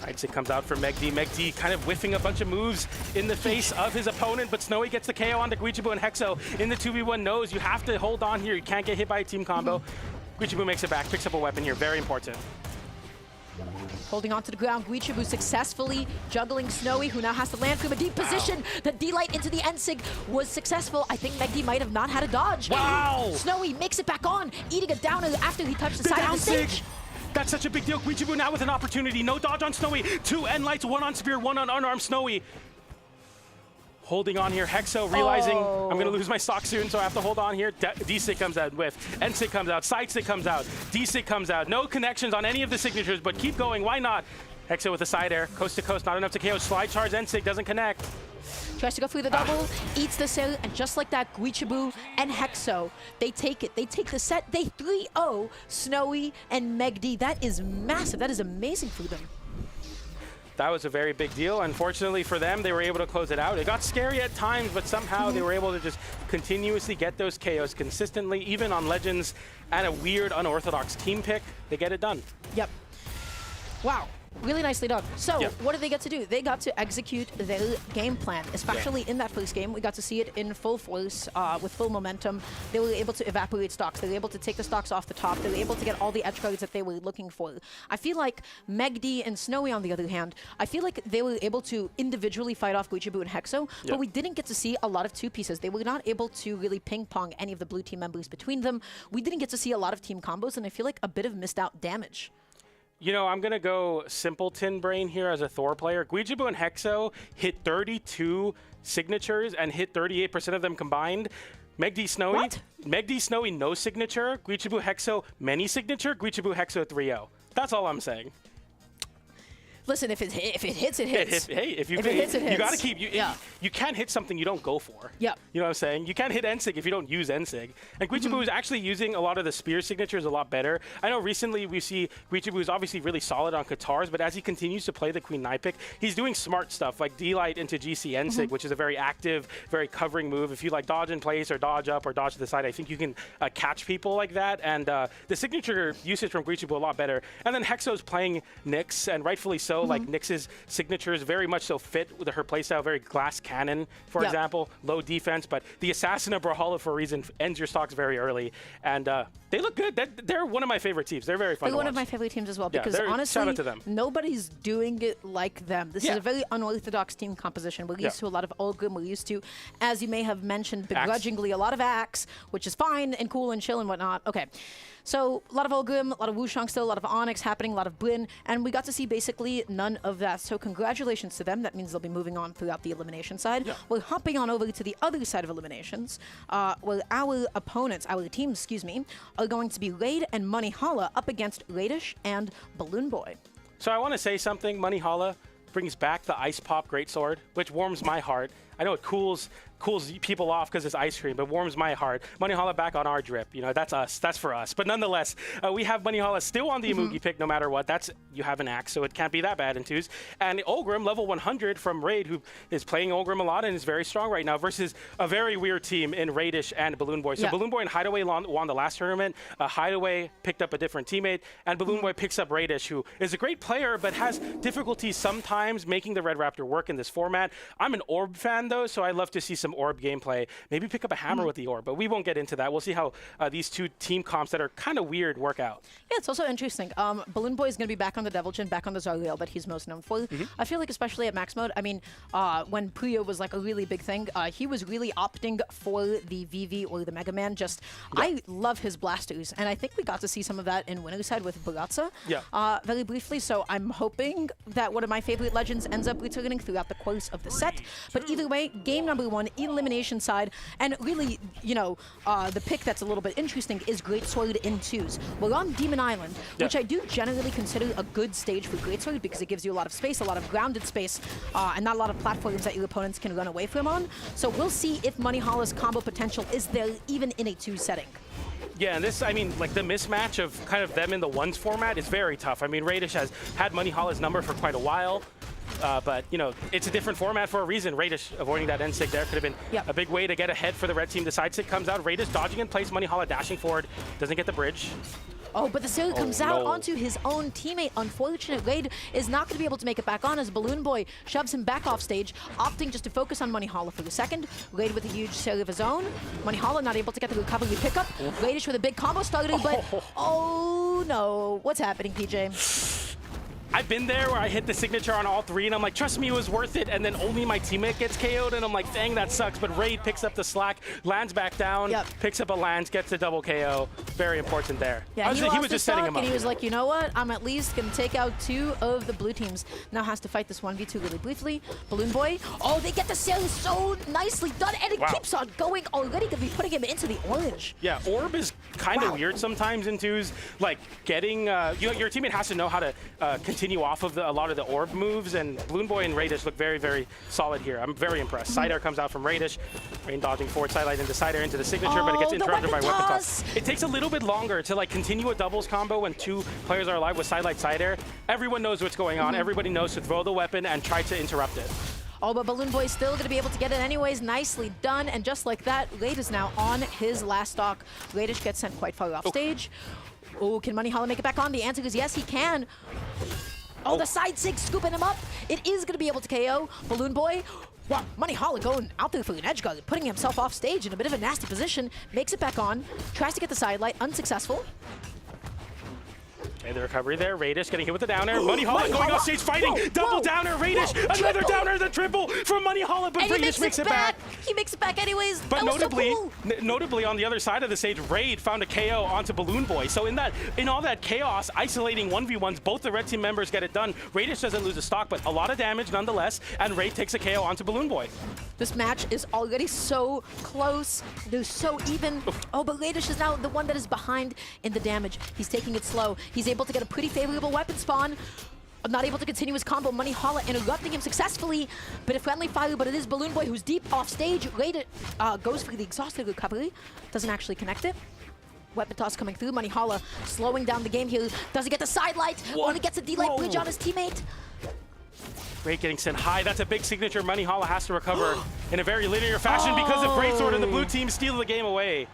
It comes out for Megdi. Megdi kind of whiffing a bunch of moves in the face of his opponent, but Snowy gets the KO onto Guichibu, and Hexo in the 2v1 knows you have to hold on here. You can't get hit by a team combo. Guichibu makes it back, picks up a weapon here. Very important. Holding on to the ground, Guichibu successfully juggling Snowy, who now has to land from a deep position. The D-Light into the N-Sig was successful. I think Megdi might have not had a dodge. Wow! Snowy makes it back on, eating a downer after he touched the side of the stage. That's such a big deal. Guichibu now with an opportunity. No dodge on Snowy. 2 N-Lights, 1 on Spear, 1 on unarmed Snowy. Holding on here. Hexo realizing I'm going to lose my stock soon, so I have to hold on here. D-Sig comes out with. N-Sig comes out. Side-Sig comes out. D-Sig comes out. No connections on any of the signatures, but keep going. Why not? Hexo with a side air. Coast to coast. Not enough to KO. Slide charge. N-Sig doesn't connect. Tries to go through the double, eats the sail, and just like that, Guichibu and Hexo, they take it. They take the set. They 3-0 Snowy and Megdi. That is massive. That is amazing for them. That was a very big deal. Unfortunately for them, they were able to close it out. It got scary at times, but somehow they were able to just continuously get those KOs consistently, even on Legends and a weird, unorthodox team pick. They get it done. Yep. Wow. Really nicely done. So, what did they get to do? They got to execute their game plan, especially in that first game. We got to see it in full force, with full momentum. They were able to evaporate stocks. They were able to take the stocks off the top. They were able to get all the edge guards that they were looking for. I feel like Megd and Snowy, on the other hand, I feel like they were able to individually fight off Guichibu and Hexo, but we didn't get to see a lot of two pieces. They were not able to really ping-pong any of the blue team members between them. We didn't get to see a lot of team combos, and I feel like a bit of missed out damage. You know, I'm going to go simpleton brain here as a Thor player. Guichibu and Hexo hit 32 signatures and hit 38% of them combined. Megd Snowy, no signature. Guichibu Hexo, many signature. Guichibu Hexo 3-0. That's all I'm saying. Listen, if it hits, it hits. Hey, if it hits, it hits. You got to keep. You can't hit something you don't go for. Yeah. You know what I'm saying? You can't hit NSIG if you don't use NSIG. And Guichibu is actually using a lot of the spear signatures a lot better. I know recently we see Guichibu is obviously really solid on Katars, but as he continues to play the Queen Knight pick, he's doing smart stuff like D-Light into GC NSIG, which is a very active, very covering move. If you like dodge in place or dodge up or dodge to the side, I think you can catch people like that. And the signature usage from Guichibu a lot better. And then Hexo's playing Nyx, and rightfully so. Like Nyx's signatures very much so fit with her playstyle, very glass cannon, for example, low defense, but the assassin of Brawlhalla for a reason ends your stocks very early, and they look good. They're one of my favorite teams. They're very fun to watch. They're one of my favorite teams as well, because honestly, shout out to them. Nobody's doing it like them. This is a very unorthodox team composition. We're used to a lot of Ulgrim. We're used to, as you may have mentioned begrudgingly, a lot of Axe, which is fine and cool and chill and whatnot. Okay. So a lot of Ulgrim, a lot of Wushang still, a lot of Onyx happening, a lot of Blin, and we got to see basically none of that. So congratulations to them. That means they'll be moving on throughout the elimination side. We're hopping on over to the other side of eliminations, where our opponents, our teams, excuse me, are going to be Raid and Brawlhalla up against Radish and Balloon Boy. So I want to say something. Brawlhalla brings back the Ice Pop Greatsword, which warms my heart. I know it cools people off because it's ice cream, but warms my heart. Brawlhalla back on our drip. You know, that's us. That's for us. But nonetheless, we have Brawlhalla still on the Imugi pick no matter what. You have an axe, so it can't be that bad in twos. And Ulgrim, level 100 from Raid, who is playing Ulgrim a lot and is very strong right now, versus a very weird team in Radish and Balloon Boy. So Balloon Boy and Hideaway won the last tournament. Hideaway picked up a different teammate, and Balloon Boy picks up Radish, who is a great player, but has difficulty sometimes making the Red Raptor work in this format. I'm an Orb fan, though, so I love to see some Orb gameplay. Maybe pick up a hammer with the Orb, but we won't get into that. We'll see how these two team comps that are kind of weird work out. Yeah, it's also interesting. Balloon Boy is going to be back on the Devil Chin, back on the Zariel that he's most known for. I feel like especially at max mode, I mean, when Puyo was like a really big thing, he was really opting for the VV or the Mega Man. I love his blasters, and I think we got to see some of that in winner's side with Baratza very briefly, so I'm hoping that one of my favorite legends ends up returning throughout the course of the set. But either way, game number 1, elimination side, and really, you know, the pick that's a little bit interesting is Greatsword in twos. We're on Demon Island, which I do generally consider a good stage for Greatsword because it gives you a lot of space, a lot of grounded space, and not a lot of platforms that your opponents can run away from on. So we'll see if Brawlhalla's combo potential is there even in a 2 setting. Yeah, and this, I mean, like the mismatch of kind of them in the ones format is very tough. I mean, Radish has had Brawlhalla's number for quite a while. But, you know, it's a different format for a reason. Radish avoiding that N-Sig there could have been a big way to get ahead for the red team. The side stick comes out. Radish dodging in place. Brawlhalla dashing forward. Doesn't get the bridge. Oh, but the Siri comes out onto his own teammate. Unfortunate. Raid is not going to be able to make it back on as Balloon Boy shoves him back off stage, opting just to focus on Brawlhalla for the second. Raid with a huge Siri of his own. Brawlhalla not able to get the recovery pickup. Radish with a big combo starter, but oh no. What's happening, PJ? I've been there where I hit the signature on all 3, and I'm like, trust me, it was worth it, and then only my teammate gets KO'd, and I'm like, dang, that sucks, but Raid picks up the slack, lands back down, picks up a lands, gets the double KO. Very important there. Yeah, he was just setting him up. And he was like, you know what? I'm at least going to take out 2 of the blue teams. Now has to fight this 1v2 really briefly. Balloon Boy, oh, they get the sale so nicely done, and it keeps on going. Already going to be putting him into the orange. Yeah, Orb is kind of weird sometimes in twos. Like, getting, your teammate has to know how to continue off of a lot of the Orb moves, and Balloon Boy and Radish look very, very solid here. I'm very impressed. Side air comes out from Radish. Rain dodging forward side light into side air into the signature, but it gets interrupted by weapon toss. It takes a little bit longer to like continue a doubles combo when 2 players are alive with side light side air. Everyone knows what's going on. Everybody knows to throw the weapon and try to interrupt it. Oh, but Balloon Boy still going to be able to get it anyways. Nicely done. And just like that, Raid is now on his last stock. Radish gets sent quite far off stage. Oh, can Brawlhalla make it back on? The answer is yes, he can. Oh, the side sig scooping him up. It is going to be able to KO Balloon Boy. Wow, Brawlhalla going out there for an edge guard, putting himself off stage in a bit of a nasty position. Makes it back on, tries to get the sidelight, unsuccessful. And the recovery there, Radish getting hit with the downer. Brawlhalla going off stage fighting, double downer, Radish, another downer, the triple from Brawlhalla, but Radish makes it back. He makes it back anyways. But notably, so cool. notably on the other side of the stage, Raid found a KO onto Balloon Boy. So in all that chaos, isolating 1v1s, both the red team members get it done. Radish doesn't lose a stock, but a lot of damage nonetheless, and Raid takes a KO onto Balloon Boy. This match is already so close. They're so even. Oh, but Radish is now the one that is behind in the damage. He's taking it slow. He's able to get a pretty favorable weapon spawn. Not able to continue his combo. Brawlhalla interrupting him successfully. Bit of friendly fire, but it is Balloon Boy who's deep off stage. Raid goes for the exhausted recovery. Doesn't actually connect it. Weapon toss coming through. Brawlhalla slowing down the game here. Doesn't get the sidelight. Only gets a D-light bridge on his teammate. Raid getting sent high. That's a big signature. Brawlhalla has to recover in a very linear fashion because of Greatsword, and the blue team steal the game away.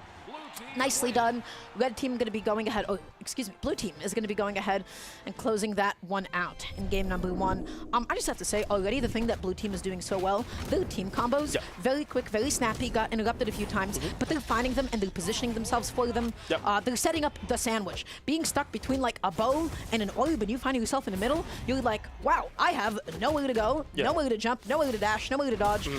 Nicely done. Red team going to be going ahead. Oh, excuse me. Blue team is going to be going ahead and closing that one out in game number 1. I just have to say already the thing that blue team is doing so well, their team combos, very quick, very snappy, got interrupted a few times, but they're finding them and they're positioning themselves for them. They're setting up the sandwich. Being stuck between like a bow and an orb, and you finding yourself in the middle, you're like, wow, I have nowhere to go, nowhere to jump, nowhere to dash, nowhere to dodge.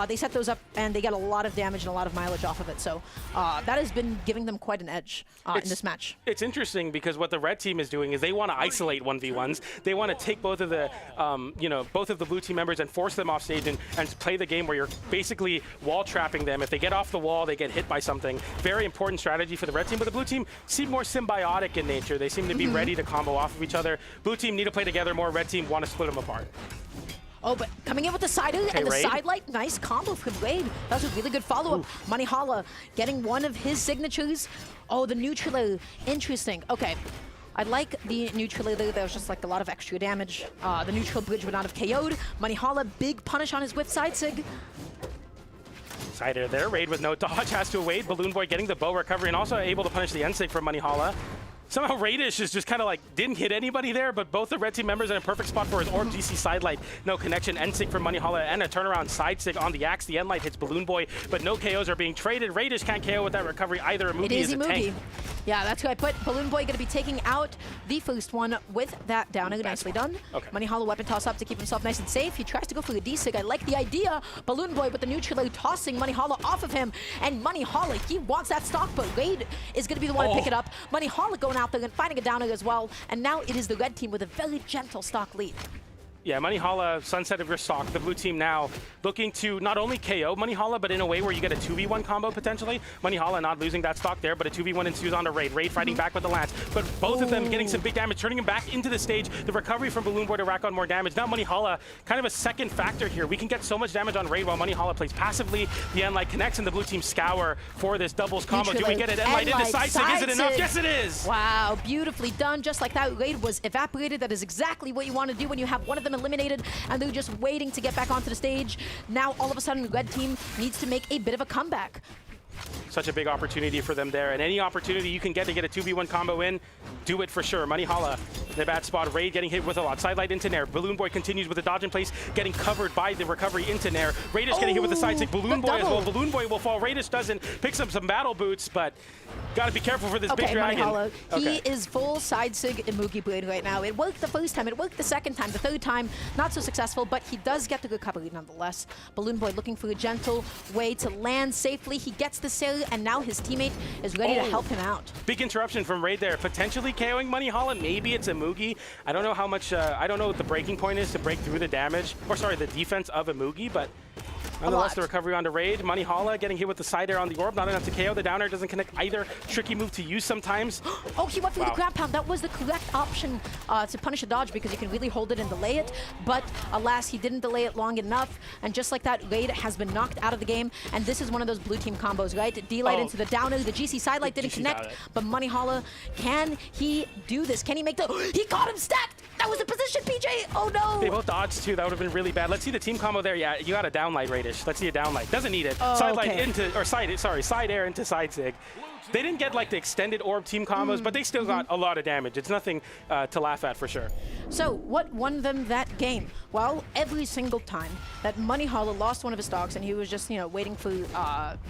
They set those up and they get a lot of damage and a lot of mileage off of it. So that has been giving them quite an edge in this match. It's interesting because what the red team is doing is they want to isolate 1v1s. They want to take both of the, both of the blue team members and force them off stage and play the game where you're basically wall trapping them. If they get off the wall, they get hit by something. Very important strategy for the red team, but the blue team seem more symbiotic in nature. They seem to be ready to combo off of each other. Blue team need to play together more. Red team want to split them apart. Oh, but coming in with the side and the sidelight, nice combo from Raid. That was a really good follow-up. Brawlhalla getting one of his signatures. Oh, the neutral, interesting. Okay, I like the neutral there. There was just like a lot of extra damage. The neutral bridge would not have KO'd. Brawlhalla, big punish on his whip side sig. Side air there. Raid with no dodge has to evade. Balloon Boy getting the bow recovery and also able to punish the end sig from Brawlhalla. Somehow Radish is just kind of like, didn't hit anybody there, but both the red team members in a perfect spot for his Orb GC sidelight. No connection, N-sig from Brawlhalla, and a turnaround side sig on the axe. The N-light hits Balloon Boy, but no KOs are being traded. Radish can't KO with that recovery either. Moogie is a tank. Yeah, that's who I put. Balloon Boy going to be taking out the first one with that downer. Nicely done. Brawlhalla weapon toss up to keep himself nice and safe. He tries to go for the D-sig. I like the idea. Balloon Boy with the neutral tossing Brawlhalla off of him. And Brawlhalla, he wants that stock, but Raid is going to be the one to pick it up. Brawlhalla going out there and finding a downer as well. And now it is the red team with a very gentle stock lead. Yeah, Brawlhalla, sunset of your stock. The blue team now looking to not only KO Brawlhalla, but in a way where you get a 2v1 combo potentially. Brawlhalla not losing that stock there, but a 2v1 ensues on to Raid. Raid fighting back with the lance, but both of them getting some big damage, turning him back into the stage. The recovery from Balloon Boy to rack on more damage. Now Brawlhalla, kind of a second factor here. We can get so much damage on Raid while Brawlhalla plays passively. The N-light connects and the blue team scour for this doubles combo. Do we get it? N-light into side sig. Is it enough? Yes, it is. Wow, beautifully done. Just like that, Raid was evaporated. That is exactly what you want to do when you have one of them eliminated and they're just waiting to get back onto the stage. Now, all of a sudden, red team needs to make a bit of a comeback. Such a big opportunity for them there, and any opportunity you can get to get a 2v1 combo in, do it for sure. Brawlhalla in a bad spot. Raid getting hit with a lot. Sidelight into Nair. Balloon Boy continues with the dodge in place, getting covered by the recovery into Nair. Radish getting hit with the side stick. Balloon Boy as well. Balloon Boy will fall. Radish doesn't. Picks up some battle boots, but gotta be careful for this big dragon. Brawlhalla, he is full side sig and Moogie Blade right now. It worked the first time, it worked the second time, the third time, not so successful, but he does get the recovery nonetheless. Balloon Boy looking for a gentle way to land safely. He gets the sail, and now his teammate is ready to help him out. Big interruption from Raid there, potentially KOing Brawlhalla. Maybe it's a Moogie. I don't know how much, I don't know what the breaking point is to break through the damage, or sorry, the defense of a Moogie, but nonetheless, the recovery onto Raid. Brawlhalla getting hit with the side air on the orb. Not enough to KO. The downer doesn't connect either. Tricky move to use sometimes. Oh, he went for the grab pound. That was the correct option to punish a dodge because you can really hold it and delay it. But alas, he didn't delay it long enough. And just like that, Raid has been knocked out of the game. And this is one of those blue team combos, right? D-light into the downer. The GC sidelight didn't connect. But Brawlhalla, can he do this? Can he make the... He caught him stacked! That was the position, PJ! Oh, no! They both dodged, too. That would have been really bad. Let's see the team combo there. Yeah, you got a downlight, Radish. Let's see a downlight. Doesn't need it. Oh, Sidelight into, or side air into side sig. They didn't get like the extended orb team combos, but they still got a lot of damage. It's nothing to laugh at for sure. So what won them that game? Well, every single time that Brawlhalla lost one of his dogs and he was just, waiting for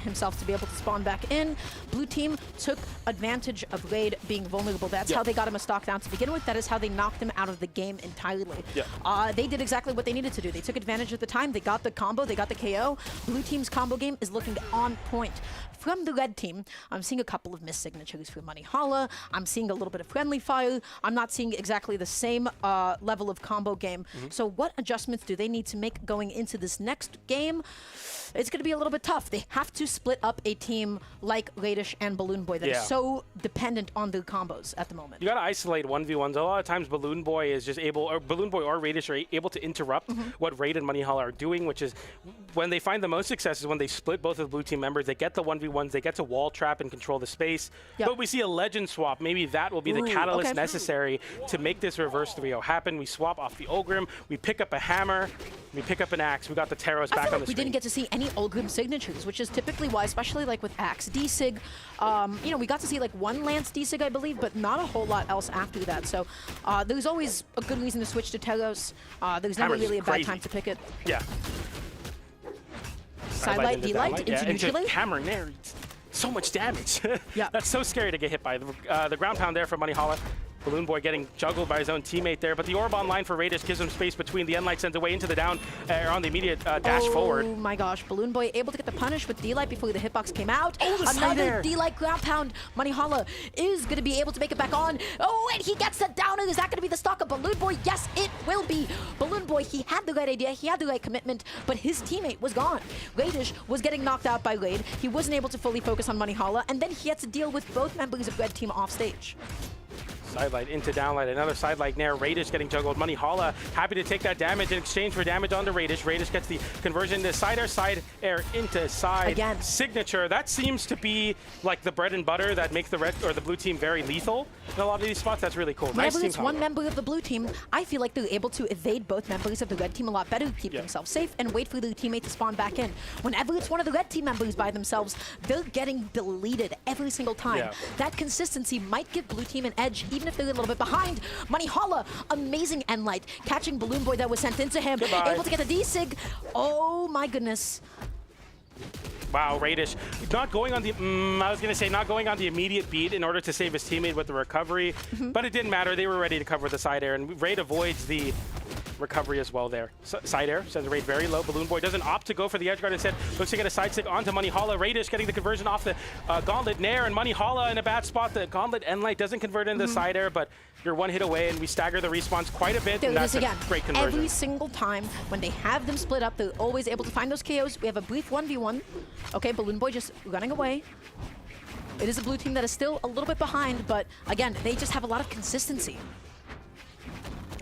himself to be able to spawn back in, blue team took advantage of Raid being vulnerable. That's how they got him a stock down to begin with. That is how they knocked him out of the game entirely. They did exactly what they needed to do. They took advantage of the time. They got the combo. They got the KO. Blue team's combo game is looking on point. From the red team, I'm seeing a couple of missed signatures for Brawlhalla. I'm seeing a little bit of friendly fire. I'm not seeing exactly the same level of combo game. So what adjustments do they need to make going into this next game? It's going to be a little bit tough. They have to split up a team like Radish and Balloon Boy that is so dependent on their combos at the moment. You got to isolate 1v1s. A lot of times Balloon Boy is just able, or Balloon Boy or Radish are able to interrupt what Raid and Brawlhalla are doing, which is when they find the most success is when they split both of the blue team members. They get the 1v1s, they get to wall trap and control the space. But we see a legend swap. Maybe that will be the catalyst necessary to make this reverse 3-0 happen. We swap off the Ulgrim, we pick up a hammer, we pick up an axe. We got the Taros back on the screen. We didn't get to see any Ulgrim signatures, which is typically why, especially like with axe D-Sig, we got to see like one Lance D-Sig, I believe, but not a whole lot else after that. So there's always a good reason to switch to Taros. There's never really a bad time to pick it. Yeah. Sidelight, D-Light, into neutral. Hammer Nair. So much damage. That's so scary to get hit by. The ground pound there for Brawlhalla. Balloon Boy getting juggled by his own teammate there, but the orb online for Radish gives him space between. The Endlight sends away into the down on the immediate dash forward. Oh my gosh, Balloon Boy able to get the punish with D-Light before the hitbox came out. Another D-Light ground pound. Brawlhalla is going to be able to make it back on. Oh, and he gets the downer. Is that going to be the stock of Balloon Boy? Yes, it will be. Balloon Boy, he had the right idea, he had the right commitment, but his teammate was gone. Radish was getting knocked out by Raid. He wasn't able to fully focus on Brawlhalla, and then he had to deal with both members of Red Team off stage. Sidelight into downlight, another sidelight Nair. Radish getting juggled. Brawlhalla happy to take that damage in exchange for damage onto Radish. Radish gets the conversion to side air into side. Again. Signature. That seems to be like the bread and butter that makes the red or the blue team very lethal in a lot of these spots. That's really cool. Whenever nice it's one member of the blue team, I feel like they're able to evade both members of the red team a lot better, keep themselves safe, and wait for their teammate to spawn back in. Whenever it's one of the red team members by themselves, they're getting deleted every single time. That consistency might give blue team an edge, even if they're a little bit behind. Brawlhalla, amazing Endlight, catching Balloon Boy that was sent into him, able to get the D-Sig. Oh my goodness. Wow, Radish not going on the, I was going to say not going on the immediate beat in order to save his teammate with the recovery, but it didn't matter. They were ready to cover the side air, and Raid avoids the recovery as well there. Side air sends Raid very low. Balloon Boy doesn't opt to go for the edge guard, instead looks to get a side stick onto Brawlhalla. Radish getting the conversion off the Gauntlet Nair, and Brawlhalla in a bad spot. The Gauntlet Endlight doesn't convert into the side air, but you're one hit away, and we stagger the respawns quite a bit. There and it is that's again. a great conversion. Every single time when they have them split up, they're always able to find those KOs. We have a brief 1v1. Okay, Balloon Boy just running away. It is a blue team that is still a little bit behind, but again, they just have a lot of consistency.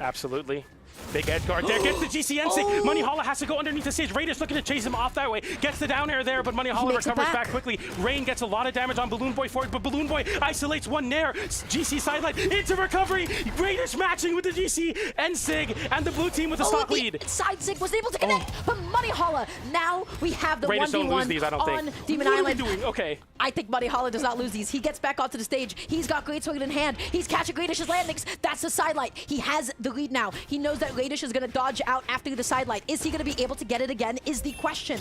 Absolutely. Big edge guard there, gets the GCN stick. Brawlhalla has to go underneath the stage. Radish looking to chase him off that way. Gets the down air there, but Brawlhalla recovers back quickly. Rain gets a lot of damage on Balloon Boy forward, but Balloon Boy isolates one Nair. GC sidelight into recovery. Radish matching with the GC and Sig, and the blue team with a stock lead. Side Sig was able to connect, but Brawlhalla, now we have the Radish 1v1 don't lose these, I don't on think. Demon What Island. Are we doing? Okay. I think Brawlhalla does not lose these. He gets back onto the stage. He's got Great Sword in hand. He's catching Radish's landings. That's the sidelight. He has the lead now. He knows that Radish is going to dodge out after the sidelight. Is he going to be able to get it again is the question.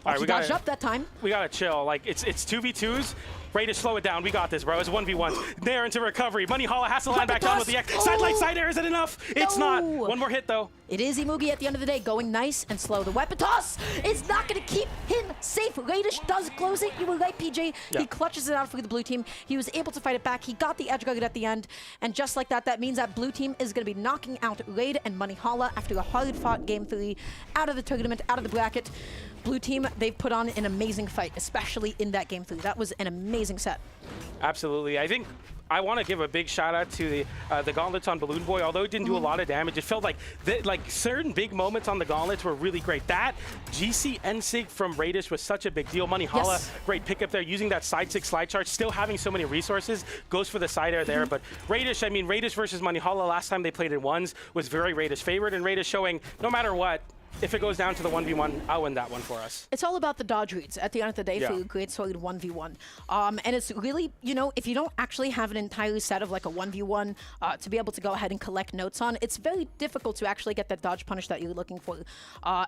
All right, he dodged up that time. We got to chill. Like, it's 2v2s. Radish, slow it down. We got this, bro. It's 1v1s. Nair into recovery. Brawlhalla has to line back down with the X. Sidelight, side air. Is it enough? It's not. One more hit, though. It is Imugi at the end of the day, going nice and slow. The weapon toss is not going to keep him safe. Radish does close it. You were right, PJ. He clutches it out for the blue team. He was able to fight it back. He got the edge guard at the end. And just like that, that means that blue team is going to be knocking out Raid and Brawlhalla after a hard-fought Game 3 out of the tournament, out of the bracket. Blue team, they've put on an amazing fight, especially in that Game 3. That was an amazing set. Absolutely. I think I want to give a big shout out to the gauntlets on Balloon Boy. Although it didn't do a lot of damage, it felt like certain big moments on the gauntlets were really great. That GC N-Sig from Radish was such a big deal. Brawlhalla, great pickup there, using that side 6 slide charge, still having so many resources, goes for the side air there. But Radish, I mean, Radish versus Brawlhalla last time they played in ones was very Radish favored, and Radish showing no matter what, if it goes down to the 1v1, I'll win that one for us. It's all about the dodge reads at the end of the day for Great Solid 1v1. And it's really, if you don't actually have an entire set of like a 1v1 to be able to go ahead and collect notes on, it's very difficult to actually get that dodge punish that you're looking for.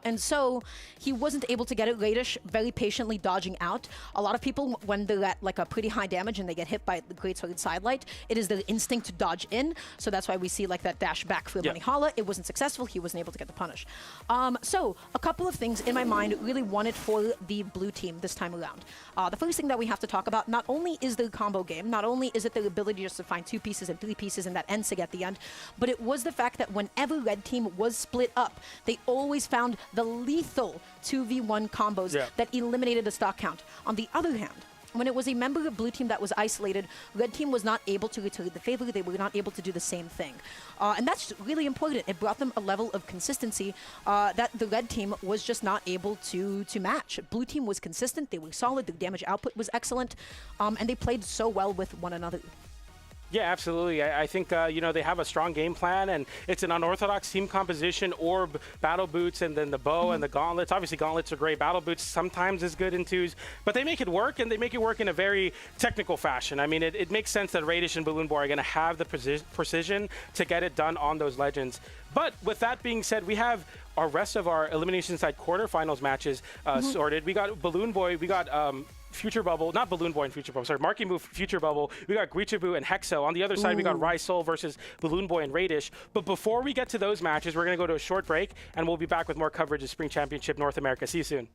And so he wasn't able to get it. Radish very patiently dodging out. A lot of people, when they're at like a pretty high damage and they get hit by the Great Solid sidelight, it is their instinct to dodge in. So that's why we see like that dash back for Brawlhalla. It wasn't successful. He wasn't able to get the punish. So a couple of things in my mind really wanted for the blue team this time around. The first thing that we have to talk about, not only is the combo game, not only is it the ability just to find 2 pieces and 3 pieces and that NSIG at the end, but it was the fact that whenever red team was split up, they always found the lethal 2v1 combos that eliminated the stock count. On the other hand, when it was a member of blue team that was isolated, red team was not able to return the favor. They were not able to do the same thing. And that's really important. It brought them a level of consistency that the red team was just not able to match. Blue team was consistent. They were solid. The damage output was excellent. And they played so well with one another. Yeah, absolutely. I think, they have a strong game plan, and it's an unorthodox team composition, orb, battle boots, and then the bow and the gauntlets. Obviously, gauntlets are great. Battle boots sometimes is good in 2s, but they make it work, and they make it work in a very technical fashion. I mean, it makes sense that Radish and Balloon Boy are going to have the precision to get it done on those legends. But with that being said, we have our rest of our Elimination Side quarterfinals matches sorted. We got Balloon Boy, we got Future Bubble, not Balloon Boy and Future Bubble, sorry, Marky Move, Future Bubble. We got Guichabu and Hexo. On the other side, we got Rysol versus Balloon Boy and Radish. But before we get to those matches, we're going to go to a short break, and we'll be back with more coverage of Spring Championship North America. See you soon.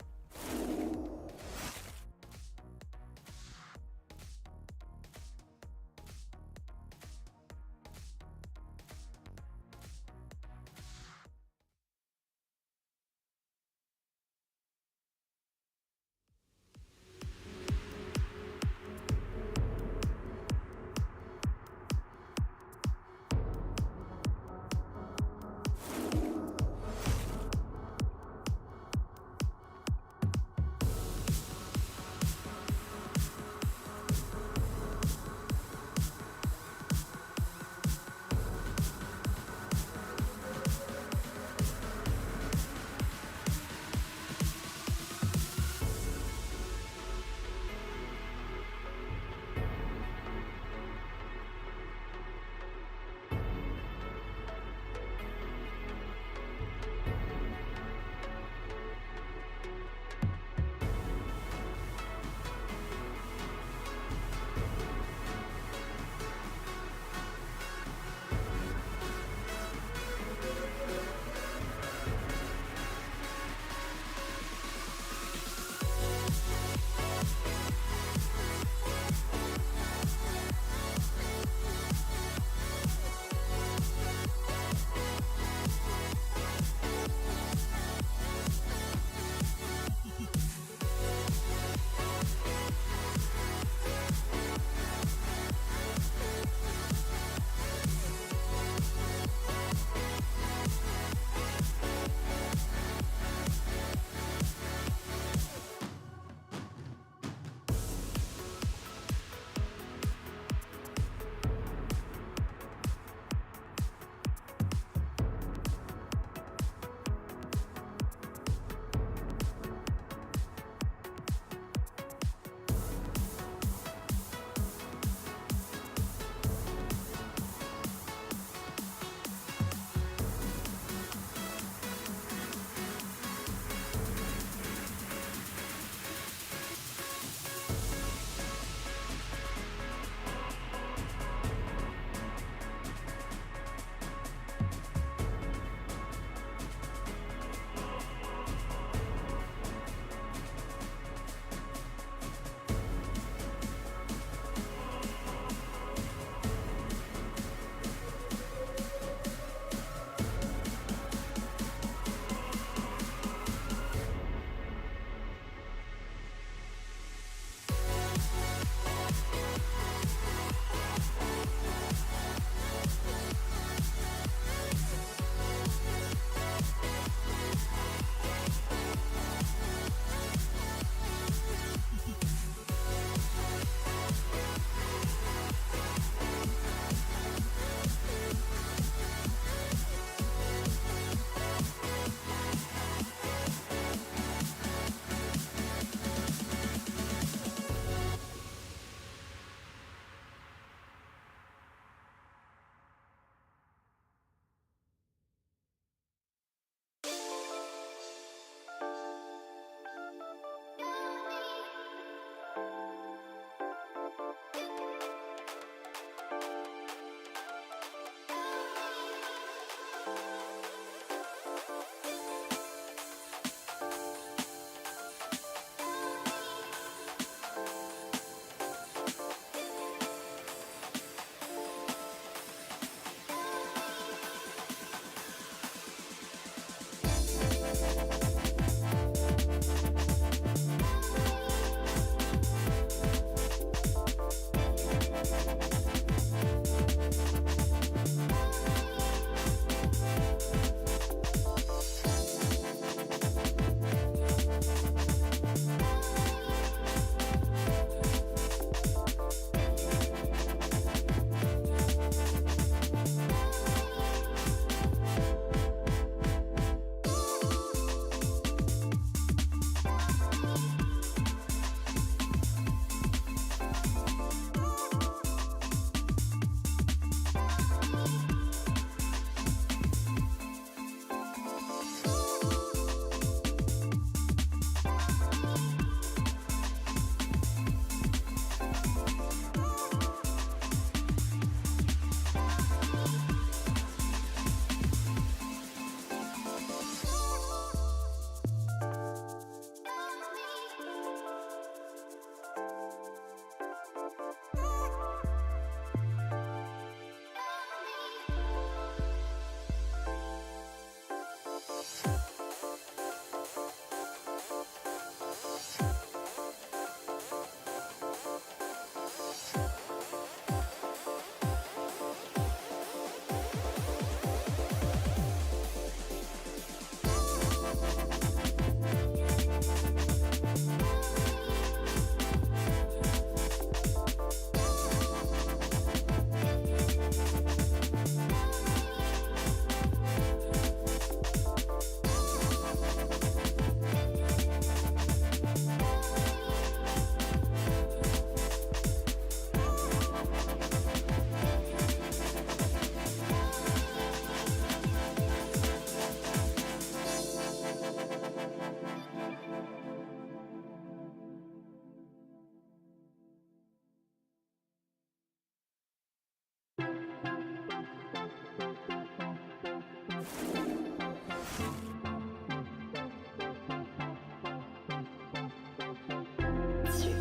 Take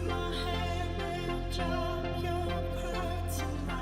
my hand and drop your pride tonight.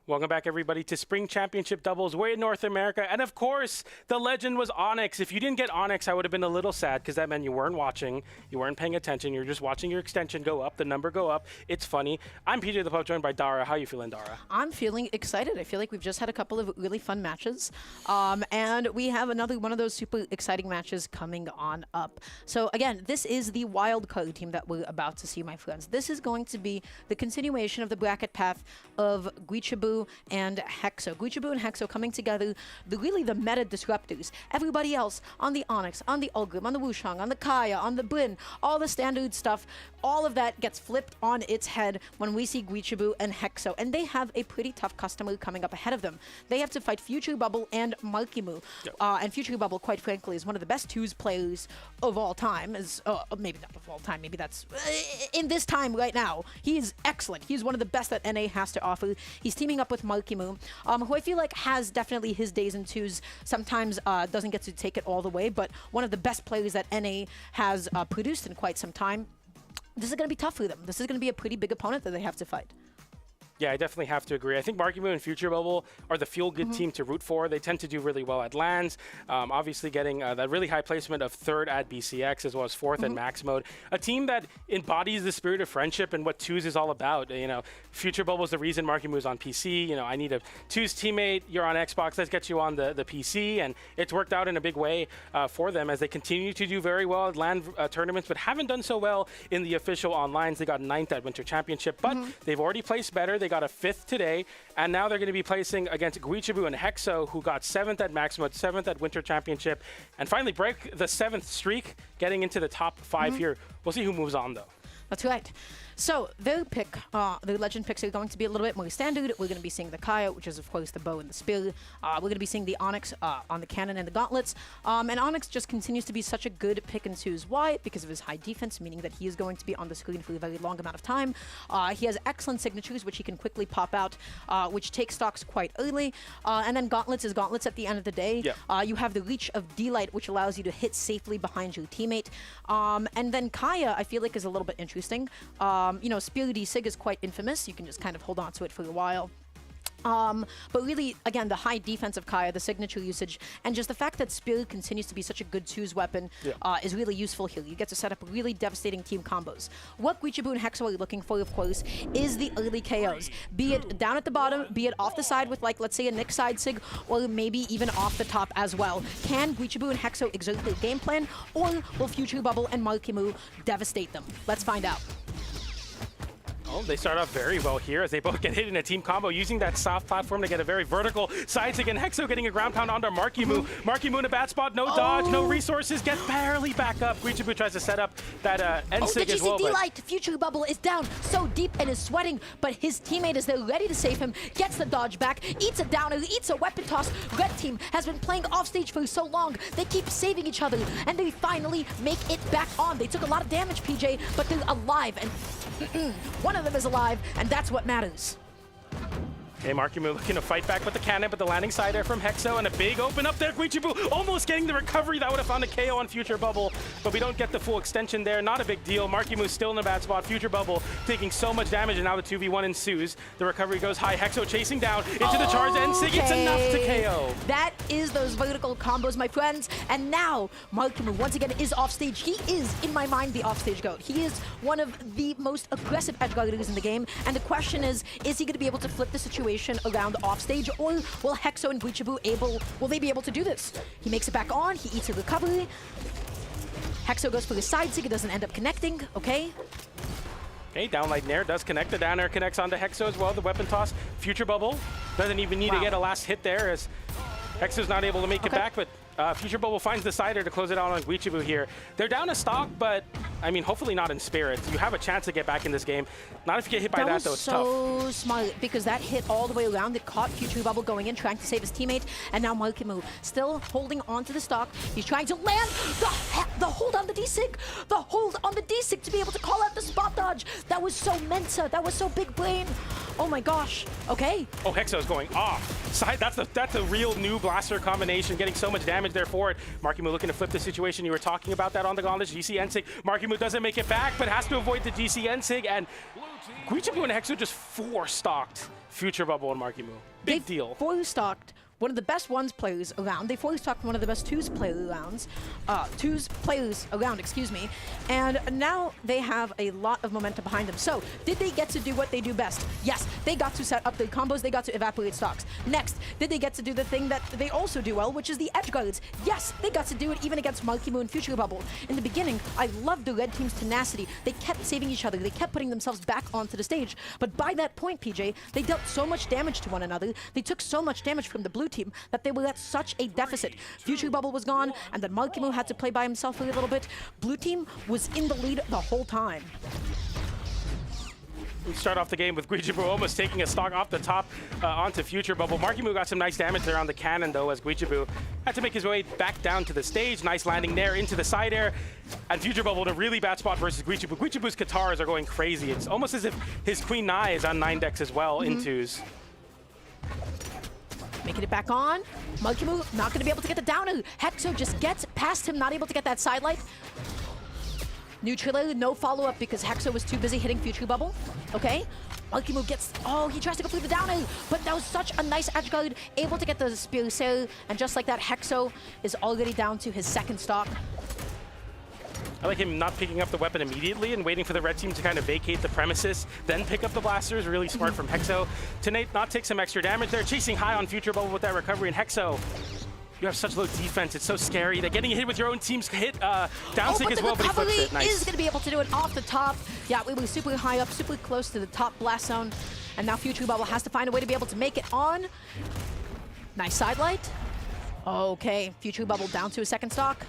Welcome back, everybody, to Spring Championship Doubles. We're in North America, and of course, the legend was Onyx. If you didn't get Onyx, I would have been a little sad, because that meant you weren't watching, you weren't paying attention, you're just watching your extension go up, the number go up. It's funny. I'm PJ the Pope, joined by Dara. How you feeling, Dara? I'm feeling excited. I feel like we've just had a couple of really fun matches, and we have another one of those super exciting matches coming on up. So again, this is the wild card team that we're about to see, my friends. This is going to be the continuation of the bracket path of Guichabu and Hexo. Guichabu and Hexo coming together, really the meta disruptors. Everybody else on the Onyx, on the Ulgrim, on the Wushang, on the Kaya, on the Bryn, all the standard stuff, all of that gets flipped on its head when we see Guichabu and Hexo. And they have a pretty tough customer coming up ahead of them. They have to fight Future Bubble and Markimu. And Future Bubble, quite frankly, is one of the best twos players of all time. Maybe not of all time, maybe that's in this time right now. He is excellent. He's one of the best that NA has to offer. He's teaming up with Markimu, who I feel like has definitely his days in twos. Sometimes doesn't get to take it all the way, but one of the best players that NA has produced in quite some time. This is going to be tough for them. This is going to be a pretty big opponent that they have to fight. Yeah, I definitely have to agree. I think Markimu and Future Bubble are the feel-good team to root for. They tend to do really well at LANs. Obviously getting that really high placement of 3rd at BCX as well as 4th in Max Mode. A team that embodies the spirit of friendship and what twos is all about. You know, Future Bubble is the reason Markimu is on PC. You know, I need a twos teammate. You're on Xbox. Let's get you on the PC. And it's worked out in a big way for them as they continue to do very well at LAN tournaments, but haven't done so well in the official onlines. They got 9th at Winter Championship, but they've already placed better. They got a 5th today, and now they're going to be placing against Guichabu and Hexo, who got 7th at Max Mode, 7th at Winter Championship, and finally break the 7th streak, getting into the top 5 here. We'll see who moves on, though. That's right. So their pick, their legend picks are going to be a little bit more standard. We're going to be seeing the Kaya, which is of course the bow and the spear. We're going to be seeing the Onyx on the cannon and the gauntlets. And Onyx just continues to be such a good pick and choose. Why? Because of his high defense, meaning that he is going to be on the screen for a very long amount of time. He has excellent signatures, which he can quickly pop out, which take stocks quite early. And then gauntlets is gauntlets at the end of the day. Yeah. You have the reach of D-Light, which allows you to hit safely behind your teammate. And then Kaya, I feel like, is a little bit interesting. You know, Spear D-Sig is quite infamous. You can just kind of hold on to it for a while. But really, again, the high defense of Kaya, the signature usage, and just the fact that Spear continues to be such a good twos weapon is really useful here. You get to set up really devastating team combos. What Guichabu and Hexo are looking for, of course, is the early KOs. Be it down at the bottom, be it off the side with, like, let's say a Nick side sig, or maybe even off the top as well. Can Guichabu and Hexo exert their game plan, or will Future Bubble and Markimu devastate them? Let's find out. Oh, they start off very well here as they both get hit in a team combo using that soft platform to get a very vertical side sig, and Hexo getting a ground pound onto Markimu. Markimu in a bad spot, no dodge, no resources, get barely back up. Guichabu tries to set up that end sig as well. Did you see D-Light? Future Bubble is down so deep and is sweating, but his teammate is there ready to save him, gets the dodge back, eats a downer, eats a weapon toss. Red team has been playing offstage for so long. They keep saving each other, and they finally make it back on. They took a lot of damage, PJ, but they're alive, and one of them is alive, and that's what matters. Okay, Markimu looking to fight back with the cannon, but the landing side air from Hexo, and a big open up there. Guichabu almost getting the recovery. That would have found a KO on Future Bubble, but we don't get the full extension there. Not a big deal. Markimu still in a bad spot. Future Bubble taking so much damage, and now the 2v1 ensues. The recovery goes high. Hexo chasing down into the charge, and Sig, it's enough to KO. That is those vertical combos, my friends. And now Markimu once again is offstage. He is, in my mind, the offstage GOAT. He is one of the most aggressive edgeguarders in the game, and the question is he going to be able to flip the situation around offstage, or will Hexo and Guichabu will they be able to do this? He makes it back on, he eats a recovery. Hexo goes for the side sig, it doesn't end up connecting, okay? Okay, downlight Nair does connect. The down air connects onto Hexo as well. The weapon toss. Future Bubble doesn't even need to get a last hit there as Hexo's not able to make it back, but Future Bubble finds the Cider to close it out on Guichibu here. They're down a stock, but I mean, hopefully not in spirit. You have a chance to get back in this game. Not if you get hit by that, though. It's tough. So smart, because that hit all the way around. It caught Future Bubble going in, trying to save his teammate, and now Malkimu still holding on to the stock. He's trying to land the hold on the D-Sig, the hold on the D-Sig to be able to call out the spot dodge. That was so Mensa. That was so big brain. Oh my gosh. Okay. Oh, Hexo's going off. That's a real new blaster combination, getting so much damage there for it. Markimu looking to flip the situation. You were talking about that on the gauntlet. GC Ensig. Markimu doesn't make it back, but has to avoid the GC Ensig, and Guichibu and Hexo just four-stocked Future Bubble and Markimu. Big deal. Four-stocked one of the best ones players around. They fully stocked one of the best twos players around, excuse me. And now they have a lot of momentum behind them. So, did they get to do what they do best? Yes, they got to set up their combos, they got to evaporate stocks. Next, did they get to do the thing that they also do well, which is the edge guards? Yes, they got to do it even against Markimu and Future Bubble. In the beginning, I loved the red team's tenacity. They kept saving each other, they kept putting themselves back onto the stage. But by that point, PJ, they dealt so much damage to one another, they took so much damage from the blue team that they were at such a deficit. Future Bubble was gone, and then Markimu had to play by himself for a little bit. Blue team was in the lead the whole time. We start off the game with Guichibu almost taking a stock off the top onto Future Bubble. Markimu got some nice damage there on the cannon, though, as Guichibu had to make his way back down to the stage. Nice landing there into the side air. And Future Bubble in a really bad spot versus Guichibu. Guichibu's Katars are going crazy. It's almost as if his Queen Nai is on 9 decks as well in twos. Making it back on. Markimu not going to be able to get the downer. Hexo just gets past him, not able to get that side light. Neutral, no follow-up because Hexo was too busy hitting Future Bubble. Okay. Markimu gets, he tries to go through the downer, but that was such a nice edge guard, able to get the spear sail, and just like that, Hexo is already down to his second stock. I like him not picking up the weapon immediately and waiting for the red team to kind of vacate the premises, then pick up the blasters. Really smart from Hexo to not take some extra damage there. Chasing high on Future Bubble with that recovery, and Hexo, you have such low defense. It's so scary. They're getting hit with your own team's hit down sync as well, but he flips it. Nice. Is going to be able to do it off the top. Yeah, we were super high up, super close to the top blast zone, and now Future Bubble has to find a way to be able to make it on. Nice side light. Okay, Future Bubble down to a second stock.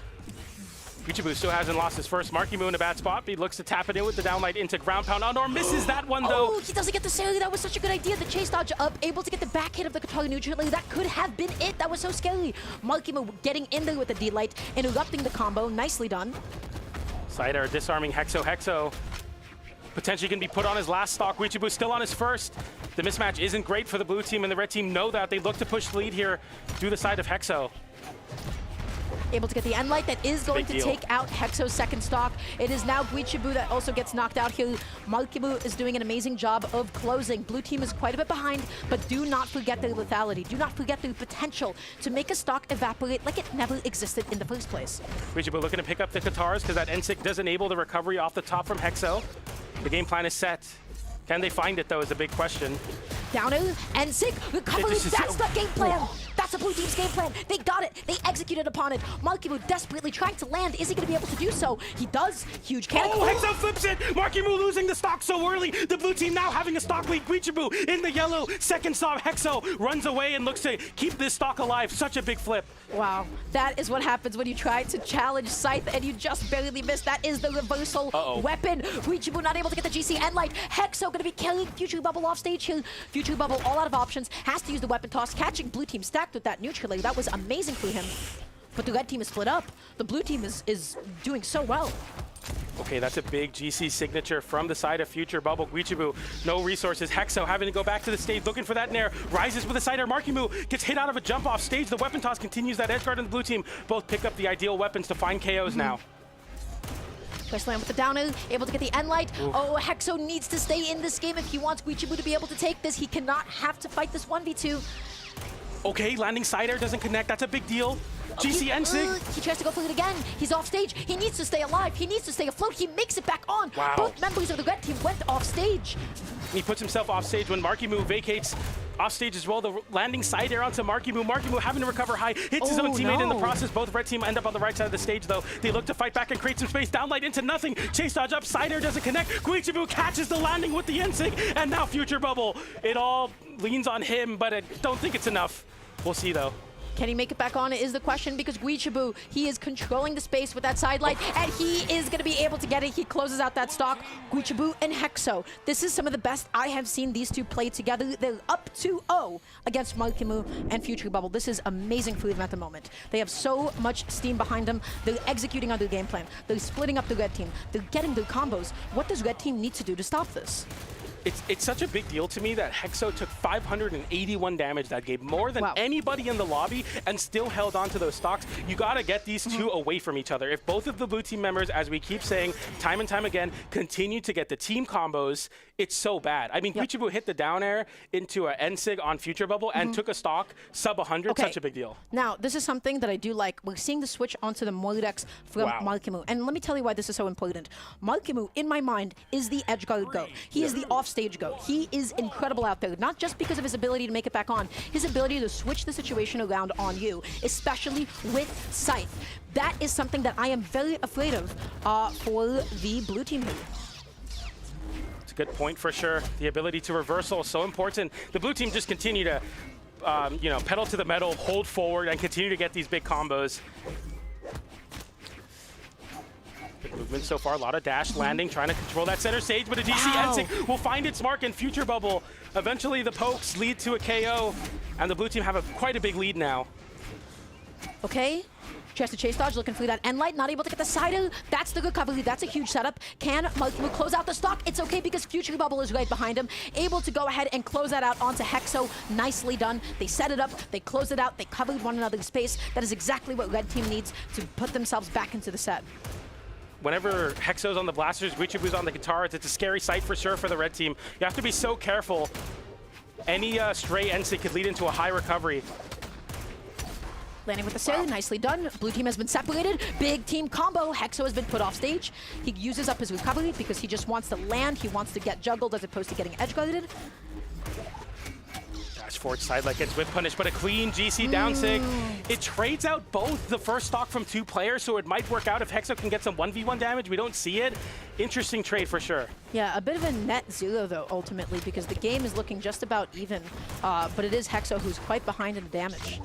Guichibu still hasn't lost his first. Markimu in a bad spot. He looks to tap it in with the downlight into ground pound. Nor misses that one, though. Oh, he doesn't get the Sally. That was such a good idea. The chase dodge up, able to get the back hit of the Katara neutrally. That could have been it. That was so scary. Markimu getting in there with the D-light, interrupting the combo. Nicely done. Cider disarming Hexo. Hexo potentially can be put on his last stock. Guichibu still on his first. The mismatch isn't great for the blue team, and the red team know that. They look to push the lead here through the side of Hexo. Able to get the end light that is going to take out Hexo's second stock. It is now Guichibu that also gets knocked out here. Markimu is doing an amazing job of closing. Blue team is quite a bit behind, but do not forget their lethality. Do not forget their potential to make a stock evaporate like it never existed in the first place. Guichibu looking to pick up the Katars because that N6 does enable the recovery off the top from Hexo. The game plan is set. Can they find it, though, is a big question. Downer, N6, recovery, that's the game plan! That's the blue team's game plan. They got it. They executed upon it. Markimu desperately trying to land. Is he going to be able to do so? He does. Huge cannon. Oh, Hexo flips it. Markimu losing the stock so early. The blue team now having a stock lead. Guichibu in the yellow. Second stock. Hexo runs away and looks to keep this stock alive. Such a big flip. Wow. That is what happens when you try to challenge Scythe and you just barely miss. That is the reversal weapon. Guichibu not able to get the GC end light. Hexo going to be killing Future Bubble off stage here. Future Bubble all out of options. Has to use the weapon toss. Catching blue team stacked with that neutrally. That was amazing for him. But the red team is split up. The blue team is doing so well. Okay, that's a big GC signature from the side of Future Bubble. Guichibu, no resources. Hexo having to go back to the stage, looking for that nair. Rises with a cider. Markimu gets hit out of a jump off stage. The weapon toss continues. That edge guard on the blue team. Both pick up the ideal weapons to find KOs now. First land with the downer, able to get the end light. Oh, Hexo needs to stay in this game if he wants Guichibu to be able to take this. He cannot have to fight this 1v2. Okay, landing side air doesn't connect. That's a big deal. GC Ensig. He tries to go for it again. He's off stage. He needs to stay alive. He needs to stay afloat. He makes it back on. Wow. Both members of the red team went off stage. He puts himself off stage when Markimu vacates off stage as well. The landing side air onto Markimu. Markimu having to recover high. Hits his own teammate in the process. Both red team end up on the right side of the stage, though. They look to fight back and create some space. Downlight into nothing. Chase dodge up. Side air doesn't connect. Guichibu catches the landing with the Ensig. And now Future Bubble. It all leans on him, but I don't think it's enough. We'll see, though. Can he make it back on is the question, because Guichibu, he is controlling the space with that sidelight, and he is going to be able to get it. He closes out that stock. Guichibu and Hexo. This is some of the best I have seen these two play together. They're up 2-0 against Malkimu and Future Bubble. This is amazing for them at the moment. They have so much steam behind them. They're executing on their game plan. They're splitting up the red team. They're getting their combos. What does red team need to do to stop this? It's such a big deal to me that Hexo took 581 damage that game, more than anybody in the lobby, and still held on to those stocks. You got to get these two away from each other. If both of the blue team members, as we keep saying time and time again, continue to get the team combos, it's so bad. I mean, Guichibu hit the down air into an N-Sig on Future Bubble and took a stock sub 100. Such a big deal. Now, this is something that I do like. We're seeing the switch onto the Moridex from Malkimu. And let me tell you why this is so important. Malkimu, in my mind, is the edge guard go. He is the offstage go. He is incredible out there, not just because of his ability to make it back on, his ability to switch the situation around on you, especially with Scythe. That is something that I am very afraid of for the blue team here. It's a good point for sure. The ability to reversal is so important. The blue team just continue to, you know, pedal to the metal, hold forward, and continue to get these big combos. Good movement so far, a lot of dash, landing, trying to control that center stage, but a DC N-Sig will find its mark in Future Bubble. Eventually the pokes lead to a KO, and the blue team have quite a big lead now. Okay. Tries to chase dodge, looking for that N-Light, not able to get the side. That's the recovery. That's a huge setup. Can Malkimu close out the stock? It's okay because Future Bubble is right behind him. Able to go ahead and close that out onto Hexo. Nicely done. They set it up. They closed it out. They covered one another's space. That is exactly what red team needs to put themselves back into the set. Whenever Hexo's on the blasters, Guichibu's on the guitars, it's a scary sight for sure for the red team. You have to be so careful. Any stray N-Sig could lead into a high recovery. Landing with the save, nicely done. Blue team has been separated. Big team combo. Hexo has been put off stage. He uses up his recovery because he just wants to land. He wants to get juggled as opposed to getting edge guarded. Dash forward side like gets whip punished, but a clean GC down sig. It trades out both the first stock from two players, so it might work out if Hexo can get some 1v1 damage. We don't see it. Interesting trade for sure. Yeah, a bit of a net zero though, ultimately, because the game is looking just about even, but it is Hexo who's quite behind in the damage.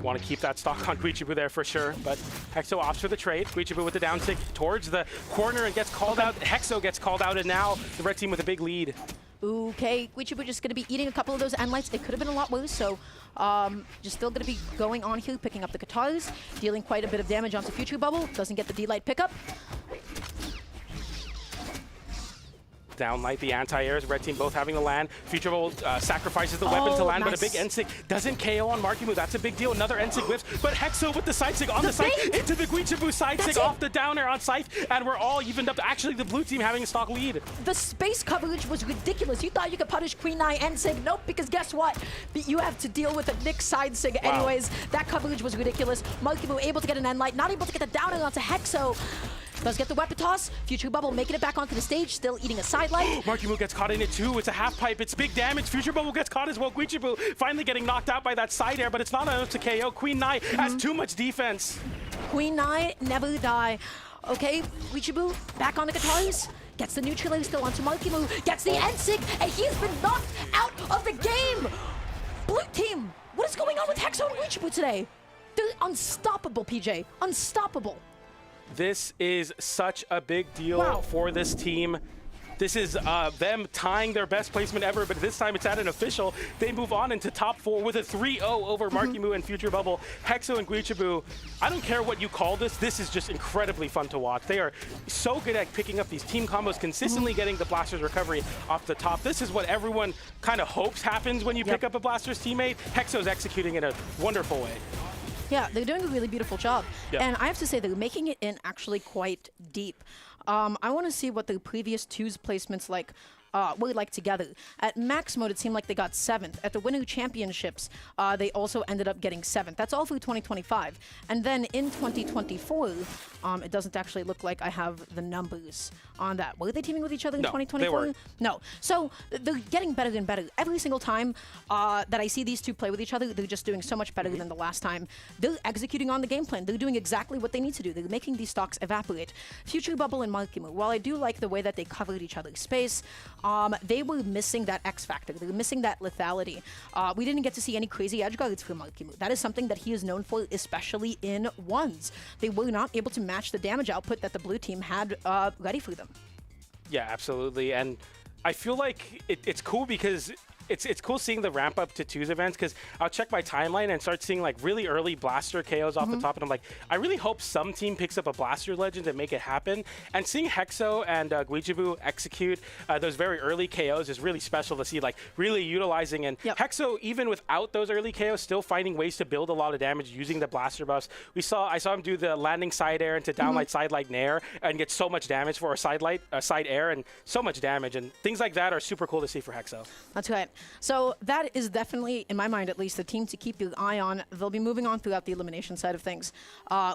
Want to keep that stock on Guichibu there for sure, but Hexo opts for the trade. Guichibu with the down tick towards the corner and gets called out. Hexo gets called out, and now the red team with a big lead. Okay, Guichibu just going to be eating a couple of those N-Lights. It could have been a lot worse, so just still going to be going on here, picking up the Katars, dealing quite a bit of damage onto Future Bubble. Doesn't get the D-Light pickup. Downlight, the anti-airs, red team both having the land. Future Bubble sacrifices the weapon to land, but a big N-Sig doesn't KO on Markimu. That's a big deal. Another N-Sig whips, but Hexo with the side sig on the side into the Guichibu side sig off the downer on Scythe, and we're all evened up. Actually, the blue team having a stock lead. The space coverage was ridiculous. You thought you could punish Queen Nai N-Sig. Nope, because guess what? You have to deal with a Nick side sig anyways. That coverage was ridiculous. Markimu able to get an N-Light, not able to get the downer onto Hexo. Does get the weapon toss. Future Bubble making it back onto the stage, still eating a sidelight. Markimu gets caught in it too. It's a half pipe. It's big damage. Future Bubble gets caught as well. Guichibu finally getting knocked out by that side air, but it's not enough to KO. Queen Nai has too much defense. Queen Nai never die. Okay, Guichibu back on the guitars. Gets the neutral air still onto Markimu. Gets the N-Sig, and he's been knocked out of the game. Blue team, what is going on with Hexo and Guichibu today? They're unstoppable, PJ. Unstoppable. This is such a big deal for this team. This is them tying their best placement ever, but this time it's at an official. They move on into top 4 with a 3-0 over Markimu and Future Bubble. Hexo and Guichibu, I don't care what you call this. This is just incredibly fun to watch. They are so good at picking up these team combos, consistently getting the Blaster's recovery off the top. This is what everyone kind of hopes happens when you pick up a Blaster's teammate. Hexo's executing in a wonderful way. Yeah, they're doing a really beautiful job. And I have to say, they're making it in actually quite deep. I want to see what the previous 2's placements were like together. At max mode, it seemed like they got 7th. At the Winter Championships, they also ended up getting 7th. That's all through 2025. And then in 2024, it doesn't actually look like I have the numbers on that. Were they teaming with each other in 2024? They weren't. No. So they're getting better and better. Every single time that I see these two play with each other, they're just doing so much better than the last time. They're executing on the game plan. They're doing exactly what they need to do. They're making these stocks evaporate. Future Bubble and Markimu, while I do like the way that they covered each other's space, they were missing that X factor. They were missing that lethality. We didn't get to see any crazy edge guards from Markimu. That is something that he is known for, especially in ones. They were not able to match the damage output that the blue team had ready for them. Yeah, absolutely. And I feel like it's cool because it's cool seeing the ramp up to 2's events, because I'll check my timeline and start seeing like really early blaster KOs off the top, and I'm like, I really hope some team picks up a blaster legend and make it happen. And seeing Hexo and Guijibu execute those very early KOs is really special to see, like really utilizing. And Hexo, even without those early KOs, still finding ways to build a lot of damage using the blaster buffs. I saw him do the landing side air into downlight side light nair and get so much damage for a side air, and so much damage, and things like that are super cool to see for Hexo. That's right. So that is definitely, in my mind at least, the team to keep your eye on. They'll be moving on throughout the elimination side of things,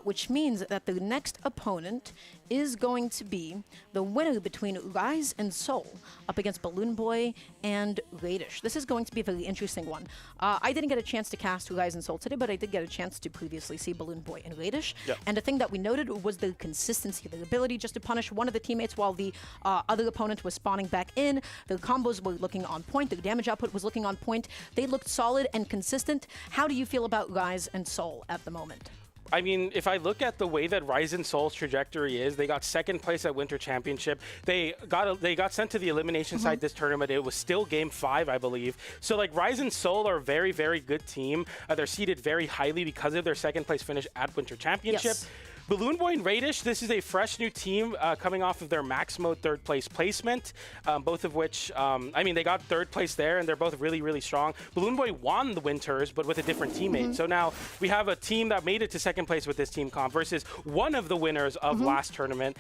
which means that the next opponent is going to be the winner between Rise and Soul up against Balloon Boy and Radish. This is going to be a very interesting one. I didn't get a chance to cast Rise and Soul today, but I did get a chance to previously see Balloon Boy and Radish. And the thing that we noted was the consistency, the ability just to punish one of the teammates while the other opponent was spawning back in. Their combos were looking on point. Their damage output was looking on point. They looked solid and consistent. How do you feel about Rise and Soul at the moment? I mean, if I look at the way that Rise and Soul's trajectory is, they got second place at Winter Championship. They got sent to the elimination side this tournament. It was still Game 5, I believe. So, like, Rise and Soul are a very, very good team. They're seeded very highly because of their second place finish at Winter Championship. Yes. Balloon Boy and Radish, this is a fresh new team coming off of their Max Mode third place placement, both of which, I mean, they got third place there, and they're both really, really strong. Balloon Boy won the Winters, but with a different teammate. So now we have a team that made it to second place with this team comp versus one of the winners of last tournament.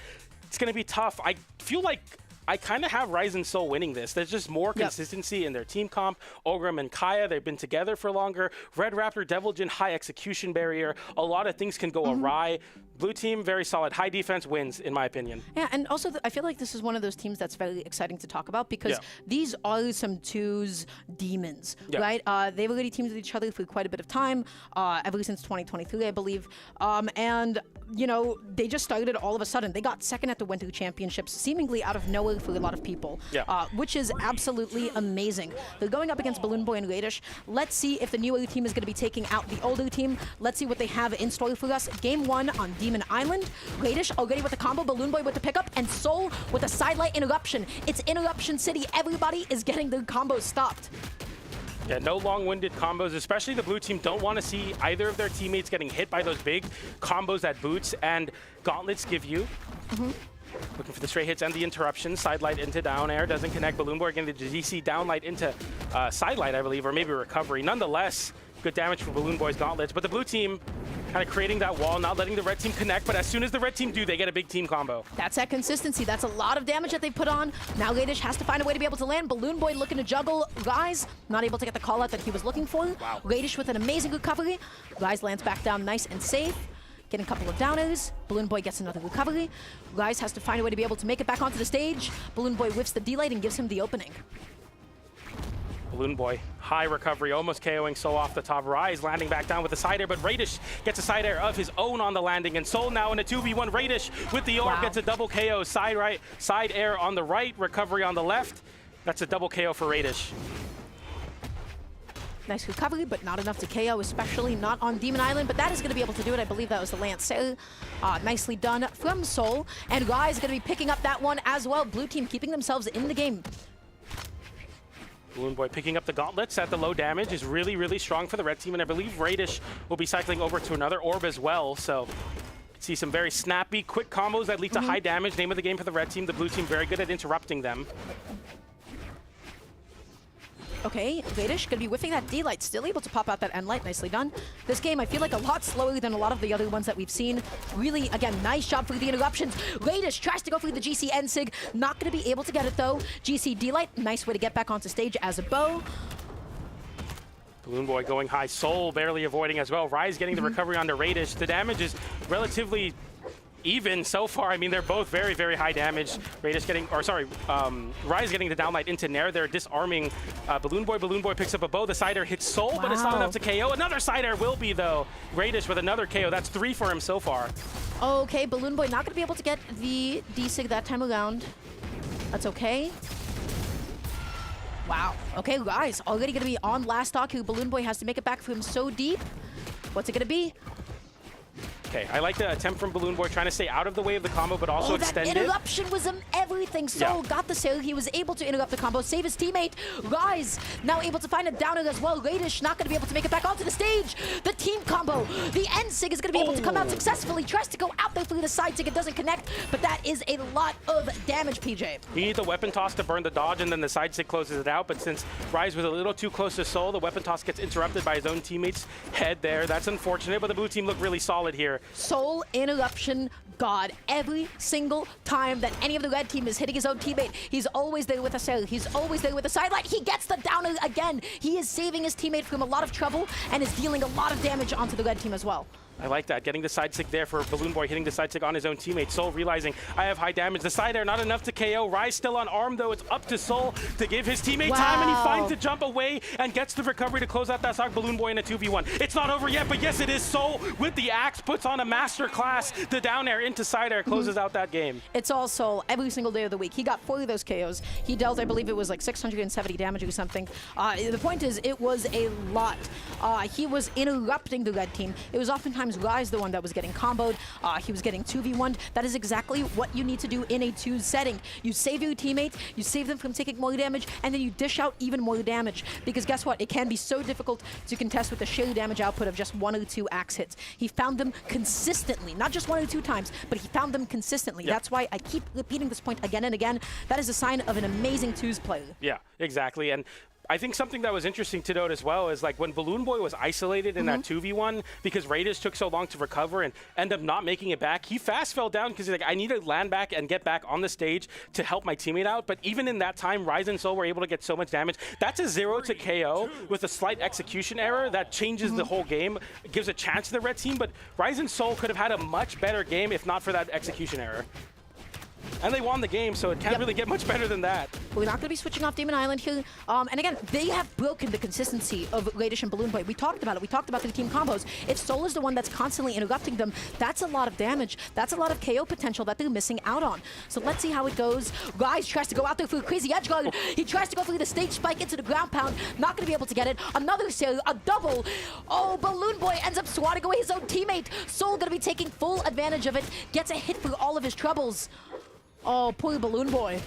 It's going to be tough. I feel like I kind of have Rise and Soul winning this. There's just more consistency in their team comp. Ogrim and Kaya, they've been together for longer. Red Raptor, Devil Jin, high execution barrier. A lot of things can go awry. Blue team, very solid. High defense wins, in my opinion. Yeah, and also I feel like this is one of those teams that's very exciting to talk about because these are some 2's demons, right? They've already teamed with each other for quite a bit of time, ever since 2023, I believe. And, you know, they just started all of a sudden. They got second at the Winter Championships, seemingly out of nowhere for a lot of people, which is absolutely amazing. They're going up against Balloon Boy and Radish. Let's see if the newer team is going to be taking out the older team. Let's see what they have in store for us. Game 1 on Demon Island. Radish already with the combo, Balloon Boy with the pickup, and Soul with a sidelight interruption. It's Interruption City. Everybody is getting their combos stopped. Yeah, no long-winded combos, especially the blue team don't want to see either of their teammates getting hit by those big combos that boots and gauntlets give you. Looking for the straight hits and the interruptions. Sidelight into down air, doesn't connect. Balloon Boy getting the DC downlight into sidelight, I believe, or maybe recovery. Nonetheless, good damage for Balloon Boy's gauntlets, but the blue team kind of creating that wall, not letting the red team connect, but as soon as the red team do, they get a big team combo. That's that consistency. That's a lot of damage that they put on. Now Radish has to find a way to be able to land. Balloon Boy looking to juggle. Rise, not able to get the call out that he was looking for. Wow. Radish with an amazing recovery. Rise lands back down nice and safe. Getting a couple of downers. Balloon Boy gets another recovery. Rise has to find a way to be able to make it back onto the stage. Balloon Boy whiffs the D-light and gives him the opening. Balloon Boy, high recovery, almost KOing Soul off the top. Rise landing back down with the side air, but Radish gets a side air of his own on the landing, and Soul now in a 2v1. Radish with the orb gets a double KO. Side air on the right, recovery on the left. That's a double KO for Radish. Nice recovery, but not enough to KO, especially not on Demon Island, but that is going to be able to do it. I believe that was the Lancer. Nicely done from Soul, and Rise is going to be picking up that one as well. Blue team keeping themselves in the game. Balloon Boy picking up the gauntlets at the low damage is really, really strong for the red team, and I believe Radish will be cycling over to another orb as well, so see some very snappy, quick combos that lead to high damage. Name of the game for the red team. The blue team very good at interrupting them. Okay, Radish gonna be whiffing that D-light, still able to pop out that N-light, nicely done. This game, I feel like a lot slower than a lot of the other ones that we've seen. Really, again, nice job for the interruptions. Radish tries to go for the GC N-Sig, not gonna be able to get it though. GC D-light, nice way to get back onto stage as a bow. Balloon Boy going high, Soul barely avoiding as well. Rise getting the recovery onto Radish. The damage is relatively even so far. I mean, they're both very, very high damage. Radish getting, or sorry, Rise getting the downlight into Nair. They're disarming Balloon Boy. Balloon Boy picks up a bow. The side air hits Soul, but it's not enough to KO. Another side air will be, though. Radish with another KO. That's 3 for him so far. Okay, Balloon Boy not going to be able to get the D-Sig that time around. That's okay. Wow. Okay, guys, already going to be on last stock. Who Balloon Boy has to make it back from so deep. What's it going to be? Okay, I like the attempt from Balloon Boy trying to stay out of the way of the combo, but also extend it. That interruption was everything. Soul got the sale. He was able to interrupt the combo, save his teammate. Rise now able to find a downer as well. Radish not going to be able to make it back onto the stage. The team combo. The N-Sig is going to be able to come out successfully. Tries to go out there through the side sig. It doesn't connect, but that is a lot of damage, PJ. You need the weapon toss to burn the dodge, and then the side sig closes it out. But since Rise was a little too close to Soul, the weapon toss gets interrupted by his own teammate's head there. That's unfortunate, but the blue team look really solid here. Soul interruption god. Every single time that any of the red team is hitting his own teammate, he's always there with a cell. He's always there with a sideline. He gets the downer again. He is saving his teammate from a lot of trouble and is dealing a lot of damage onto the red team as well. I like that, getting the side stick there for Balloon Boy, hitting the side stick on his own teammate. Soul realizing I have high damage. The side air not enough to KO. Rise still on arm though. It's up to Soul to give his teammate time, and he finds the jump away and gets the recovery to close out that stock. Balloon Boy in a 2v1. It's not over yet, but yes it is. Soul with the axe puts on a master class. The down air into side air closes out that game. It's all Soul every single day of the week. He got 4 of those KOs. He dealt, I believe it was like 670 damage or something. The point is, it was a lot. He was interrupting the red team. It was oftentimes Rise the one that was getting comboed. He was getting 2v1'd. That is exactly what you need to do in a 2 setting. You save your teammates, you save them from taking more damage, and then you dish out even more damage. Because guess what? It can be so difficult to contest with the sheer damage output of just 1 or 2 axe hits. He found them consistently, not just 1 or 2 times, but he found them consistently. Yep. That's why I keep repeating this point again and again. That is a sign of an amazing 2s player. Yeah, exactly. And I think something that was interesting to note as well is like when Balloon Boy was isolated in that 2v1 because Raiders took so long to recover and end up not making it back, he fast fell down because he's like, I need to land back and get back on the stage to help my teammate out. But even in that time, Rise and Soul were able to get so much damage. That's a 0 to KO with a slight execution error that changes the whole game. It gives a chance to the red team, but Rise and Soul could have had a much better game if not for that execution error. And they won the game, so it can't really get much better than that. We're not going to be switching off Demon Island here. And again, they have broken the consistency of Radish and Balloon Boy. We talked about it. We talked about the team combos. If Soul is the one that's constantly interrupting them, that's a lot of damage. That's a lot of KO potential that they're missing out on. So let's see how it goes. Rise tries to go out there for a crazy edge guard. He tries to go for the stage spike into the ground pound. Not going to be able to get it. Another sail, a double. Oh, Balloon Boy ends up swatting away his own teammate. Soul going to be taking full advantage of it. Gets a hit for all of his troubles. Oh, poor Balloon Boy.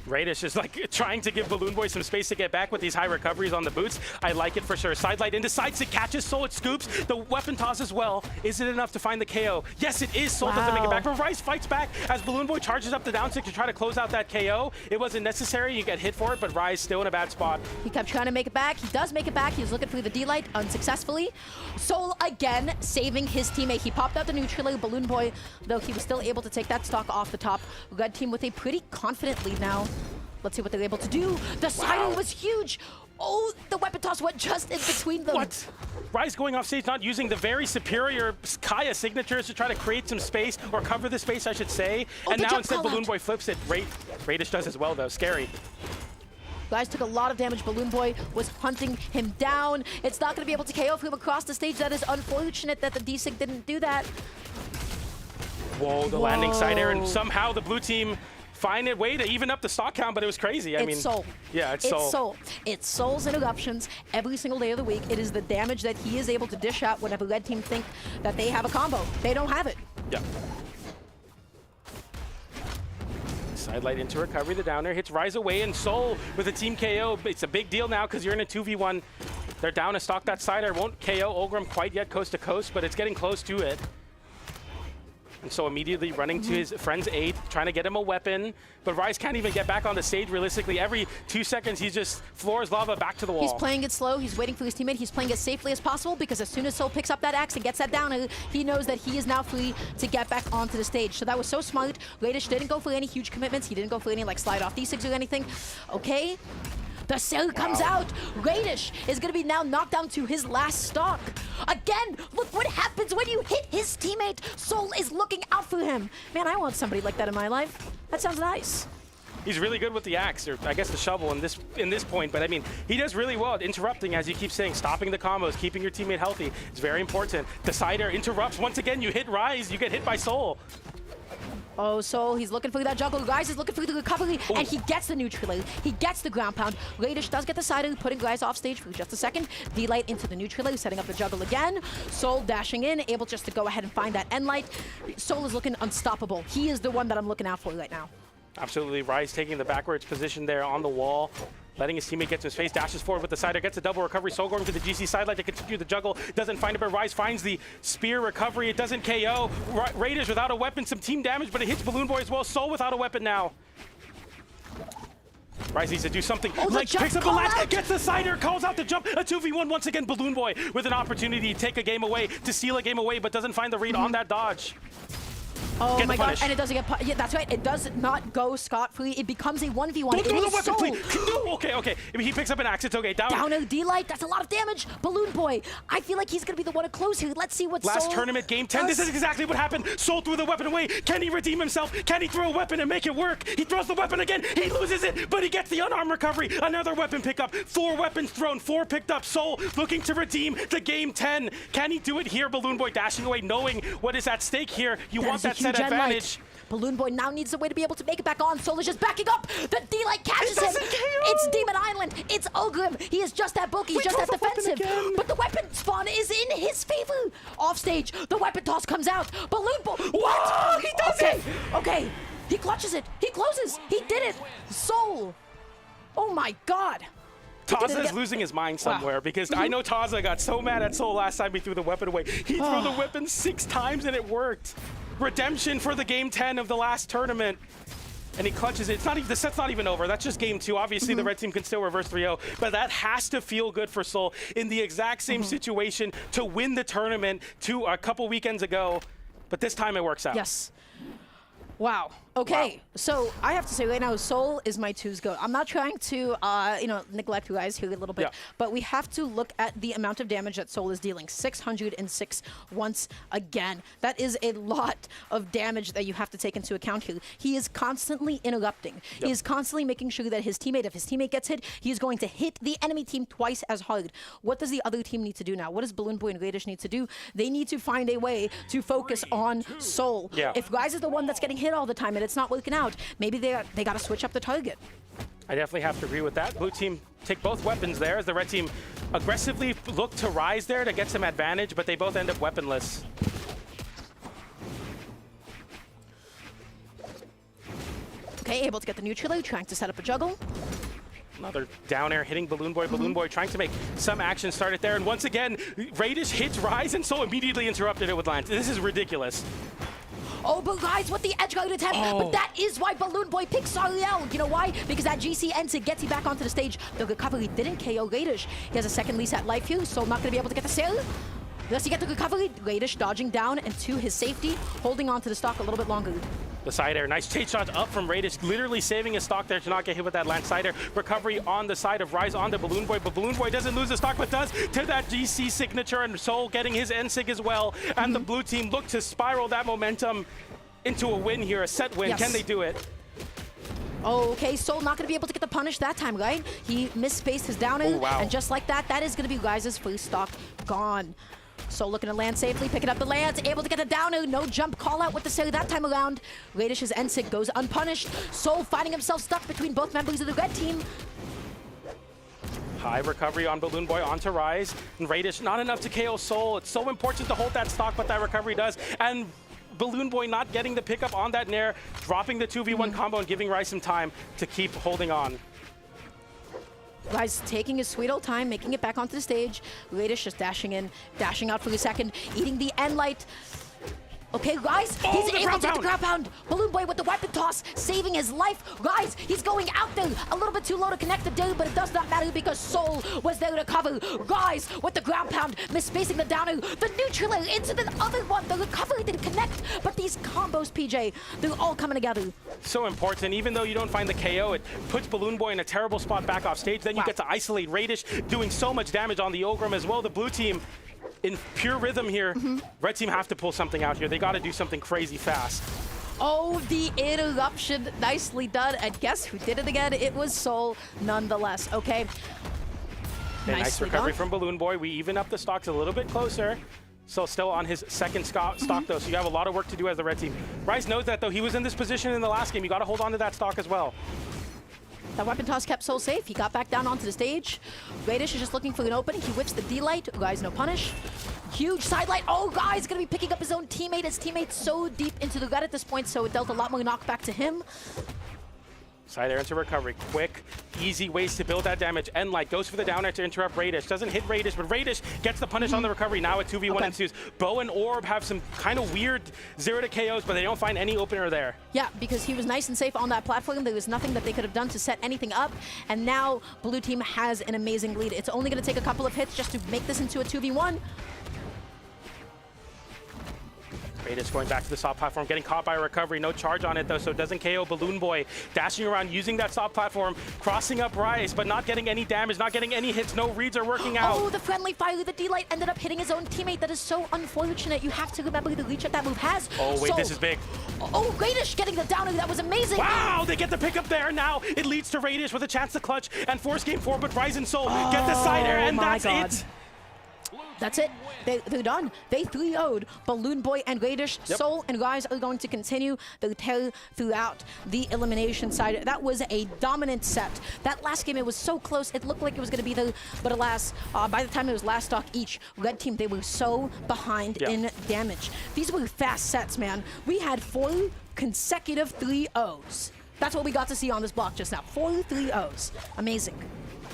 Radish is like trying to give Balloon Boy some space to get back with these high recoveries on the boots. I like it for sure. Sidelight into side stick, catches Soul, it scoops. The weapon toss as well. Is it enough to find the KO? Yes, it is. Soul doesn't make it back, but Rice fights back as Balloon Boy charges up the down stick to try to close out that KO. It wasn't necessary. You get hit for it, but Rise still in a bad spot. He kept trying to make it back. He does make it back. He's looking for the D-Light unsuccessfully. Soul again saving his teammate. He popped out the neutral Balloon Boy, though he was still able to take that stock off the top. Red team with a pretty confident lead now. Let's see what they're able to do. The siren was huge. Oh, the weapon toss went just in between them. What? Rise going off stage, not using the very superior Kaya signatures to try to create some space, or cover the space, I should say. And now instead Balloon Boy flips it. Radish does as well, though. Scary. Guys took a lot of damage. Balloon Boy was hunting him down. It's not going to be able to KO him across the stage. That is unfortunate that the D-Sig didn't do that. Whoa, the landing side air, and somehow the blue team find a way to even up the stock count, but it was crazy. I mean, Soul. Yeah, it's Soul. It's Soul. It's Soul's interruptions every single day of the week. It is the damage that he is able to dish out whenever red team think that they have a combo. They don't have it. Yeah. Sidelight into recovery. The downer hits Rise away, and Soul with a team KO. It's a big deal now because you're in a 2v1. They're down to stock that side air. Won't KO Olgrim quite yet coast to coast, but it's getting close to it. And so immediately running to his friend's aid, trying to get him a weapon. But Rise can't even get back on the stage realistically. Every 2 seconds, he's just floors lava back to the wall. He's playing it slow. He's waiting for his teammate. He's playing it safely as possible because as soon as Soul picks up that axe and gets that down, he knows that he is now free to get back onto the stage. So that was so smart. Radish didn't go for any huge commitments. He didn't go for any like slide off D6 or anything. Okay. The cell comes out. Radish is going to be now knocked down to his last stock. Again, look what happens when you hit his teammate. Soul is looking out for him. Man, I want somebody like that in my life. That sounds nice. He's really good with the axe, or I guess the shovel in this point, but I mean, he does really well at interrupting, as you keep saying, stopping the combos, keeping your teammate healthy. It's very important. The side air interrupts. Once again, you hit Rise, you get hit by Soul. Oh, Soul, he's looking for that juggle. Guys is looking for the recovery, and he gets the neutral. He gets the ground pound. Radish does get the side, putting Guys off stage for just a second. D-Light into the neutral, setting up the juggle again. Soul dashing in, able just to go ahead and find that end light. Soul is looking unstoppable. He is the one that I'm looking out for right now. Absolutely. Rise taking the backwards position there on the wall. Letting his teammate get to his face, dashes forward with the sider, gets a double recovery. Soul going to the GC sideline to continue the juggle. Doesn't find it, but Rise finds the spear recovery. It doesn't KO. Raiders without a weapon, some team damage, but it hits Balloon Boy as well. Soul without a weapon now. Rise needs to do something. Like picks up the latch, gets the sider, calls out the jump. A 2v1 once again. Balloon Boy with an opportunity to take a game away, to steal a game away, but doesn't find the read on that dodge. Oh my god, and it doesn't get yeah, that's right. It does not go scot-free. It becomes a 1v1. Don't throw the weapon, please. No, okay. If he picks up an axe, it's okay. Down D-Light, that's a lot of damage. Balloon Boy, I feel like he's going to be the one to close here. Let's see what Last Soul tournament, game 10, this is exactly what happened. Soul threw the weapon away. Can he redeem himself? Can he throw a weapon and make it work? He throws the weapon again. He loses it, but he gets the unarmed recovery. Another weapon pickup. 4 weapons thrown, 4 picked up. Soul looking to redeem the game 10. Can he do it here? Balloon Boy dashing away, knowing what is at stake here. You want that set advantage. Balloon Boy now needs a way to be able to make it back on. Soul is just backing up. The D-Light catches him. It's Demon Island. It's Ogrim. He is just that bulky. He's just that defensive. But the weapon spawn is in his favor. Off stage, the weapon toss comes out. Balloon Boy. What? He does it. Okay. He clutches it. He closes. He did it. Soul. Oh my god. Taza is losing his mind somewhere because I know Taza got so mad at Soul last time he threw the weapon away. He threw the weapon 6 times and it worked. Redemption for the game 10 of the last tournament. And he clutches it. It's not even, the set's not even over. That's just game 2. Obviously, the red team can still reverse 3-0, but that has to feel good for Soul in the exact same situation to win the tournament a couple weekends ago. But this time it works out. Yes. Wow. Okay, so I have to say right now, Soul is my 2's GOAT. I'm not trying to, neglect you guys here a little bit, but we have to look at the amount of damage that Soul is dealing. 606 once again. That is a lot of damage that you have to take into account here. He is constantly interrupting. He is constantly making sure that if his teammate gets hit, he is going to hit the enemy team twice as hard. What does the other team need to do now? What does Balloon Boy and Radish need to do? They need to find a way to focus on Soul. If Rise is the one that's getting hit all the time and it's not working out, maybe they got to switch up the target. I definitely have to agree with that. Blue team take both weapons there as the red team aggressively look to Rise there to get some advantage, but they both end up weaponless. Okay, able to get the neutral, trying to set up a juggle. Another down air hitting Balloon Boy. Balloon Boy trying to make some action started there. And once again, Radish hits Rise and Soul immediately interrupted it with Lance. This is ridiculous. Oh, but guys, with the edge guard attempt. But that is why Balloon Boy picks Ariel. You know why? Because that GC ends it, gets you back onto the stage. The recovery didn't KO Radish. He has a second lease at life here, so not going to be able to get the sale. Does he get the recovery? Radish dodging down and to his safety, holding on to the stock a little bit longer. The side air, nice chase shot up from Radish, literally saving his stock there to not get hit with that Lance side air. Recovery on the side of Rise onto Balloon Boy, but Balloon Boy doesn't lose the stock, but does to that GC signature, and Soul getting his NSIG as well. And the blue team look to spiral that momentum into a win here, a set win. Can they do it? Okay, Soul not going to be able to get the punish that time, right? He misspaced his down air, and just like that, that is going to be Rise's first stock gone. Soul looking to land safely, picking up the lands, able to get a down air, no jump call out with the Sari that time around. Radish's NSIG goes unpunished. Soul finding himself stuck between both members of the red team. High recovery on Balloon Boy onto Rise, and Radish not enough to KO Soul. It's so important to hold that stock, but that recovery does. And Balloon Boy not getting the pickup on that Nair, dropping the 2v1 combo and giving Rise some time to keep holding on. Rise taking his sweet old time, making it back onto the stage. Radish just dashing in, dashing out for a second, eating the end light. Okay, Rise, he's able to get the ground pound. Balloon Boy with the weapon toss, saving his life. Rise, he's going out there. A little bit too low to connect the dude, but it does not matter because Soul was there to cover. Rise with the ground pound, misspacing the downer. The neutral into the other one. The recovery didn't connect, but these combos, PJ, they're all coming together. So important. Even though you don't find the KO, it puts Balloon Boy in a terrible spot back off stage. Then you get to isolate Radish, doing so much damage on the Ogrim as well. The blue team in pure rhythm here. Red team have to pull something out here. They got to do something crazy fast. Oh, the interruption. Nicely done. And guess who did it again? It was Soul nonetheless. Okay. Nice recovery from Balloon Boy. We even up the stocks a little bit closer. So still on his second stock though, so you have a lot of work to do as the red team. Rise knows that though. He was in this position in the last game. You got to hold on to that stock as well. That weapon toss kept Soul safe. He got back down onto the stage. Radish is just looking for an opening. He whips the D-Light. Rise no punish. Huge side light. Oh, Guy's going to be picking up his own teammate. His teammate's so deep into the gut at this point, so it dealt a lot more knockback to him. Side air into recovery. Quick, easy ways to build that damage. Endlight goes for the down air to interrupt Radish. Doesn't hit Radish, but Radish gets the punish on the recovery. Now at 2v1 ensues. Bo and Orb have some kind of weird 0 to KOs, but they don't find any opener there. Yeah, because he was nice and safe on that platform. There was nothing that they could have done to set anything up. And now Blue Team has an amazing lead. It's only going to take a couple of hits just to make this into a 2v1. Radish going back to the soft platform, getting caught by a recovery. No charge on it, though, so it doesn't KO Balloon Boy. Dashing around, using that soft platform, crossing up Rise, but not getting any damage, not getting any hits. No reads are working out. Oh, the friendly fire, the D-Light ended up hitting his own teammate. That is so unfortunate. You have to remember the reach that that move has. Oh, wait, this is big. Oh, Radish getting the downer. That was amazing. Wow, they get the pick up there. Now it leads to Radish with a chance to clutch and force game 4, but Rise and Soul get the side air, and that's it. That's it. They're done. They 3-0'd Balloon Boy and Radish. Soul and Rise are going to continue their tear throughout the elimination side. That was a dominant set. That last game, it was so close. It looked like it was going to be the, but alas, by the time it was last stock each, red team, they were so behind in damage. These were fast sets, man. We had 4 consecutive 3-0s. That's what we got to see on this block just now. 4 3-0s. Amazing.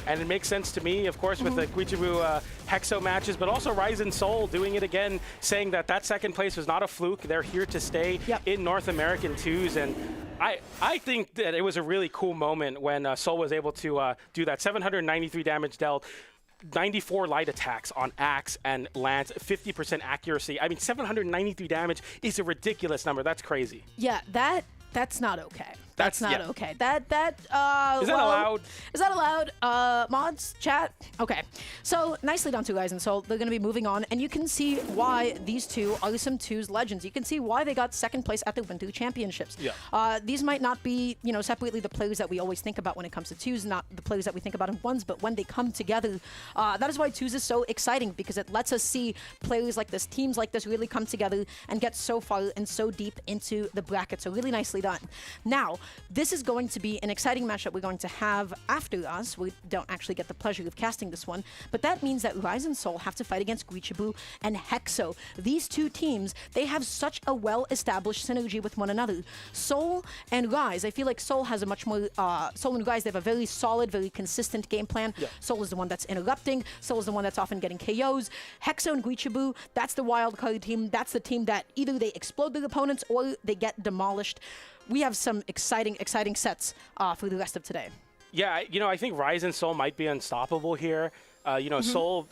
And it makes sense to me, of course, with the Guichibu Hexo matches, but also Rise and Soul doing it again, saying that that second place was not a fluke. They're here to stay in North American 2s. And I think that it was a really cool moment when Soul was able to do that. 793 damage dealt. 94 light attacks on Axe and Lance, 50% accuracy. I mean, 793 damage is a ridiculous number. That's crazy. Yeah, that's not okay. That's not okay. Is that allowed? Is that allowed? Mods, chat. Okay. So nicely done, 2 guys and Soul. They're going to be moving on, and you can see why these two are some 2s legends. You can see why they got second place at the Winter Championships. These might not be, separately the players that we always think about when it comes to 2s, not the players that we think about in 1s, but when they come together, that is why 2s is so exciting, because it lets us see players like this, teams like this really come together and get so far and so deep into the bracket. So really nicely done. Now, this is going to be an exciting match that we're going to have after us. We don't actually get the pleasure of casting this one, but that means that Rise and Soul have to fight against Guichibu and Hexo. These two teams, they have such a well-established synergy with one another. Soul and Rise, I feel like Soul has a much more, Soul and Rise, they have a very solid, very consistent game plan. Soul is the one that's interrupting. Soul is the one that's often getting KOs. Hexo and Guichibu, that's the wild card team. That's the team that either they explode their opponents or they get demolished. We have some exciting sets for the rest of today. Yeah, I think Rise and Soul might be unstoppable here. Soul,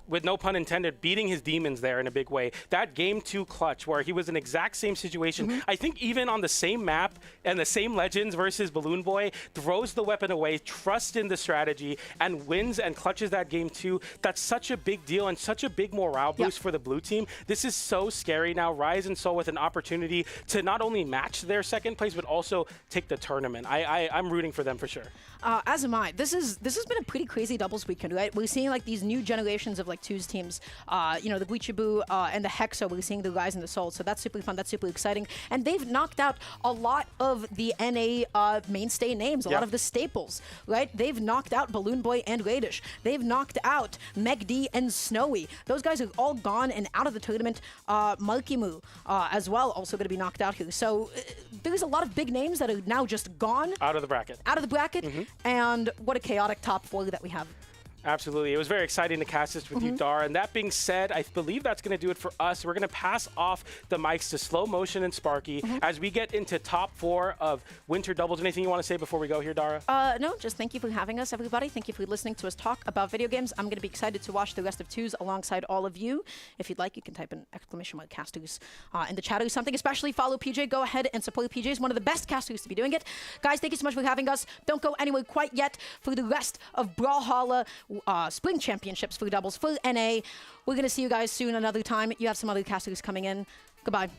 with no pun intended, beating his demons there in a big way. That game 2 clutch where he was in exact same situation, I think even on the same map and the same legends versus Balloon Boy, throws the weapon away, trusts in the strategy, and wins and clutches that game 2. That's such a big deal and such a big morale boost for the blue team. This is so scary now. Rise and Soul with an opportunity to not only match their second place, but also take the tournament. I'm rooting for them for sure. As am I. This has been a pretty crazy doubles weekend, right? We're seeing these new generations of 2s teams, the Guichibu and the Hexo. We're seeing the Rise and the Soul, so that's super fun. That's super exciting, and they've knocked out a lot of the NA mainstay names, a lot of the staples, right? They've knocked out Balloon Boy and Radish. They've knocked out Megd and Snowy. Those guys are all gone and out of the tournament. Markimu as well, also going to be knocked out here. So there's a lot of big names that are now just gone. Out of the bracket. And what a chaotic top 4 that we have. Absolutely. It was very exciting to cast this with you, Dara. And that being said, I believe that's going to do it for us. We're going to pass off the mics to Slow Motion and Sparky as we get into top 4 of Winter Doubles. Anything you want to say before we go here, Dara? No, just thank you for having us, everybody. Thank you for listening to us talk about video games. I'm going to be excited to watch the rest of 2s alongside all of you. If you'd like, you can type in ! casters in the chat or something. Especially follow PJ. Go ahead and support PJ. He's one of the best casters to be doing it. Guys, thank you so much for having us. Don't go anywhere quite yet for the rest of Brawlhalla Spring Championships for doubles for NA. We're going to see you guys soon another time. You have some other casters coming in. Goodbye.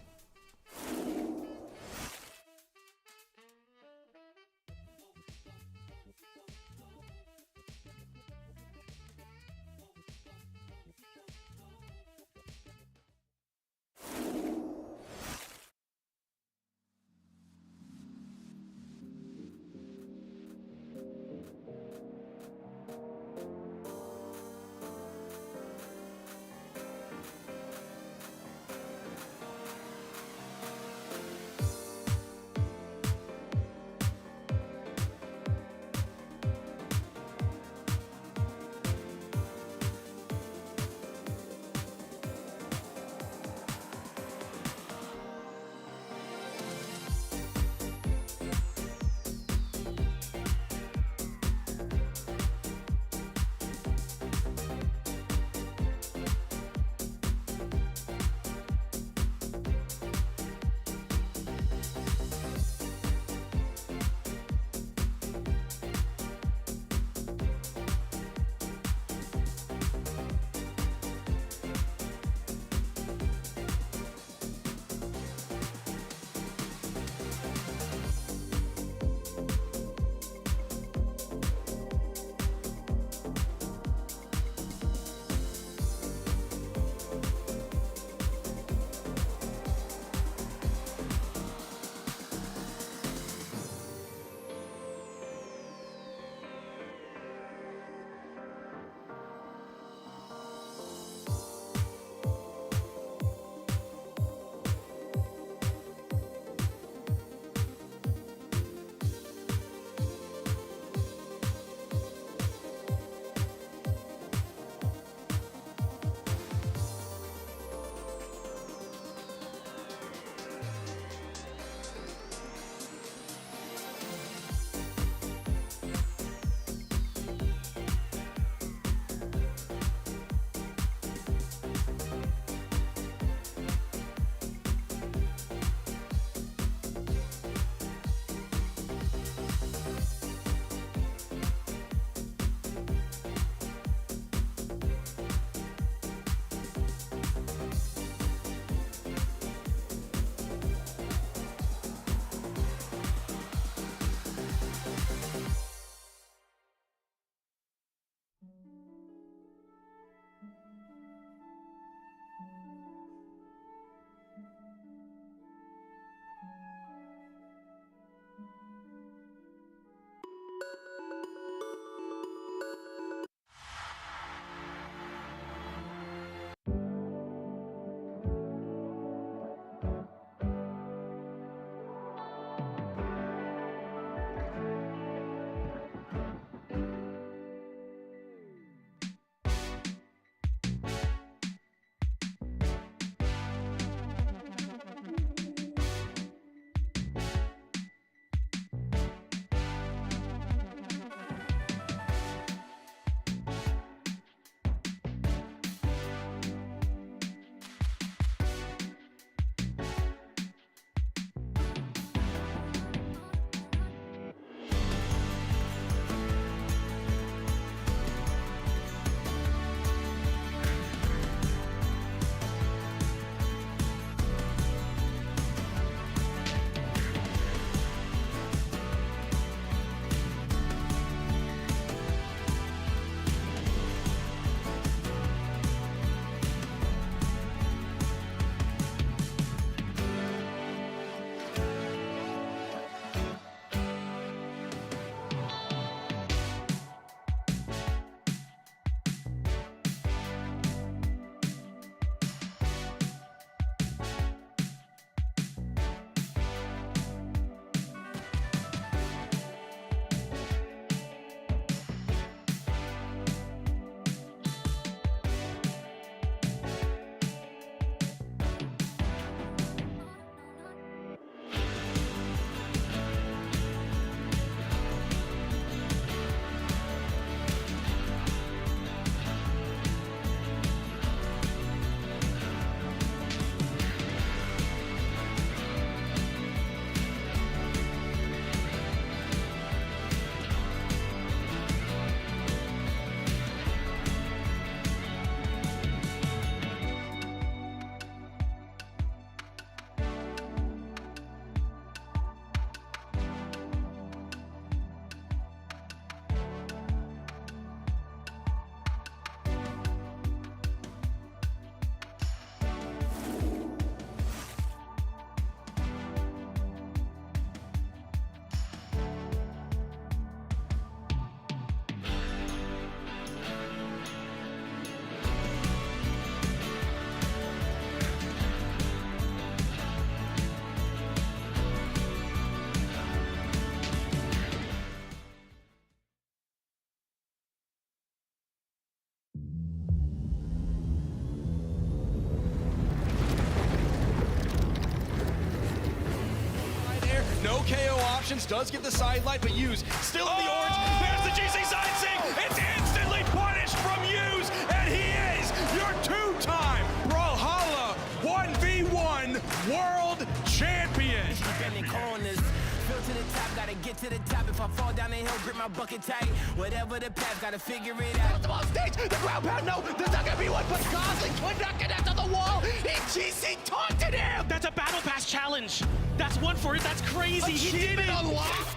Intermissions does get the sidelight, but Hughes still in the orange. There's the GC side sync. It's instantly punished from Hughes, and he is your two-time Brawlhalla 1v1 world champion. Bending corners, built to the top, gotta get to the top. If I fall down the hill, grip my bucket tight. Whatever the path, gotta figure it out. The ball stage, the ground pound, no, there's not gonna be one, but Gosling could not get out to the wall. He GC taunted him. That's a battle pass challenge. That's one for it. That's crazy. He did it. Unlocked.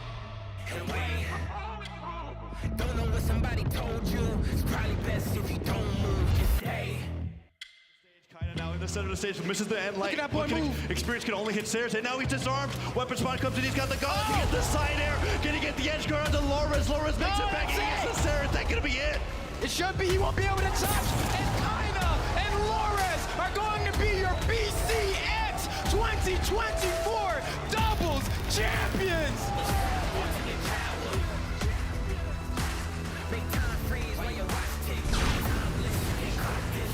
Don't know what somebody told you. It's probably best if you don't move. Just stay. Kaina now in the center of the stage, misses the end light. Look at that boy move. Experience can only hit stairs, and now he's disarmed. Weapon spot comes in, he's got the gun. He gets the side air. Can he get the edge guard onto Loris? Loris makes it back. He gets the Sarah. That's gonna be it. It should be. He won't be able to touch. And Kaina and Lores are going to be your BCX 2024 doubles champions. Big time freeze when you watch tick. Listen, got this.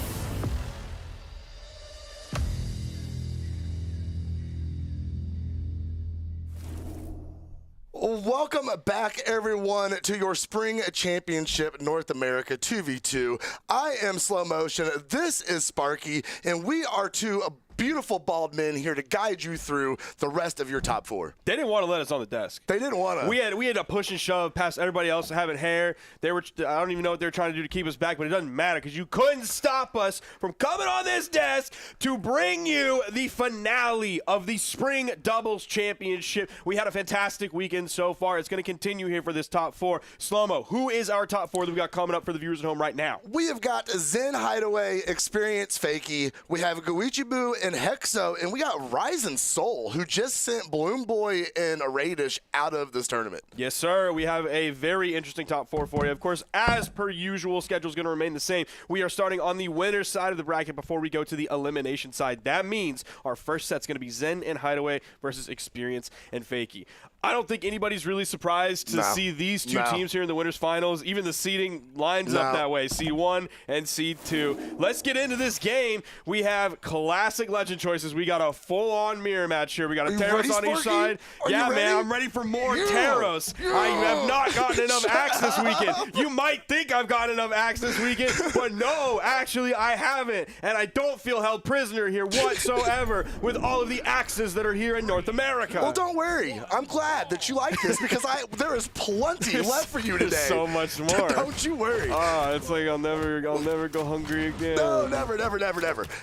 Welcome back, everyone, to your Spring Championship North America 2v2. I am Slow Motion. This is Sparky, and we are two beautiful bald men here to guide you through the rest of your top four. They didn't want to let us on the desk. They didn't want to. We had to push and shove past everybody else having hair. I don't even know what they were trying to do to keep us back, but it doesn't matter because you couldn't stop us from coming on this desk to bring you the finale of the Spring Doubles Championship. We had a fantastic weekend so far. It's going to continue here for this top four. Slow-mo, who is our top four that we got coming up for the viewers at home right now? We have got Zen Hideaway, Experience Fakey. We have Goichibu and Hexo, and we got Ryzen Soul, who just sent Bloom Boy and Aradish out of this tournament. Yes, sir. We have a very interesting top four for you. Of course, as per usual, schedule is going to remain the same. We are starting on the winner's side of the bracket before we go to the elimination side. That means our first set's going to be Zen and Hideaway versus Experience and Fakey. I don't think anybody's really surprised to see these two teams here in the winners finals. Even the seeding lines up that way, C1 and C2. Let's get into this game. We have classic legend choices. We got a full-on mirror match here. We got a Taros on each side. Yeah, man, I'm ready for more Taros. I have not gotten enough axe this weekend. You might think I've gotten enough axe this weekend, but no, actually I haven't. And I don't feel held prisoner here whatsoever with all of the axes that are here in North America. Well, don't worry. I'm glad that you like this because there is plenty left for you today. There's so much more. Don't you worry. It's like I'll never go hungry again. No, never.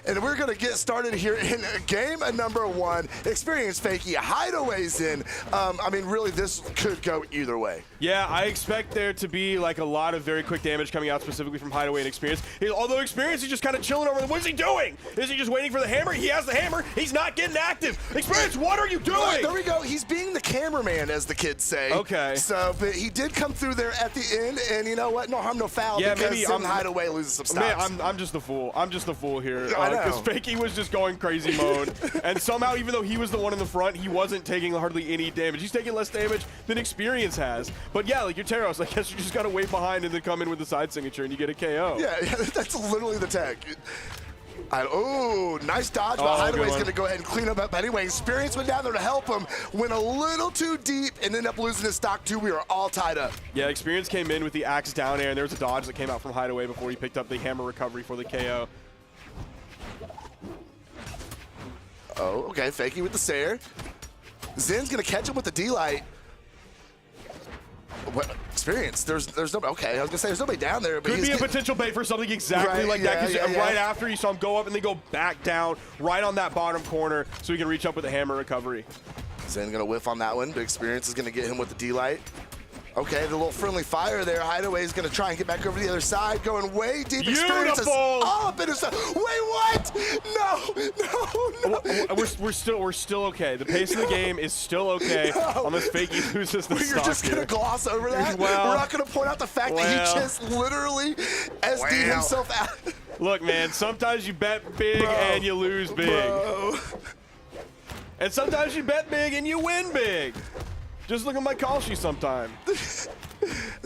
And we're gonna get started here in game number one. Experience Fakey, Hideaways in. I mean, really, this could go either way. Yeah, I expect there to be like a lot of very quick damage coming out specifically from Hideaway and Experience. Although Experience is just kind of chilling over there. What is he doing? Is he just waiting for the hammer? He has the hammer. He's not getting active. Experience, what are you doing? Right, there we go. He's being the cameraman, as the kids say. Okay. So, but he did come through there at the end, and you know what? No harm, no foul. Yeah, because maybe Hideaway loses some stocks. Man, I'm just the fool. I'm just the fool here. I know. Because Fakey was just going crazy mode. And somehow, even though he was the one in the front, he wasn't taking hardly any damage. He's taking less damage than Experience has. But yeah, like your Taros, I guess you just got to wait behind and then come in with the side signature and you get a KO. Yeah, that's literally the tech. Oh, nice dodge, but Hideaway's going to go ahead and clean up anyway. Experience went down there to help him, went a little too deep, and ended up losing his stock too. We are all tied up. Yeah, Experience came in with the axe down air, and there was a dodge that came out from Hideaway before he picked up the hammer recovery for the KO. Oh, okay, Fakey with the Sair. Zen's going to catch him with the D-Light. What Experience? There's no. Okay, I was gonna say there's nobody down there. But could be a potential bait for something exactly like that. Because right after you saw him go up and then go back down, right on that bottom corner, so he can reach up with a hammer recovery. Zen gonna whiff on that one, but Experience is gonna get him with the D-Light. Okay, the little friendly fire there. Hideaway is going to try and get back over to the other side, going way deep. Beautiful! All up in his side. Wait, what? No. We're still okay. The pace of the game is still okay unless Fakey loses the stock. You're just going to gloss over that? Well, we're not going to point out the fact that he just literally SD'd himself out. Look, man, sometimes you bet big and you lose big. And sometimes you bet big and you win big. Just look at my call sheet sometime.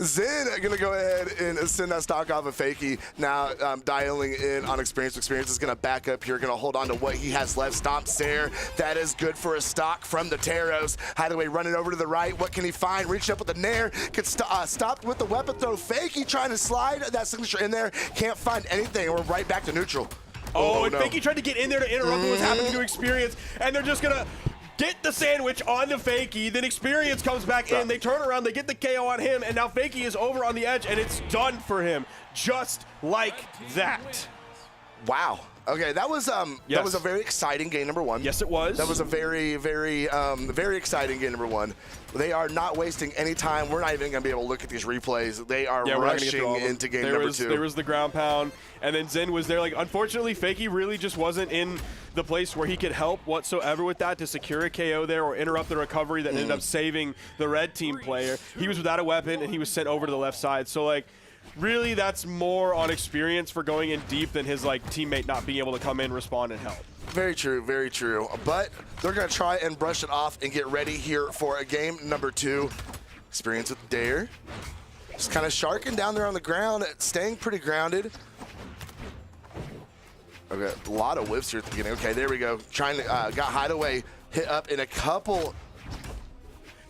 Zen going to go ahead and send that stock off of Fakey. Now dialing in on Experience. Experience is going to back up here, going to hold on to what he has left. Stomp Sair. That is good for a stock from the Taros. Hideaway running over to the right. What can he find? Reached up with the Nair. Gets stopped with the weapon throw. Fakey trying to slide that signature in there. Can't find anything. We're right back to neutral. Oh, and no. Fakey tried to get in there to interrupt what was happening to Experience, and they're just going to get the sandwich on the Fakey. Then Experience comes back in. They turn around. They get the KO on him, and now Fakey is over on the edge, and it's done for him just like that. Wow. Okay, that was that was a very exciting game number one. Yes, it was. That was a very, very, very exciting game number one. They are not wasting any time. We're not even going to be able to look at these replays. They are rushing into game number two. There was the ground pound, and then Zen was there. Like, unfortunately, Fakey really just wasn't in the place where he could help whatsoever with that to secure a KO there or interrupt the recovery that ended up saving the red team player. He was without a weapon, and he was sent over to the left side. So, like, really, that's more on Experience for going in deep than his teammate not being able to come in, respond, and help. Very true, very true. But they're going to try and brush it off and get ready here for a game number two. Experience with Dare. Just kind of sharking down there on the ground, staying pretty grounded. Okay, a lot of whiffs here at the beginning. Okay, there we go. Trying to, got Hideaway hit up in a couple.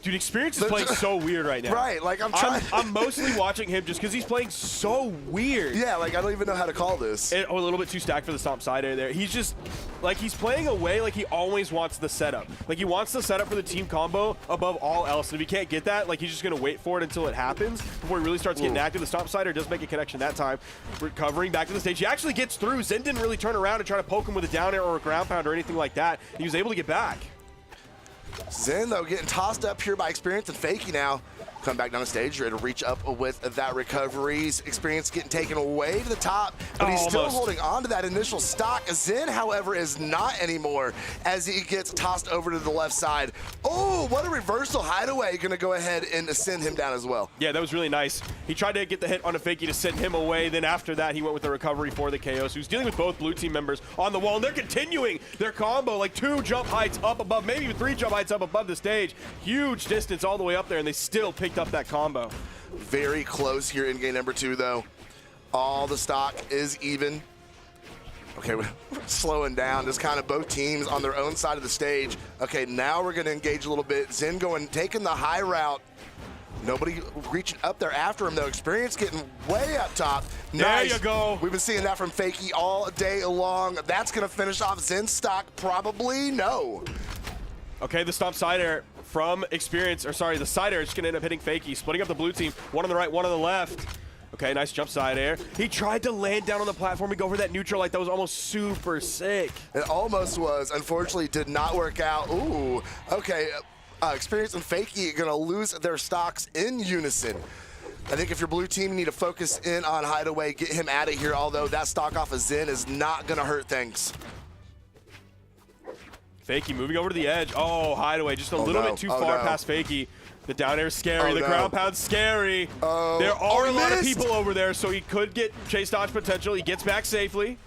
Dude, Experience is playing so weird right now. Right, like I'm mostly watching him just because he's playing so weird. Yeah, like I don't even know how to call this. A little bit too stacked for the stomp side air there. He's just, like, he's playing away like he always wants the setup. Like, he wants the setup for the team combo above all else. And if he can't get that, like, he's just going to wait for it until it happens before he really starts getting active. The stomp side air does make a connection that time. Recovering back to the stage. He actually gets through. Zen didn't really turn around and try to poke him with a down air or a ground pound or anything like that. He was able to get back. Zen, though, getting tossed up here by Experience and Fakey now. Come back down the stage, ready to reach up with that recovery. Experience getting taken away to the top, but he's still holding on to that initial stock. Zen, however, is not anymore as he gets tossed over to the left side. Oh, what a reversal. Hideaway going to go ahead and send him down as well. Yeah, that was really nice. He tried to get the hit on a Fakey to send him away. Then after that, he went with the recovery for the KO. So he's dealing with both blue team members on the wall, and they're continuing their combo, like 2 jump heights up above, maybe even 3 jump heights up above the stage. Huge distance all the way up there, and they still picked up that combo. Very close here in game number 2, though. All the stock is even. Okay, we're slowing down. Just kind of both teams on their own side of the stage. Okay, now we're going to engage a little bit. Zen taking the high route. Nobody reaching up there after him, though. Experience getting way up top. Nice. There you go. We've been seeing that from Fakey all day long. That's going to finish off Zen's stock. Probably no. Okay, the stomp side air from Experience, or sorry, the side air is going to end up hitting Fakey, splitting up the blue team. One on the right, one on the left. Okay, nice jump side air. He tried to land down on the platform and go for that neutral like that was almost super sick. It almost was. Unfortunately, did not work out. Ooh, okay. Experience and Fakey are going to lose their stocks in unison. I think if you're blue team, you need to focus in on Hideaway, get him out of here, although that stock off of Zen is not going to hurt things. Fakey moving over to the edge. Oh, Hideaway just a little bit too far past Fakey. The down air is scary. The ground pound's scary. There are a lot of people over there, so he could get chase dodge potential. He gets back safely.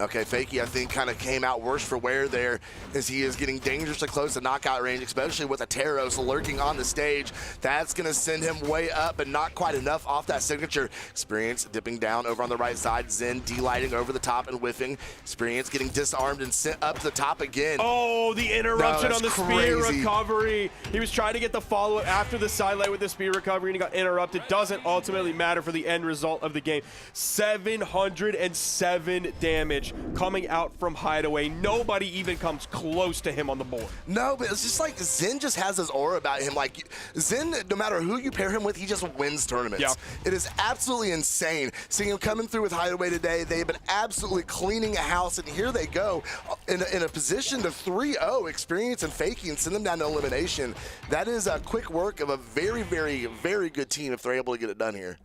Okay, Fakey, I think, kind of came out worse for wear there as he is getting dangerously close to knockout range, especially with a Taros lurking on the stage. That's going to send him way up, but not quite enough off that signature. Experience dipping down over on the right side. Zen delighting over the top and whiffing. Experience getting disarmed and sent up to the top again. Oh, the interruption on the spear recovery. He was trying to get the follow-up after the sidelight with the spear recovery, and he got interrupted. Doesn't ultimately matter for the end result of the game. 707 damage coming out from Hideaway. Nobody even comes close to him on the board. No, but it's just like Zen just has this aura about him. Like, Zen, no matter who you pair him with, he just wins tournaments. Yeah. It is absolutely insane seeing him coming through with Hideaway today. They've been absolutely cleaning a house, and here they go in a position to 3-0 Experience and Fakey and send them down to elimination. That is a quick work of a very, very, very good team if they're able to get it done here.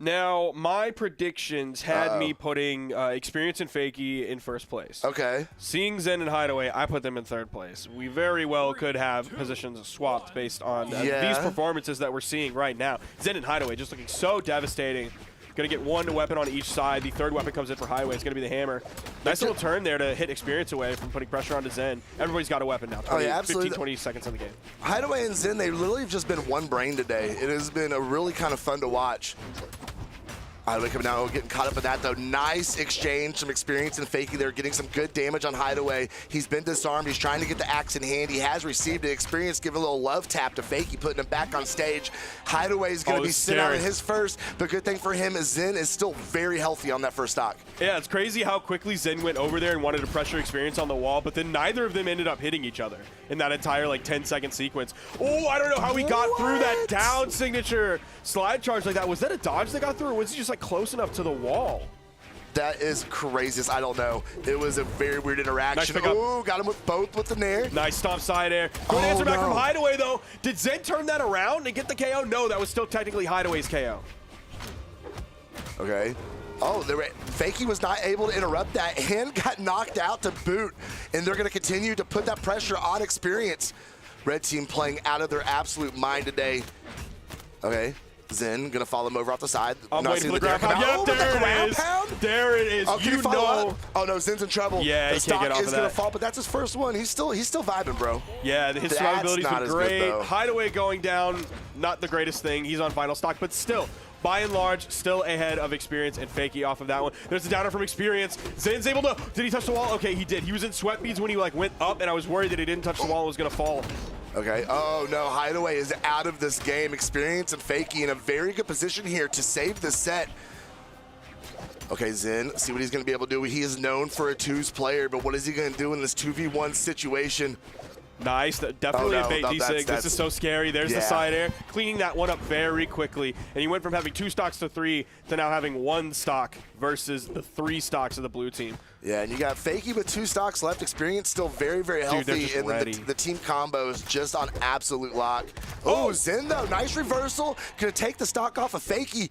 Now, my predictions had me putting Experience and Fakey in first place. Okay. Seeing Zen and Hideaway, I put them in third place. We very well could have positions swapped based on these performances that we're seeing right now. Zen and Hideaway just looking so devastating. Going to get one weapon on each side. The third weapon comes in for Highway. It's going to be the hammer. Nice little turn there to hit Experience away from putting pressure onto Zen. Everybody's got a weapon now. 15, 20 seconds in the game. Hideaway and Zen, they literally have just been one brain today. It has been a really kind of fun to watch. Hideaway coming down, getting caught up in that though. Nice exchange, some Experience and Fakey there, getting some good damage on Hideaway. He's been disarmed, he's trying to get the axe in hand. He has received it. Experience giving a little love tap to Fakey, putting him back on stage. Hideaway is gonna be sitting out in his first, but good thing for him is Zen is still very healthy on that first stock. Yeah, it's crazy how quickly Zen went over there and wanted to pressure Experience on the wall, but then neither of them ended up hitting each other in that entire like 10-second sequence. Oh, I don't know how he got through that down signature slide charge like that. Was that a dodge that got through, or was he just like close enough to the wall? That is craziest. I don't know. It was a very weird interaction. Nice Ooh, got him with both with the nair. Nice stomp side air. Good answer back from Hideaway though. Did Zen turn that around and get the KO? No, that was still technically Hideaway's KO. Okay. Oh, Fakey was not able to interrupt that and got knocked out to boot. And they're going to continue to put that pressure on Experience. Red team playing out of their absolute mind today. Okay. Zen gonna follow him over off the side. I'm waiting for the ground pound. Yep, there it is. There it is. Oh, you know. Oh no, Zen's in trouble. Yeah, the he can't get off of that. is gonna fall, but that's his first one. He's still vibing, bro. Yeah, his survivability's been great. Good, Hideaway going down, not the greatest thing. He's on final stock, but still, by and large, still ahead of Experience and Fakey off of that one. There's a downer from Experience. Zen's able to. Did he touch the wall? Okay, he did. He was in sweat beads when he like went up, and I was worried that he didn't touch the wall and was gonna fall. Okay. Oh no, Hideaway is out of this game. Experience and Fakey in a very good position here to save the set. Okay, Zen, see what he's going to be able to do. He is known for a twos player, but what is he going to do in this 2v1 situation? Nice, definitely a bait D6. This is so scary. There's the side air, cleaning that one up very quickly. And he went from having 2 stocks to 3 to now having 1 stock versus the 3 stocks of the blue team. Yeah, and you got Fakey with 2 stocks left. Experience still very, very healthy. Dude, and the team combo is just on absolute lock. Oh, Zen though, nice reversal. Gonna take the stock off of Fakey.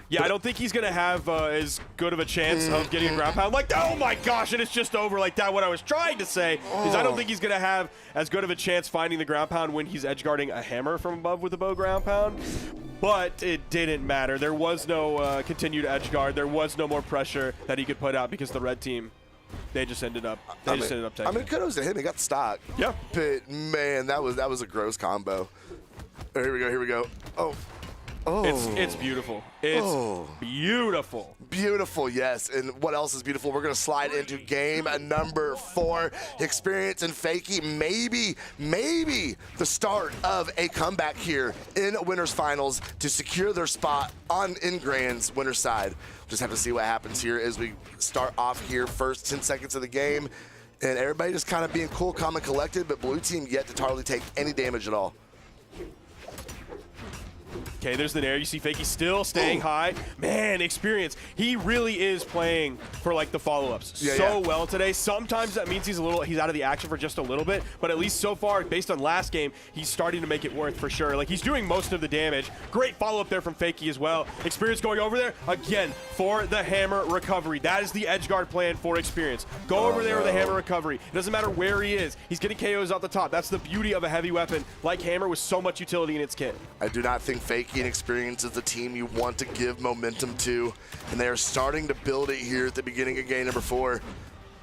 Yeah, I don't think he's going to have as good of a chance of getting a ground pound. Like, oh my gosh, and it's just over like that. What I was trying to say is I don't think he's going to have as good of a chance finding the ground pound when he's edge guarding a hammer from above with a bow ground pound. But it didn't matter. There was no continued edge guard. There was no more pressure that he could put out because the red team, they just ended up taking I mean, kudos to him. He got the stock. Yeah. But man, that was a gross combo. Oh, here we go. Here we go. Oh. Oh. It's beautiful. It's beautiful. Beautiful, yes. And what else is beautiful? We're going to slide into game number 4. Experience and Fakey. Maybe the start of a comeback here in Winners Finals to secure their spot in Grand's winner side. Just have to see what happens here as we start off here. First 10 seconds of the game. And everybody just kind of being cool, calm, and collected, but blue team yet to hardly take any damage at all. Okay, there's the nair. You see Fakey still staying high. Man, Experience. He really is playing for like the follow-ups well today. Sometimes that means he's out of the action for just a little bit, but at least so far, based on last game, he's starting to make it worth for sure. Like he's doing most of the damage. Great follow-up there from Fakey as well. Experience going over there again for the hammer recovery. That is the edge guard plan for Experience. Go over there with the hammer recovery. It doesn't matter where he is. He's getting KOs off the top. That's the beauty of a heavy weapon like hammer with so much utility in its kit. I do not think Fakey and Experience is the team you want to give momentum to, and they are starting to build it here at the beginning of game number 4.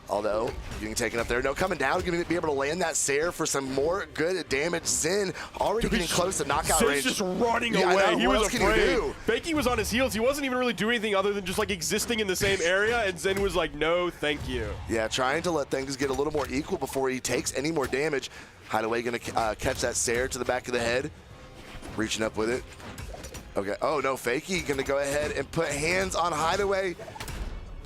Although, getting taken up there. No, coming down, going to be able to land that Sair for some more good damage. Zen already getting close to knockout range. Zen's just running away. He was afraid. Fakey was on his heels. He wasn't even really doing anything other than just like existing in the same area, and Zen was like, no, thank you. Yeah, trying to let things get a little more equal before he takes any more damage. Hideaway going to catch that Sair to the back of the head. Reaching up with it. Okay. Oh, no. Fakey going to go ahead and put hands on Hideaway.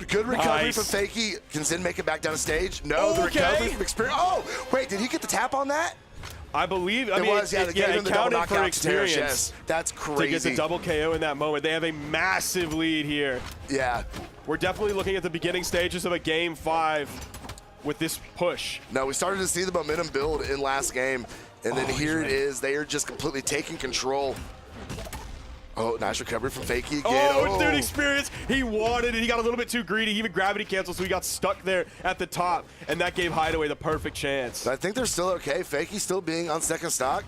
Good recovery from Fakey. Can Zen make it back down the stage? No, the recovery from Experience. Oh, wait. Did he get the tap on that? I believe. I mean, it counted for Experience. Yes, that's crazy. To get the double KO in that moment. They have a massive lead here. Yeah. We're definitely looking at the beginning stages of a Game 5 with this push. No, we started to see the momentum build in last game. And then here it is. They are just completely taking control. Oh, nice recovery from Fakey again. Oh, dude, Experience. He wanted it. He got a little bit too greedy. He even gravity canceled, so he got stuck there at the top. And that gave Hideaway the perfect chance. But I think they're still okay. Fakey still being on second stock.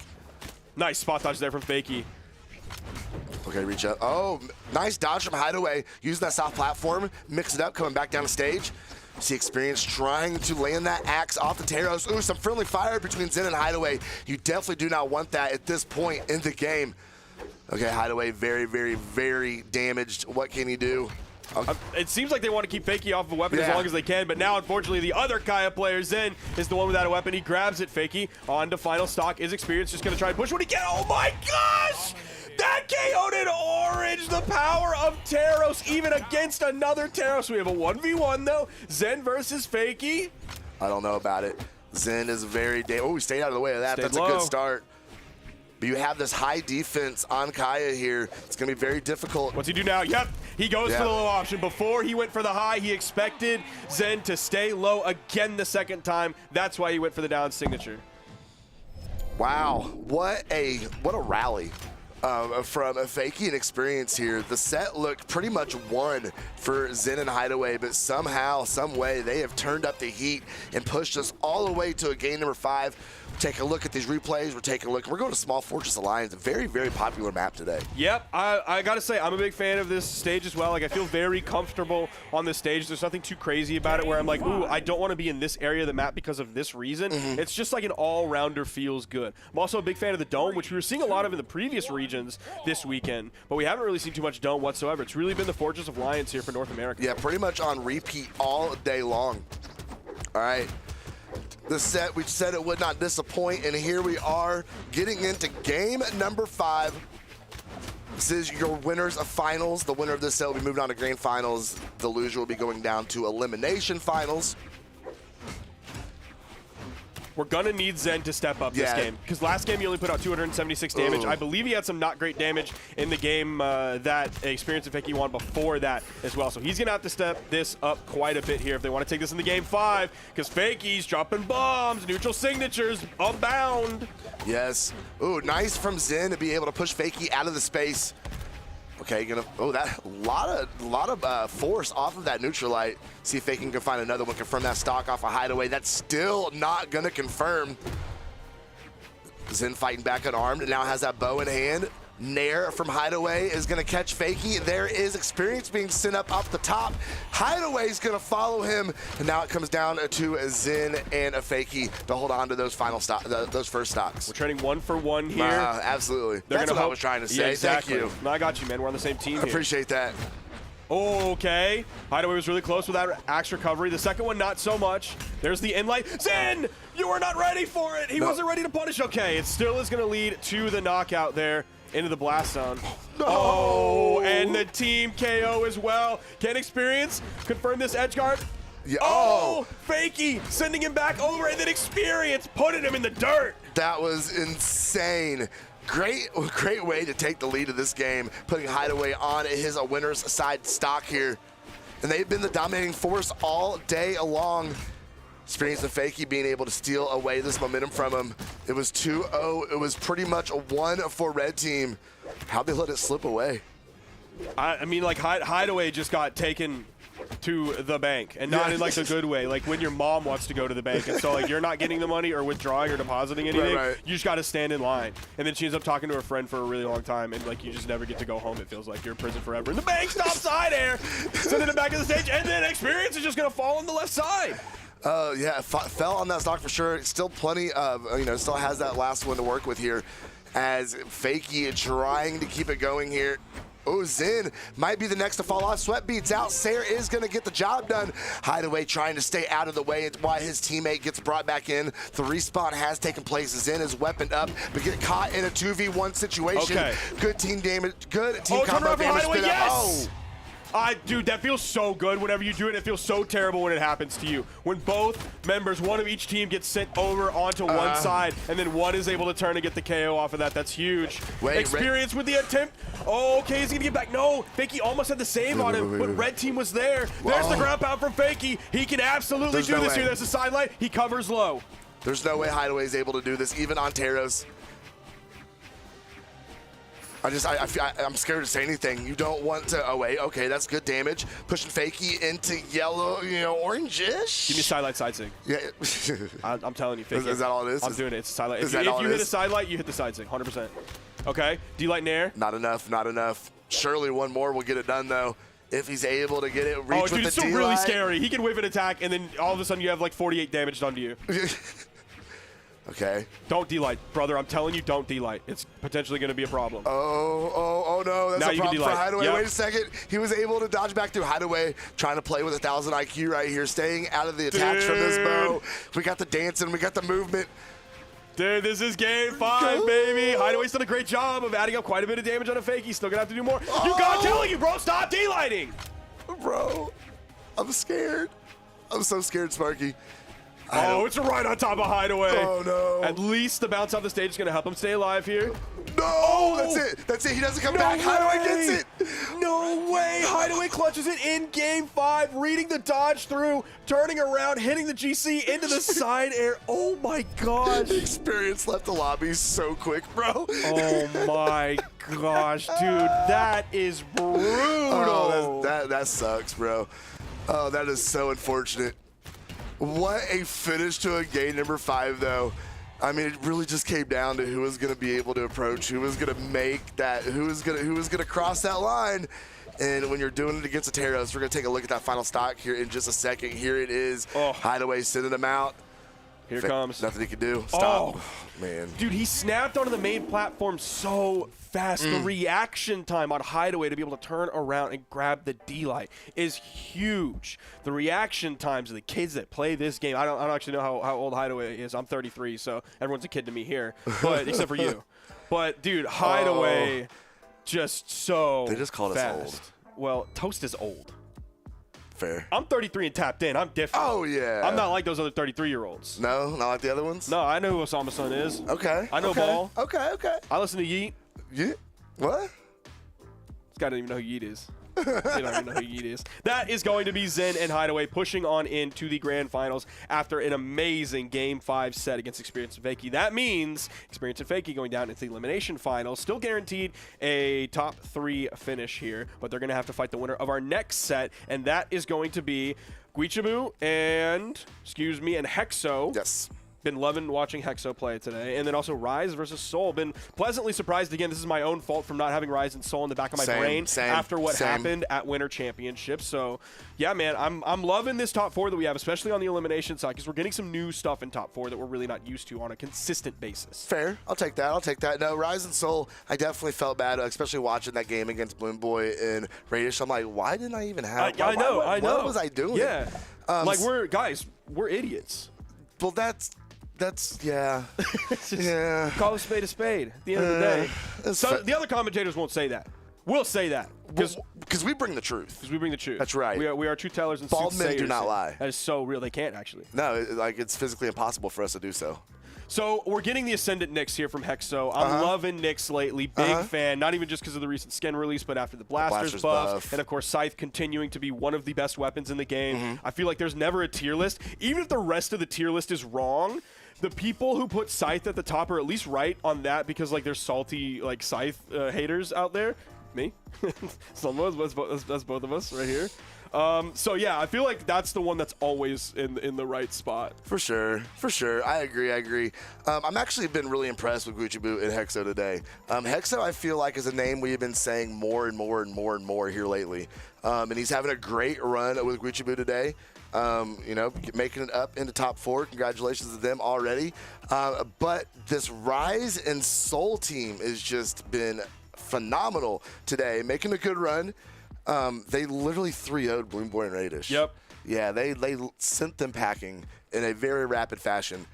Nice spot dodge there from Fakey. Okay, reach up. Oh, nice dodge from Hideaway. Using that soft platform, mix it up, coming back down the stage. See Experience trying to land that axe off the Teros. Ooh, some friendly fire between Zen and Hideaway. You definitely do not want that at this point in the game. Okay, Hideaway very, very, very damaged. What can he do? It seems like they want to keep Fakey off of a weapon as long as they can, but now, unfortunately, the other Kaya player, Zen, is the one without a weapon. He grabs it, Fakey, on to final stock. Is Experience just going to try and push what he can? Oh my gosh! That KO'd in orange! The power of Teros, even against another Teros. We have a 1v1, though. Zen versus Fakey. I don't know about it. Zen is very oh, he stayed out of the way of that. Stayed That's low. a good start. But you have this high defense on Kaya here. It's going to be very difficult. What's he do now? Yep, he goes for the low option. Before he went for the high, he expected Zen to stay low again the second time. That's why he went for the down signature. Wow, what a rally from Fakey and Experience here. The set looked pretty much won for Zen and Hideaway, but somehow, some way, they have turned up the heat and pushed us all the way to a game number 5. Take a look at these replays. We're taking a look. We're going to Small Fortress Alliance, a very, very popular map today. Yep, I got to say, I'm a big fan of this stage as well. Like, I feel very comfortable on this stage. There's nothing too crazy about it where I'm like, ooh, I don't want to be in this area of the map because of this reason. It's just like an all-rounder feels good. I'm also a big fan of the Dome, which we were seeing a lot of in the previous regions this weekend, but we haven't really seen too much Dome whatsoever. It's really been the Fortress of Lions here for North America. Yeah, pretty much on repeat all day long. All right. The set, we said it would not disappoint, and here we are getting into game number 5. This is your winners of finals. The winner of this set will be moving on to grand finals. The loser will be going down to elimination finals. We're going to need Zen to step up this game, because last game he only put out 276 damage. I believe he had some not great damage in the game that Experience and Fakey won before that as well. So he's going to have to step this up quite a bit here if they want to take this in the game 5, because Fakey's dropping bombs, neutral signatures, unbound. Yes. Ooh, nice from Zen to be able to push Fakey out of the space. Okay, that lot of force off of that neutralite. See if Fakey can find another one. Confirm that stock off a Hideaway. That's still not gonna confirm. Zen fighting back unarmed and now has that bow in hand. Nair from Hideaway is gonna catch Fakey. There is Experience being sent up off the top. Hideaway's gonna follow him, and now it comes down to Zen and a Fakey to hold on to those final those first stocks. We're trading 1 for 1 here. Absolutely. That's what I was trying to say. Yeah, exactly. Thank you. No, I got you, man. We're on the same team here. Appreciate that. Okay. Hideaway was really close with that axe recovery. The second one, not so much. There's the inlight. Zen, you were not ready for it. He wasn't ready to punish. Okay, it still is going to lead to the knockout there into the blast zone. No. Oh, and the team KO as well. Can Experience confirm this edge guard? Yeah. Oh, Fakey sending him back over, and then Experience putting him in the dirt. That was insane. Great way to take the lead of this game, putting Hideaway on his winner's side stock here. And they've been the dominating force all day long. Experience and Fakey being able to steal away this momentum from him. It was 2-0. It was pretty much a 1 for red team. How'd they let it slip away? I mean, like, Hideaway just got taken to the bank, and not in like the good way, like when your mom wants to go to the bank, and so like you're not getting the money or withdrawing or depositing anything. Right. You just got to stand in line, and then she ends up talking to her friend for a really long time, and like you just never get to go home. It feels like you're in prison forever. And the bank stops side air, sending it back to the stage, and then Experience is just gonna fall on the left side. Yeah, fell on that stock for sure. Still plenty of, still has that last one to work with here, as Fakey trying to keep it going here. Oh, Zen might be the next to fall off. Sweat beats out. Sayer is going to get the job done. Hideaway trying to stay out of the way while his teammate gets brought back in. The respawn has taken place. Zen is weaponed up, but get caught in a 2v1 situation. Okay. Good team damage. Good team turn combo around for damage. Hideaway, spin up. yes! Dude, that feels so good whenever you do it. It feels so terrible when it happens to you. When both members, one of each team, gets sent over onto one side, and then one is able to turn and get the KO off of that. That's huge. Experience with the attempt. Oh, okay, he's going to get back. No, Fakey almost had the save on him, but red team was there. There's the ground pound from Fakey. He can absolutely do this here. There's a sidelight. He covers low. There's no way Hideaway is able to do this, even on Teros. I'm scared to say anything. You don't want to, okay, that's good damage. Pushing Fakey into yellow, orange-ish. Give me a sidelight side sig. Yeah. I'm telling you, Fakey. Is that all it is? I'm doing it. It's a sidelight. If you hit a sidelight, you hit the side sig, 100%. Okay, D-Light Nair. Not enough, not enough. Surely one more will get it done, though. If he's able to get it, reach with dude, the it's still really scary. He can whiff an attack, and then all of a sudden you have like 48 damage done to you. Okay. Don't D-Light, brother. I'm telling you, don't D-Light. It's potentially going to be a problem. Oh no. That's now a you problem can for Hideaway. Yep. Wait a second. He was able to dodge back through Hideaway, trying to play with 1,000 IQ right here, staying out of the attacks from this bow. We got the dancing. We got the movement. Dude, this is game 5, baby. Hideaway's done a great job of adding up quite a bit of damage on a fake. He's still going to have to do more. You got telling you, bro. Stop D-Lighting. Bro, I'm scared. I'm so scared, Sparky. Oh, it's right on top of Hideaway. Oh, no. At least the bounce off the stage is going to help him stay alive here. No, that's it. That's it. He doesn't come back. Hideaway gets it. No way. Hideaway clutches it in game 5, reading the dodge through, turning around, hitting the GC into the side air. Oh, my gosh. Experience left the lobby so quick, bro. Oh, my gosh, dude. That is brutal. Oh, that sucks, bro. Oh, that is so unfortunate. What a finish to a game number 5, though. I mean, it really just came down to who was going to be able to approach, who was going to make that, who was going to cross that line. And when you're doing it against a Teros, we're going to take a look at that final stock here in just a second. Here it is. Hideaway sending them out. Here it comes. Nothing he can do. Stop. Oh, man. Dude, he snapped onto the main platform so fast. The reaction time on Hideaway to be able to turn around and grab the D-Light is huge. The reaction times of the kids that play this game, I don't actually know how old Hideaway is. I'm 33, so everyone's a kid to me here, but except for you. But, dude, Hideaway just so They just called fast. us old. Well, Toast is old. Fair. I'm 33 and tapped in. I'm different. Oh, yeah. I'm not like those other 33-years-olds. No? Not like the other ones? No, I know who Osama Sun is. Okay. I know Ball. Okay. I listen to Yeet. Yeah. What? This guy doesn't even know who Yeet is. He don't even know who Yeet is. That is going to be Zen and Hideaway pushing on into the grand finals after an amazing Game 5 set against Experience and Fakey. That means Experience and Fakey going down into the elimination finals. Still guaranteed a top 3 finish here, but they're going to have to fight the winner of our next set, and that is going to be Guichabu and Hexo. Yes. Been loving watching Hexo play today. And then also Rise versus Soul. Been pleasantly surprised again. This is my own fault from not having Rise and Soul in the back of my brain after what happened at Winter Championship. So, yeah, man, I'm loving this top 4 that we have, especially on the elimination side, because we're getting some new stuff in top 4 that we're really not used to on a consistent basis. Fair. I'll take that. No, Rise and Soul, I definitely felt bad, especially watching that game against Bloom Boy and Radish. I'm like, why didn't I even have I know. What was I doing? Yeah. We're idiots. Well, that's yeah. Yeah. Call a spade at the end of the day. So the other commentators won't say that. We'll say that. Because we bring the truth. Because we bring the truth. That's right. We are truth tellers and bald men do not lie. That is so real. They can't, actually. No, it's physically impossible for us to do so. So we're getting the Ascendant Nyx here from Hexo. I'm loving Nyx lately. Big fan. Not even just because of the recent skin release, but after the Blasters buff. And, of course, Scythe continuing to be one of the best weapons in the game. I feel like there's never a tier list. Even if the rest of the tier list is wrong, the people who put Scythe at the top are at least right on that because, like, there's salty, like, Scythe haters out there. Me. Some of us. That's both of us right here. So, yeah, I feel like that's the one that's always in the right spot. For sure. I agree. I'm actually been really impressed with Guichabu and Hexo today. Hexo, I feel like, is a name we've been saying more and more here lately. And he's having a great run with Guichabu today. Making it up into top 4. Congratulations to them already. But this Rise and Soul team has just been phenomenal today, making a good run. They literally 3-0'd Bloom Boy and Radish. Yep. Yeah, they sent them packing in a very rapid fashion.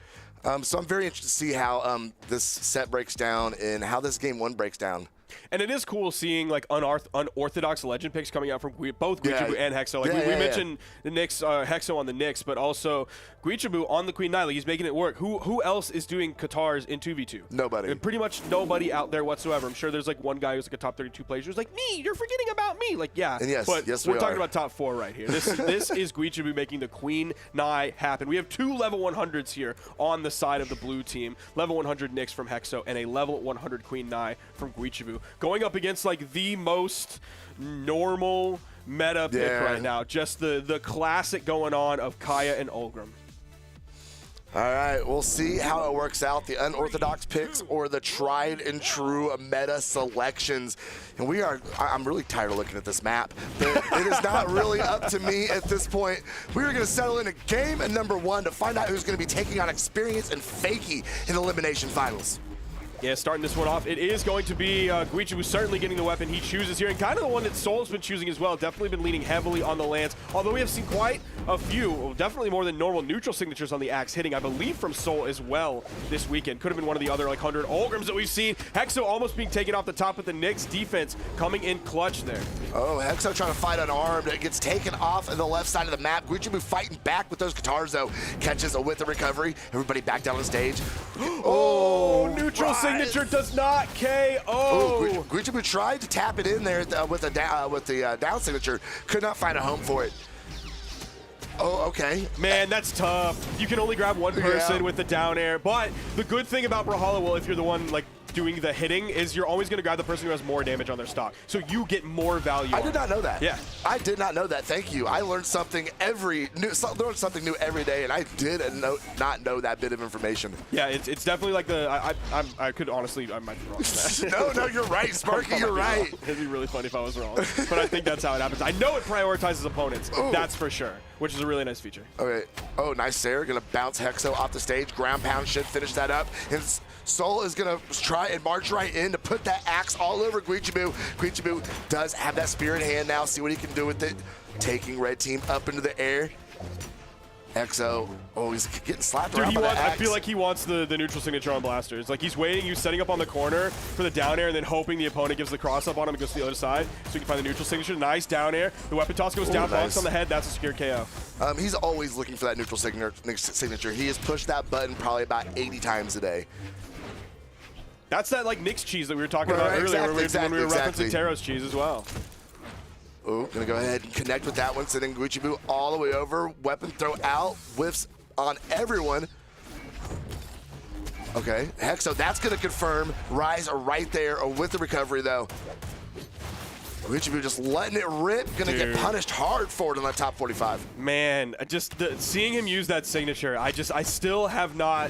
So I'm very interested to see how this set breaks down and how this game 1 breaks down. And it is cool seeing like unorthodox legend picks coming out from both Guichabu and Hexo. Like we mentioned the Nyx, Hexo on the Nyx, but also Guichabu on the Queen Nai. Like he's making it work. Who else is doing Katars in 2v2? Nobody. And pretty much nobody out there whatsoever. I'm sure there's like one guy who's like a top 32 player who's like, me, you're forgetting about me. Like, yeah. And yes, but yes, we're talking about top 4 right here. This is Guichabu making the Queen Nai happen. We have 2 level 100s here on the side of the blue team. Level 100 Nyx from Hexo and a level 100 Queen Nai from Guichabu. Going up against like the most normal meta pick right now. Just the classic going on of Kaya and Ulgrim. All right, we'll see how it works out, the unorthodox picks or the tried and true meta selections. And I'm really tired of looking at this map, but it is not really up to me at this point. We are going to settle into game number 1 to find out who's going to be taking on Experience and Fakey in Elimination Finals. Yeah, starting this one off, it is going to be Guichu certainly getting the weapon he chooses here, and kind of the one that Soul's been choosing as well. Definitely been leaning heavily on the Lance, although we have seen quite a few, well, definitely more than normal neutral signatures on the Axe hitting, I believe, from Soul as well this weekend. Could have been one of the other like 100 Olgrams that we've seen. Hexo almost being taken off the top with the Nyx defense coming in clutch there. Oh, Hexo trying to fight unarmed. It gets taken off on the left side of the map. Guichu fighting back with those guitars, though. Catches a with the recovery. Everybody back down on the stage. Oh, neutral signature does not KO. Guichu tried to tap it in there with the down signature. Could not find a home for it. Oh, okay. Man, that's tough. You can only grab one person with the down air. But the good thing about Brawlhalla, well, if you're the one like doing the hitting, is you're always going to grab the person who has more damage on their stock. So you get more value. I did not know that. Yeah. I did not know that. Thank you. I learned something learn something new every day, and I did not know that bit of information. Yeah, it's definitely like I could honestly, I might be wrong on that. No, you're right, Sparky, you're right. It'd be really funny if I was wrong. But I think that's how it happens. I know it prioritizes opponents. Ooh. That's for sure, which is a really nice feature. Okay. Oh, nice Sarah. Gonna bounce Hexo off the stage. Ground pound should finish that up. And Soul is gonna try and march right in to put that axe all over Guichu. Guichu does have that spear in hand now. See what he can do with it. Taking red team up into the air. Hexo, oh, he's getting slapped around by that axe. I feel like he wants the neutral signature on Blaster. It's like he's waiting, he's setting up on the corner for the down air and then hoping the opponent gives the cross up on him and goes to the other side so he can find the neutral signature. Nice down air. The weapon toss goes down, bonks on the head. That's a secure KO. He's always looking for that neutral signature. He has pushed that button probably about 80 times a day. That's that like Nyx cheese that we were talking about earlier when we were referencing Taro's cheese as well. Oh, gonna go ahead and connect with that one, sending Guichu all the way over. Weapon throw out, whiffs on everyone. Okay, Hexo, that's gonna confirm. Rise right there with the recovery though. Guichu just letting it rip, gonna get punished hard for it in that top 45. Man, just seeing him use that signature, I still have not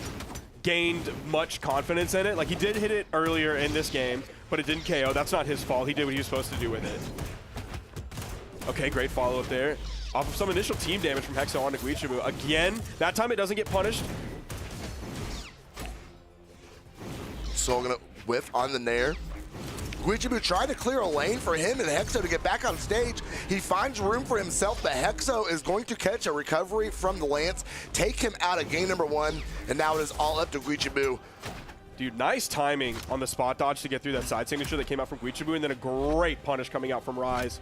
gained much confidence in it. Like he did hit it earlier in this game, but it didn't KO. That's not his fault. He did what he was supposed to do with it. Okay, great follow-up there. Off of some initial team damage from Hexo onto Guichu. Again, that time it doesn't get punished. Soul gonna whiff on the nair. Guichu trying to clear a lane for him and Hexo to get back on stage. He finds room for himself, but Hexo is going to catch a recovery from the Lance, take him out of game number 1, and now it is all up to Guichu. Dude, nice timing on the spot dodge to get through that side signature that came out from Guichu, and then a great punish coming out from Rise.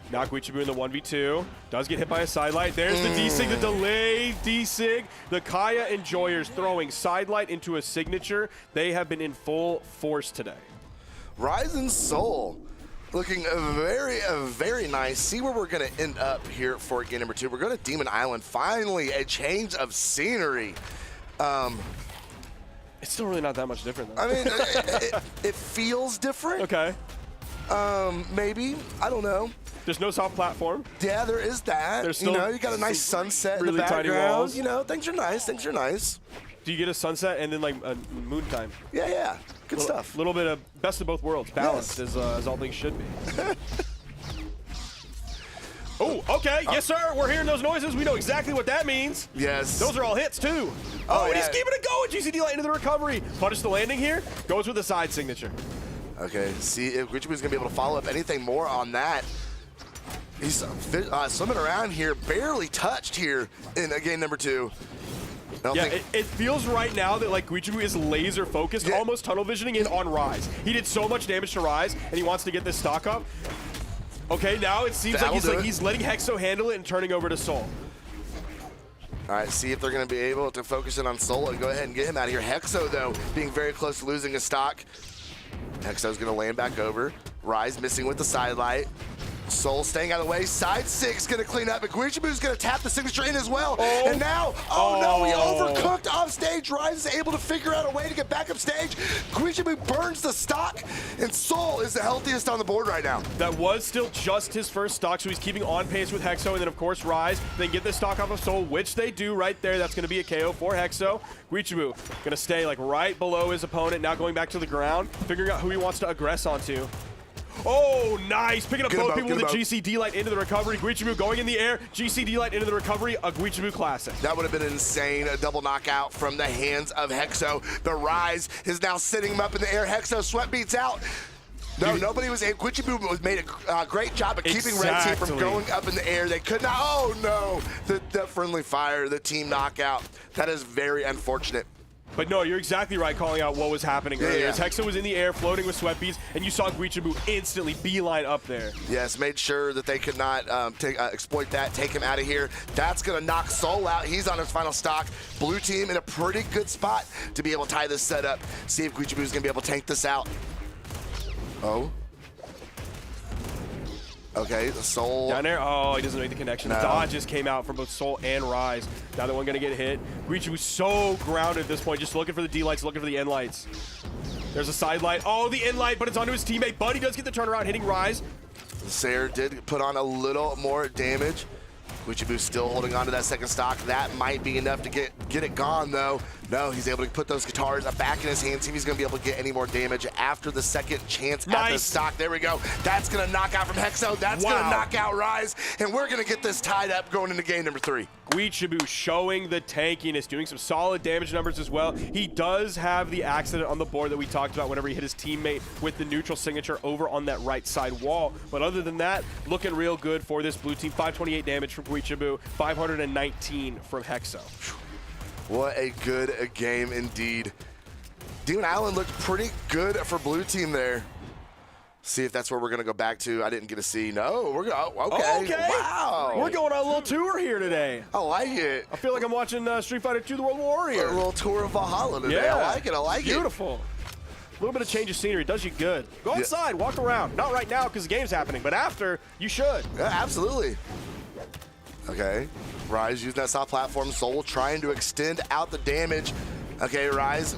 Now Guichu in the 1v2. Does get hit by a sidelight. There's the D-Sig, the delayed D-Sig. The Kaya Enjoyers throwing sidelight into a signature. They have been in full force today. Rise and Soul looking very nice. See where we're going to end up here for game number 2. We're going to Demon Island. Finally, a change of scenery. It's still really not that much different, though. I mean, it feels different. Okay. Maybe. I don't know. There's no soft platform. Yeah, there is that. There's still, you got a nice sunset really in the background. tiny walls. You know, things are nice. Things are nice. Do you get a sunset and then like a moon time? Yeah. Good stuff. A little bit of best of both worlds. Balanced as all things should be. Oh, okay. Yes, sir. We're hearing those noises. We know exactly what that means. Yes. Those are all hits, too. Oh, and he's keeping it going. GCD light into the recovery. Punish the landing here. Goes with the side signature. Okay. See if Guichu is going to be able to follow up anything more on that. He's swimming around here, barely touched here in game number 2. Yeah, it feels right now that like Guichu is laser focused, almost tunnel visioning in on Rise. He did so much damage to Rise, and he wants to get this stock up. Okay, now it seems like he's letting Hexo handle it and turning over to Soul. All right, see if they're going to be able to focus in on Soul and go ahead and get him out of here. Hexo, though, being very close to losing his stock. Hexo's going to land back over. Rise missing with the sidelight. Soul staying out of the way. Side 6 going to clean up, but Guichu's going to tap the signature in as well. And now, no, he overcooked off off stage. Rise is able to figure out a way to get back up stage. Guichibu burns the stock, and Soul is the healthiest on the board right now. That was still just his first stock, so he's keeping on pace with Hexo, and then of course Rise. Then get the stock off of Soul, which they do right there. That's going to be a KO for Hexo. Guichibu going to stay like right below his opponent, now going back to the ground, figuring out who he wants to aggress onto. Oh, nice. Picking up both people with the GCD light into the recovery. Guichibu going in the air. GCD light into the recovery. A Guichibu classic. That would have been insane. A double knockout from the hands of Hexo. The Rise is now sitting him up in the air. Hexo sweat beats out. No, nobody was able. Guichibu made a great job of keeping Red Team from going up in the air. They could not. Oh, no. The friendly fire, the team knockout. That is very unfortunate. But no, you're exactly right calling out what was happening earlier. Hexo was in the air floating with sweat beads, and you saw Guichibu instantly beeline up there. Yes, made sure that they could not exploit that, take him out of here. That's going to knock Soul out. He's on his final stock. Blue team in a pretty good spot to be able to tie this set up. See if Guichibu is going to be able to tank this out. Oh. Okay, the Soul. Down there. Oh, he doesn't make the connection. The dodges came out from both Soul and Rise. Now the one going to get hit. Guichibu's so grounded at this point, just looking for the D lights, looking for the N lights. There's a side light. Oh, the N light, but it's onto his teammate. But he does get the turnaround, hitting Rise. Sayer did put on a little more damage. Guichibu still holding on to that second stock. That might be enough to get it gone, though. No, he's able to put those guitars back in his hands. See if he's going to be able to get any more damage after the second chance at the stock. There we go. That's going to knock out from Hexo. That's going to knock out Rise. And we're going to get this tied up going into game number 3. Guichibu showing the tankiness, doing some solid damage numbers as well. He does have the accident on the board that we talked about whenever he hit his teammate with the neutral signature over on that right side wall. But other than that, looking real good for this blue team. 528 damage from Guichibu, 519 from Hexo. What a good game indeed. Demon Island looked pretty good for blue team there. See if that's where we're going to go back to. I didn't get to see. No, we're going. Okay. Wow. We're going on a little tour here today. I like it. I feel like I'm watching Street Fighter 2: The World Warrior. A little tour of Brawlhalla today. Yeah. I like it. I like it. Beautiful. A little bit of change of scenery does you good. Go outside, walk around. Not right now because the game's happening, but after, you should. Yeah, absolutely. Okay. Rise using that soft platform. Soul trying to extend out the damage. Okay, Rise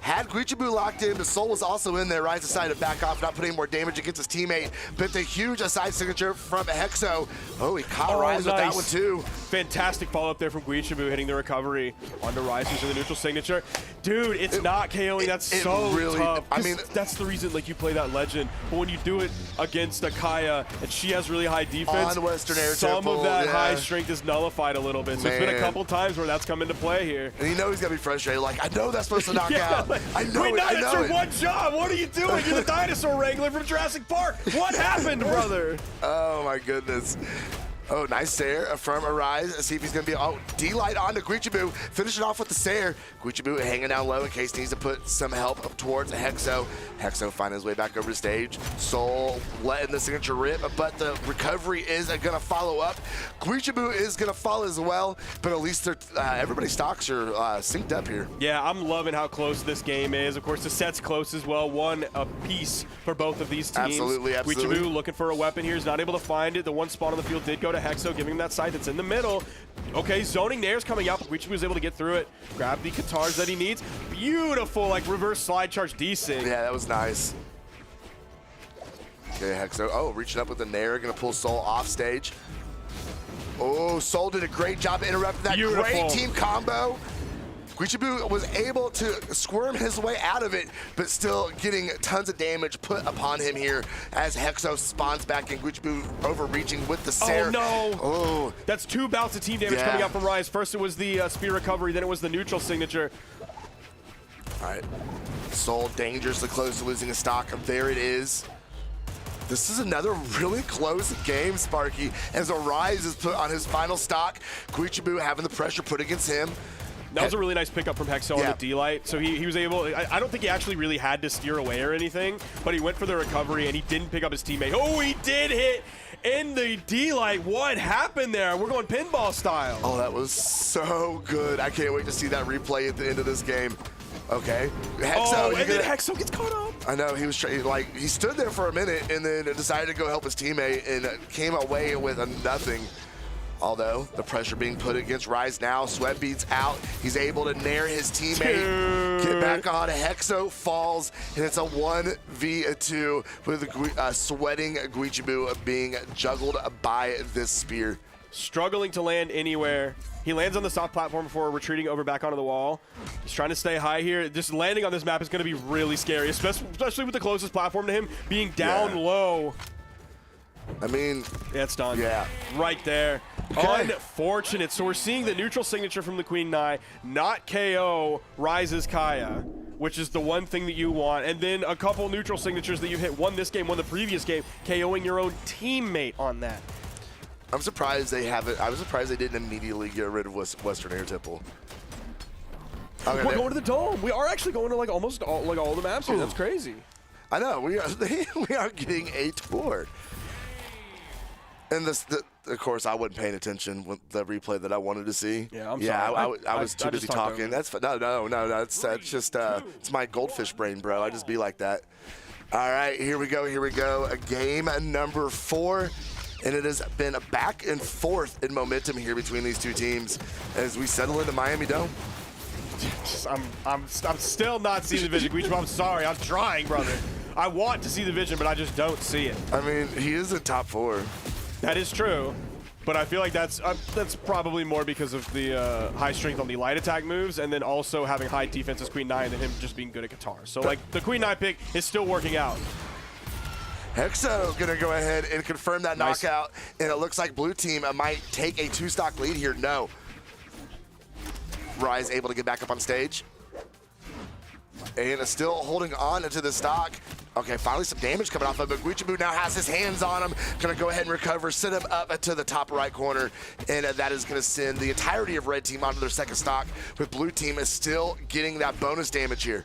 had Guichibu locked in, but Soul was also in there. Rise decided to back off, not putting more damage against his teammate. But the huge side signature from Hexo. Oh, he caught Rise with that one too. Fantastic follow-up there from Guichibu, hitting the recovery onto Rise using the neutral signature. Dude, it's not KOing. That's so really tough. I mean, that's the reason like you play that legend. But when you do it against a Kaya and she has really high defense, on Western Air some Temple, of that high strength is nullified a little bit. So it's been a couple times where that's come into play here. And you know he's gonna be frustrated. Like, I know that's supposed to knock out. I know it. I That's know your one job. What are you doing? You're the dinosaur wrangler from Jurassic Park. What happened, brother? Oh my goodness. Oh, nice Sayer from Arise. See if he's going to be, D-Light onto Guichibu. Finishing off with the Sayer. Guichibu hanging down low in case he needs to put some help up towards Hexo. Hexo finding his way back over the stage. Soul letting the signature rip, but the recovery is going to follow up. Guichibu is going to follow as well, but at least everybody's stocks are synced up here. Yeah, I'm loving how close this game is. Of course, the set's close as well. One apiece for both of these teams. Absolutely. Guichibu looking for a weapon here. He's not able to find it. The one spot on the field did go to Hexo, giving him that sight that's in the middle. Okay, zoning there is coming up. Guichibu was able to get through it. Grab the guitars that he needs. Beautiful, like reverse slide charge desync. Yeah, that was nice. Okay, Hexo. Oh, reaching up with the Nair. Going to pull Soul off stage. Oh, Soul did a great job interrupting that great team combo. Guichibu was able to squirm his way out of it, but still getting tons of damage put upon him here as Hexo spawns back and Guichibu overreaching with the Sayer. Oh, no. Oh. That's 2 bouts of team damage coming out from Rise. First it was the spear recovery, then it was the neutral signature. All right. Soul dangerously close to losing a stock. There it is. This is another really close game, Sparky, as Arise is put on his final stock. Guichibu having the pressure put against him. That was a really nice pickup from Hexo on the D-Light. So he was able, I don't think he actually really had to steer away or anything, but he went for the recovery and he didn't pick up his teammate. Oh, he did hit in the D-Light. What happened there? We're going pinball style. Oh, that was so good. I can't wait to see that replay at the end of this game. Okay. Hexo, and then Hexo gets caught up. I know, he was he stood there for a minute and then decided to go help his teammate and came away with a nothing. Although the pressure being put against Rise now, Sweat beats out. He's able to nair his teammate. Get back on. Hexo falls, and it's a 1v2 with sweating Guichibu being juggled by this spear. Struggling to land anywhere. He lands on the soft platform before retreating over back onto the wall. He's trying to stay high here. Just landing on this map is going to be really scary, especially with the closest platform to him being down low. I mean, yeah, it's done. Yeah. Right there. Okay. Unfortunate. So we're seeing the neutral signature from the Queen Nai, not KO Rise's Kaya, which is the one thing that you want. And then a couple neutral signatures that you hit, one this game, one the previous game, KOing your own teammate on that. I'm surprised they haven't. I was surprised they didn't immediately get rid of Western Air Temple. Okay, we're going to the Dome. We are actually going to like almost all the maps here. That's crazy. I know. We are getting a tour. And of course, I wasn't paying attention with the replay that I wanted to see. Yeah, I'm sorry. I was too busy talking. That's no. It's just it's my goldfish brain, bro. I just be like that. All right, here we go. A game number 4. And it has been a back and forth in momentum here between these two teams as we settle into Miami Dome. I'm still not seeing the vision. Guichibu, I'm sorry. I'm trying, brother. I want to see the vision, but I just don't see it. I mean, he is in top 4. That is true, but I feel like that's probably more because of the high strength on the light attack moves, and then also having high defense as Queen Nai, and then him just being good at guitar. So like the Queen Nai pick is still working out. Hexo gonna go ahead and confirm that knockout, and it looks like blue team might take a 2-stock lead here. No. Rise able to get back up on stage. And is still holding on to the stock. Okay, finally some damage coming off of it, but Guichibu now has his hands on him. Gonna go ahead and recover, sit him up to the top right corner, and that is gonna send the entirety of red team onto their second stock, with blue team is still getting that bonus damage here.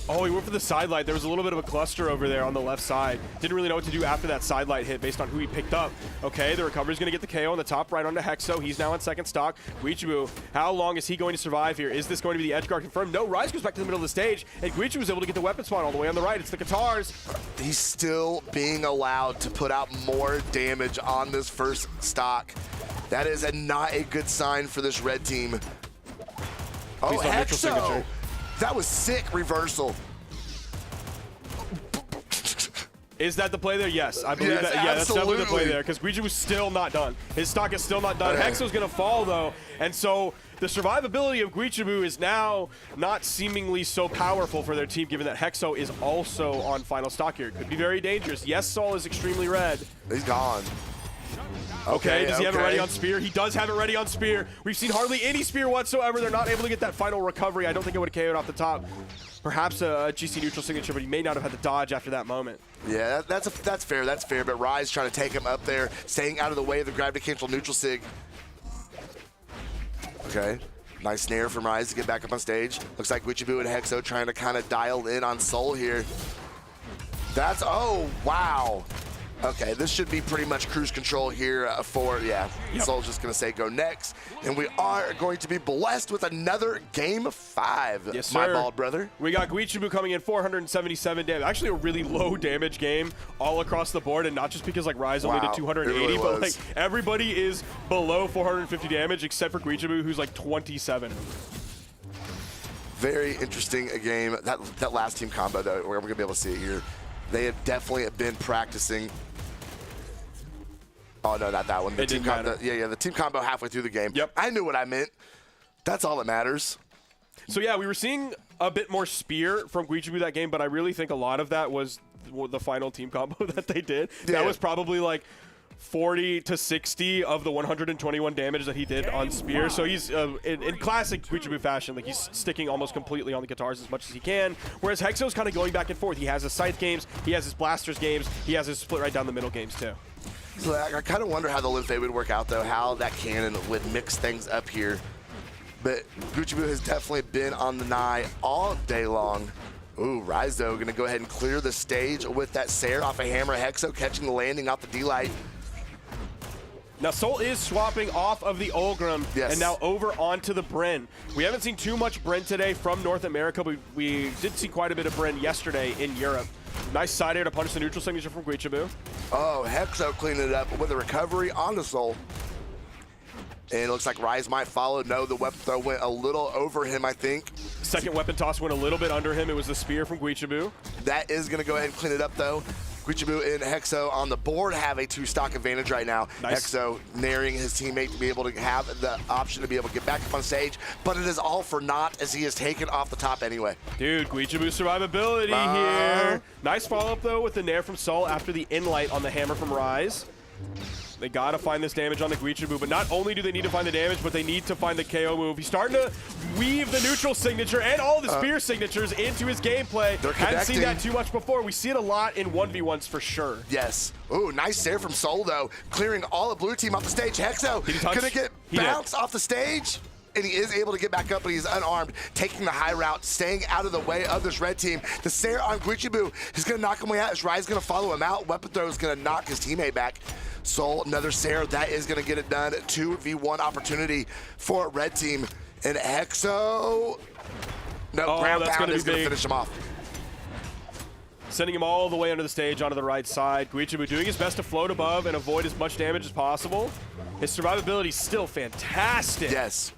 Oh, he went for the side light. There was a little bit of a cluster over there on the left side. Didn't really know what to do after that side light hit based on who he picked up. Okay, the recovery's going to get the KO on the top right onto Hexo. He's now on second stock. Guichibu, how long is he going to survive here? Is this going to be the edge guard confirmed? No, Rise goes back to the middle of the stage, and Guichibu was able to get the weapon spot all the way on the right. It's the guitars. He's still being allowed to put out more damage on this first stock. That is not a good sign for this red team. Oh, Hexo! That was sick reversal. Is that the play there? Yes, I believe that. Yeah, that's definitely the play there because Guichibu was still not done. His stock is still not done. Hexo's going to fall though, and so the survivability of Guichibu is now not seemingly so powerful for their team, given that Hexo is also on final stock here. Could be very dangerous. Yes, Sol is extremely red. He's gone. Okay, does he have it ready on Spear? He does have it ready on Spear. We've seen hardly any Spear whatsoever. They're not able to get that final recovery. I don't think it would have KO'd off the top. Perhaps a GC neutral signature, but he may not have had to dodge after that moment. Yeah, that's fair. That's fair. But Rise trying to take him up there, staying out of the way of the gravity cancel neutral sig. Okay, nice snare from Rise to get back up on stage. Looks like Guichibu and Hexo trying to kind of dial in on Sol here. That's, oh, wow. Okay, this should be pretty much cruise control here for, Sol's just going to say go next. And we are going to be blessed with another game 5. Yes, my sir. bald brother. We got Guichibu coming in 477 damage. Actually a really low damage game all across the board, and not just because like Rise only did 280, really but like everybody is below 450 damage except for Guichibu, who's like 27. Very interesting a game. That last team combo, though, we're going to be able to see it here. They have definitely been practicing. Oh, no, not that one. The team combo, the team combo halfway through the game. Yep. I knew what I meant. That's all that matters. So, yeah, we were seeing a bit more Spear from Guichibu that game, but I really think a lot of that was the final team combo that they did. Yeah. That was probably like 40 to 60 of the 121 damage that he did on Spear. So he's in classic Guichibu fashion, like he's sticking almost completely on the guitars as much as he can. Whereas Hexo's kind of going back and forth. He has his scythe games, he has his blasters games, he has his split right down the middle games too. So I kind of wonder how the Lymph would work out though, how that cannon would mix things up here. But Guichibu has definitely been on the Nai all day long. Ooh, Rise though gonna go ahead and clear the stage with that Sair off a hammer. Hexo catching the landing off the D-Light. Now, Sol is swapping off of the Ulgrim and now over onto the Bryn. We haven't seen too much Bryn today from North America, but we did see quite a bit of Bryn yesterday in Europe. Nice side air to punish the neutral signature from Guichabu. Oh, Hexo cleaning it up with a recovery on the Soul. And it looks like Rise might follow. No, the weapon throw went a little over him, I think. Second weapon toss went a little bit under him. It was the spear from Guichabu. That is going to go ahead and clean it up, though. Guichabu and Hexo on the board have a 2-stock advantage right now. Nice. Hexo naring his teammate to be able to have the option to be able to get back up on stage, but it is all for naught as he is taken off the top anyway. Dude, Guichabu survivability here. Nice follow-up, though, with the nair from Sol after the in-light on the hammer from Rise. They got to find this damage on the Guichabu, but not only do they need to find the damage, but they need to find the KO move. He's starting to weave the neutral signature and all the spear signatures into his gameplay. Hadn't seen that too much before. We see it a lot in 1v1s for sure. Yes. Ooh, nice save from Sol, though. Clearing all the blue team off the stage. Hexo gonna get bounced off the stage. And he is able to get back up, but he's unarmed, taking the high route, staying out of the way of this red team. The Sair on Guichabu is going to knock him way out. His Rise is going to follow him out. Weapon throw is going to knock his teammate back. Sol, another Sair. That is going to get it done. 2v1 opportunity for red team. And Hexo, no, ground pound is going to finish him off. Sending him all the way under the stage onto the right side. Guichabu doing his best to float above and avoid as much damage as possible. His survivability is still fantastic. Yes.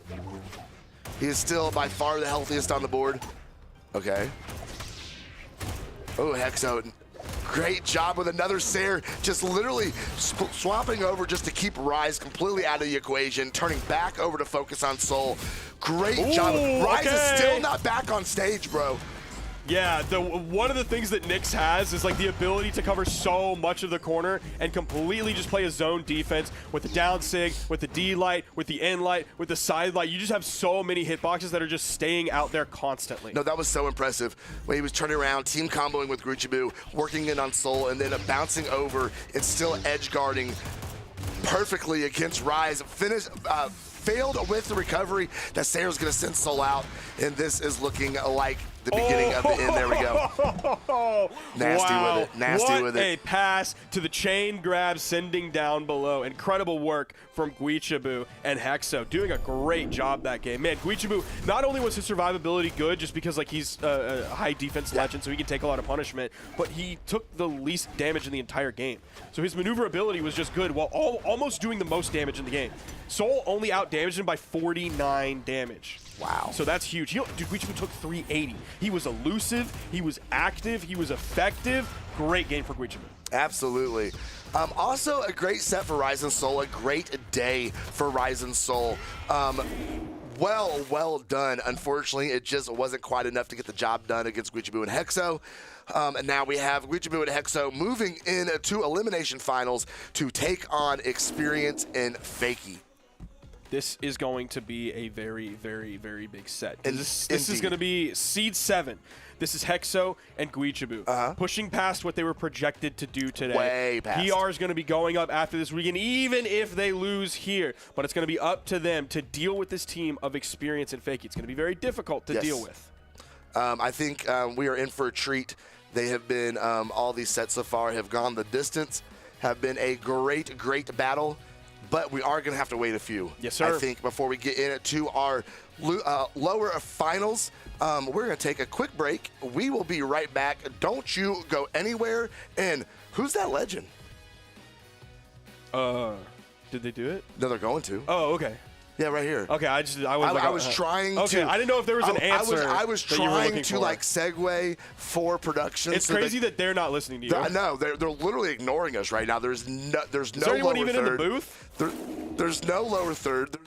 He is still by far the healthiest on the board. Okay. Oh, Hexo. Great job with another Sair, just literally swapping over just to keep Rise completely out of the equation, turning back over to focus on Sol. Great job. Rise is still not back on stage, bro. Yeah, one of the things that Nyx has is like the ability to cover so much of the corner and completely just play a zone defense with the down sig, with the D light, with the N light, with the side light. You just have so many hitboxes that are just staying out there constantly. No, that was so impressive. When he was turning around, team comboing with Guichabu, working in on Sol, and then bouncing over and still edge guarding perfectly against Rise. Failed with the recovery. That Sair's going to send Sol out, and this is looking like the beginning of the end. There we go. Nasty with it. Nasty with it. What a pass to the chain grab sending down below. Incredible work from Guichabu and Hexo. Doing a great job that game. Man, Guichabu, not only was his survivability good just because like he's a high defense legend so he can take a lot of punishment, but he took the least damage in the entire game. So his maneuverability was just good while almost doing the most damage in the game. Sol only out-damaged him by 49 damage. Wow. So that's huge. Dude, Guichabu took 380. He was elusive, he was active, he was effective. Great game for Guichabu. Absolutely. Also, a great set for Rise and Sol. A great day for Rise and Sol. Well done. Unfortunately, it just wasn't quite enough to get the job done against Guichabu and Hexo. And now we have Guichabu and Hexo moving into elimination finals to take on Experience and Fakey. This is going to be a very, very, very big set. This is going to be Seed 7. This is Hexo and Guichabu pushing past what they were projected to do today. Way past. PR is going to be going up after this weekend, even if they lose here. But it's going to be up to them to deal with this team of Experience and Fakey. It's going to be very difficult to deal with. I think we are in for a treat. They have been, all these sets so far have gone the distance, have been a great, great battle. But we are going to have to wait a few. Yes, sir. I think before we get into our lower finals, we're going to take a quick break. We will be right back. Don't you go anywhere. And who's that legend? Did they do it? No, they're going to. Oh, okay. Yeah, right here. Okay, I was trying to. Okay, I didn't know if there was an answer. I was trying to like segue for production. It's crazy that they're not listening to you. I know they're literally ignoring us right now. There's no Is there anyone even third. in the booth? There's no lower third.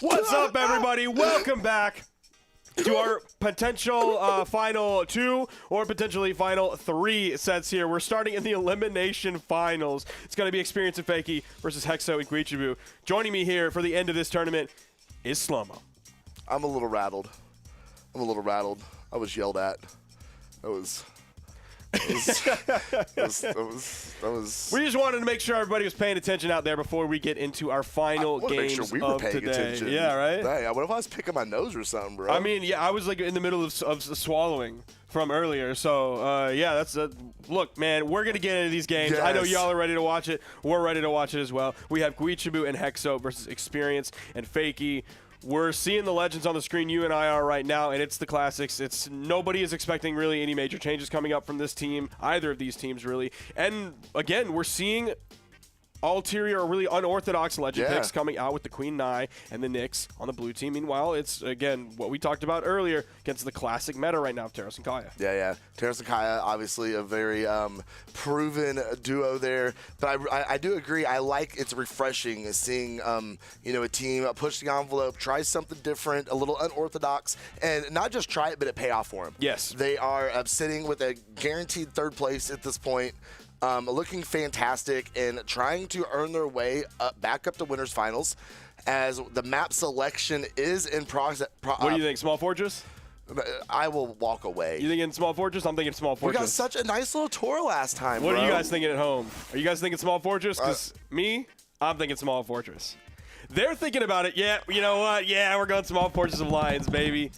What's up, everybody? Welcome back to our potential final 2 or potentially final 3 sets here. We're starting in the elimination finals. It's going to be Experience and Fakey versus Hexo and Guichibu. Joining me here for the end of this tournament is Slow-Mo. I'm a little rattled. I was yelled at. That was. We just wanted to make sure everybody was paying attention out there before we get into our final games make sure we were of paying today. attention. Yeah, right? Yeah, what if I was picking my nose or something, bro? I mean, yeah, I was like in the middle of swallowing from earlier. So, yeah, that's look, man, we're going to get into these games. Yes. I know y'all are ready to watch it. We're ready to watch it as well. We have Guichibu and Hexo versus Experience and Fakey. We're seeing the legends on the screen, you and I are right now, and it's the classics. Nobody is expecting really any major changes coming up from this team, either of these teams really. And again, we're seeing ulterior or really unorthodox legend picks coming out with the Queen Nai and the Nyx on the blue team. Meanwhile, it's, again, what we talked about earlier against the classic meta right now of Teros and Kaya. Yeah. Teros and Kaya, obviously a very proven duo there. But I do agree. I like it's refreshing seeing, a team push the envelope, try something different, a little unorthodox, and not just try it, but it pay off for them. Yes. They are sitting with a guaranteed 3rd place at this point. Looking fantastic and trying to earn their way back up to winners finals as the map selection is in process. What do you think, Small Fortress? I will walk away. You thinking Small Fortress? I'm thinking Small Fortress. We got such a nice little tour last time, What bro. are you guys thinking at home? Are you guys thinking Small Fortress? Because I'm thinking Small Fortress. They're thinking about it. Yeah, you know what? Yeah, we're going Small Fortress of Lions, baby.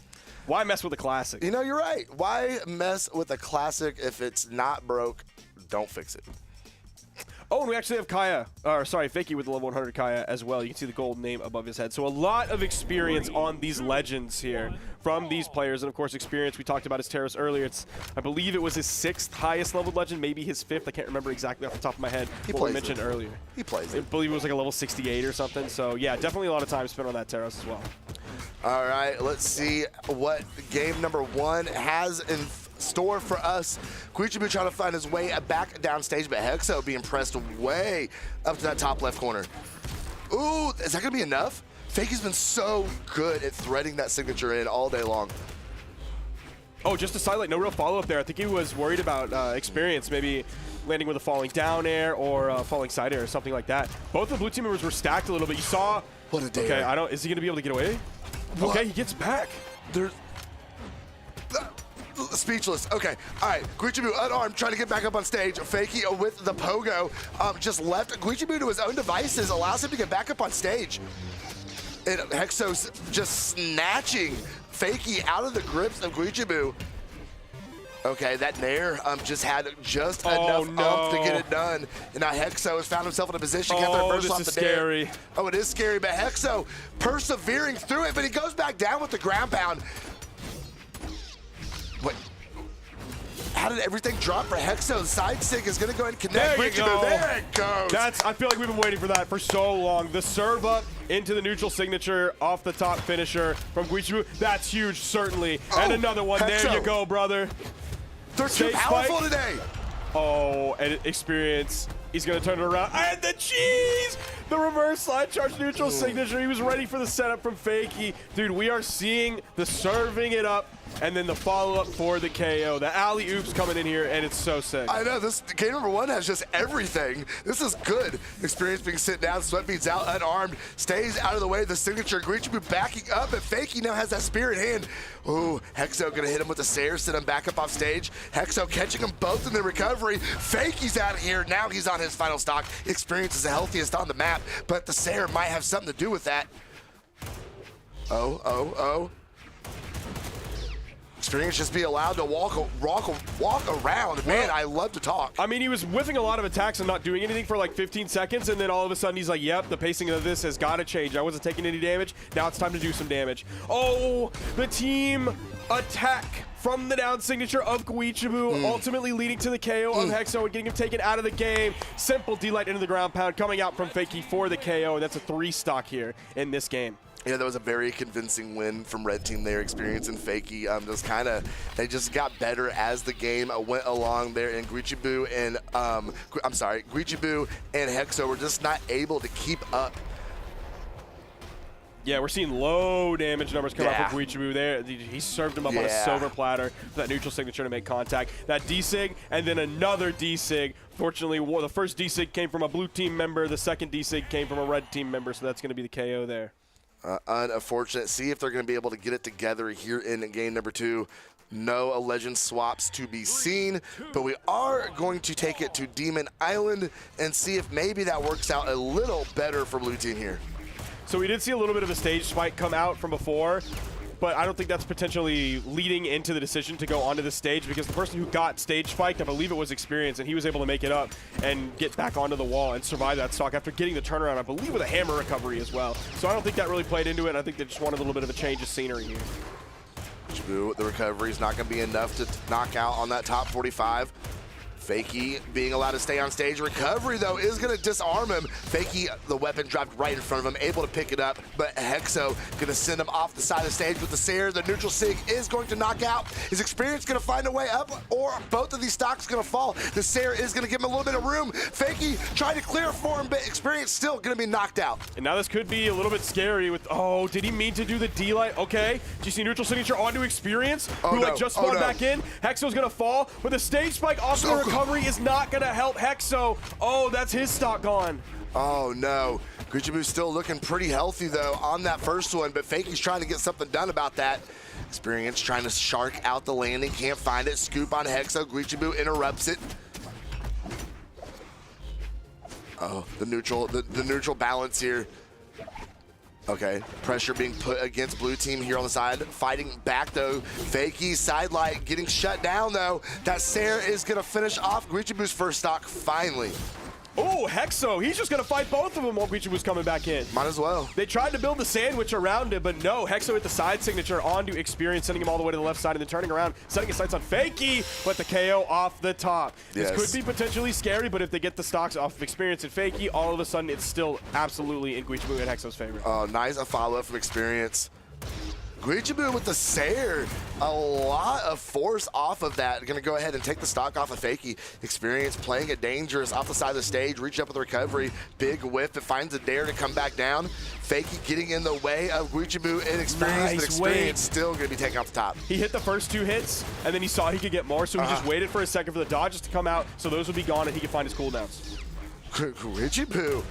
Why mess with a classic? You know, you're right. Why mess with a classic if it's not broke? Don't fix it. Oh, and we actually have Fakey with the level 100 Kaya as well. You can see the gold name above his head. So a lot of experience on these legends here from these players. And, of course, experience we talked about his Teros earlier. I believe it was his 6th highest leveled legend, maybe his 5th. I can't remember exactly off the top of my head what I mentioned earlier. He plays I it. believe it was like a level 68 or something. So, yeah, definitely a lot of time spent on that Teros as well. All right, let's see what game number 1 has in store for us. Guichibu trying to find his way back downstage, but Hexo being pressed way up to that top left corner. Ooh, is that going to be enough? Fakey's been so good at threading that signature in all day long. Oh, just a sidelight, no real follow-up there. I think he was worried about experience, maybe landing with a falling down air or falling side air or something like that. Both the blue team members were stacked a little bit. You saw... What a day. Okay, is he going to be able to get away? What? Okay, he gets back. There's... Speechless. Okay. All right. Guichibu unarmed, trying to get back up on stage. Fakey with the pogo. Just left Guichibu to his own devices, allows him to get back up on stage. And Hexo's just snatching Fakey out of the grips of Guichibu. Okay, that Nair just had just enough to get it done. And now Hexo has found himself in a position to get their first off the scary. Oh, it is scary, but Hexo persevering through it, but he goes back down with the ground pound. What? How did everything drop for Hexo? Side stick is going to go ahead and connect. There you go. There it goes. I feel like we've been waiting for that for so long. The serve up into the neutral signature off the top finisher from Guichibu. That's huge, certainly. And another one. Hexo. There you go, brother. They're too powerful today. Oh, and experience. He's going to turn it around. And the cheese! The reverse slide charge neutral signature. He was ready for the setup from Fakey. Dude, we are seeing the serving it up and then the follow-up for the KO. The alley-oops coming in here, and it's so sick. I know. This game number 1 has just everything. This is good. Experience being sit down, sweat beats out, unarmed, stays out of the way of the signature. Guichibu backing up, and Fakey now has that spear in hand. Ooh, Hexo gonna hit him with the Sayer, send him back up off stage. Hexo catching them both in the recovery. Fakey's out of here. Now he's on his final stock. Experience is the healthiest on the map, but the Sayer might have something to do with that. Oh. Experience just be allowed to walk around. Man, I love to talk. I mean, he was whiffing a lot of attacks and not doing anything for like 15 seconds, and then all of a sudden he's like, yep, the pacing of this has got to change. I wasn't taking any damage. Now it's time to do some damage. Oh, the team attack from the down signature of Guichibu, ultimately leading to the KO of Hexo and getting him taken out of the game. Simple D-Light into the ground pound coming out from Fakey for the KO, and that's a 3 stock here in this game. Yeah, that was a very convincing win from Red Team there, Experience and Fakey. They just got better as the game went along there, and Guichibu and Hexo were just not able to keep up. Yeah, we're seeing low damage numbers come out from Guichibu there. He served him up on a silver platter for that neutral signature to make contact. That D-Sig, and then another D-Sig. Fortunately, the first D-Sig came from a blue team member. The second D-Sig came from a red team member, so that's going to be the KO there. Unfortunate. See if they're going to be able to get it together here in game number 2. No legend swaps to be seen, but we are going to take it to Demon Island and see if maybe that works out a little better for blue team here. So we did see a little bit of a stage spike come out from before, but I don't think that's potentially leading into the decision to go onto the stage, because the person who got stage spiked, I believe it was Experience, and he was able to make it up and get back onto the wall and survive that stock after getting the turnaround, I believe, with a hammer recovery as well. So I don't think that really played into it. I think they just wanted a little bit of a change of scenery here. The recovery is not going to be enough to knock out on that top 45. Fakey being allowed to stay on stage. Recovery, though, is going to disarm him. Fakey, the weapon dropped right in front of him, able to pick it up, but Hexo going to send him off the side of the stage with the Sair. The neutral sig is going to knock out. Is Experience going to find a way up, or both of these stocks going to fall? The Sair is going to give him a little bit of room. Fakey trying to clear for him, but Experience still going to be knocked out. And now this could be a little bit scary with, oh, did he mean to do the D-Light? Okay. Do you see neutral signature onto Experience, who just spawned back in? Hexo's going to fall, but the stage spike off the recovery is not going to help Hexo. Oh, that's his stock gone. Oh, no. Guichibu's still looking pretty healthy, though, on that first one, but Fakey's trying to get something done about that. Experience trying to shark out the landing, can't find it. Scoop on Hexo. Guichibu interrupts it. Oh, the neutral balance here. Okay, pressure being put against blue team here on the side. Fighting back, though. Fakey sidelight getting shut down, though. That Sair is going to finish off Guichibu's first stock, finally. Oh, Hexo, he's just going to fight both of them while Guichibu's coming back in. Might as well. They tried to build the sandwich around him, but no. Hexo hit the side signature onto Experience, sending him all the way to the left side, and then turning around, setting his sights on Fakey, but the KO off the top. Yes. This could be potentially scary, but if they get the stocks off of Experience and Fakey, all of a sudden it's still absolutely in Guichibu and Hexo's favor. Oh, nice a follow-up from Experience. Guichibu with the Sair, a lot of force off of that. Gonna go ahead and take the stock off of Fakey. Experience playing it dangerous off the side of the stage, reaching up with the recovery. Big whiff, it finds a dare to come back down. Fakey getting in the way of Guichibu and Experience, but Experience still gonna be taking off the top. He hit the first 2 hits, and then he saw he could get more, so he just waited for a second for the dodges to come out, so those would be gone and he could find his cooldowns. Guichibu.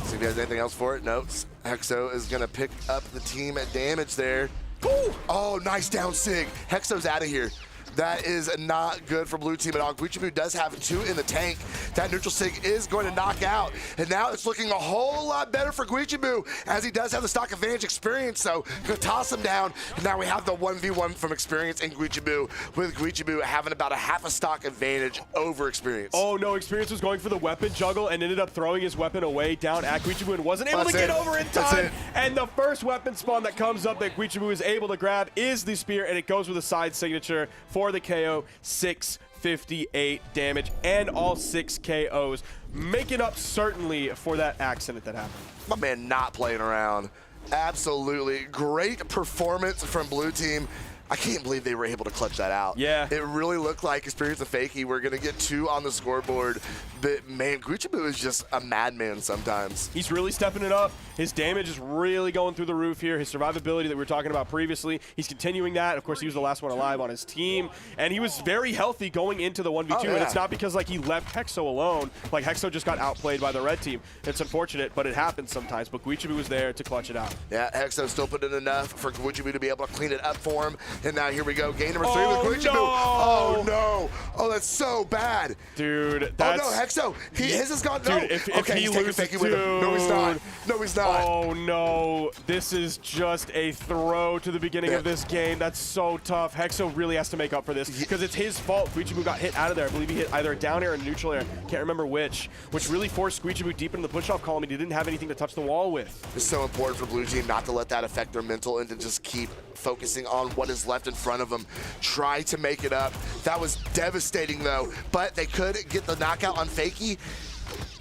See if he has anything else for it. Nope. Hexo is going to pick up the team at damage there. Ooh. Oh, nice down sig. Hexo's out of here. That is not good for blue team at all. Guichibu does have 2 in the tank. That neutral sig is going to knock out. And now it's looking a whole lot better for Guichibu, as he does have the stock advantage. Experience, so going to toss him down. And now we have the 1v1 from Experience and Guichibu, with Guichibu having about a half a stock advantage over Experience. Oh no, Experience was going for the weapon juggle and ended up throwing his weapon away down at Guichibu and wasn't able to get over in time. And the first weapon spawn that comes up that Guichibu is able to grab is the spear, and it goes with a side signature for the KO. 658 damage and all 6 KOs, making up certainly for that accident that happened. My man not playing around. Absolutely great performance from blue team. I can't believe they were able to clutch that out. Yeah. It really looked like Experience and Fakey were going to get 2 on the scoreboard. But, man, Guichibu is just a madman sometimes. He's really stepping it up. His damage is really going through the roof here. His survivability that we were talking about previously, he's continuing that. Of course, he was the last one alive on his team. And he was very healthy going into the 1v2. And it's not because, like, he left Hexo alone. Like, Hexo just got outplayed by the red team. It's unfortunate, but it happens sometimes. But Guichibu was there to clutch it out. Yeah, Hexo still put in enough for Guichibu to be able to clean it up for him. And now here we go. Game number 3 with Guichibu. No. Oh, no. Oh, that's so bad. Dude, that's... Oh, no, Hexo. His is gone. No. Dude, if okay, he he's loses, taking Fakey with him. No, he's not. No, he's not. Oh, no. This is just a throw to the beginning of this game. That's so tough. Hexo really has to make up for this because it's his fault. Guichibu got hit out of there. I believe he hit either a down air or a neutral air. Can't remember which really forced Guichibu deep into the push-off column, and he didn't have anything to touch the wall with. It's so important for blue team not to let that affect their mental and to just keep focusing on what is left in front of them. Try to make it up. That was devastating, though, but they could get the knockout on Fakey.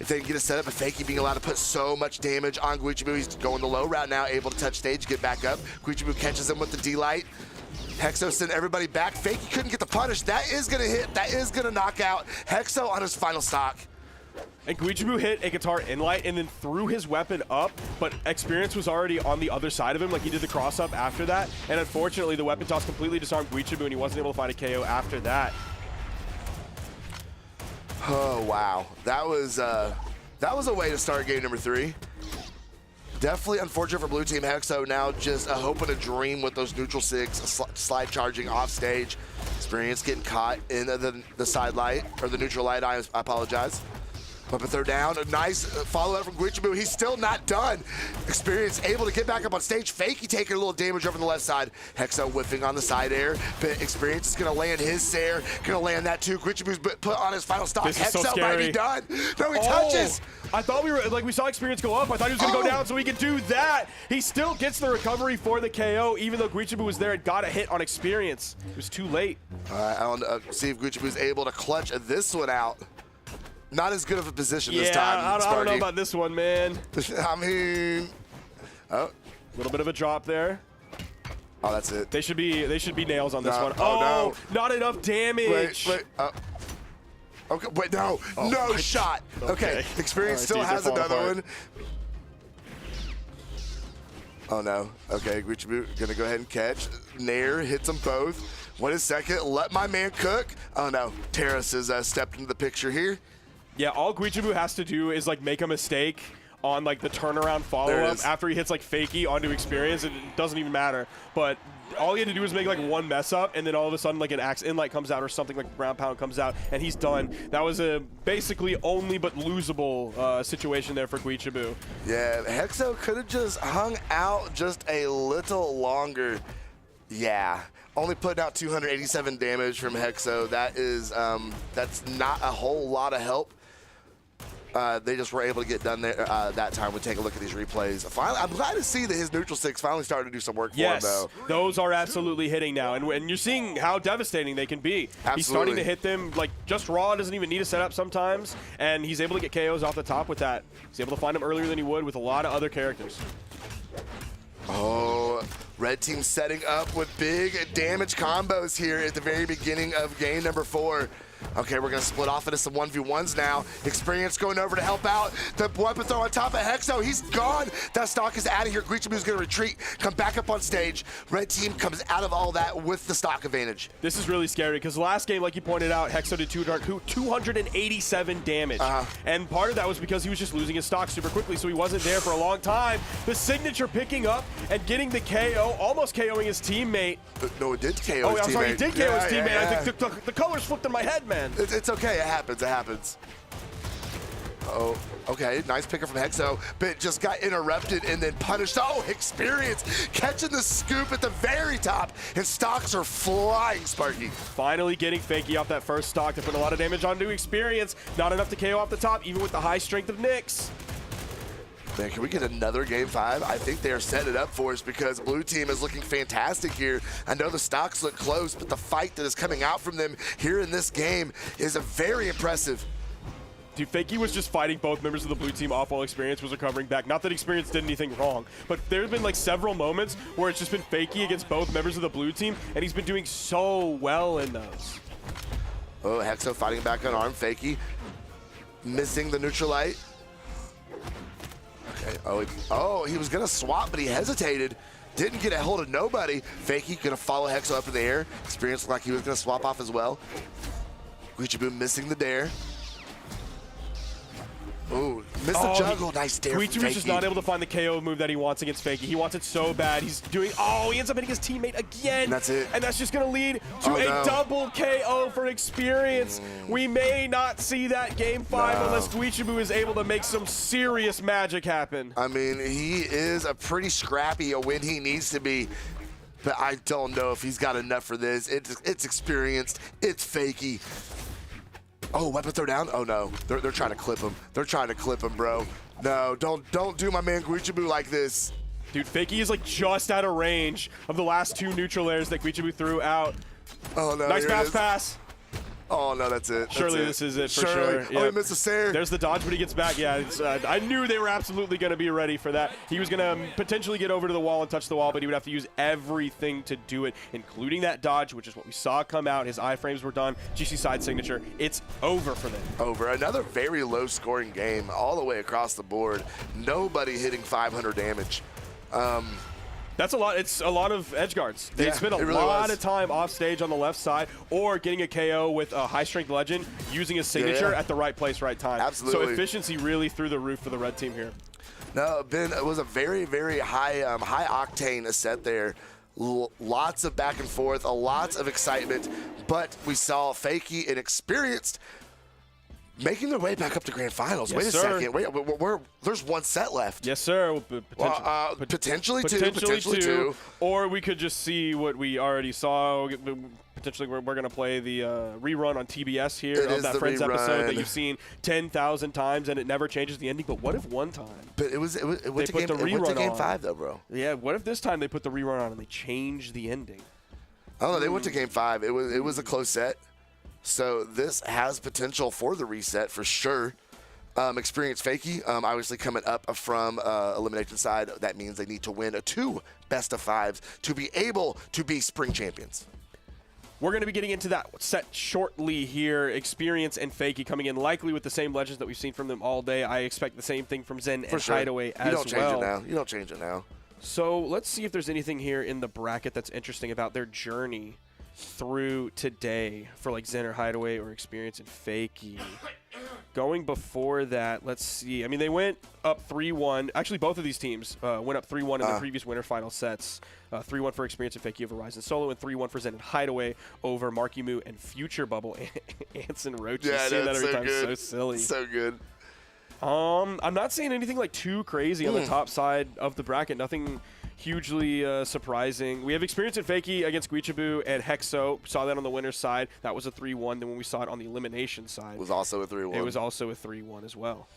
If they can get a setup of Fakey being allowed to put so much damage on Guichibu, he's going the low route now, able to touch stage, get back up. Guichibu catches him with the D-Light. Hexo sent everybody back. Fakey couldn't get the punish. That is going to hit. That is going to knock out Hexo on his final stock. And Guichibu hit a guitar inlight and then threw his weapon up, but Experience was already on the other side of him, like he did the cross up after that. And unfortunately, the weapon toss completely disarmed Guichibu and he wasn't able to find a KO after that. Oh, wow. That was a way to start game number 3. Definitely unfortunate for blue team. Hexo now just hoping to dream with those neutral 6, slide charging off stage. Experience getting caught in the side light, or the neutral light, I apologize. Weapon throw down, a nice follow-up from Guichibu. He's still not done. Experience able to get back up on stage. Fakey taking a little damage over the left side. Hexo whiffing on the side air. But Experience is going to land his Sair. Going to land that too. Guichibu's put on his final stock. Hexo might be done. No, he touches. I thought we saw Experience go up. I thought he was going to go down so he could do that. He still gets the recovery for the KO, even though Guichibu was there and got a hit on Experience. It was too late. All right, I want to see if Guichibu's able to clutch this one out. Not as good of a position this time. I don't know about this one, man. I mean, a little bit of a drop there. Oh, that's it. They should be nails on this one. Oh, no, not enough damage. Wait. Okay, wait, no shot. Okay, Experience still has another one. Oh no. Okay, Guichibu gonna go ahead and catch. Nair hits them both. 1 second. Let my man cook. Oh no. Terrace has stepped into the picture here. Yeah, all Guichibu has to do is like make a mistake on like the turnaround follow-up after he hits like Fakey onto Experience. It doesn't even matter. But all he had to do was make like one mess up, and then all of a sudden like an axe inlight comes out or something, like ground pound comes out, and he's done. That was a basically only but losable situation there for Guichibu. Yeah, Hexo could have just hung out just a little longer. Yeah, only putting out 287 damage from Hexo. That is, that's not a whole lot of help. They just were able to get done there that time. We'll take a look at these replays. Finally, I'm glad to see that his neutral 6 finally started to do some work for him, though. Those are absolutely hitting now, and you're seeing how devastating they can be. Absolutely. He's starting to hit them, like, just raw, doesn't even need a setup sometimes, and he's able to get KOs off the top with that. He's able to find them earlier than he would with a lot of other characters. Oh, red team setting up with big damage combos here at the very beginning of game number 4. Okay, we're going to split off into some 1v1s now. Experience going over to help out. The weapon throw on top of Hexo. He's gone. That stock is out of here. Guichibu's going to retreat, come back up on stage. Red team comes out of all that with the stock advantage. This is really scary because last game, like you pointed out, Hexo did 287 damage. And part of that was because he was just losing his stock super quickly, so he wasn't there for a long time. The signature picking up and getting the KO, almost KOing his teammate. No, it did KO his teammate. Oh, I'm sorry, he did KO his teammate. Yeah. I think the colors flipped in my head, man. It's okay, it happens. Oh, okay, nice picker from Hexo, but just got interrupted and then punished. Oh, Experience catching the scoop at the very top, and stocks are flying, Sparky. Finally getting Fakey off that first stock to put a lot of damage onto Experience. Not enough to KO off the top, even with the high strength of Nyx. Man, can we get another game 5? I think they're setting it up for us because blue team is looking fantastic here. I know the stocks look close, but the fight that is coming out from them here in this game is very impressive. Dude, Fakey was just fighting both members of the blue team off while Experience was recovering back. Not that Experience did anything wrong, but there's been like several moments where it's just been Fakey against both members of the blue team, and he's been doing so well in those. Oh, Hexo fighting back on arm. Fakey missing the neutral light. Okay. Oh, he was going to swap, but he hesitated. Didn't get a hold of nobody. Fakey going to follow Hexo up in the air. Experience looked like he was going to swap off as well. Guichibu missing the dare. Ooh, missed the juggle. Nice dare from Fakey. Guichibu's just not able to find the KO move that he wants against Fakey. He wants it so bad. He's doing, he ends up hitting his teammate again. And that's it. And that's just going to lead to a double KO for Experience. We may not see that game 5 unless Guichibu is able to make some serious magic happen. I mean, he is a pretty scrappy when he needs to be. But I don't know if he's got enough for this. It's experienced. It's Fakey. Oh, weapon throw down? Oh no, they're trying to clip him. They're trying to clip him, bro. No, don't do my man Guichibu like this. Dude, Fakey is like just out of range of the last 2 neutral airs that Guichibu threw out. Oh no, nice bounce pass. Oh, no, that's it. Surely this is it for sure. Oh, he missed a Sarah. There's the dodge, but he gets back. Yeah, I knew they were absolutely going to be ready for that. He was going to potentially get over to the wall and touch the wall, but he would have to use everything to do it, including that dodge, which is what we saw come out. His iframes were done. GC side signature. It's over for them. Over. Another very low-scoring game all the way across the board. Nobody hitting 500 damage. That's a lot. It's a lot of edge guards. They spent a lot of time off stage on the left side or getting a KO with a high-strength legend, using his signature at the right place, right time. Absolutely. So efficiency really through the roof for the red team here. No, Ben, it was a very, very high-octane set there. Lots of back and forth, lots of excitement, but we saw Fakey and Experienced making their way back up to grand finals. Yes, Wait a second. Wait, there's one set left. Yes, sir. Potentially two. Or we could just see what we already saw. Potentially, we're going to play the rerun on TBS here of that Friends episode that you've seen 10,000 times, and it never changes the ending. But what if one time? But it went to game 5, though, bro. Yeah, what if this time they put the rerun on and they change the ending? I don't know. They went to game 5. It was a close set. So this has potential for the reset for sure. Experienced Fakey, obviously coming up from elimination side. That means they need to win a 2 best-of-5s to be able to be spring champions. We're going to be getting into that set shortly here. Experience and Fakey coming in likely with the same legends that we've seen from them all day. I expect the same thing from Zen and Hideaway as well. You don't change it now. You don't change it now. So let's see if there's anything here in the bracket that's interesting about their journey through today for like Zen or Hideaway or Experience and Fakey. Going before that, let's see. I mean, they went up 3-1. Actually, both of these teams went up 3-1 in their previous winter final sets. 3-1 for Experience and Fakey over Ryzen Solo, and 3-1 for Zen and Hideaway over Marky Moo and Future Bubble. Anson Roach. Yeah, seeing that every so time. good. So silly. So good. I'm not seeing anything like too crazy on the top side of the bracket. Nothing hugely surprising. We have Experience and Fakey against Guichabu and Hexo. Saw that on the winner's side. That was a 3-1. Then when we saw it on the elimination side, it was also a 3-1. It was also a 3-1 as well.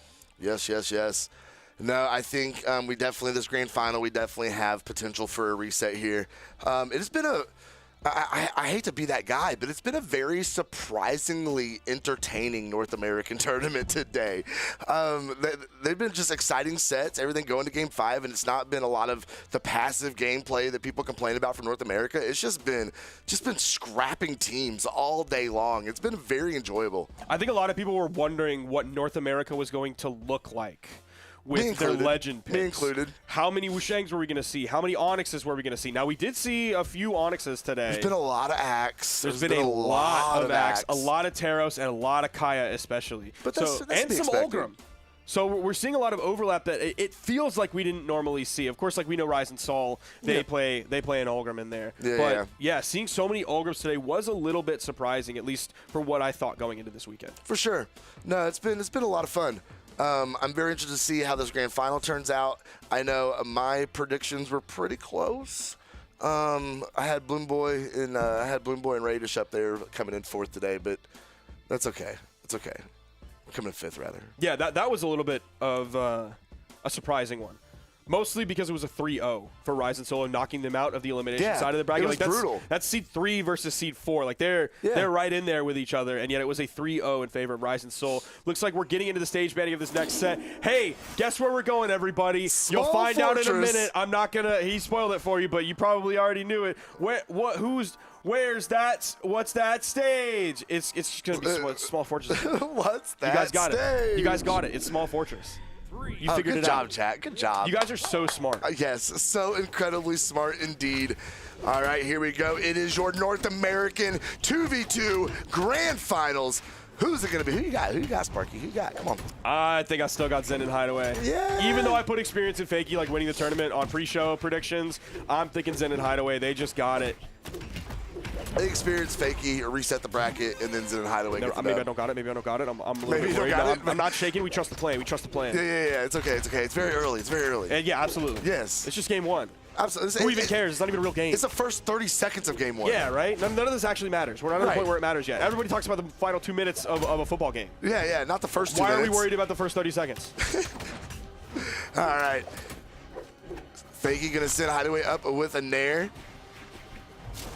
Yes. No, I think we definitely, this grand final, we definitely have potential for a reset here. It has been I hate to be that guy, but it's been a very surprisingly entertaining North American tournament today. They've been just exciting sets, everything going to game 5, and it's not been a lot of the passive gameplay that people complain about from North America. It's just been scrapping teams all day long. It's been very enjoyable. I think a lot of people were wondering what North America was going to look like with their legend picks. Me included. How many Wushangs were we going to see? How many Onyxes were we going to see? Now, we did see a few Onyxes today. There's been a lot of Axe. There's been a lot of Axe, a lot of Taros, and a lot of Kaya especially. But that's and some Olgrim. So we're seeing a lot of overlap that it feels like we didn't normally see. Of course, like we know Ryze and Sol, they play an Olgrim in there. Yeah, seeing so many Olgrims today was a little bit surprising, at least for what I thought going into this weekend. For sure. No, it's been a lot of fun. I'm very interested to see how this grand final turns out. I know my predictions were pretty close. I had Bloom Boy and Radish up there coming in 4th today, but that's okay. It's okay. We're coming in 5th rather. Yeah, that was a little bit of a surprising one. Mostly because it was a 3-0 for Ryze and Solo, knocking them out of the elimination side of the bracket. It was brutal. That's seed 3 versus seed 4. Like they're right in there with each other, and yet it was a 3-0 in favor of Ryze and Soul. Looks like we're getting into the stage banning of this next set. Hey, guess where we're going, everybody? You'll find out in a minute. I'm not gonna. He spoiled it for you, but you probably already knew it. Where's that? What's that stage? It's gonna be Small Fortress. What's that? You guys got stage? it. You guys got it. It's Small Fortress. You figured it out. Good job, chat. Good job. You guys are so smart. Yes, so incredibly smart indeed. All right, here we go. It is your North American 2v2 Grand Finals. Who's it going to be? Who you got, Sparky? Who you got? Come on. I think I still got Zen and Hideaway. Yeah. Even though I put Experience and Fakey like winning the tournament on pre-show predictions, I'm thinking Zen and Hideaway. They just got it. Experience Fakey or reset the bracket and then Zen and Hideaway. No, maybe I don't got it. I'm a little bit worried. I'm not shaking. We trust the plan. Yeah. It's okay. It's very early. Yeah, absolutely. Yes. It's just game 1. Absolutely. Who even cares? It's not even a real game. It's the first 30 seconds of game 1. Yeah, right? None of this actually matters. We're not at the point where it matters yet. Everybody talks about the final 2 minutes of a football game. Yeah, not the first 2 minutes. minutes. Why are we worried about the first 30 seconds? All right. Fakey going to send Hideaway up with a Nair.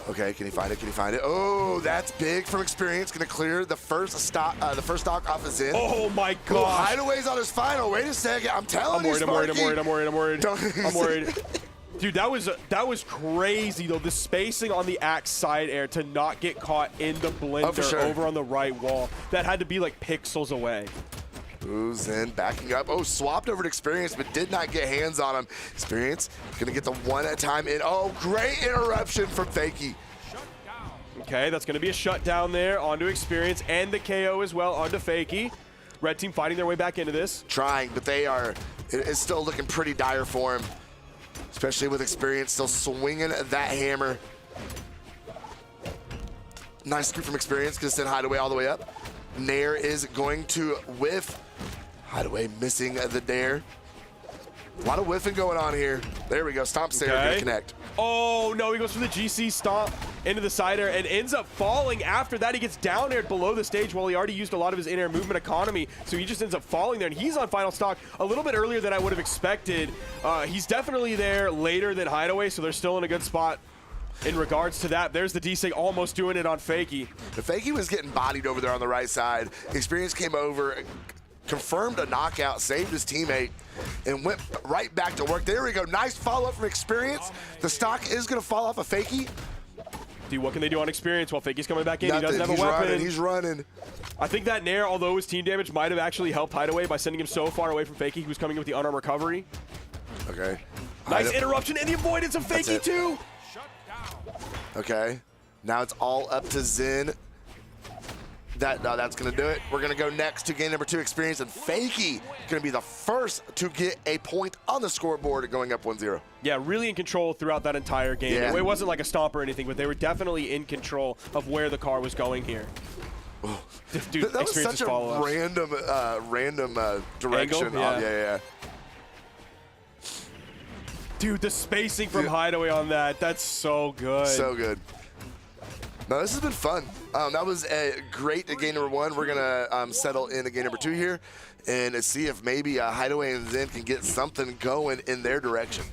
Okay, can he find it? Can he find it? Oh, that's big from experience. Going to clear the first stock off his in. Oh my Oh, gosh. Hideaway's on his final. Wait a second. I'm telling you, I'm worried. Sparky. I'm worried. Dude, that was crazy though. The spacing on the Axe side air to not get caught in the blender over on the right wall. That had to be like pixels away. Who's in, backing up. Oh, swapped over to Experience, but did not get hands on him. Experience gonna get the one at a time in. Oh, great interruption from Fakey. Okay, that's gonna be a shutdown there onto Experience and the KO as well onto Fakey. Red team fighting their way back into this. Trying, but it's still looking pretty dire for him. Especially with Experience still swinging that hammer. Nice scoop from Experience, gonna send Hideaway all the way up. Nair is going to whiff. Hideaway missing the dare. A lot of whiffing going on here. There we go, Stomp Sarah gonna connect. Oh no, he goes for the GC stomp into the side air and ends up falling. After that, he gets down aired below the stage while he already used a lot of his in-air movement economy. So he just ends up falling there, and he's on final stock a little bit earlier than I would have expected. He's definitely there later than Hideaway, so they're still in a good spot in regards to that. There's the D-Sig almost doing it on Fakey. The Fakey was getting bodied over there on the right side. Experience came over, confirmed a knockout, saved his teammate, and went right back to work. There we go. Nice follow-up from Experience. The stock is going to fall off of Fakey. Dude, what can they do on Experience while Fakey's coming back in? Nothing. He doesn't have a weapon. He's running. I think that Nair, although his team damage, might have actually helped Hideaway by sending him so far away from Fakey, who's coming in with the unarmed recovery. Okay. Nice interruption and the avoidance of Fakey too. Okay. Now it's all up to Zen. That's going to do it. We're going to go next to game number 2, Experience, and Fakey going to be the first to get a point on the scoreboard going up 1-0. Yeah, really in control throughout that entire game. Yeah. It wasn't like a stomp or anything, but they were definitely in control of where the car was going here. Dude, that was such a random direction. Angle? Yeah. Yeah. Dude, the spacing from Hideaway on that's so good. So good. No, this has been fun. That was a great game number 1. We're going to settle into game number 2 here and see if maybe Hideaway and Zen can get something going in their direction.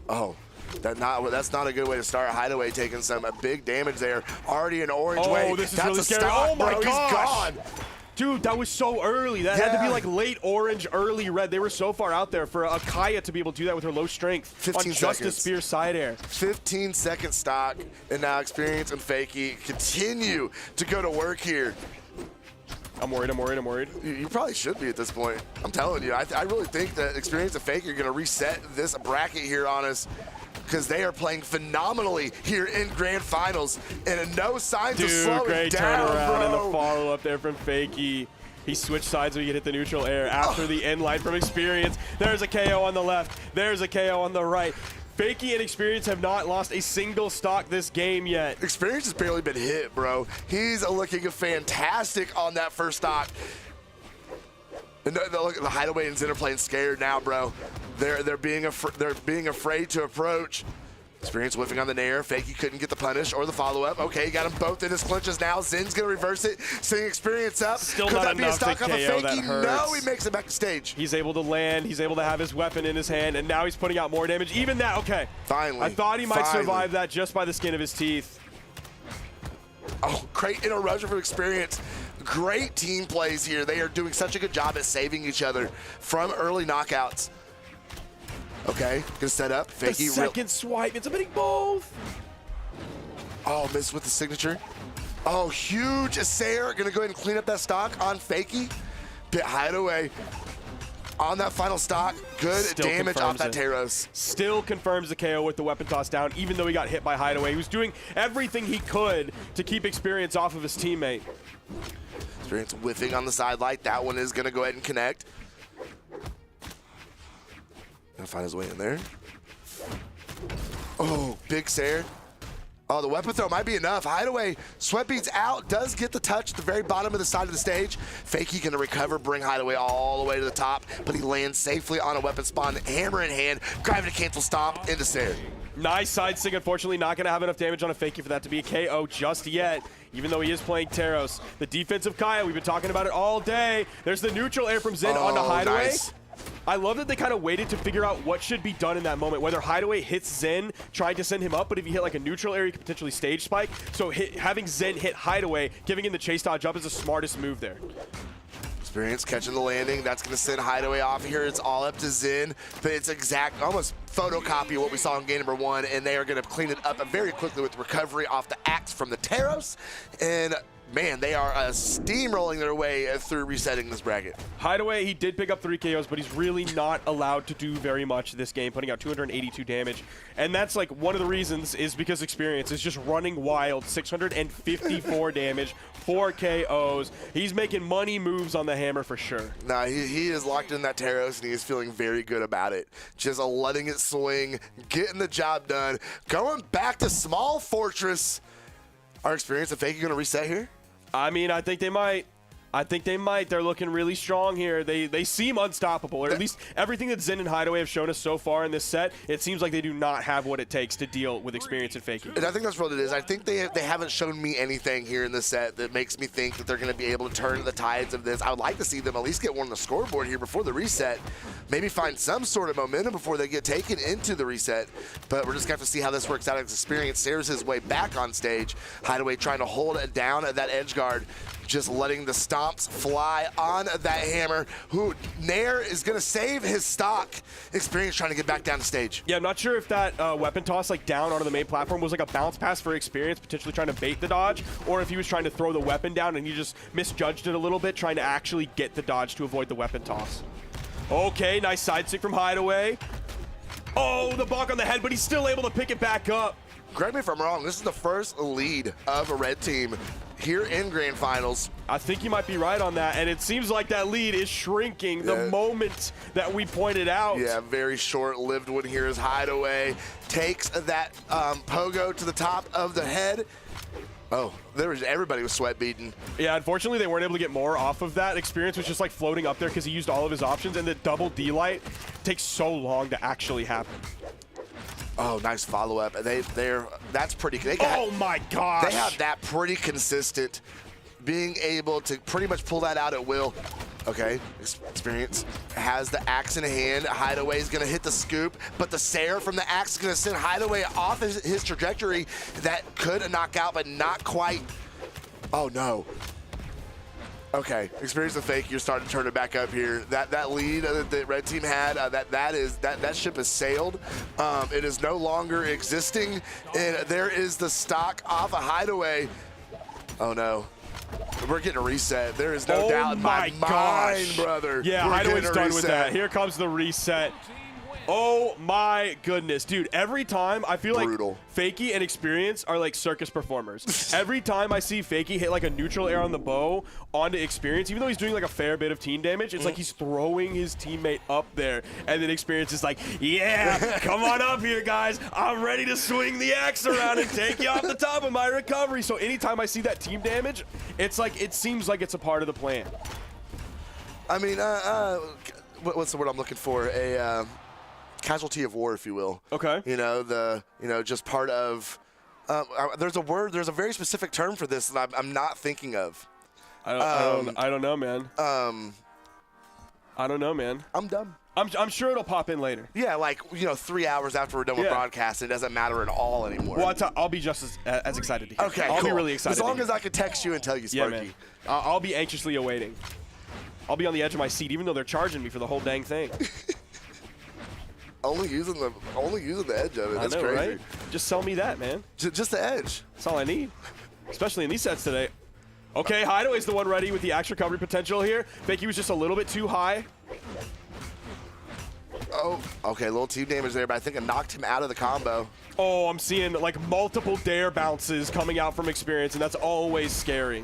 Oh, that's not a good way to start. Hideaway taking some big damage there. Already an orange wave. Oh, this is that's really a scary. stop, Oh, my bro. gosh. He's gone. Dude, that was so early. That had to be like late orange, early red. They were so far out there for Kaya to be able to do that with her low strength 15 on just a spear side air. 15-second stock, and now Experience and Fakey continue to go to work here. I'm worried. You probably should be at this point. I'm telling you, I really think that Experience and Fakey are going to reset this bracket here on us, because they are playing phenomenally here in Grand Finals, and no signs of slowing great down, turnaround bro. and the follow-up there from Fakey. He switched sides so he could hit the neutral air after the end line from Experience. There's a KO on the left. There's a KO on the right. Fakey and Experience have not lost a single stock this game yet. Experience has barely been hit, bro. He's looking fantastic on that first stock. And the Hideaway and Zen are playing scared now, bro. They're being afraid to approach. Experience whiffing on the Nair. Fakey couldn't get the punish or the follow-up. Okay, got them both in his clinches now. Zen's gonna reverse it, sending Experience up. Still Could not that be a enough stock to off of KO. That Fakey? hurts. No, he makes it back to stage. He's able to land. He's able to have his weapon in his hand, and now he's putting out more damage. Even that, okay. Finally. I thought he might survive that just by the skin of his teeth. Oh, great interruption from Experience. Great team plays here. They are doing such a good job at saving each other from early knockouts. Okay, gonna set up. Fakey. The second swipe, it's hitting both. Oh, missed with the signature. Oh, huge Sarah. Gonna go ahead and clean up that stock on Fakey. Bit Hideaway on that final stock. Good Still damage off that it. Taros. Still confirms the KO with the weapon toss down, even though he got hit by Hideaway. He was doing everything he could to keep Experience off of his teammate. Experience whiffing on the side light. That one is gonna go ahead and connect. Gonna find his way in there. Oh, big Sarah. Oh, the weapon throw might be enough. Hideaway, sweat beats out, does get the touch at the very bottom of the side of the stage. Fakey gonna recover, bring Hideaway all the way to the top, but he lands safely on a weapon spawn, hammer in hand, gravity cancel stomp into Sarah. Nice side stick. Unfortunately, not going to have enough damage on a Fakey for that to be a KO just yet, even though he is playing Taros. The defensive Kaya, we've been talking about it all day. There's the neutral air from Zen onto Hideaway. Nice. I love that they kind of waited to figure out what should be done in that moment, whether Hideaway hits Zen, trying to send him up, but if you hit like a neutral area, you could potentially stage spike. So having Zen hit Hideaway, giving him the chase dodge up is the smartest move there. Experience catching the landing. That's going to send Hideaway off here. It's all up to Zen, but it's almost photocopy what we saw in game number 1, and they are going to clean it up very quickly with recovery off the axe from the Taros. And man, they are steamrolling their way through resetting this bracket. Hideaway, he did pick up 3 KOs, but he's really not allowed to do very much this game, putting out 282 damage. And that's like one of the reasons is because Experience is just running wild, 654 damage, 4 KOs. He's making money moves on the hammer for sure. Nah, he is locked in that Taros, and he is feeling very good about it. Just letting it swing, getting the job done, going back to Small Fortress. Our Experience and Fakey going to reset here? I mean, I think they might. They're looking really strong here. They seem unstoppable, or at least everything that Zen and Hideaway have shown us so far in this set, it seems like they do not have what it takes to deal with Experience and Fakey. And I think that's what it is. I think they haven't shown me anything here in this set that makes me think that they're going to be able to turn the tides of this. I would like to see them at least get one on the scoreboard here before the reset. Maybe find some sort of momentum before they get taken into the reset. But we're just going to have to see how this works out as Experience stares his way back on stage. Hideaway trying to hold it down at that edge guard. Just letting the stomps fly on that hammer. Nair is going to save his stock. Experience trying to get back down the stage. Yeah, I'm not sure if that weapon toss like down onto the main platform was like a bounce pass for Experience, potentially trying to bait the dodge, or if he was trying to throw the weapon down and he just misjudged it a little bit, trying to actually get the dodge to avoid the weapon toss. Okay, nice side stick from Hideaway. Oh, the bonk on the head, but he's still able to pick it back up. Correct me if I'm wrong, this is the first lead of a red team here in Grand Finals. I think you might be right on that, and it seems like that lead is shrinking the moment that we pointed out. Yeah, very short-lived one here as Hideaway takes that pogo to the top of the head. Oh, everybody was sweat beaten. Yeah, unfortunately, they weren't able to get more off of that. Experience was just like floating up there because he used all of his options, and the double D-light takes so long to actually happen. Oh, nice follow-up. That's pretty good. Oh, my gosh. They have that pretty consistent, being able to pretty much pull that out at will. Okay, Experience has the axe in hand. Hideaway is going to hit the scoop, but the Sair from the axe is going to send Hideaway off his trajectory. That could knock out, but not quite. Oh, no. Okay, Experience and Fake, you're starting to turn it back up here. That lead that the red team had, that ship has sailed. It is no longer existing, and there is the stock off a Hideaway. Oh no, we're getting a reset. There is no doubt in my mind, brother. Yeah, Hideaway's done with that. Here comes the reset. Oh my goodness, dude. Every time I feel like Fakey and Experience are like circus performers. Every time I see Fakey hit like a neutral air on the bow onto Experience, even though he's doing like a fair bit of team damage, it's like he's throwing his teammate up there. And then Experience is like, yeah, come on up here, guys. I'm ready to swing the axe around and take you off the top of my recovery. So anytime I see that team damage, it's like, it seems like it's a part of the plan. I mean, what's the word I'm looking for? Casualty of war, if you will. Okay. Just part of. There's a very specific term for this that I'm not thinking of. I don't know, man. I don't know, man. I'm dumb. I'm sure it'll pop in later. Yeah, 3 hours after we're done with broadcasting, it doesn't matter at all anymore. Well, I'll be just as excited to hear. Okay, I'll be really excited. As long as I can text you and tell you, Sparky. Yeah, man. I'll be anxiously awaiting. I'll be on the edge of my seat, even though they're charging me for the whole dang thing. Only using the edge of it. That's crazy. Right? Just sell me that, man. Just the edge. That's all I need, especially in these sets today. Okay, Hideaway's the one ready with the axe recovery potential here. Fakey was just a little bit too high. Oh, okay, a little team damage there, but I think it knocked him out of the combo. Oh, I'm seeing like multiple dare bounces coming out from Experience, and that's always scary.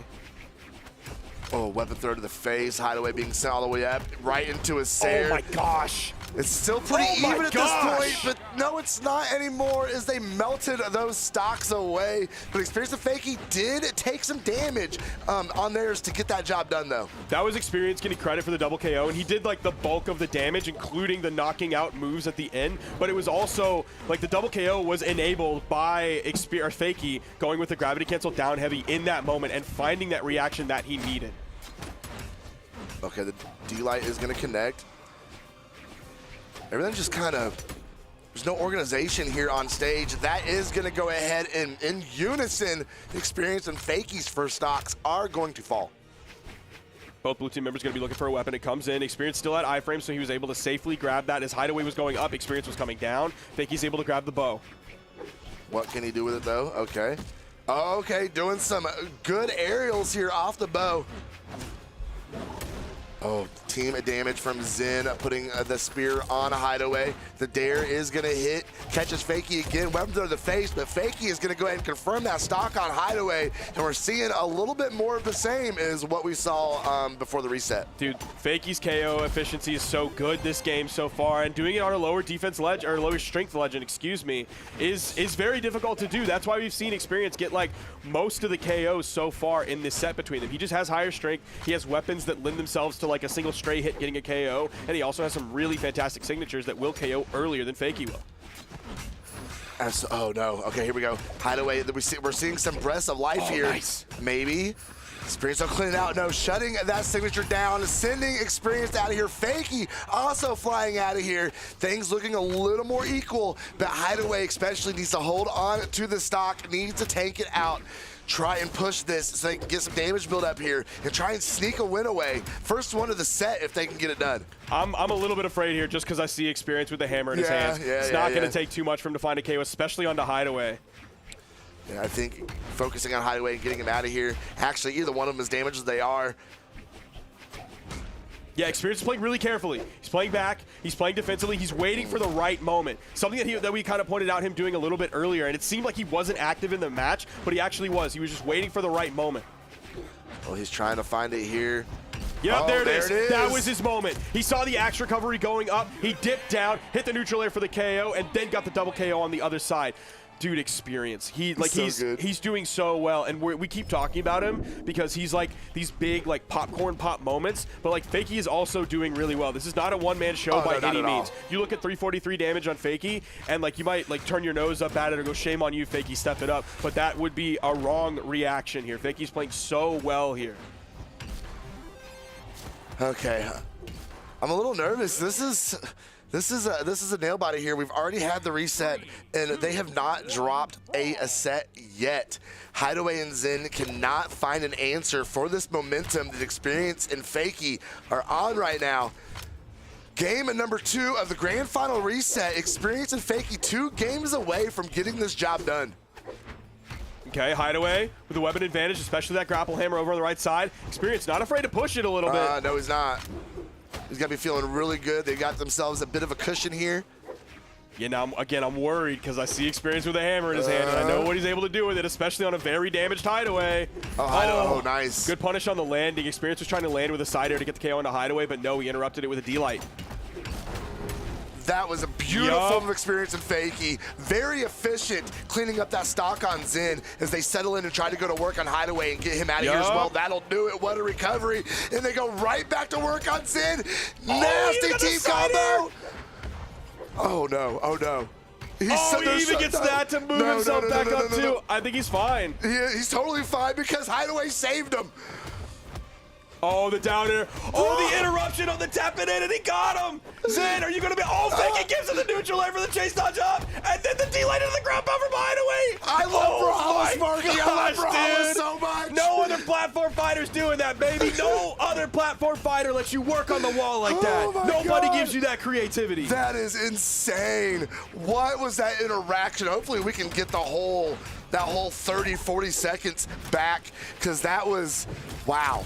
Oh, weapon throw to the face. Hideaway being sent all the way up, right into his Sair. Oh my gosh. It's still pretty even at this point, but no, it's not anymore as they melted those stocks away. But Experience and Fakey did take some damage on theirs to get that job done, though. That was Experience getting credit for the double KO, and he did like the bulk of the damage, including the knocking out moves at the end. But it was also like the double KO was enabled by Fakey going with the gravity cancel down heavy in that moment and finding that reaction that he needed. Okay, the D-Light is going to connect. everything's just kind of, there's no organization here on stage. That is going to go ahead and in unison, Experience and Fakey's first stocks are going to fall. Both blue team members going to be looking for a weapon. It comes in. Experience still at iframe, so he was able to safely grab that. As Hideaway was going up, Experience was coming down. Fakey's able to grab the bow. What can he do with it, though? Okay. Okay, doing some good aerials here off the bow. Oh, team damage from Zen, putting the spear on a Hideaway. The dare is going to hit, catches Fakey again, weapon to the face, but Fakey is going to go ahead and confirm that stock on Hideaway, and we're seeing a little bit more of the same as what we saw before the reset. Dude, Fakey's KO efficiency is so good this game so far, and doing it on a lower defense ledge, or lower strength legend, excuse me, is very difficult to do. That's why we've seen Experience get like most of the KOs so far in this set between them. He just has higher strength, he has weapons that lend themselves to like a single stray hit getting a KO, and he also has some really fantastic signatures that will KO earlier than Fakey will. Oh no, okay, here we go. Hideaway, we're seeing some breaths of life here. Nice. Maybe. Experience will clean it out. No, shutting that signature down, sending Experience out of here. Fakey also flying out of here. Things looking a little more equal, but Hideaway especially needs to hold on to the stock, needs to tank it out. Try and push this so they can get some damage build up here and try and sneak a win away. First one of the set if they can get it done. I'm a little bit afraid here just because I see Experience with the hammer in his hands. It's not going to take too much for him to find a KO, especially on the Hideaway. Yeah, I think focusing on Hideaway and getting him out of here. Actually, either one of them as damaged as they are. Yeah, Experience is playing really carefully. He's playing back. He's playing defensively. He's waiting for the right moment. Something that we kind of pointed out him doing a little bit earlier, and it seemed like he wasn't active in the match, but he actually was. He was just waiting for the right moment. Well, he's trying to find it here. Yep, there it is. That was his moment. He saw the axe recovery going up. He dipped down, hit the neutral air for the KO, and then got the double KO on the other side. Dude, Experience. He's doing so well, and we keep talking about him because he's like these big like popcorn pop moments, but like Fakey is also doing really well. This is not a one-man show by any means. You look at 343 damage on Fakey, and like you might like turn your nose up at it or go, shame on you, Fakey, step it up, but that would be a wrong reaction here. Fakey's playing so well here. Okay, I'm a little nervous. This is a nail biter here. We've already had the reset, and they have not dropped a set yet. Hideaway and Zen cannot find an answer for this momentum that Experience and Fakey are on right now. Game number 2 of the grand final reset. Experience and Fakey 2 games away from getting this job done. Okay, Hideaway with a weapon advantage, especially that grapple hammer over on the right side. Experience not afraid to push it a little bit. No, he's not. He's got to be feeling really good. They got themselves a bit of a cushion here. Yeah, now, I'm worried because I see Experience with a hammer in his hand, and I know what he's able to do with it, especially on a very damaged Hideaway. Oh, nice. Good punish on the landing. Experience was trying to land with a side air to get the KO on the Hideaway, but no, he interrupted it with a D-Light. That was a beautiful Experience and Fakey. Very efficient cleaning up that stock on Zen as they settle in and try to go to work on Hideaway and get him out of here as well. That'll do it. What a recovery. And they go right back to work on Zen. Nasty team combo. Oh, no. Oh, no. He even gets that to move himself back up, too. I think he's fine. He's totally fine because Hideaway saved him. Oh, the down air. Oh, the interruption on the tap it in, and he got him. Zen, are you going to be... Oh, Fakey gives him the neutral air for the chase dodge up, and then the D-Light into the ground power from Hideaway. I love Brawlhalla, Sparky. I love Brawlhalla so much. No other platform fighter's doing that, baby. No other platform fighter lets you work on the wall like that. Nobody gives you that creativity. That is insane. What was that interaction? Hopefully we can get that whole 30, 40 seconds back, because that was, wow.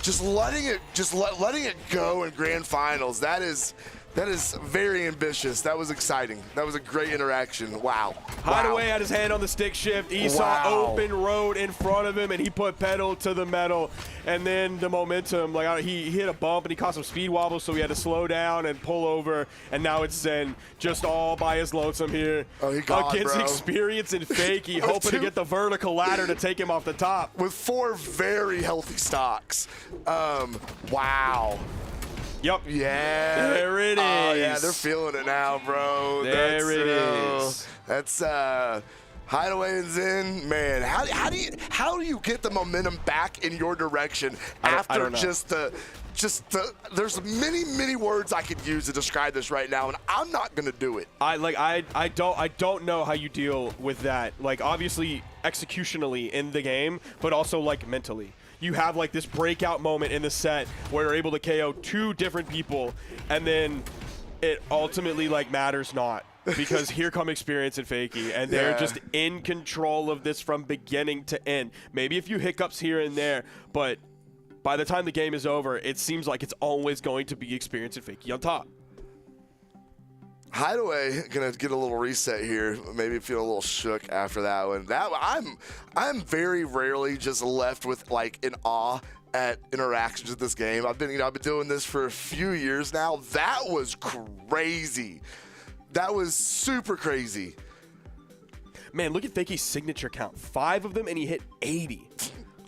Just letting it go in grand finals. That is very ambitious. That was exciting. That was a great interaction. Wow. Hideaway had his hand on the stick shift. He saw open road in front of him, and he put pedal to the metal. And then the momentum, like he hit a bump, and he caught some speed wobbles, so he had to slow down and pull over. And now it's Zen just all by his lonesome here against Experience and Fakey, hoping to get the vertical ladder to take him off the top. With 4 very healthy stocks. Wow. Yep. Yeah. There it is. Oh, yeah, they're feeling it now, bro. There it is. That's Hideaway and Zen, man, how do you get the momentum back in your direction after there's many words I could use to describe this right now, and I'm not gonna do it. I don't know how you deal with that. Like, obviously executionally in the game, but also like mentally. You have like this breakout moment in the set where you're able to KO 2 different people, and then it ultimately like matters not. Because here come Experience and Fakey, and they're just in control of this from beginning to end. Maybe a few hiccups here and there, but by the time the game is over, it seems like it's always going to be Experience and Fakey on top. Hideaway gonna get a little reset here. Maybe feel a little shook after that one. I'm very rarely just left with like in awe at interactions with this game. I've been doing this for a few years now. That was crazy. That was super crazy. Man, look at Fakey's signature count. 5 of them, and he hit 80.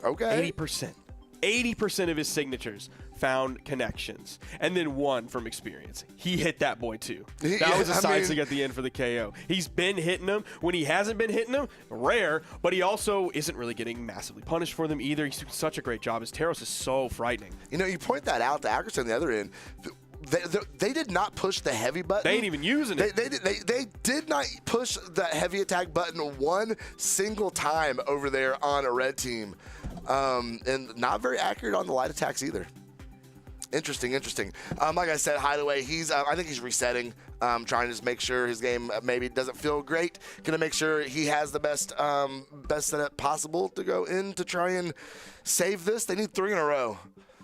Okay. 80%. 80% of his signatures found connections. And then 1 from Experience. He hit that boy, too. That was a side stick at the end for the KO. He's been hitting them. When he hasn't been hitting them, rare, but he also isn't really getting massively punished for them either. He's doing such a great job. His Teros is so frightening. You know, you point that out to accuracy on the other end. They did not push the heavy button. They ain't even using it. They did not push the heavy attack button one single time over there on a red team. And not very accurate on the light attacks either. Interesting. Like I said, Hideaway, I think he's resetting, trying to just make sure his game maybe doesn't feel great. Gonna make sure he has the best setup possible to go in to try and save this. They need 3 in a row.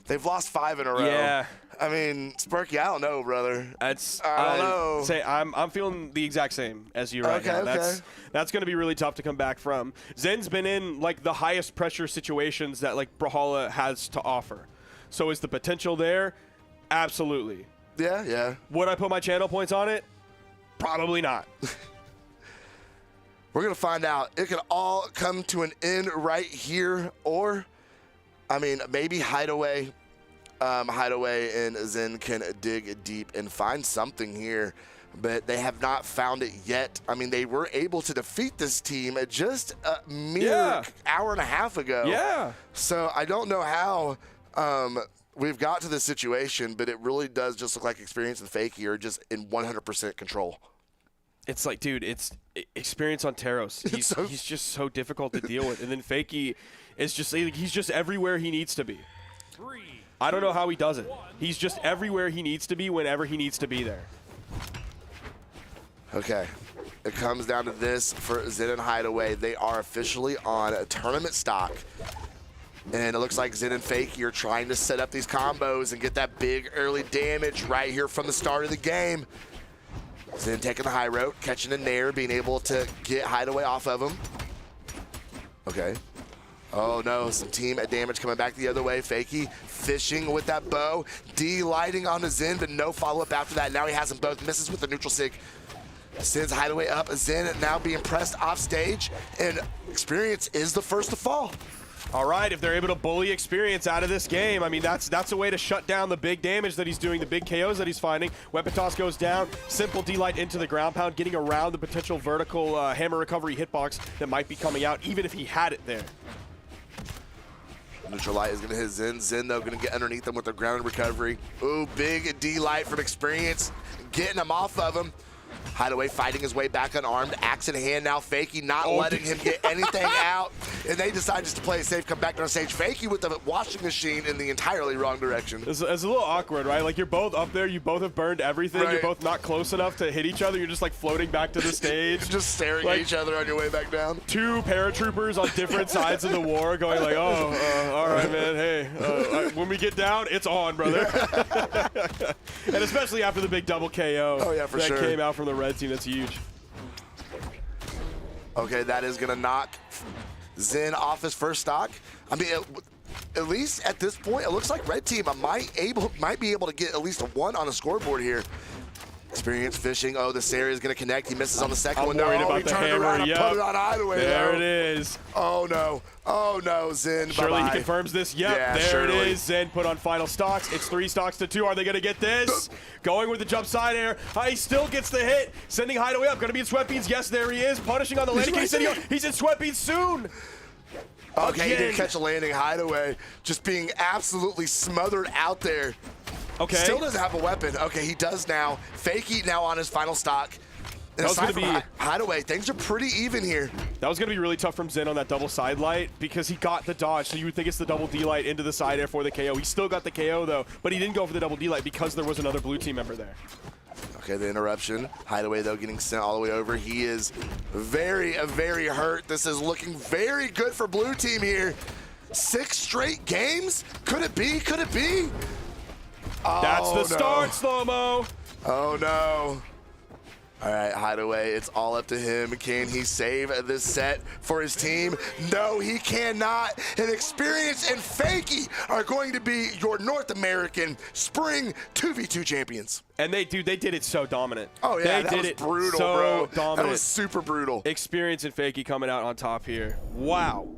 They've lost 5 in a row. Yeah. I mean, Sparky, I don't know, brother. I don't know. I'm feeling the exact same as you right now. That's going to be really tough to come back from. Zen's been in like the highest pressure situations that like Brawlhalla has to offer. So is the potential there? Absolutely. Yeah. Would I put my channel points on it? Probably not. We're going to find out. It could all come to an end right here, or, I mean, maybe Hideaway and Zen can dig deep and find something here, but they have not found it yet. I mean, they were able to defeat this team just a mere hour and a half ago. Yeah. So I don't know how we've got to this situation, but it really does just look like Experience and Fakey are just in 100% control. It's like, dude, it's Experience on Teros. He's just so difficult to deal with. And then Fakey is just, he's just everywhere he needs to be. I don't know how he does it. He's just everywhere he needs to be whenever he needs to be there. Okay. It comes down to this for Zen and Hideaway. They are officially on a tournament stock. And it looks like Zen and Fakey are trying to set up these combos and get that big early damage right here from the start of the game. Zen taking the high road, catching a nair, being able to get Hideaway off of him. Okay. Oh no, some team damage coming back the other way. Fakey fishing with that bow. D lighting on the Zen, but no follow-up after that. Now he has them both. Misses with the neutral sig. Sends Hideaway up. Zen now being pressed off stage. And Experience is the first to fall. All right, if they're able to bully Experience out of this game, I mean, that's a way to shut down the big damage that he's doing, the big KOs that he's finding. Weapon toss goes down. Simple D-Light into the ground pound, getting around the potential vertical hammer recovery hitbox that might be coming out, even if he had it there. Neutral light is going to hit Zen. Zen, though, going to get underneath them with the ground recovery. Ooh, big D-Light from Experience, getting him off of him. Hideaway fighting his way back unarmed. Axe in hand now. Fakey not letting him get anything out. And they decide just to play it safe, come back on stage. Fakey with the washing machine in the entirely wrong direction. It's a little awkward, right? Like, you're both up there. You both have burned everything. Right. You're both not close enough to hit each other. You're just, like, floating back to the stage. Just staring at each other on your way back down. 2 paratroopers on different sides of the war going like, all right, man, hey. When we get down, it's on, brother. And especially after the big double KO that came out from the red team. That's huge. Okay, that is going to knock Zen off his first stock. I mean, at least at this point, it looks like red team might be able to get at least a 1 on the scoreboard here. Experience fishing. Oh, this area is going to connect. He misses on the second I'm one. No, worried about he the turned hammer. around and Yep. put it on Hideaway. There though. it is. Oh, no. Oh, no, Zen. Surely Bye-bye. he confirms this. Yep, Yeah, there surely. it is. Zen put on final stocks. It's 3 stocks to 2. Are they going to get this? Going with the jump side air. He still gets the hit. Sending Hideaway up. Going to be in sweat beans. Yes, there he is. Punishing on the landing. He's in sweat beans soon. Okay, he didn't catch a landing. Hideaway just being absolutely smothered out there. Okay. Still doesn't have a weapon. Okay, he does now. Fakey now on his final stock. And That was aside gonna from be- Hideaway, things are pretty even here. That was going to be really tough from Zen on that double side light because he got the dodge. So you would think it's the double D light into the side air for the KO. He still got the KO though, but he didn't go for the double D light because there was another blue team member there. Okay, the interruption. Hideaway, though, getting sent all the way over. He is very, very hurt. This is looking very good for blue team here. 6 straight games? Could it be? Could it be? That's the no. start, slow-mo. Oh, no. All right, Hideaway, it's all up to him. Can he save this set for his team? No, he cannot. And Experience and Fakey are going to be your North American Spring 2v2 champions. And they did it so dominant. Oh, yeah, they that did was it brutal, so bro. dominant. That was super brutal. Experience and Fakey coming out on top here. Wow.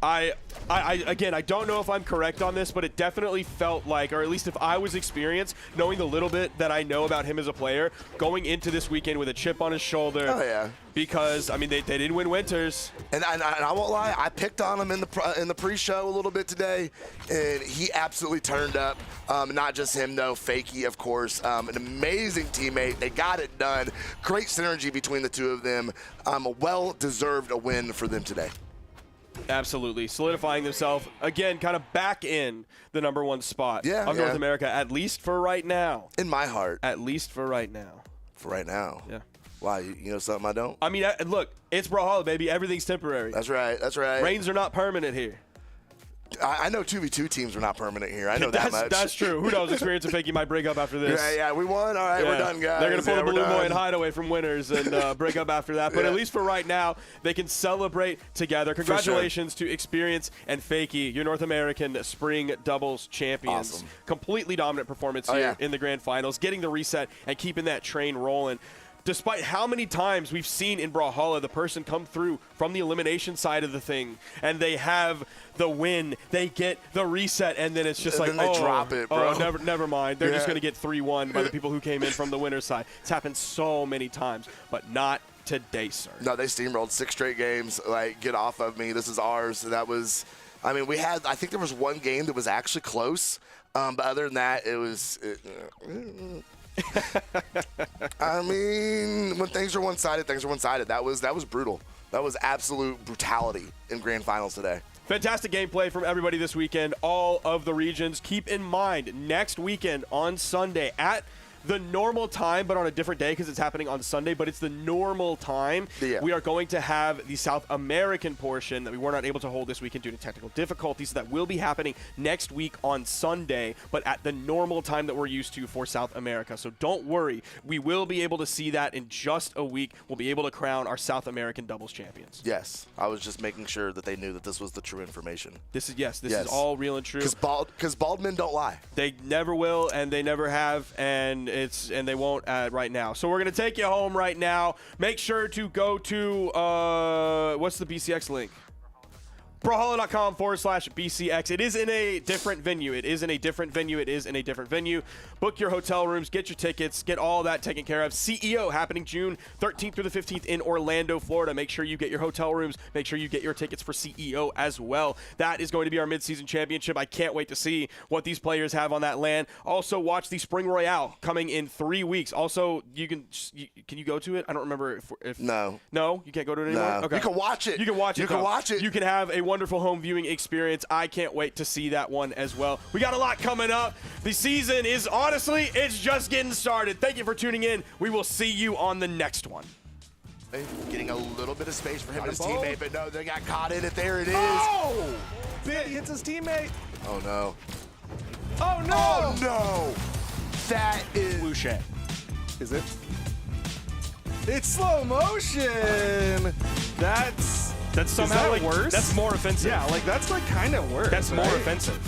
Again, I don't know if I'm correct on this, but it definitely felt like, or at least if I was Experience, knowing the little bit that I know about him as a player, going into this weekend with a chip on his shoulder. Oh, yeah. Because, I mean, they didn't win Winters. And I won't lie, I picked on him in the pre-show a little bit today, and he absolutely turned up. Not just him, though. Fakey, of course. An amazing teammate. They got it done. Great synergy between the two of them. A well-deserved win for them today. Absolutely. Solidifying themselves, again, kind of back in the #1 spot of North America, at least for right now. In my heart. At least for right now. For right now. Yeah. Why? You know something I don't? I mean, look, it's Brawlhalla, baby. Everything's temporary. That's right. That's right. Reigns are not permanent here. I know 2v2 teams are not permanent here. I know that much. That's true. Who knows? Experience and Fakey might break up after this. Yeah, we won. All right, we're done, guys. They're going to pull the we're Balloon Boy done. and Hideaway from Winners and break up after that. But Yeah. at least for right now, they can celebrate together. Congratulations to Experience and Fakey, your North American Spring Doubles champions. Awesome. Completely dominant performance here in the Grand Finals, getting the reset and keeping that train rolling. Despite how many times we've seen in Brawlhalla the person come through from the elimination side of the thing, and they have the win, they get the reset, and then it's just And like, then they drop it, bro. Oh, never mind. They're just Yeah. going to get 3-1 by the people who came in from the winner's side. It's happened so many times, but not today, sir. No, they steamrolled 6 straight games. Like, get off of me. This is ours. That was, I mean, I think there was one game that was actually close. But other than that, it was. I mean, when things are one-sided, things are one-sided. That was brutal. That was absolute brutality in grand finals today. Fantastic gameplay from everybody this weekend, all of the regions. Keep in mind, next weekend on Sunday at the normal time, but on a different day because it's happening on Sunday, but it's the normal time. Yeah. We are going to have the South American portion that we were not able to hold this weekend due to technical difficulties. That will be happening next week on Sunday, but at the normal time that we're used to for South America. So don't worry. We will be able to see that in just a week. We'll be able to crown our South American doubles champions. Yes. I was just making sure that they knew that this was the true information. This is all real and true. Because bald men don't lie. They never will, and they never have, and they won't right now. So we're gonna take you home right now. Make sure to go to what's the BCX link? Brawlhalla.com/BCX. It is in a different venue. Book your hotel rooms, get your tickets, get all that taken care of. CEO happening June 13th through the 15th in Orlando, Florida. Make sure you get your hotel rooms. Make sure you get your tickets for CEO as well. That is going to be our midseason championship. I can't wait to see what these players have on that land. Also, watch the Spring Royale coming in 3 weeks. Also, can you go to it? I don't remember if No, you can't go to it anymore. No. Okay. You can watch it. You can watch it. You can though. watch it. You can have a wonderful home viewing experience. I can't wait to see that one as well. We got a lot coming up. The season is honestly, it's just getting started. Thank you for tuning in. We will see you on the next one. Getting a little bit of space for him and his teammate, but no, they got caught in it. There it is. Oh! Bit hits his teammate. Oh, no. Oh, no! Oh, no. That is... Boucher. Is it? It's slow motion. That's somehow that like worse. That's more offensive. Yeah, like that's like kind of worse. That's more right? offensive.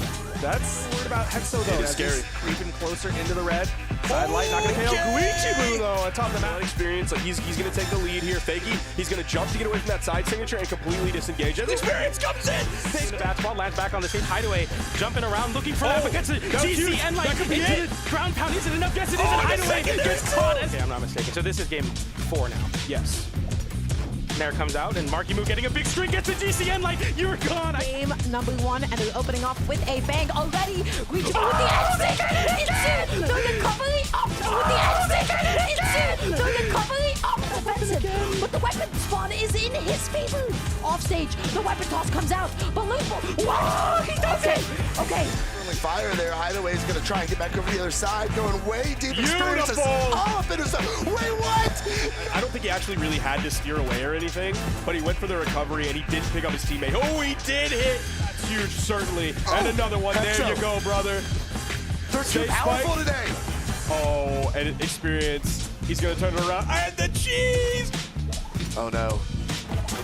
That's worried about Hexo, though. It is scary. Creeping closer into the red. Side light, not going to KO. Guichibu, though, atop the map. Experience, like he's going to take the lead here. Fakey, he's going to jump to get away from that side signature and completely disengage. As Experience comes in. Takes the bad spot, lands back on the stage. Hideaway jumping around, looking for that, but gets a GCN like into the ground pound. Is it enough? Yes, it is. And Hideaway gets caught. Okay, I'm not mistaken. So this is game 4 now. Yes. Nair comes out, and Marky Moo getting a big string, gets a GCN like, you're gone. Game number 1, and they're opening off with a bang already. Guichibu with the edge stick into the recovery up with the edge stick into the recovery up defensive. But the weapon spawn is in his favor. Off stage, the weapon toss comes out. Balloon Ball. Whoa, he does it. Okay. Fire there. Hideaway's going to try and get back over the other side, going way deep. Beautiful. All up in his side. Wait, what? I don't think he actually really had to steer away or anything, but he went for the recovery and he did pick up his teammate. Oh, he did hit. That's huge, certainly. And another one. There you go, brother. They're too powerful today. Oh, and Experience. He's going to turn it around. And the cheese. Oh, no.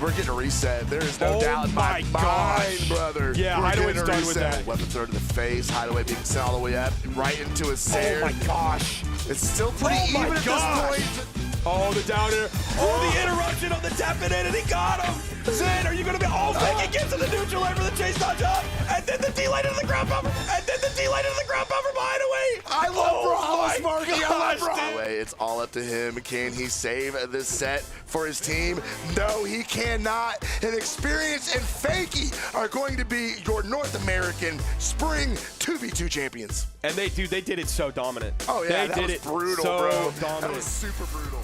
We're getting a reset. There is no doubt in my mind, brother. Yeah, Hideaway's done with that. Weapon thrown to the face. Hideaway being sent all the way up, right into his snare. Oh my gosh. It's still pretty even at this point. Oh, the down air. Oh, the interruption of the tap it in, and he got him. Zin, are you going to be all Fakey gets in the neutral air for the chase dodge up, and then the D-light into the ground buffer, and then the D-light into the ground buffer behind away. I love Brawlhalla's Marky. I love Brawlhalla. It's all up to him. Can he save this set for his team? No, he cannot. And Experience and Fakey are going to be your North American Spring 2v2 champions. And they did it so dominant. Oh, yeah, they did was it brutal, so bro. dominant. That was super brutal.